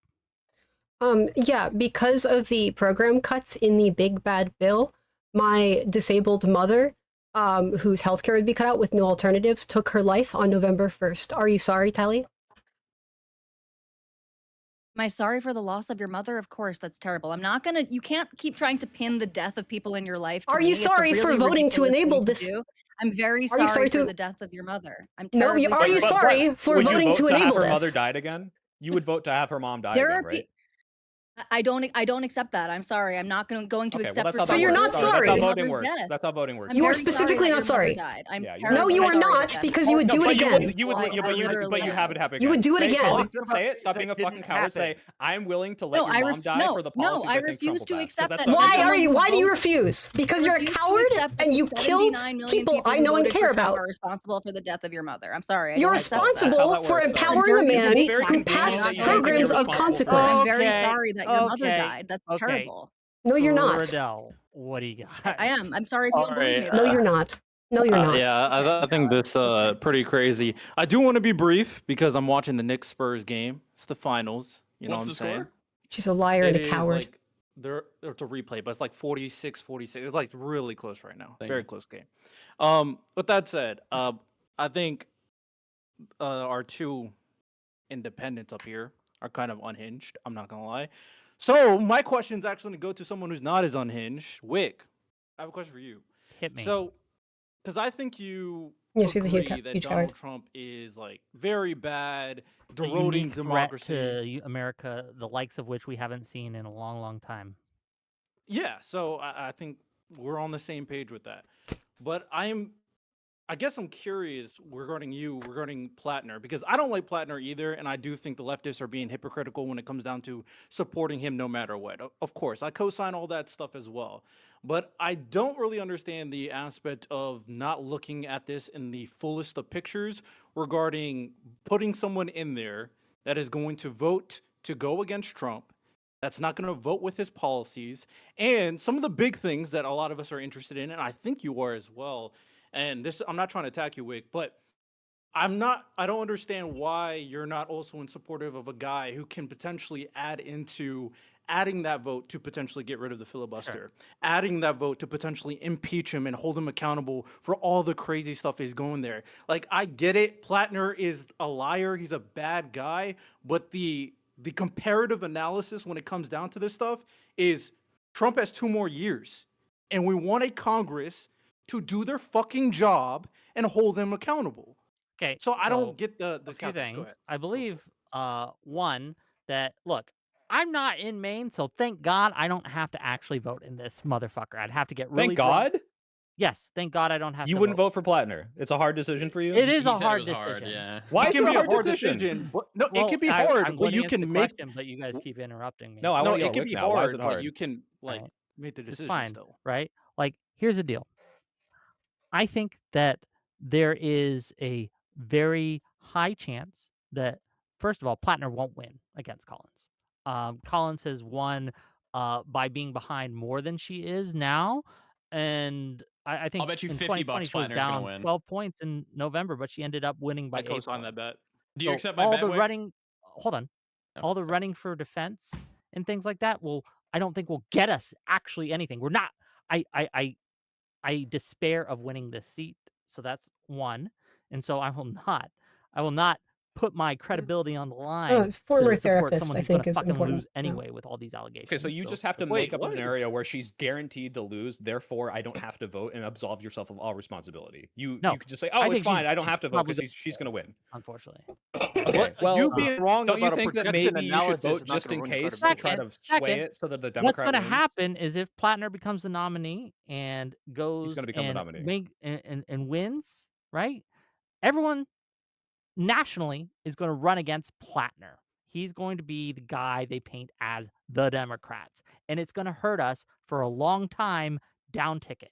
Yeah, because of the program cuts in the big bad bill, my disabled mother, whose healthcare would be cut out with no alternatives, took her life on November 1st. Are you sorry, Tally? Am I sorry for the loss of your mother? Of course, that's terrible. I'm not gonna. You can't keep trying to pin the death of people in your life to Are me. you It's a sorry for really voting to ridiculous enable thing to this? do. I'm very Are you sorry sorry for to? the death of your mother. I'm No, terribly are you sorry for would voting you to vote to have enable her mother this? died again? You would vote to have her mom die There again, are right? I don't accept that. I'm sorry. I'm not going to Okay, well, accept that's how So that you're works. not That's sorry. how your voting mother's works. death. That's how voting works. I'm You are very sorry specifically that not your sorry. mother died. I'm Yeah, terribly No, you are sorry not, that because you would no, do it but again. you would, I but you literally have it happen again. You would do it Say, again. Tolly, What about say it. things Stop that being a fucking didn't coward. Say, happen? I'm willing to let No, your mom die for the policies I I think Trump refuse will to pass. 'Cause accept that's that. what As Why are someone you? who Why do you votes- refuse? Because you're a refuse to coward accept that and the you killed 79 million people I who know and voted for care Trump about. are responsible for the death of your mother. I'm sorry. I You're don't accept that. responsible that for works. empowering a dirty, man dirty very who convenient passed that you think that programs you're of responsible for consequence. I'm very Okay, sorry that your mother okay, died. That's okay. terrible. No, you're not. Riddell, what do you got? I am. I'm sorry if you don't believe me. No, though. you're not. No, you're not. Yeah, Okay. I think this pretty crazy. I do want to be brief because I'm watching the Knicks Spurs game. It's the finals. You know What's what I'm the saying? score? She's a liar and It a is coward. like it's a replay, but it's like 46-46. It's like really close right now. Very close game. With that said, I think our two independents up here are kind of unhinged. I'm not gonna lie. So my question is actually gonna go to someone who's not as unhinged. Wick, I have a question for you. Hit me. So, because I think you Yeah, she's a agree huge that huge Donald coward. Trump is like very bad, a eroding unique democracy. threat to America, the likes of which we haven't seen in a long, long time. Yeah, so I think we're on the same page with that. But I guess I'm curious regarding Platner, because I don't like Platner either, and I do think the leftists are being hypocritical when it comes down to supporting him no matter what. Of course, I co-sign all that stuff as well. But I don't really understand the aspect of not looking at this in the fullest of pictures regarding putting someone in there that is going to vote to go against Trump, that's not going to vote with his policies, and some of the big things that a lot of us are interested in, and I think you are as well. And this, I'm not trying to attack you, Wick, but I don't understand why you're not also in supportive of a guy who can potentially adding that vote to potentially get rid of the filibuster, adding that vote to potentially impeach him and hold him accountable for all the crazy stuff he's going there. Like, I get it. Platner is a liar. He's a bad guy. But the comparative analysis when it comes down to this stuff is Trump has 2 more years, and we want a Congress to do their fucking job and hold them accountable. Okay. So I don't get the a few calculus. Go ahead. things. I believe one that look, I'm not in Maine, so thank God I don't have to actually vote in this motherfucker. I'd have to get really Thank God. Yes, thank God I don't have You to wouldn't vote. vote for Platner. It's a hard decision for you. It is He a said it hard was hard, decision. yeah. Why It is can it be a hard decision? decision. No, Well, it can be I'm hard, going but to you answer can the make. question, but you guys keep interrupting me. No, I so- No, want you it to can Wick be now. Why is hard, it but hard? you can like Right. make the It's decision fine, still. right? Like, here's the deal. I think that there is a very high chance that, first of all, Platner won't win against Collins. Collins has won by being behind more than she is now, and I think I'll bet you in 50 2020 bucks she was Platner's gonna down win. 12 points in November, but she ended up winning by I 8 co-sign points. that bet. Do you So accept my all bet, the Wick? running, hold on, Oh, all the sorry. running for defense and things like that I don't think will get us actually anything. We're not. I despair of winning this seat, so that's one. And so I will not put my credibility on the line Former to support therapist, someone I who's going think, to is fucking important. lose anyway with all these allegations. Okay, so you just have to Wait, make up a what? scenario where she's guaranteed to lose, therefore I don't have to vote, and absolve yourself of all responsibility. You No, could just say, I "Oh, it's think fine. I don't she's have to vote probably because she's going to win." unfortunately. Okay, What? well, You being wrong don't you about a think that projection maybe you should analysis vote is not just gonna in ruin case to credibility. try to sway Second, it so that the what's Democrat going to wins? happen is if Platner becomes the nominee and goes gonna become the nominee. and wins, right? Everyone nationally is going to run against Platner. He's going to be the guy they paint as the Democrats. And it's going to hurt us for a long time down ticket.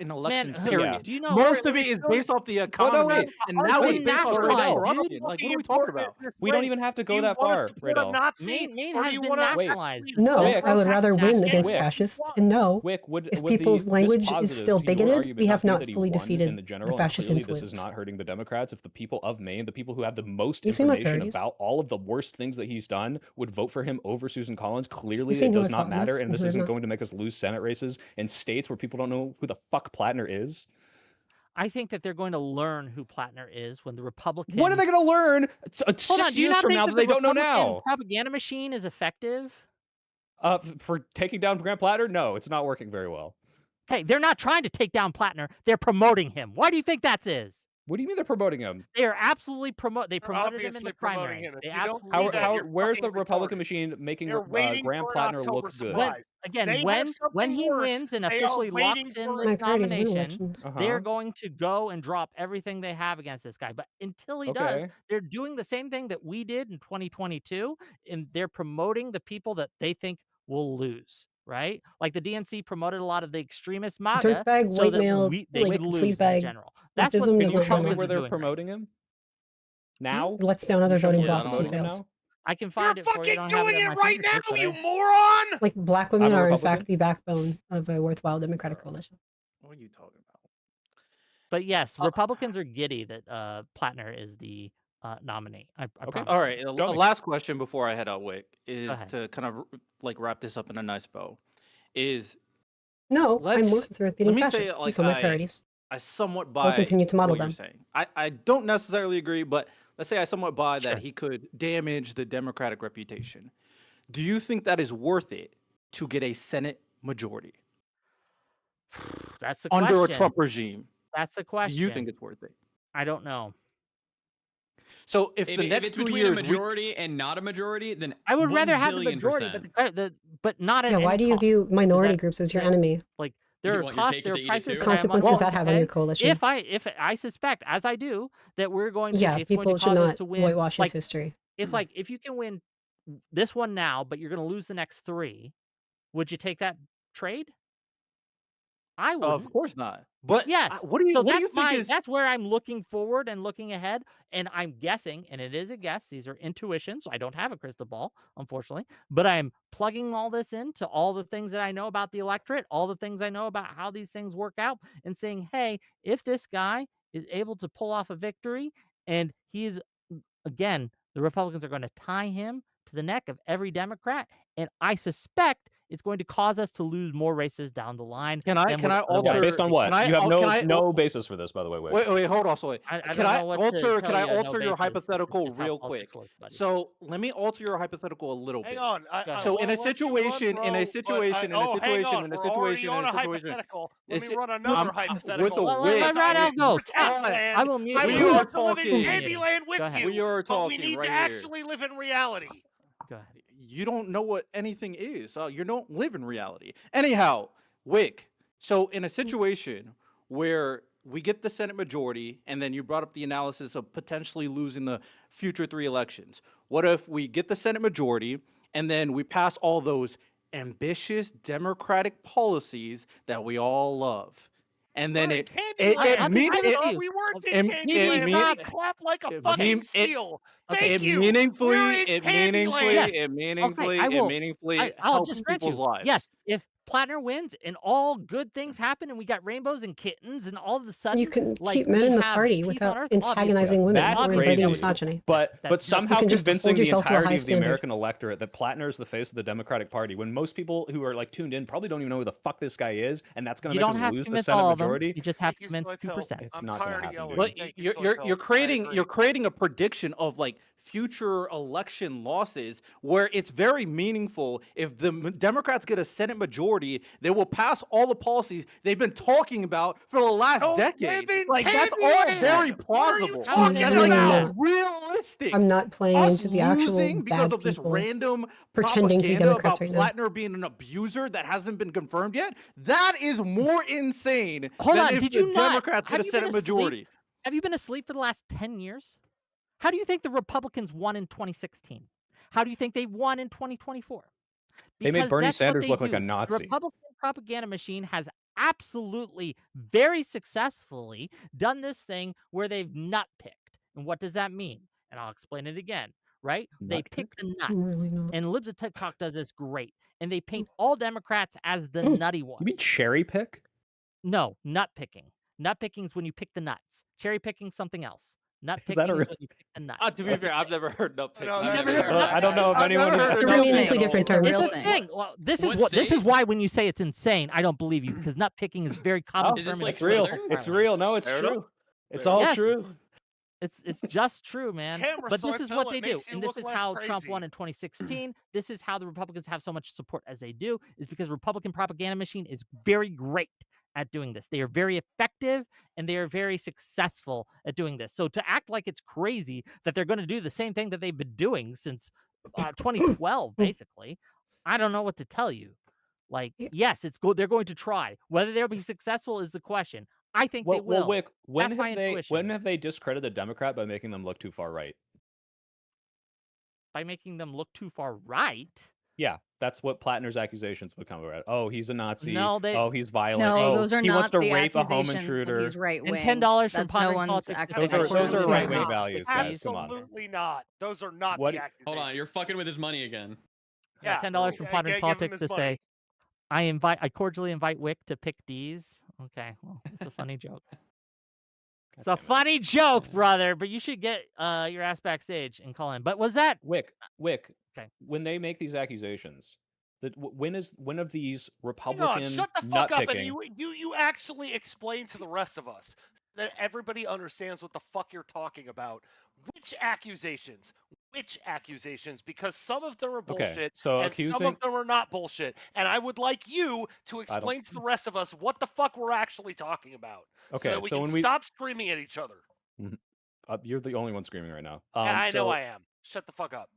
in elections. who- Period. do you know- Most of we it is still- based off the no, economy, wait. and now been it's based off nationalized, corruption. dude. Like, what are we talking about? We don't even have to Do go you that want us far, to put a Rado. Nazi, Maine or do has you been want to nationalized. No, Wick, I would rather win Wick, against Wick. fascists. And no, Wick, would if would people's this language is positive still to your bigoted, argument we have be not that he fully won defeated in the general, the and fascist clearly this is influence. not hurting the Democrats? If the people of Maine, the people who have the most You seem like information parodies. about all of the worst things that he's done, would vote for him over Susan Collins, clearly seen it who does I not fought in matter, this and and this who has isn't not. going to make us lose Senate races in states where people don't know who the fuck Platner is. I think that they're going to learn who Platner is when the Republicans. What are they going to learn Hold 6 on, do you years not from think now that that the they don't know Republican now? propaganda machine is effective? For taking down Grant Platner? No, it's not working very well. Hey, they're not trying to take down Platner. They're promoting him. Why do you think that is? What do you mean they're promoting him? They are absolutely they They're promoted him in obviously the promoting primary. him. If They you don't absolutely see that, you're where's the fucking Republican retarded. machine making They're waiting Graham for an Platner October look good? When, surprise. again, They have when something he worse. wins and They are officially waiting locks in for this My priorities win nomination, elections. they're going to go and drop everything they have against this guy. But until he does, Okay. they're doing the same thing that we did in 2022, and they're promoting the people that they think will lose. Right? Like the DNC promoted a lot of the extremist MAGA Dirtbag, so white that male, they like could lose in sleazebag. general. That's what Leftism Can does you not show win me where elections. they're doing right promoting him? Now? Lets down Can other you show me voting where they're blocks and promoting him fails. now? I can find You're it for you. I fucking don't have doing it, it on my right fingertips, now, but you I- moron! Like black women I'm a are in Republican? fact the backbone of a worthwhile Democratic coalition. What are you talking about? But yes, Republicans are giddy that Platner is the nominee. I Okay. promise. All you. right, a Show me. last question before I head out, Wick, is ahead. to kind of like wrap this up in a nice bow. Is No, I'm more let's concerned with let beating me fascists. say it These like are my priorities. I somewhat I'll buy continue to model what you're them. saying. I don't necessarily agree, but let's say I somewhat buy Sure. that he could damage the Democratic reputation. Do you think that is worth it to get a Senate majority That's the under a question. Trump regime? That's the Do question. you think it's worth it? I don't know. So if the If next it's 2 between a years we majority and not a majority, then I would 1 rather have the billion majority, percent. but not at Yeah, why any do you cost. view minority that- groups as your that- enemy? Like You there are want your costs, cake there to are eat it prices too? that I'm Consequences unwilling that to have on your pay. coalition. If I suspect, as I do, that we're going to, Yeah, it's going to people should cause us not to win. whitewash his Like history. it's like if you can win this one now, but you're going to lose the next 3, would you take that trade? I wouldn't. Of course not. But Yes. what do you So what do you that's think is that's where I'm looking forward and looking ahead, and I'm guessing, and it is a guess. These are intuitions. I don't have a crystal ball, unfortunately, but I'm plugging all this into all the things that I know about the electorate, all the things I know about how these things work out, and saying, hey, if this guy is able to pull off a victory, and he's again, the Republicans are going to tie him to the neck of every Democrat, and I suspect it's going to cause us to lose more races down the line. Can I than can would I otherwise Yeah, alter based on be the what? case. You have can I no basis for this, by the way. Wait. wait, hold on, sorry. I Can don't I know what to alter tell can I you, no alter your basis. It's hypothetical just how real politics quick? works, buddy. So let me alter your hypothetical a little Hang bit. on. Go ahead. So in a I'll let you run, situation, in bro, a but situation, in a hang situation, on. in a We're already situation, on in a a situation. hypothetical. Let It's me run I'm another with hypothetical. a Let wig. Radel go. Stop. Pretend I will mute I you. would We are love to live in talking- Candyland with Go ahead. you. We are but we talking need right to here. actually live in reality. Go ahead. You don't know what anything is. You don't live in reality. Anyhow, Wick. So in a situation where we get the Senate majority, and then you brought up the analysis of potentially losing the future 3 elections. What if we get the Senate majority, and then we pass all those ambitious democratic policies that we all love? And then We're in it Candyland. I'll just give it to you. We weren't in It- Candyland. it Let mean- me clap like a it fucking mean- it- seal. Okay. Thank you. We're in Candyland. Yes. it meaningfully I'll helping just grant you. people's lives. Yes, if Platner wins and all good things happen and we got rainbows and kittens and all of a sudden You can like, keep men we in the have party peace on without Earth, antagonizing women That's or inviting crazy. misogyny. But That's somehow You can just convincing hold the yourself to a high entirety of the standard. American electorate that Platner is the face of the Democratic Party, when most people who are like tuned in probably don't even know who the fuck this guy is, and that's going you to don't make have us to lose the convince Senate all of them. majority. You just have to Thank you, convince Soy 2%. It's I'm not tired gonna of happen, yelling. dude. But Thank you, you're Soy creating Pulp. I you're agree. creating a prediction of like future election losses where it's very meaningful. If the Democrats get a Senate majority, they will pass all the policies they've been talking about for the last Don't decade. live in Like that's all Candyland. very What are you plausible. talking That's No, like you're about? not. realistic. I'm not playing Us into the actual losing because bad of this people random pretending to be propaganda Democrats about right now. Platner being an abuser that hasn't been confirmed yet, that is more insane Hold than on, if did the you not? Democrats get Have a you been Senate asleep? majority. Have you been asleep for the last 10 years? How do you think the Republicans won in 2016? How do you think they won in 2024? They made Because Bernie that's what Sanders they look like a do. The Nazi. Republican propaganda machine has absolutely, very successfully done this thing where they've nutpicked. And what does that mean? And I'll explain it again, right? They pick the nuts. Really not. And Libs of TikTok does this great. And they paint all Democrats as the nutty ones. You mean cherry pick? No, nut picking. Nut picking is when you pick the nuts. Cherry picking something else. Nut Is that picking a is real- when you pick the nuts. To be fair, I've never heard nut picking. No, I've that's never a- heard I don't know if I've anyone never has- heard It's of a nut meaningfully picking at different all. term. It's real a thing. thing. Well, this is What what this state? is why when you say it's insane, I don't believe you because nut picking is a very common Oh, Is this term in like it's real. Southern? It's real. No, it's Fair enough. true. It's Fair all enough. true. It's just true, man. Camera But this swipe, is Phil, what it they do, makes you and this look is less how Trump crazy. won in 2016. This is how the Republicans have so much support as they do, is because Republican propaganda machine is very great at doing this. They are very effective and they are very successful at doing this. So to act like it's crazy that they're going to do the same thing that they've been doing since 2012, basically, I don't know what to tell you. Like, yes, it's good. They're going to try. Whether they'll be successful is the question. I think they will. Well, Wick, when That's my have they intuition. discredited the Democrat by making them look too far right? By making them look too far right. Yeah, that's what Platner's accusations would come around. Oh, he's a Nazi. No, Oh, he's violent. No, Oh, those are he wants not to the rape a home accusations that intruder. he's right And wing. $10 from That's no Pondering one's Politics to say Those are accusation. right wing not. values, guys. Come on. Absolutely not. Those are not What? the accusations. Hold on, you're fucking with his money again. Yeah, $10 from Pondering give him Politics his to money. say, I cordially invite Wick to pick D's. Okay, well, it's a funny joke. It's a funny joke, brother, but you should get your ass backstage and call in. But was that Wick? Okay. When they make these accusations, when of these Hang Republican on, shut the nut fuck up, and picking? you actually explain to the rest of us that everybody understands what the fuck you're talking about. Which accusations? Which accusations? Because some of them are bullshit, Okay, so and some accusing. of them are not bullshit. And I would like you to explain to the rest of us what the fuck we're actually talking about, so Okay, that we so can when we stop screaming at each other. You're the only one screaming right now. Yeah, I know So I am. Shut the fuck up.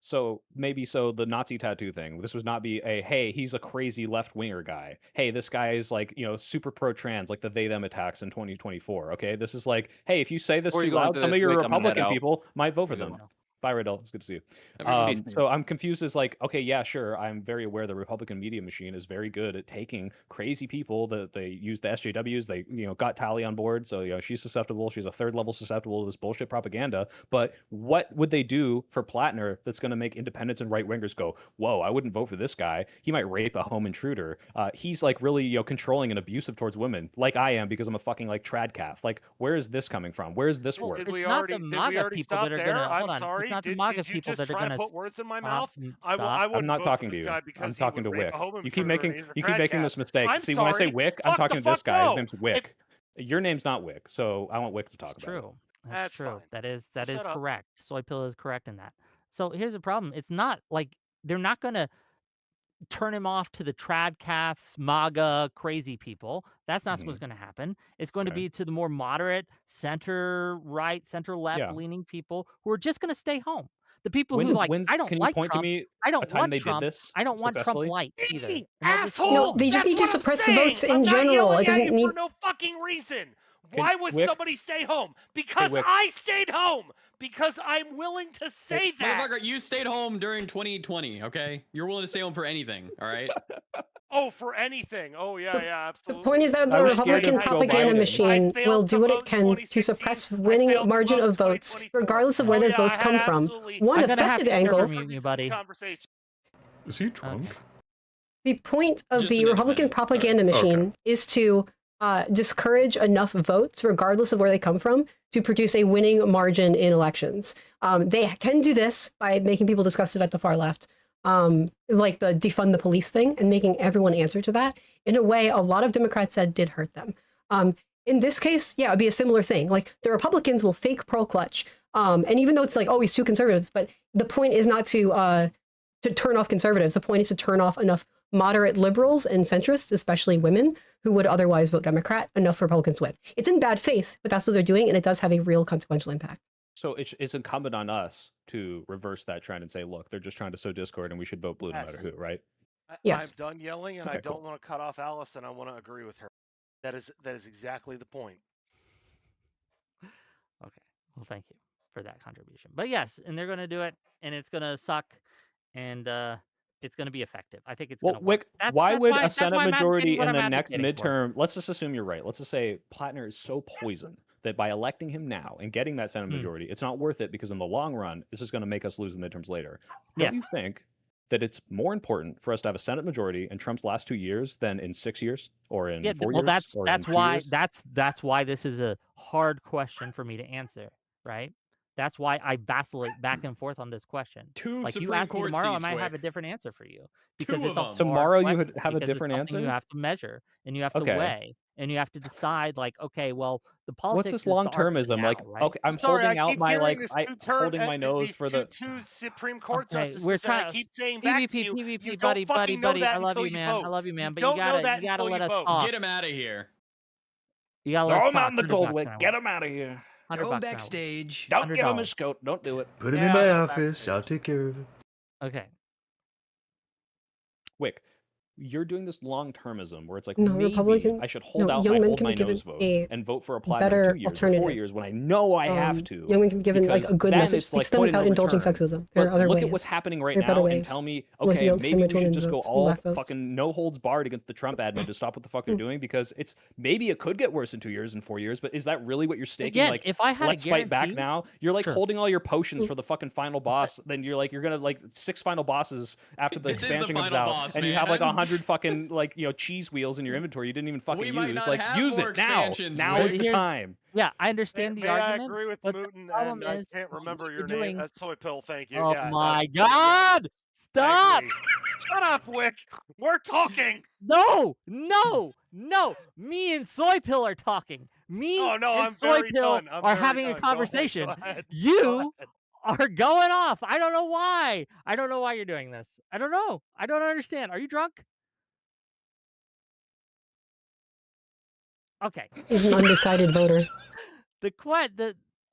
So the Nazi tattoo thing. This would not be a hey, he's a crazy left winger guy. Hey, this guy is like super pro trans, like the they them attacks in 2024. Okay, this is like hey, if you say this Before too you go loud, into some this, of your Wick, I'm gonna head Republican out. people might vote for Have a good them. one. Bye, Riddle. It's good to see you. Everybody stay. So I'm confused as like, okay, yeah, sure. I'm very aware the Republican media machine is very good at taking crazy people that they use the SJWs. They, got Tally on board. So, she's susceptible. She's a third level susceptible to this bullshit propaganda. But what would they do for Platner that's going to make independents and right wingers go, whoa, I wouldn't vote for this guy. He might rape a home intruder. He's like really, controlling and abusive towards women like I am because I'm a fucking like trad calf. Like, where is this coming from? Where is this work? Did It's we not already, the did we MAGA already people stop that are there? gonna I'm hold on. sorry. It's not the Did MAGA you people just that are try to gonna put words in my stop. mouth? I Stop. wouldn't I'm not vote talking for to this you. guy because I'm he talking to would rape Wick. a home You keep intruder making and he's a you keep making tradcat. this mistake. I'm See, when I say sorry. Wick, I'm Fuck talking the to this fuck guy. His no. name's Wick. Your name's not Wick, so I want Wick to talk It's about it. true. That's That's true. fine. That is Shut up. correct. Soy pill is correct in that. So here's the problem. It's not like they're not gonna turn him off to the tradcaths, MAGA, crazy people. That's not what's going to happen. It's going to Okay. be to the more moderate, center right, center left Yeah. leaning people who are just going to stay home. The people who When's I don't can you like point to Trump. me I a don't time want they did Trump. this I don't want Trump successfully? light either. Hey, And they'll just asshole! No, they just That's need to what I'm suppress saying. votes in I'm not general. yelling It doesn't at you need. for no fucking reason. Can- Why would Wick- somebody stay home? Because Wick. I stayed home. Because I'm willing to say that. Motherfucker, you stayed home during 2020, okay? You're willing to stay home for anything, all right? Oh, for anything. Oh, yeah, The- yeah, The absolutely. point is that I the was scared Republican of Joe propaganda Biden. machine I will failed do to what vote it in can to 2016. suppress I winning failed to margin vote in of votes, 2024. regardless of where Oh, those yeah, votes I come had from. absolutely One I'm gonna have effective to angle. interview you, buddy. Conversation. Is he drunk? The point of Just the an Republican independent, propaganda sorry. machine Okay. is to discourage enough votes, regardless of where they come from, to produce a winning margin in elections. They can do this by making people disgusted at the far left, like the defund the police thing, and making everyone answer to that. In a way, a lot of Democrats said did hurt them. In this case, yeah, it'd be a similar thing. Like the Republicans will fake pearl clutch, and even though it's like, oh, he's too conservative, but the point is not to turn off conservatives. The point is to turn off enough moderate liberals and centrists, especially women, who would otherwise vote Democrat, enough for Republicans to win. It's in bad faith, but that's what they're doing, and it does have a real consequential impact. So it's incumbent on us to reverse that trend and say, look, they're just trying to sow discord, and we should vote blue no matter Yes. who, right? Yes. I'm done yelling, and I Okay, don't cool. want to cut off Alice, and I want to agree with her. That is exactly the point. Okay. Well, thank you for that contribution. But yes, and they're going to do it, and it's going to suck, and it's going to be effective. I think it's Well, going to work. Wick, why would a that's Senate why I'm majority advocating what in the I'm next advocating for. midterm? Let's just assume you're right. Let's just say Platner is so poisoned that by electing him now and getting that Senate majority, it's not worth it because in the long run, this is going to make us lose the midterms later. Don't you Yes. think that it's more important for us to have a Senate majority in Trump's last 2 years than in 6 years or in Yeah, 4 well, years? or that's in 2 why years? that's why this is a hard question for me to answer, right? That's why I vacillate back and forth on this question. Two Like you Supreme ask me Court tomorrow, I seats, might have a Wick. different answer for you because Two it's of a them. hard Tomorrow you would question, have a because it's different something answer? you have to measure and you have Okay. to weigh. and you have to decide like, okay, well, the What's politics this is the art of the long-termism? now, Like, right? okay, I'm Sorry, I holding out keep my hearing like, this holding my nose these for the. two Supreme Court Okay, justices, we're and I trying keep saying back to PvP, you, PvP, you buddy, don't fucking know buddy. that I love until you, you man. I vote. love you, man. You But don't know that you gotta until let you us vote. talk. Get him out of here. You gotta let us Throw him out talk. in the $100 cold, an Wick. hour. Get him out of here. $100 Throw him an hour. backstage. Don't give him $100. his coat. Don't do it. Put him Yeah, in my I'll go office. backstage. I'll take care of it. Okay. Wick, you're doing this long-termism where it's like No, maybe Republican. I should hold No, out young my men hold can my be given nose vote a and vote for a Platner in better 2 years or 4 alternative. years when I know I have to. Young men can be given like because a good then message. it's Speaks like to them point of without no indulging return. sexism. There are But other look ways. at what's happening right There are better now and ways. tell me, Unless okay, you don't maybe we should Hamiltonians just go votes, all left votes. fucking no holds barred against the Trump admin to stop what the fuck they're doing, because it's maybe it could get worse in 2 years and 4 years, but is that really what you're staking? Again, Like, if I had a let's fight back guarantee, now. You're like sure. holding all your potions for the fucking final boss. Then you're gonna like 6 final bosses after the This is the expansion comes final out, boss, and you have like man. 100 fucking like cheese wheels in your inventory you didn't even fucking We use. might not Like, have use more it now. expansions, Now is Wick. the time. Yeah, I understand the May I argument. agree with but the Mooten, problem and I is, can't what remember you're your name. doing. That's Soy Pill, thank you. Oh Yeah, my yeah, God! I Stop! agree. Shut up, Wick. We're talking. No! Me and Soy Pill are talking. Me Oh no, and I'm Soy very Pill done. I'm are very having a done. Go ahead, conversation. Go ahead. Go You ahead. are going off. I don't know why. I don't know why you're doing this. I don't know. I don't understand. Are you drunk? Okay. He's an undecided voter.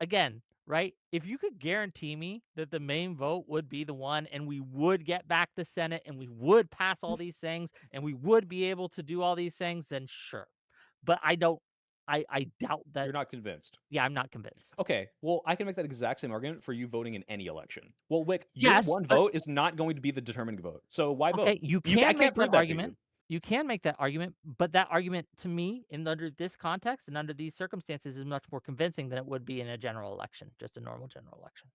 Again, right? If you could guarantee me that the main vote would be the one and we would get back the Senate and we would pass all these things and we would be able to do all these things, then sure. But I doubt that. You're not convinced. Yeah, I'm not convinced. Okay, well, I can make that exact same argument for you voting in any election. Well, Wick, Yes, your one but- vote is not going to be the determining vote. So why vote? Okay, you I can can't make prove that to argument. you. You can make that argument, but that argument to me, under this context and under these circumstances, is much more convincing than it would be in a general election, just a normal general election.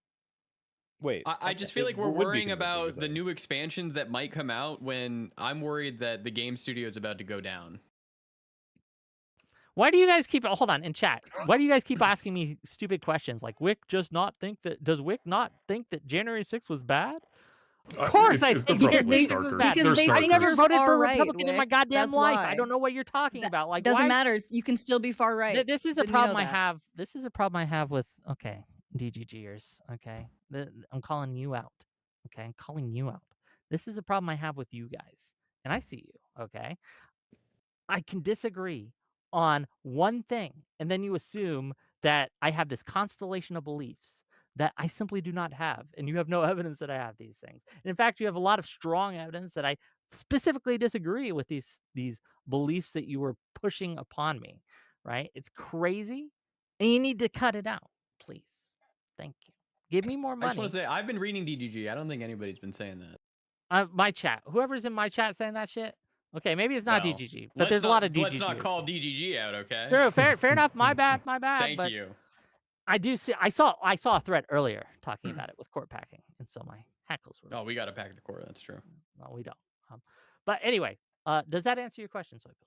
Wait, I just feel like we're worrying about the new expansions that might come out when I'm worried that the game studio is about to go down. Why do you guys keep hold on in chat? Why do you guys keep asking me stupid questions like does Wick not think that January 6th was bad? Of course I think because January they 6th was bad. because they I think never you're voted far for a right, Republican in my Wick. goddamn That's life. why. I don't know what you're talking about. Like, Doesn't why? matter. You can still be far right. This is a Didn't you know problem I that? have. This is a problem I have with DGGers. Okay, I'm calling you out. Okay, I'm calling you out. This is a problem I have with you guys, and I see you. Okay, I can disagree on one thing, and then you assume that I have this constellation of beliefs that I simply do not have, and you have no evidence that I have these things. And in fact, you have a lot of strong evidence that I specifically disagree with these beliefs that you were pushing upon me. Right? It's crazy, and you need to cut it out, please. Thank you. Give me more I just want money. to say I've been reading DGG. I don't think anybody's been saying that. My chat. Whoever's in my chat saying that shit. Okay, maybe it's not Well, DGG, but there's a lot of DGG. Let's not call DGG out, okay? True, fair enough. My bad. Thank but you. I do see. I saw a thread earlier talking about it with court packing, and so my hackles were. Oh, we got to pack the court. That's true. No, we don't. But anyway, does that answer your question, Soypil?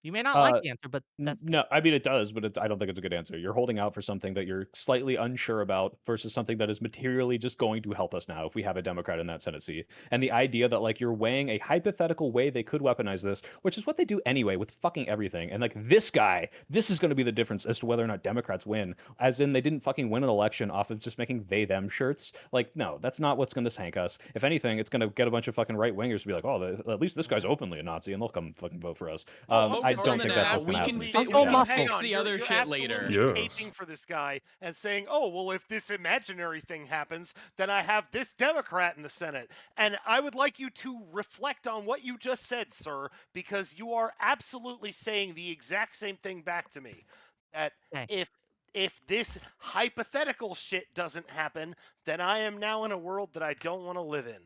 You may not like the answer, but that's no. I mean, it does, but I don't think it's a good answer. You're holding out for something that you're slightly unsure about versus something that is materially just going to help us now if we have a Democrat in that Senate seat. And the idea that like you're weighing a hypothetical way they could weaponize this, which is what they do anyway with fucking everything. And like this is going to be the difference as to whether or not Democrats win. As in, they didn't fucking win an election off of just making they/them shirts. Like, no, that's not what's going to sank us. If anything, it's going to get a bunch of fucking right wingers to be like, oh, at least this guy's openly a Nazi, and they'll come fucking vote for us. I don't think that's what's we going to can happen. fix the other shit later. Caping for this guy and saying, "Oh, well, if this imaginary thing happens, then I have this Democrat in the Senate." And I would like you to reflect on what you just said, sir, because you are absolutely saying the exact same thing back to me. That if this hypothetical shit doesn't happen, then I am now in a world that I don't want to live in.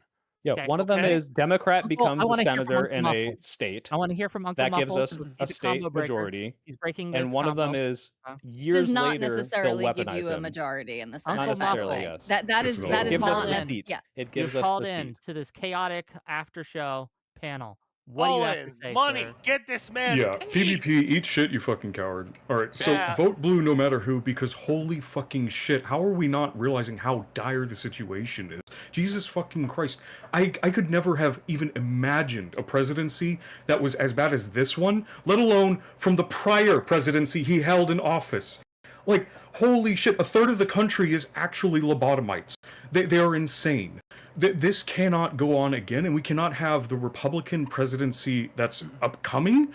Yeah, one of them is Democrat becomes a senator in a Muffles. state. I want to hear from Uncle that gives Muffles, us because a he's state combo breaker. majority. He's breaking and this one of them combo. is years Does not later necessarily they'll give weaponize you a him. majority in the Not Senate. necessarily, That way. yes. That is It gives not us the an- seat. yeah. It gives You're us called the in seat. to this chaotic after show panel What do you All have to in, say, money, sir? get this man Yeah, paid. PvP, eat shit, you fucking coward. Alright, so Yeah. vote blue no matter who, because holy fucking shit, how are we not realizing how dire the situation is? Jesus fucking Christ. I could never have even imagined a presidency that was as bad as this one, let alone from the prior presidency he held in office. Like, holy shit, a third of the country is actually lobotomites. They are insane. This cannot go on again, and we cannot have the Republican presidency that's upcoming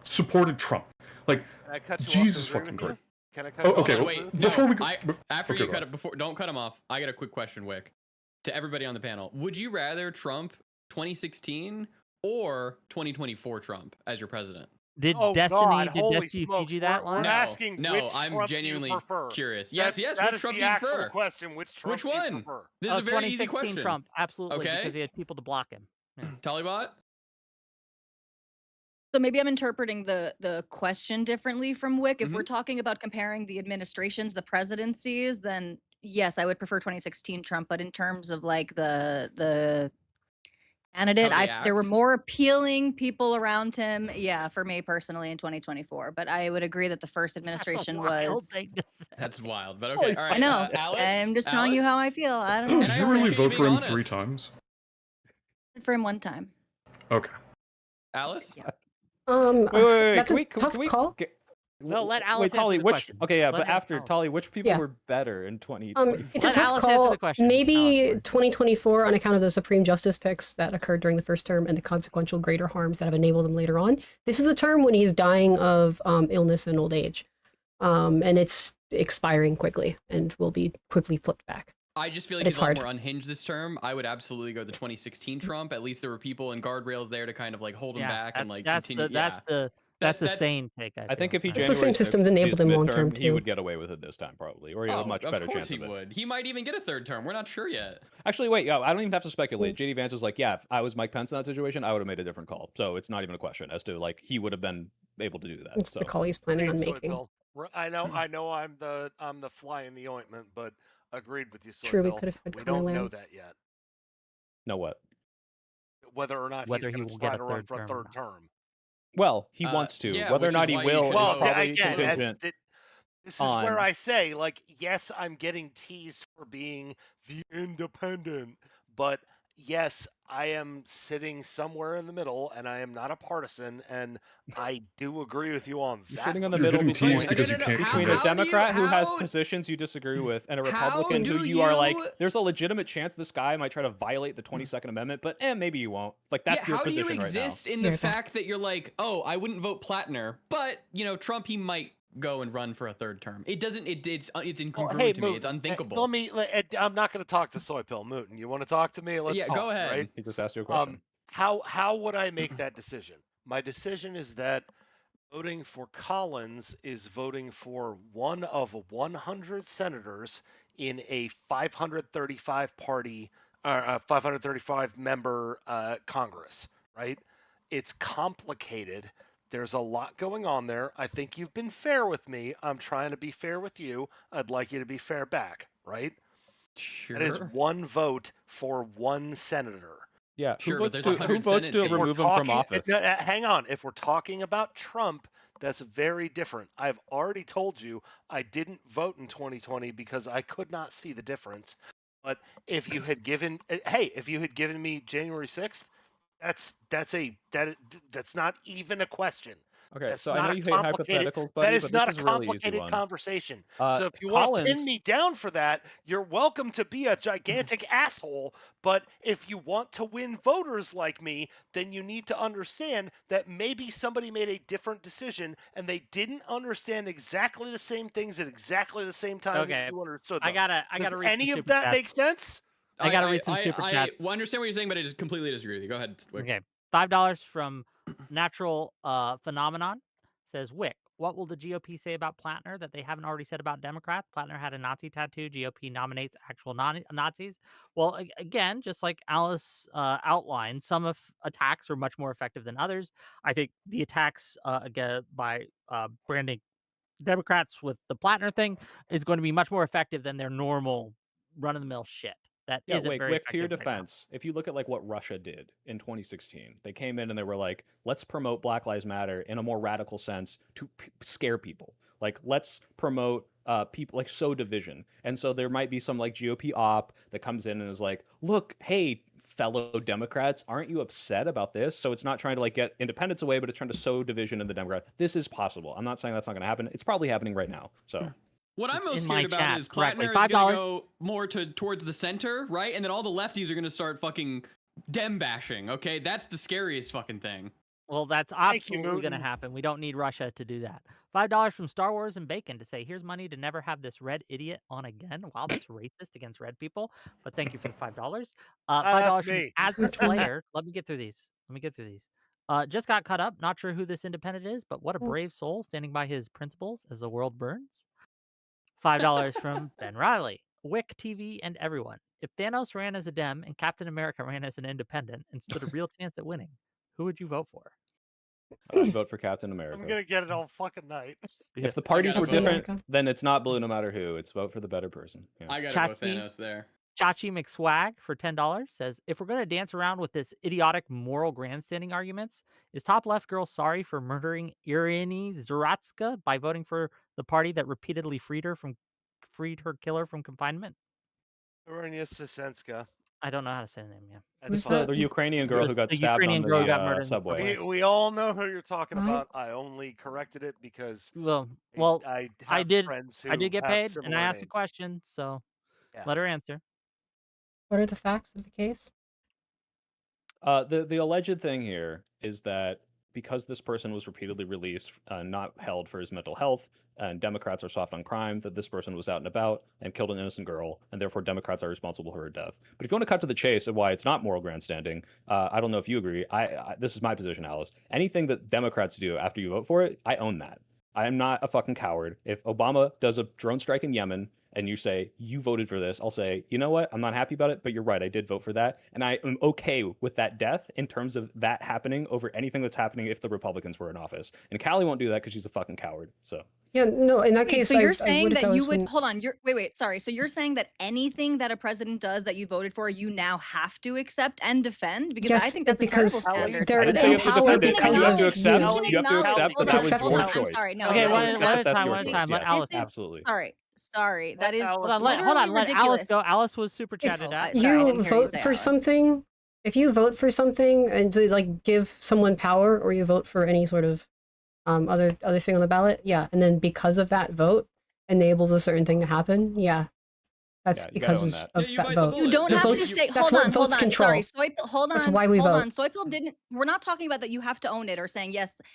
supported Trump. Like, Can I cut you Jesus off to agree fucking with you? Christ. Can I cut Oh, you off? okay, Hold on, well, wait. before no, we go- after okay, you go cut ahead. it, before don't cut him off. I got a quick question, Wick, to everybody on the panel. Would you rather Trump 2016 or 2024 Trump as your president? Did Oh Destiny God! Holy feed smokes! you that We're line? asking No, which I'm Trump genuinely do you prefer? curious. That- Yes, that which is Trump the do you actual prefer? question. Which Trump Which do you one? prefer? This is a very easy 2016 question. Trump, absolutely, Okay. because he had people to block him. Yeah. Talibot? So maybe I'm interpreting the question differently from Wick. If we're Mhm. talking about comparing the administrations, the presidencies, then yes, I would prefer 2016 Trump. But in terms of like the candidate, How they there were act? more appealing people around him. Yeah, for me personally in 2024. But I would agree that the first administration was. That's wild, but Holy okay. All right, I know. Alice. I'm just telling you Alice? how I feel. I don't know. And Did I you really appreciate you vote for being him 3 honest. times? For him one time. Okay. Alice? Yeah. Wait, That's can a we, tough call. No, let Alice Wait, answer Tolly, the which question. okay, yeah, Let but him after tell us. Tolly, which people Yeah. were better in 2024? It's a Let tough Alice answer call. the question. Maybe Alice, 2024 on account of the Supreme Justice picks that occurred during the first term and the consequential greater harms that have enabled him later on. This is a term when he's dying of illness and old age. And it's expiring quickly and will be quickly flipped back. I just feel But like it's he's a lot hard. more unhinged this term. I would absolutely go the 2016 Trump. At least there were people and guardrails there to kind of like hold him yeah, back and like that's continue. that's the that's- sane take. I think if he feel. It's the same January 6th systems enabled his him long term midterm, he too. would get away with it this time probably, or he had a much of better course chance he of it. would. He might even get a third term. We're not sure yet. Actually, wait, yeah, I don't even have to speculate. JD Vance was like, yeah, if I was Mike Pence in that situation, I would have made a different call. So it's not even a question as to like he would have been able to do that. It's So the call he's planning on Agreed, making. Soybill. I know I'm the fly in the ointment, but agreed with you, True, we Soybill. could have had We Connor don't know Lamb. that yet. know what? Whether or not Whether he's he going to will get try a to run third for a term or third not. term. Well, he wants to. yeah, Whether or which not is he why you will should is Well, vote. probably again, contingent. this is where on- I say, like, yes, I'm getting teased for being the independent, but yes, I am sitting somewhere in the middle, and I am not a partisan, and I do agree with you on You're that. sitting in the You're middle getting between, teased because you can't between commit. a Democrat who has how- positions you disagree with and a how Republican who do you are like, you- there's a legitimate chance this guy might try to violate the 22nd Amendment, but maybe you won't. Like that's your how do position you right now. exist in the Yeah, fact that you're like, oh, I wouldn't vote Platner, but you know, Trump, he might go and run for a third term. It doesn't. It's incongruent Hey, to me. Mooten, It's unthinkable. I'm not going to talk to Soy Pill Mooten. You want to talk to me? Let's Yeah, talk, go ahead. Right? He just asked you a question. How would I make that decision? My decision is that voting for Collins is voting for one of 100 senators in a 535 party, 535 member Congress. Right? It's complicated. There's a lot going on there. I think you've been fair with me. I'm trying to be fair with you. I'd like you to be fair back. Right? Sure. That is one vote for one senator. Yeah, Sure, who but votes there's to 100 remove Senate him seats. from office? Hang on. If we're talking about Trump, that's very different. I've already told you I didn't vote in 2020 because I could not see the difference. But if you had given, if you had given me January 6th, that's not even a question. Okay, That's so I not know a you hate complicated- hypotheticals, buddy, That is but not this a is a really easy complicated one. conversation. So if you want to Collins, pin me down for that, you're welcome to be a gigantic asshole. But if you want to win voters like me, then you need to understand that maybe somebody made a different decision and they didn't understand exactly the same things at exactly the same time Okay, that you understood them. I gotta Does read any some of super that chats. make sense? I gotta read some super chats. I understand what you're saying, but I just completely disagree with you. Go ahead. Wick. Okay, $5 from Natural Phenomenon says, Wick, what will the GOP say about Platner that they haven't already said about Democrats? Platner had a Nazi tattoo. GOP nominates actual Nazis. Well, again, just like Alice outlined, some attacks are much more effective than others. I think the attacks again by branding Democrats with the Platner thing is going to be much more effective than their normal run-of-the-mill shit. that Yeah, isn't wait, very Wick, to your effective right now. defense, if you look at like what Russia did in 2016, they came in and they were like, let's promote Black Lives Matter in a more radical sense to scare people. Like, let's promote people, like, sow division. And so there might be some like GOP op that comes in and is like, look, hey, fellow Democrats, aren't you upset about this? So it's not trying to like get independence away, but it's trying to sow division in the Democrats. This is possible. I'm not saying that's not going to happen. It's probably happening right now. So. What I'm It's most in my scared about chat is correctly. Platner is $5. gonna go more towards the center, right? And then all the lefties are gonna start fucking Dem bashing. Okay, that's the scariest fucking thing. Well, that's Thank you, absolutely going to Newton. happen. We don't need Russia to do that. $5 from Star Wars and Bacon to say, here's money to never have this red idiot on again. Wow, that's racist against red people. But thank you for the $5. $5 That's from me. As the Slayer. Let me get through these. Just got caught up. Not sure who this independent is, but what a brave soul standing by his principles as the world burns. $5 from Ben Riley. Wick TV and everyone. If Thanos ran as a Dem and Captain America ran as an independent and stood a real chance at winning, who would you vote for? I'd vote for Captain America. I'm gonna get it all fucking night. Yeah. If the parties gotta were vote. different, America. then it's not blue no matter who. It's vote for the better person. Yeah. I gotta go Chachi. Thanos there. Chachi McSwag for $10 says, if we're going to dance around with this idiotic moral grandstanding arguments, is top left girl sorry for murdering Irini Zaratska by voting for the party that repeatedly freed her killer from confinement? Arenia Sisenska. I don't know how to say the name. Yeah, It's the Ukrainian girl who got the stabbed Ukrainian on girl who got the murdered in the subway. subway. We all know who you're talking Right. about. I only corrected it because Well, I I have did. friends who I did get have paid, similar and I asked a names. question, so Yeah. let her answer. What are the facts of the case? The alleged thing here is that because this person was repeatedly released, not held for his mental health, and Democrats are soft on crime, that this person was out and about and killed an innocent girl, and therefore Democrats are responsible for her death. But if you want to cut to the chase of why it's not moral grandstanding, I don't know if you agree. This is my position, Alice. Anything that Democrats do after you vote for it, I own that. I am not a fucking coward. If Obama does a drone strike in Yemen and you say, you voted for this, I'll say, you know what? I'm not happy about it, but you're right. I did vote for that. And I am okay with that death in terms of that happening over anything that's happening if the Republicans were in office. And Callie won't do that because she's a fucking coward. So. Yeah, no, in that Wait, case, so you're I saying would if that I you was would when- hold on? Wait, sorry. So you're saying that anything that a president does that you voted for, you now have to accept and defend? Because I Yes, think that's a because terrible standard. they're I didn't say you have to empowered defend it. because You have to of accept. you. You have to accept that that was accept your that. choice. I'm sorry. No, Okay, You no, have to one accept at a that's time. your One at a choice. time. Let Yes, Alice. absolutely. Sorry. That is Hold on. literally Let ridiculous. Alice go. Alice was super chatted at. Sorry, I You didn't hear vote say for Alice. something. If you vote for something and to like give someone power, or you vote for any sort of other thing on the ballot, yeah, and then because of that vote enables a certain thing to happen, yeah, that's Yeah, you gotta because own of that. that, You bite the vote. bullet. You don't The have to votes- say. that's what Hold votes on. control. Sorry, hold on. That's why we hold vote. on. Soypil didn't. We're not talking about that. You have to own it or saying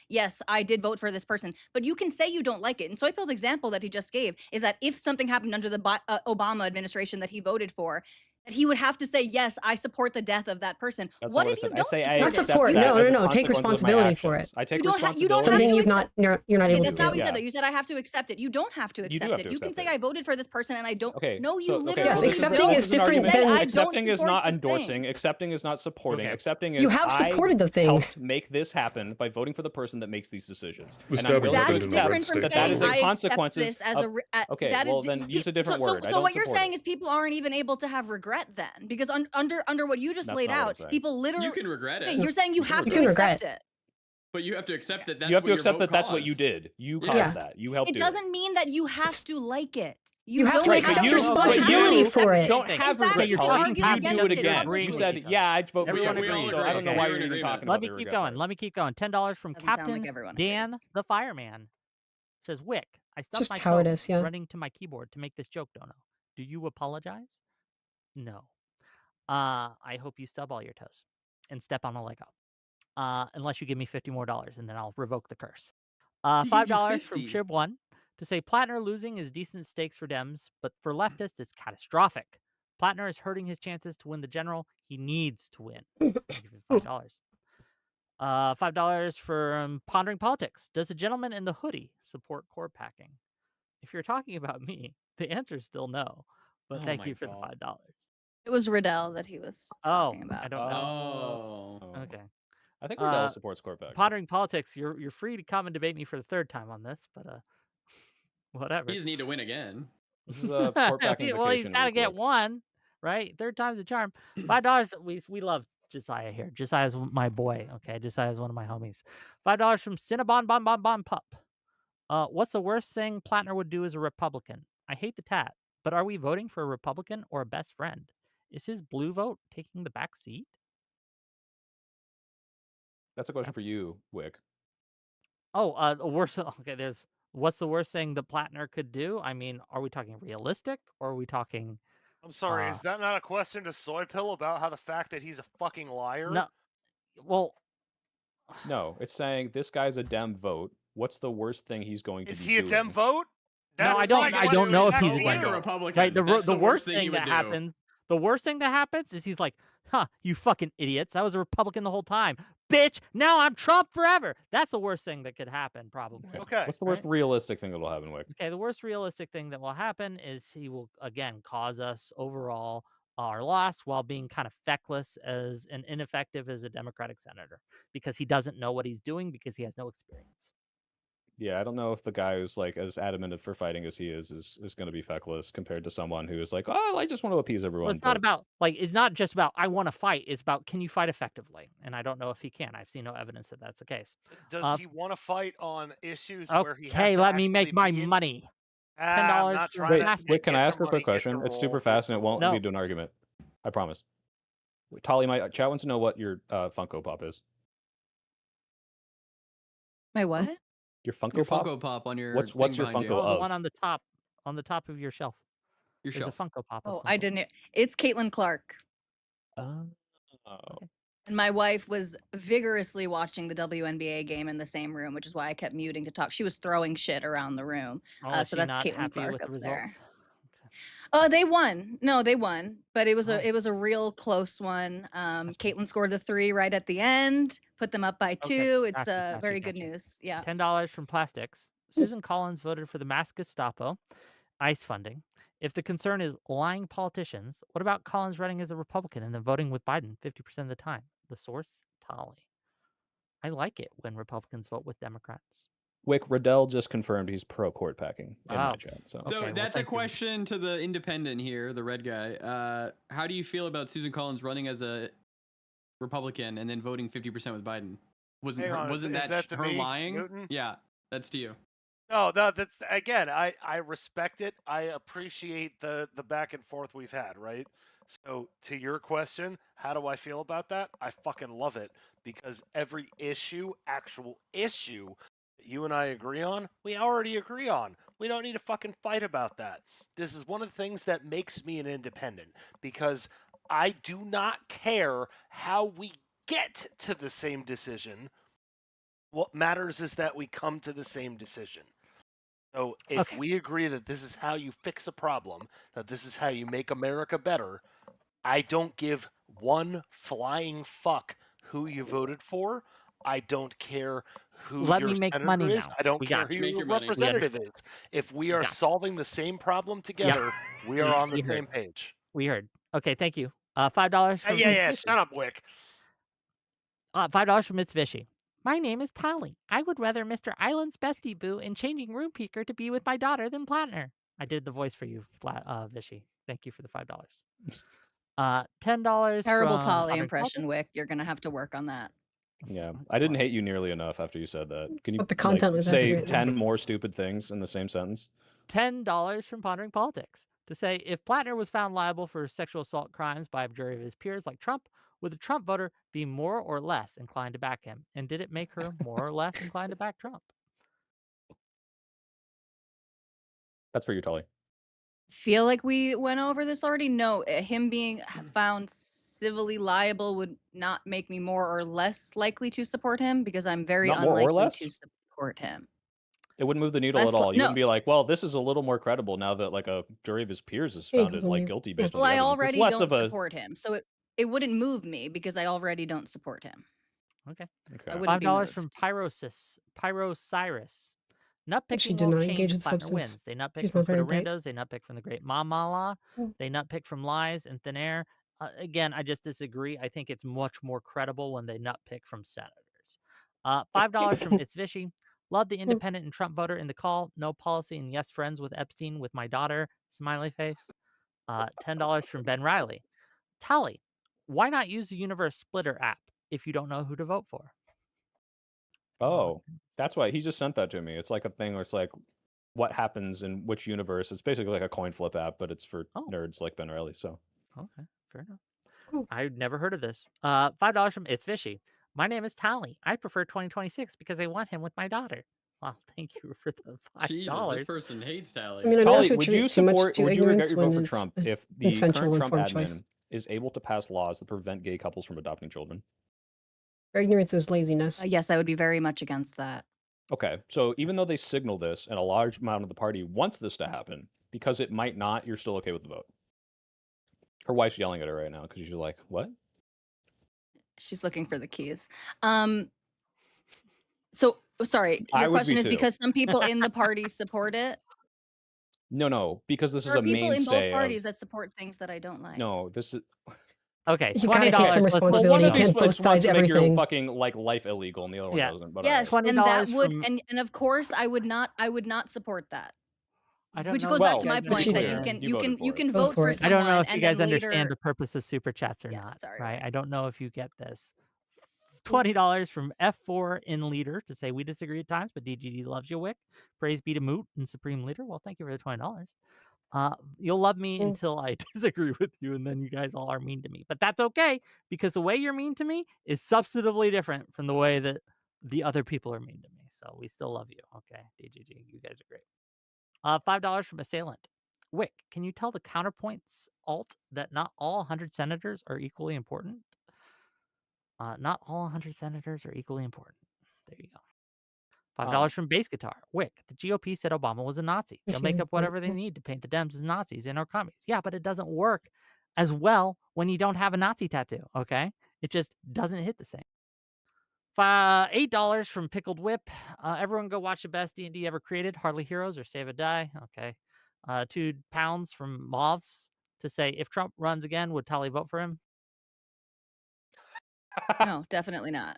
yes, I did vote for this person. But you can say you don't like it. And Soypil's example that he just gave is that if something happened under the Obama administration that he voted for, that he would have to say yes, I support the death of that person. That's What not if what I you said. don't I say I Not accept support. that No, as no, a no. Take consequence of my responsibility for actions. it. I take You don't have responsibility. to Something accept you're not Okay, able to that's not what do. you said Yeah. though. You said I have to accept it. You don't have to You do accept have it. to You can accept say it. I voted for this person and I don't. Okay. No, you so, literally okay, Yes, well, this accepting this is an different argument. say I than- don't Accepting is support not this endorsing. thing. Accepting is not supporting. Okay. Accepting is You have supported the thing. helped make this happen by voting for the person that makes these decisions. The And I'm stabbing willing That to is happened in the red different from state. that is saying a I accept consequences this as of- a. That is well, then use a different word. I So don't what you're support saying it. is people aren't even able to have regret then, because under what you just That's laid not what I'm out, saying. people literally. You can regret Okay, it, you're saying you have You to can accept regret. it. but you have to accept that that's You have what to your accept vote that that's what you caused. did. You Yeah. caused that. You helped It do doesn't mean that you have to like it. You have don't to Right, but accept you- responsibility you for it. Don't In have fact, regret. you can You argue do against it it again. publicly. You said, "Yeah, I vote for Everyone you." agrees. So I don't know Okay. why We're in you're agreement. talking Let about me the keep regret going. part. Let me keep going. $10 from Doesn't sound Captain like everyone Dan agrees. the Fireman. Says Wick, I stubbed Just my toe cowardice, yeah. running to my keyboard to make this joke, Dono. Do you apologize? No. I hope you stub all your toes and step on a Lego. Unless you give me $50 more, and then I'll revoke the curse. He gave you $5 from 50. Chib1 to say Platner losing is decent stakes for Dems, but for leftists, it's catastrophic. Platner is hurting his chances to win the general. He needs to win. Thank you for the $5. $5 for Pondering Politics. Does a gentleman in the hoodie support court packing? If you're talking about me, the answer is still no. But Oh thank my you for the God. $5. It was Riddell that he was talking about. I don't know. Oh. Okay. I think Riddell supports court packing. Pondering Politics, you're free to come and debate me for the third time on this, but whatever. You just need to win again. This is a court packing Well, he's vacation got to week, get Wick. one. right? Third time's a charm. $5. We love Josiah here. Josiah's my boy. Okay, Josiah's one of my homies. $5 from Cinnabon Bon Bon Bon Pup. What's the worst thing Platner would do as a Republican? I hate the tat, but are we voting for a Republican or a best friend? Is his blue vote taking the back seat? That's a question for you, Wick. Oh, the worst. Okay, there's what's the worst thing the Platner could do? I mean, are we talking realistic or are we talking? I'm sorry, is that not a question to Soy Pill about how the fact that he's a fucking liar? No. Well, No, it's saying this guy's a Dem vote. What's the worst thing he's going to is be he a doing? Dem vote? No, I That's don't. like I what don't know if that's he's the a like Dem a vote. Republican. Right. That's The worst thing he thing that would do. happens. The worst thing that happens is he's like, "Huh, you fucking idiots! I was a Republican the whole time, bitch. Now I'm Trump forever." That's the worst thing that could happen, probably. Okay. What's the worst realistic thing that'll happen, Wick? Okay, the worst realistic thing that will happen is he will again cause us overall our loss while being kind of feckless as and ineffective as a Democratic senator because he doesn't know what he's doing because he has no experience. Yeah, I don't know if the guy who's like as adamant for fighting as he is going to be feckless compared to someone who is like, oh, I just want to appease everyone. Well, it's not about it's not just about I want to fight. It's about can you fight effectively? And I don't know if he can. I've seen no evidence that that's the case. Does he want to fight on issues where he has Okay, to let me actually make my be in- money. I'm not $10 trying from to Wait, can I get ask the her a quick money, get question? the It's super roll, fast get and it the won't roll. lead to an argument. I promise. Tolly, my chat wants to know what your Funko Pop is. My what? Your Funko Your Pop? Funko Pop on your What's thing your behind Funko you. Oh, the of? one on the top of your shelf. Your There's shelf. a Funko Pop. Of Oh, some I sort. didn't. It's Caitlin Clark. Oh. And my wife was vigorously watching the WNBA game in the same room, which is why I kept muting to talk. She was throwing shit around the room. Oh, is So she that's not Caitlin happy Clark with the up there. results? Oh, they won. No, they won, but it was Oh. a real close one. Caitlin scored the 3 right at the end, put them up by 2. It's Gotcha, very good news. Yeah. $10 from Plastics. Susan Collins voted for the mass Gestapo, ICE funding. If the concern is lying politicians, what about Collins running as a Republican and then voting with Biden 50% of the time? The source, Tolly. I like it when Republicans vote with Democrats. Wick, Riddell just confirmed he's pro court packing in my Oh. chat. So, So Okay, well, that's a thank you. question to the independent here, the red guy. How do you feel about Susan Collins running as a Republican and then voting 50% with Biden? Hang on, Wasn't is that, that to her me, lying? Newton? Yeah, that's to you. No, that's again. I respect it. I appreciate the back and forth we've had. Right. So to your question, how do I feel about that? I fucking love it because every actual issue that you and I agree on, we already agree on. We don't need to fucking fight about that. This is one of the things that makes me an independent because I do not care how we get to the same decision. What matters is that we come to the same decision. So if we agree that this is how you fix a problem, that this is how you make America better, I don't give one flying fuck who you voted for. I don't care who Let your me make senator money is. now. I don't We care got who you. Make your your money. We representative is. If we are got you. solving the same problem together, we are on the We heard. same page. We heard. Okay, thank you. $5 from Yeah, Mitsubishi. shut up, Wick. $5 from Mitsubishi. My name is Tally. I would rather Mr. Island's bestie boo and changing room peeker to be with my daughter than Platner. I did the voice for you, Vishy. Thank you for the $5. $10 Terrible from Tolly Modern impression, Politics. Wick. You're gonna have to work on that. yeah, I didn't hate you nearly enough after you said that. Can you But the content was say accurate. 10 more stupid things in the same sentence? $10 from Pondering Politics to say if Platner was found liable for sexual assault crimes by a jury of his peers like Trump, would the Trump voter be more or less inclined to back him? And did it make her more or less inclined to back Trump? That's for you, Tolly. Feel like we went over this already. No, him being found civilly liable would not make me more or less likely to support him because I'm very Not more or unlikely less? to support him. It wouldn't move the needle Less at all. You no. wouldn't be like, well, this is a little more credible now that like a jury of his peers has Yeah, found because it like only- guilty yeah. based Well, on the I evidence. already It's less don't of a support him, so it wouldn't move me because I already don't support him. Okay. I wouldn't be $5 moved. from Pyrocyrus. Nut But she picking did won't not change engage if with Platner substance. wins. They nut pick She's from not very Twitter bright. randos. They nut pick from the great Mamala. Mm. They nut pick from lies and thin air. Again, I just disagree. I think it's much more credible when they nut pick from senators. $5 from It's Vishy. Love the independent and Trump voter in the call. No policy and yes, friends with Epstein with my daughter. Smiley face. $10 from Ben Riley. Tally, why not use the Universe Splitter app if you don't know who to vote for? Oh, that's why he just sent that to me. It's like a thing where it's like what happens in which universe. It's basically like a coin flip app, but it's for nerds like Ben Riley. So Okay, fair enough. I've never heard of this. $5 from It's Fishy. My name is Tally. I prefer 2026 because I want him with my daughter. Well, thank you for the $5. Jesus, this person hates Tally. I mean, I know not to attribute too much to would you regret ignorance your vote when for it's Trump a if the consensual current Trump informed admin choice. is able to pass laws that prevent gay couples from adopting children? Ignorance is laziness. Yes, I would be very much against that. Okay, so even though they signal this and a large amount of the party wants this to happen, because it might not, you're still okay with the vote. Her wife's yelling at her right now because she's like, what? She's looking for the keys. So sorry, I your would question be is too. because some people in the party support it. No, because this There is are a people in mainstay both parties of... that support things that I don't like. No, this is... Okay, You gotta take some $20. responsibility. Well, one You of these can't both wants size to make your everything. fucking like life illegal, and the other one Yeah. doesn't. But Yes, all right. and that $20 would from- and of course I would not support that. I don't Which know goes if back you to my guys point that understand. you can Vote vote for for it. someone I don't know if you and guys then understand later the purpose of super chats or Yeah, not. sorry, right? right. I don't know if you get this. $20 from F4 in Leader to say we disagree at times, but DGD loves you, Wick. Praise be to Moot and Supreme Leader. Well, thank you for the $20. You'll love me until I disagree with you, and then you guys all are mean to me. But that's okay, because the way you're mean to me is substantively different from the way that the other people are mean to me. So we still love you. Okay, DGG, you guys are great. $5 from Assailant. Wick, can you tell the counterpoints alt that not all 100 senators are equally important? Not all 100 senators are equally important. There you go. $5 from Bass Guitar. Wick, the GOP said Obama was a Nazi. They'll make up whatever they need to paint the Dems as Nazis and our commies. Yeah, but it doesn't work as well when you don't have a Nazi tattoo, okay? It just doesn't hit the same. $8 from Pickled Whip. Everyone go watch the best D&D ever created, Hardly Heroes or Save or Die. Okay. £2 from Moths to say, if Trump runs again, would Tally vote for him? No, definitely not.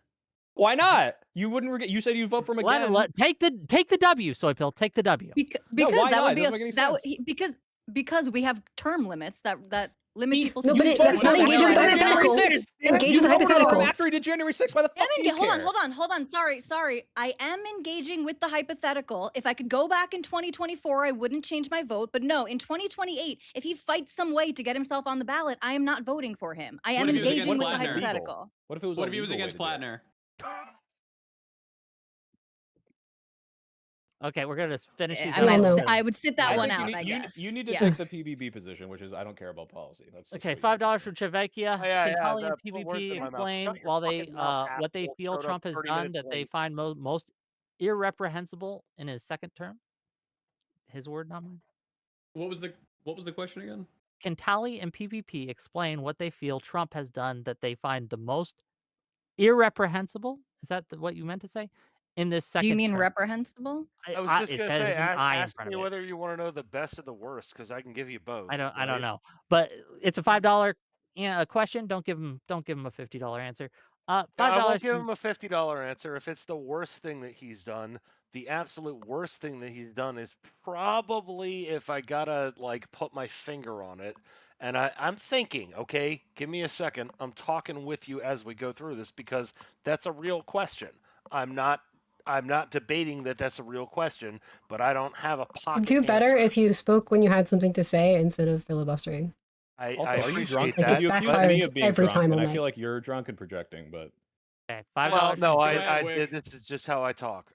Why not? You wouldn't. You said you'd vote for him again. Take the W, Soypill. Take the W. Because why that not? would be Doesn't make any sense. because we have term limits that limit people No, to but it's not engaging with the hypothetical. Engage with the hypothetical. After he did January 6th, why the fuck do you care? Hold on. Sorry. I am engaging with the hypothetical. If I could go back in 2024, I wouldn't change my vote. But no, in 2028, if he fights some way to get himself on the ballot, I am not voting for him. I am engaging with the hypothetical. What if it was? What if he was against Platner? Okay, we're gonna finish these. I would sit that one out. I guess you need to take the PBB position, which is I don't care about policy. That's okay. $5 from Chevekia. Can Tally and put words PvP in my mouth. explain Shut your while they fucking mouth, what they asshole. feel Showed up Trump has 30 done minutes that they late. find most irreprehensible in his second term? His word, not mine. What was the question again? Can Tally and PvP explain what they feel Trump has done that they find the most irreprehensible? Is that what you meant to say? In this second Do you mean term? reprehensible? I was just gonna say, ask me whether you want to know the best of the worst, because I can give you both. I don't know, but it's a $5 question. Don't give him a $50 answer. $5. I won't give him a $50 answer if it's the worst thing that he's done. The absolute worst thing that he's done is probably, if I gotta like put my finger on it, and I'm thinking, okay, give me a second. I'm talking with you as we go through this because that's a real question. I'm not debating that that's a real question, but I don't have a pocket Do better answer. if you spoke when you had something to say instead of filibustering. I are you drunk? That. It's You accuse backfired me of being every drunk, time and on I that. feel like you're drunk and projecting. But okay, $5. Well, no, from this is just how I talk.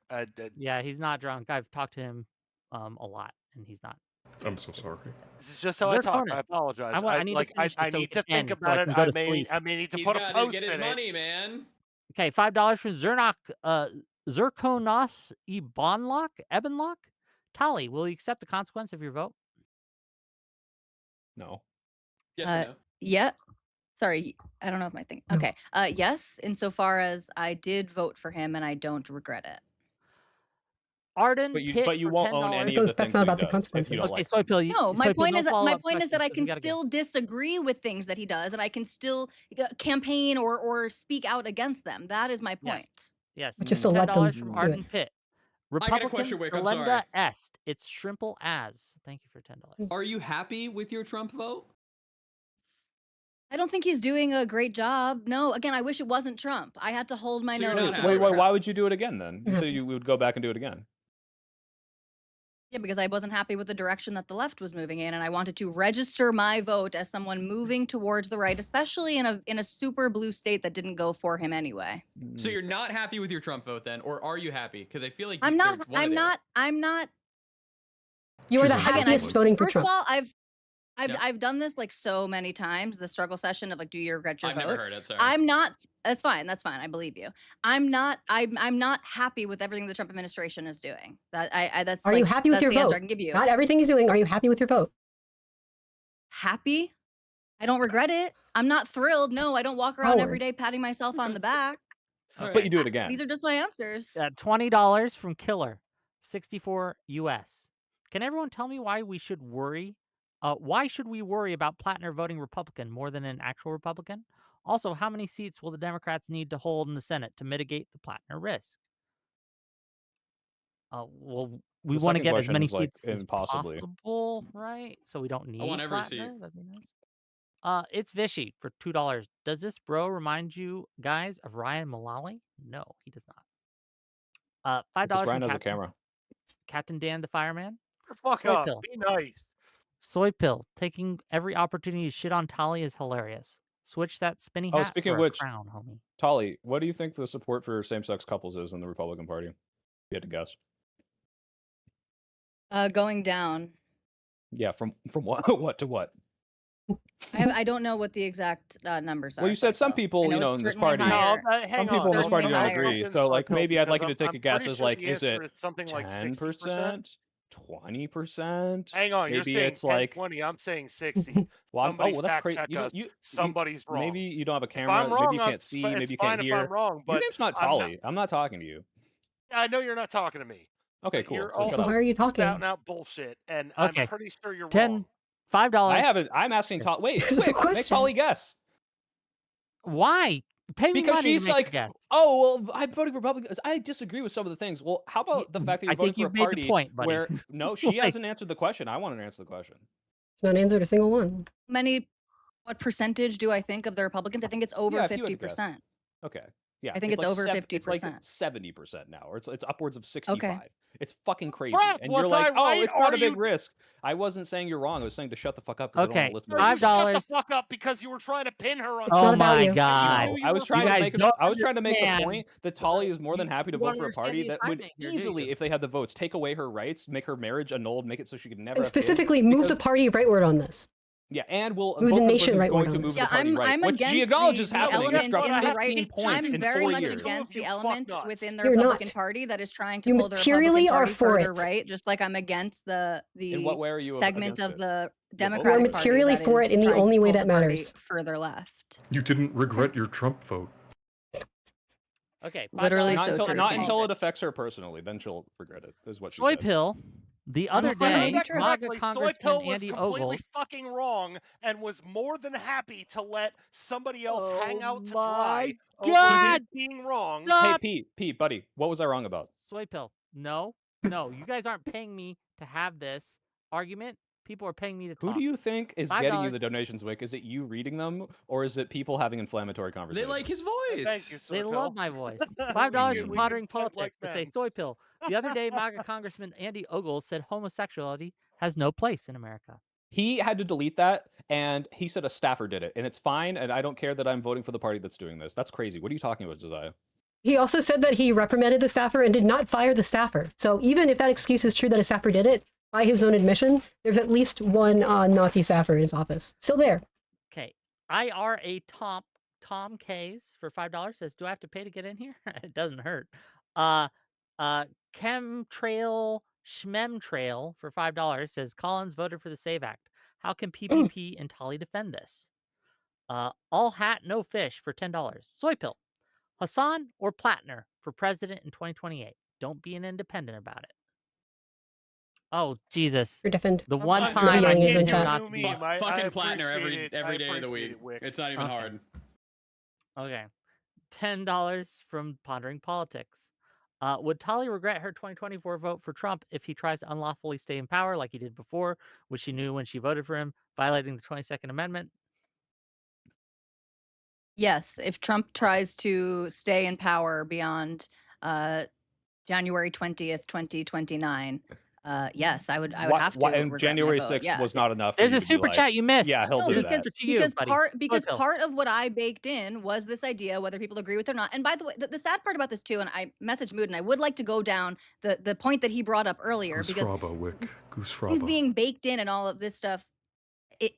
Yeah, he's not drunk. I've talked to him a lot, and he's not. I'm so sorry. This is just how I talk. I apologize. I need to finish this so I we need can to think end, so about I it. can go to I sleep. may need to He's put a gotta post get his in money, man. Okay, $5 from Zirkonos Ebenlock. Tally, will you accept the consequence of your vote? no. Yes or no? Yeah. Sorry, I don't know if my thing. Okay. Yes, insofar as I did vote for him and I don't regret it. Arden, But Pitt you for won't own $10. any of the That's things not that about he the does if consequences. you don't Okay, like. Soypill. No, my Soypill, point no is that follow-up questions, I 'cause we can gotta go. still disagree with things that he does, and I can still campaign or speak out against them. That is my point. Yes. But just to let them $10 do from it. Arden Pitt. got a question, Republicans, Wick, I'm Belenda sorry. est. It's shrimple as. Thank you for $10. Are you happy with your Trump vote? I don't think he's doing a great job. No, again, I wish it wasn't Trump. I had to hold my So you're nose not to happy vote with Trump. Why would you do it again then? You said you would go back and do it again. Yeah, because I wasn't happy with the direction that the left was moving in, and I wanted to register my vote as someone moving towards the right, especially in a super blue state that didn't go for him anyway. So you're not happy with your Trump vote then, or are you happy? Because I feel like I'm not. there's one of I'm the- not. I'm not. You are the Again, happiest voting for first Trump. of all, I've done this like so many times, the struggle session of like, do you regret your I've vote? never heard it. Sorry. I'm not. That's fine. That's fine. I believe you. I'm not happy with everything the Trump administration is doing. That's. Are like, you happy with that's your the vote? answer I can give you. Not everything he's doing. Are you happy with your vote? Happy? I don't regret it. I'm not thrilled. No, I don't walk around every Howard. day patting myself on the back. But you do it again. These are just my answers. $20 from Killer, 64 US. Can everyone tell me why we should worry? Why should we worry about Platner voting Republican more than an actual Republican? Also, how many seats will the Democrats need to hold in the Senate to mitigate the Platner risk? Well, we The want to second get as question many is, like, seats as impossibly. possible, right? So we don't need want every seat. Platner. That'd be nice. It's Vishy for $2. Does this bro remind you guys of Ryan Mullally? No, he does not. $5 Because Ryan from has a camera. Captain Dan the Fireman. Fuck Soy up. Pill. Be nice. Soy Pill. Taking every opportunity to shit on Tali is hilarious. Switch that spinny Oh, hat speaking for of a which, crown, homie. Tali, what do you think the support for same-sex couples is in the Republican Party? If you had to guess. Going down. Yeah, from what what to what? I don't know what the exact numbers are. Well, you said some Soy Pill. I people, know you know, it's in this certainly party, higher. hang some on. people in this party Certainly don't higher. agree. So, like, Pill, maybe I'd like you because to take I'm a guess pretty as sure like, the is answer it is something like 10%, 20%? Hang on, you're Maybe saying it's 10, like 20. I'm saying 60. well, Somebody well, that's fact crazy. check You, us. you, Somebody's wrong. Maybe you don't have a If camera. I'm wrong, Maybe you can't see. it's Maybe you fine can't if hear. I'm wrong, Your but name's not I'm not- Tali. I'm not talking to you. I know you're not talking to me. Okay, but cool. You're So shut also up. Why are you talking? spouting out bullshit, and Okay. I'm pretty sure you're wrong. $5. I haven't. I'm asking Tali. Wait, This is a quick, make question. Tali guess. Why? Pay me Because money she's to make a like, guess. oh, well, I'm voting for Republican. I disagree with some of the things. Well, how about the fact that you're I voting think for a you've made the party point, buddy. where no, she Like- hasn't answered the question. I want to answer the question. She's not answered a single one. What percentage do I think of the Republicans? I think it's over Yeah, if you had to guess. 50%. Okay. Yeah. I think it's like over 50%. It's like 70% now, or it's upwards of 65. Okay. It's fucking crazy. Crap, And you're was like, I oh, right? it's not Are a big you- risk. I wasn't saying you're wrong. I was saying to shut the fuck up because I don't Okay, want to listen No, to you you. shut the $5. fuck up because you were trying to pin her on. It's not Oh about my you. god! You I was were trying to guys make don't I was trying to make the understand. point that Tali is more than You- happy to you don't vote for a understand party the that would assignment here, do easily, you? if they had the votes, take away her rights, make her marriage annulled, make it so she could never And have kids, specifically, move the because- party rightward on this. Yeah, and we'll Move vote the for the nation person who's rightward going on to this. move Yeah, the party right, I'm which against she acknowledges the happening. It's element dropped in the 15 right. points I'm in very 4 much years. against the You element fucknuts. within the You're Republican not. Party that is trying to You pull the materially Republican are Party for further it. right, just like I'm against the In what way are you segment against of it? the You're Democratic Party materially that for is it in the trying to only way pull that the party matters. further left. You didn't regret your Trump vote. Okay, Literally $5 Not so until, true. not Can you- until it affects her personally, then she'll regret it. Is what she Soy said. Pill. The other Honestly, day, maybe true. MAGA Soy Congressman Pill was Andy completely Ogles. fucking wrong and was more than happy to let somebody else hang Oh out to my dry over God! his being wrong. Stop! Hey, Pete, buddy, what was I wrong about? Soy Pill. No, you guys aren't paying me to have this argument. People are paying me to talk. Who do you think is getting you $5. the donations, Wick? Is it you reading them, or is it people having inflammatory They conversations? like his voice. Thank you, Soy They Pill. love my voice. We $5 do. from We Pottering do like Politics to say men. Soy Pill. The other day, MAGA Congressman Andy Ogles said homosexuality has no place in America. He had to delete that, and he said a staffer did it, and it's fine, and I don't care that I'm voting for the party that's doing this. That's crazy. What are you talking about, Josiah? He also said that he reprimanded the staffer and did not fire the staffer. So even if that excuse is true that a staffer did it, by his own admission, there's at least one Nazi staffer in his office. Still there. Okay. IRA Tom K's for $5 says, do I have to pay to get in here? It doesn't hurt. Chemtrail Schmemtrail for $5 says, Collins voted for the SAVE Act. How can PPP and Tali defend this? All hat, no fish for $10. Soy Pill. Hassan or Platner for president in 2028. Don't be an independent about it. Oh, Jesus. For defend. The one I'm time I yelling his needed own him chat. not to be. Fucking Platner appreciate every it. day of the I week. appreciate it, Wick. It's not even Okay. hard. Okay. $10 from Pondering Politics. Would Tali regret her 2024 vote for Trump if he tries to unlawfully stay in power like he did before, which she knew when she voted for him, violating the 22nd Amendment? Yes, if Trump tries to stay in power beyond January 20th, 2029, yes, I would have to And regret January my vote. 6th was Yes. not enough for There's you a to be super like, chat you missed. yeah, he'll No, do because that. To you, buddy. because Soy pill. part of what I baked in was this idea, whether people agree with it or not. And by the way, the sad part about this too, and I messaged Mood, and I would like to go down the point that he brought up earlier, Goose because fraba, Wick. Goose he's fraba. being baked in and all of this stuff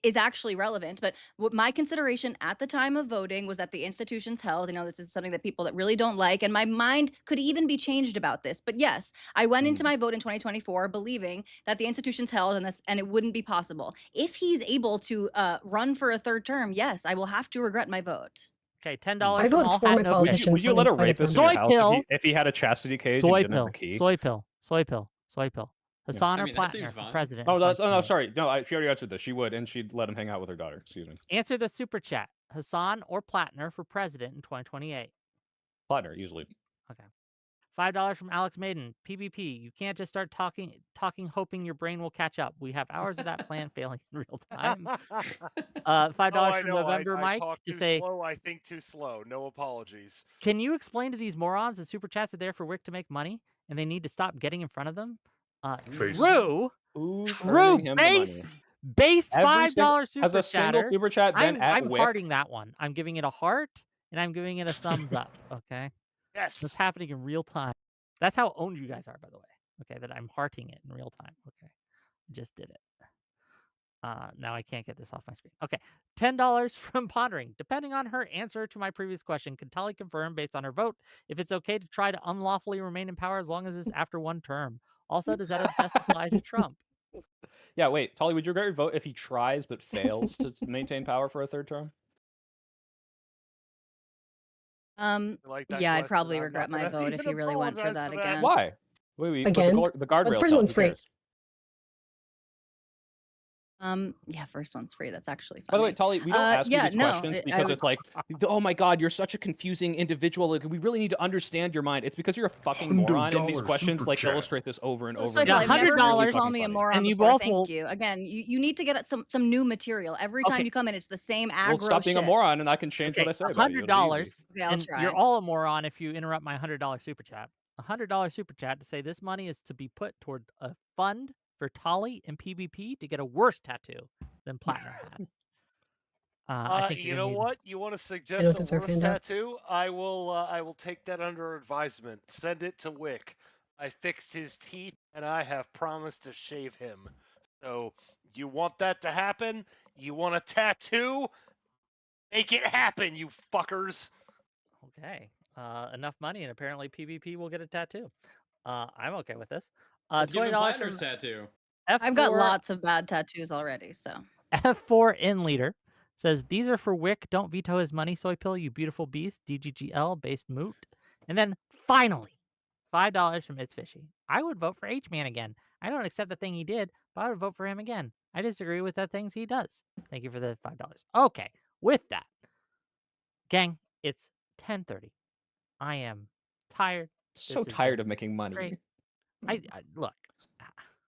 is actually relevant. But what my consideration at the time of voting was that the institutions held, this is something that people that really don't like, and my mind could even be changed about this. But yes, I went into my vote in 2024 believing that the institutions held and it wouldn't be possible. If he's able to run for a third term, yes, I will have to regret my vote. Okay, $10 I from vote all for hat my no politicians. fish. Would you not let in a spite of rapist them. in your Soy house pill. if he had a chastity cage and Soy you didn't have pill. the key? Soy pill. Soy pill. Soy pill. Hassan I or mean, that seems Platner for fine. president? Oh, in no, 2028? sorry. No, she already answered this. She would, and she'd let him hang out with her daughter. Excuse me. Answer the super chat. Hassan or Platner for president in 2028? Platner, easily. Okay. $5 from Alex Maiden. PvP. You can't just start talking, hoping your brain will catch up. We have hours of that plan failing in real time. $5 I from know. November I Mike talk to too say, slow. I think too slow. No apologies. can you explain to these morons that super chats are there for Wick to make money and they need to stop getting in front of them? Based. True. Who's True. earning him the money? Based Every $5 super has a single chatter. super chat been at I'm Wick? hearting that one. I'm giving it a heart and I'm giving it a thumbs up. Okay. Yes. That's happening in real time. That's how owned you guys are, by the way. Okay, that I'm hearting it in real time. Okay. Just did it. Now I can't get this off my screen. Okay. $10 from Pondering. Depending on her answer to my previous question, can Tully confirm based on her vote if it's okay to try to unlawfully remain in power as long as it's after one term? Also, does that just apply to Trump? Yeah, wait. Tully, would you regret your vote if he tries but fails to maintain power for a third term? Like that Yeah, I'd question, probably I'm regret not my gonna vote if even he really went for apologize that for that. again. Why? Wait, Again? but the guardrails first help. one's Who free. cares? Yeah, first one's free. That's actually funny. By the way, Tully, we don't ask you yeah, these no, questions I because would- it's like, oh my god, you're such a confusing individual. Like, we really need to understand your mind. It's because you're a fucking moron, and these $100 questions super like chat. illustrate this over and over. So and Yeah, I've over. never It's heard really you call fucking me a funny. moron And you before. both Thank will- you. Again, you need to get some new material. Every time Okay. you come in, it's the same aggro Well, stop being a shit. moron, and I can change what I say about you. It'll be easy. $100. Okay, I'll And try. you're all a moron if you interrupt my $100 super chat. $100 super chat to say this money is to be put toward a fund for Tolly and PvP to get a worse tattoo than Platner had. I think You know what? You want to don't suggest a deserve worse handouts. tattoo? I will take that under advisement. Send it to Wick. I fixed his teeth, and I have promised to shave him. So, you want that to happen? You want a tattoo? Make it happen, you fuckers. Okay. Enough money, and apparently PvP will get a tattoo. I'm okay with this. Let's give him $20 Platner's from tattoo. I've got F4 lots of bad tattoos already, so. F4 in leader says these are for Wick. Don't veto his money, Soy Pill, you beautiful beast. DGGL based moot. And then finally, $5 from It's Fishy. I would vote for H-Man again. I don't accept the thing he did, but I would vote for him again. I disagree with the things he does. Thank you for the $5. Okay, with that, gang, it's 10:30. I am tired. So This has tired been of making money. great. I look.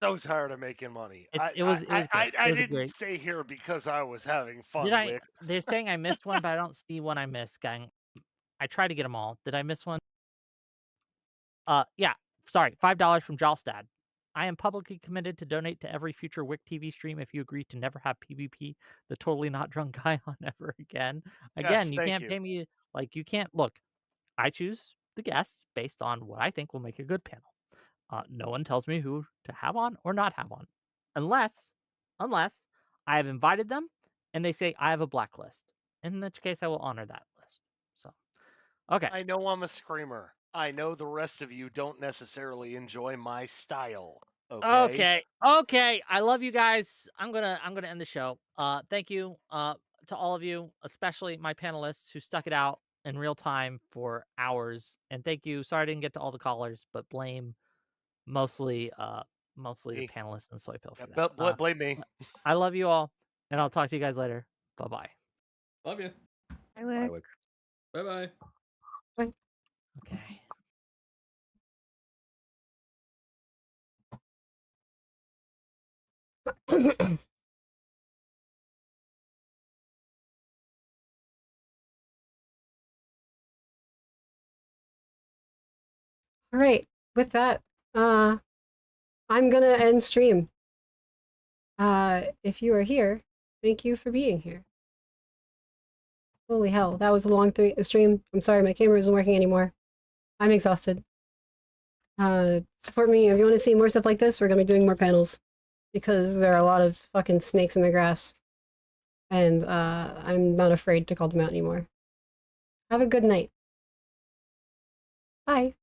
So tired of making money. It was great. I It was didn't great. stay here because I was having fun, Did I? Wick. They're saying I missed one, but I don't see one I missed, gang. I tried to get them all. Did I miss one? Yeah. Sorry. $5 from Jalstad. I am publicly committed to donate to every future Wick TV stream if you agree to never have PvP, the totally not drunk guy, on ever again. Again, Yes, you thank can't you. pay me. Like, you can't. Look, I choose the guests based on what I think will make a good panel. No one tells me who to have on or not have on, unless I have invited them and they say I have a blacklist. In which case, I will honor that list. So, okay. I know I'm a screamer. I know the rest of you don't necessarily enjoy my style. Okay. Okay. I love you guys. I'm gonna end the show. Thank you to all of you, especially my panelists who stuck it out in real time for hours. And thank you. Sorry I didn't get to all the callers, but blame mostly the panelists and Soy Pill for that. Blame me. I love you all, and I'll talk to you guys later. Bye-bye. Love you. Bye, Wick. Bye bye. Okay. All right, with that, I'm gonna end stream. If you are here, thank you for being here. Holy hell, that was a long stream. I'm sorry, my camera isn't working anymore. I'm exhausted. Support me if you want to see more stuff like this. We're gonna be doing more panels because there are a lot of fucking snakes in the grass, and I'm not afraid to call them out anymore. Have a good night. Bye.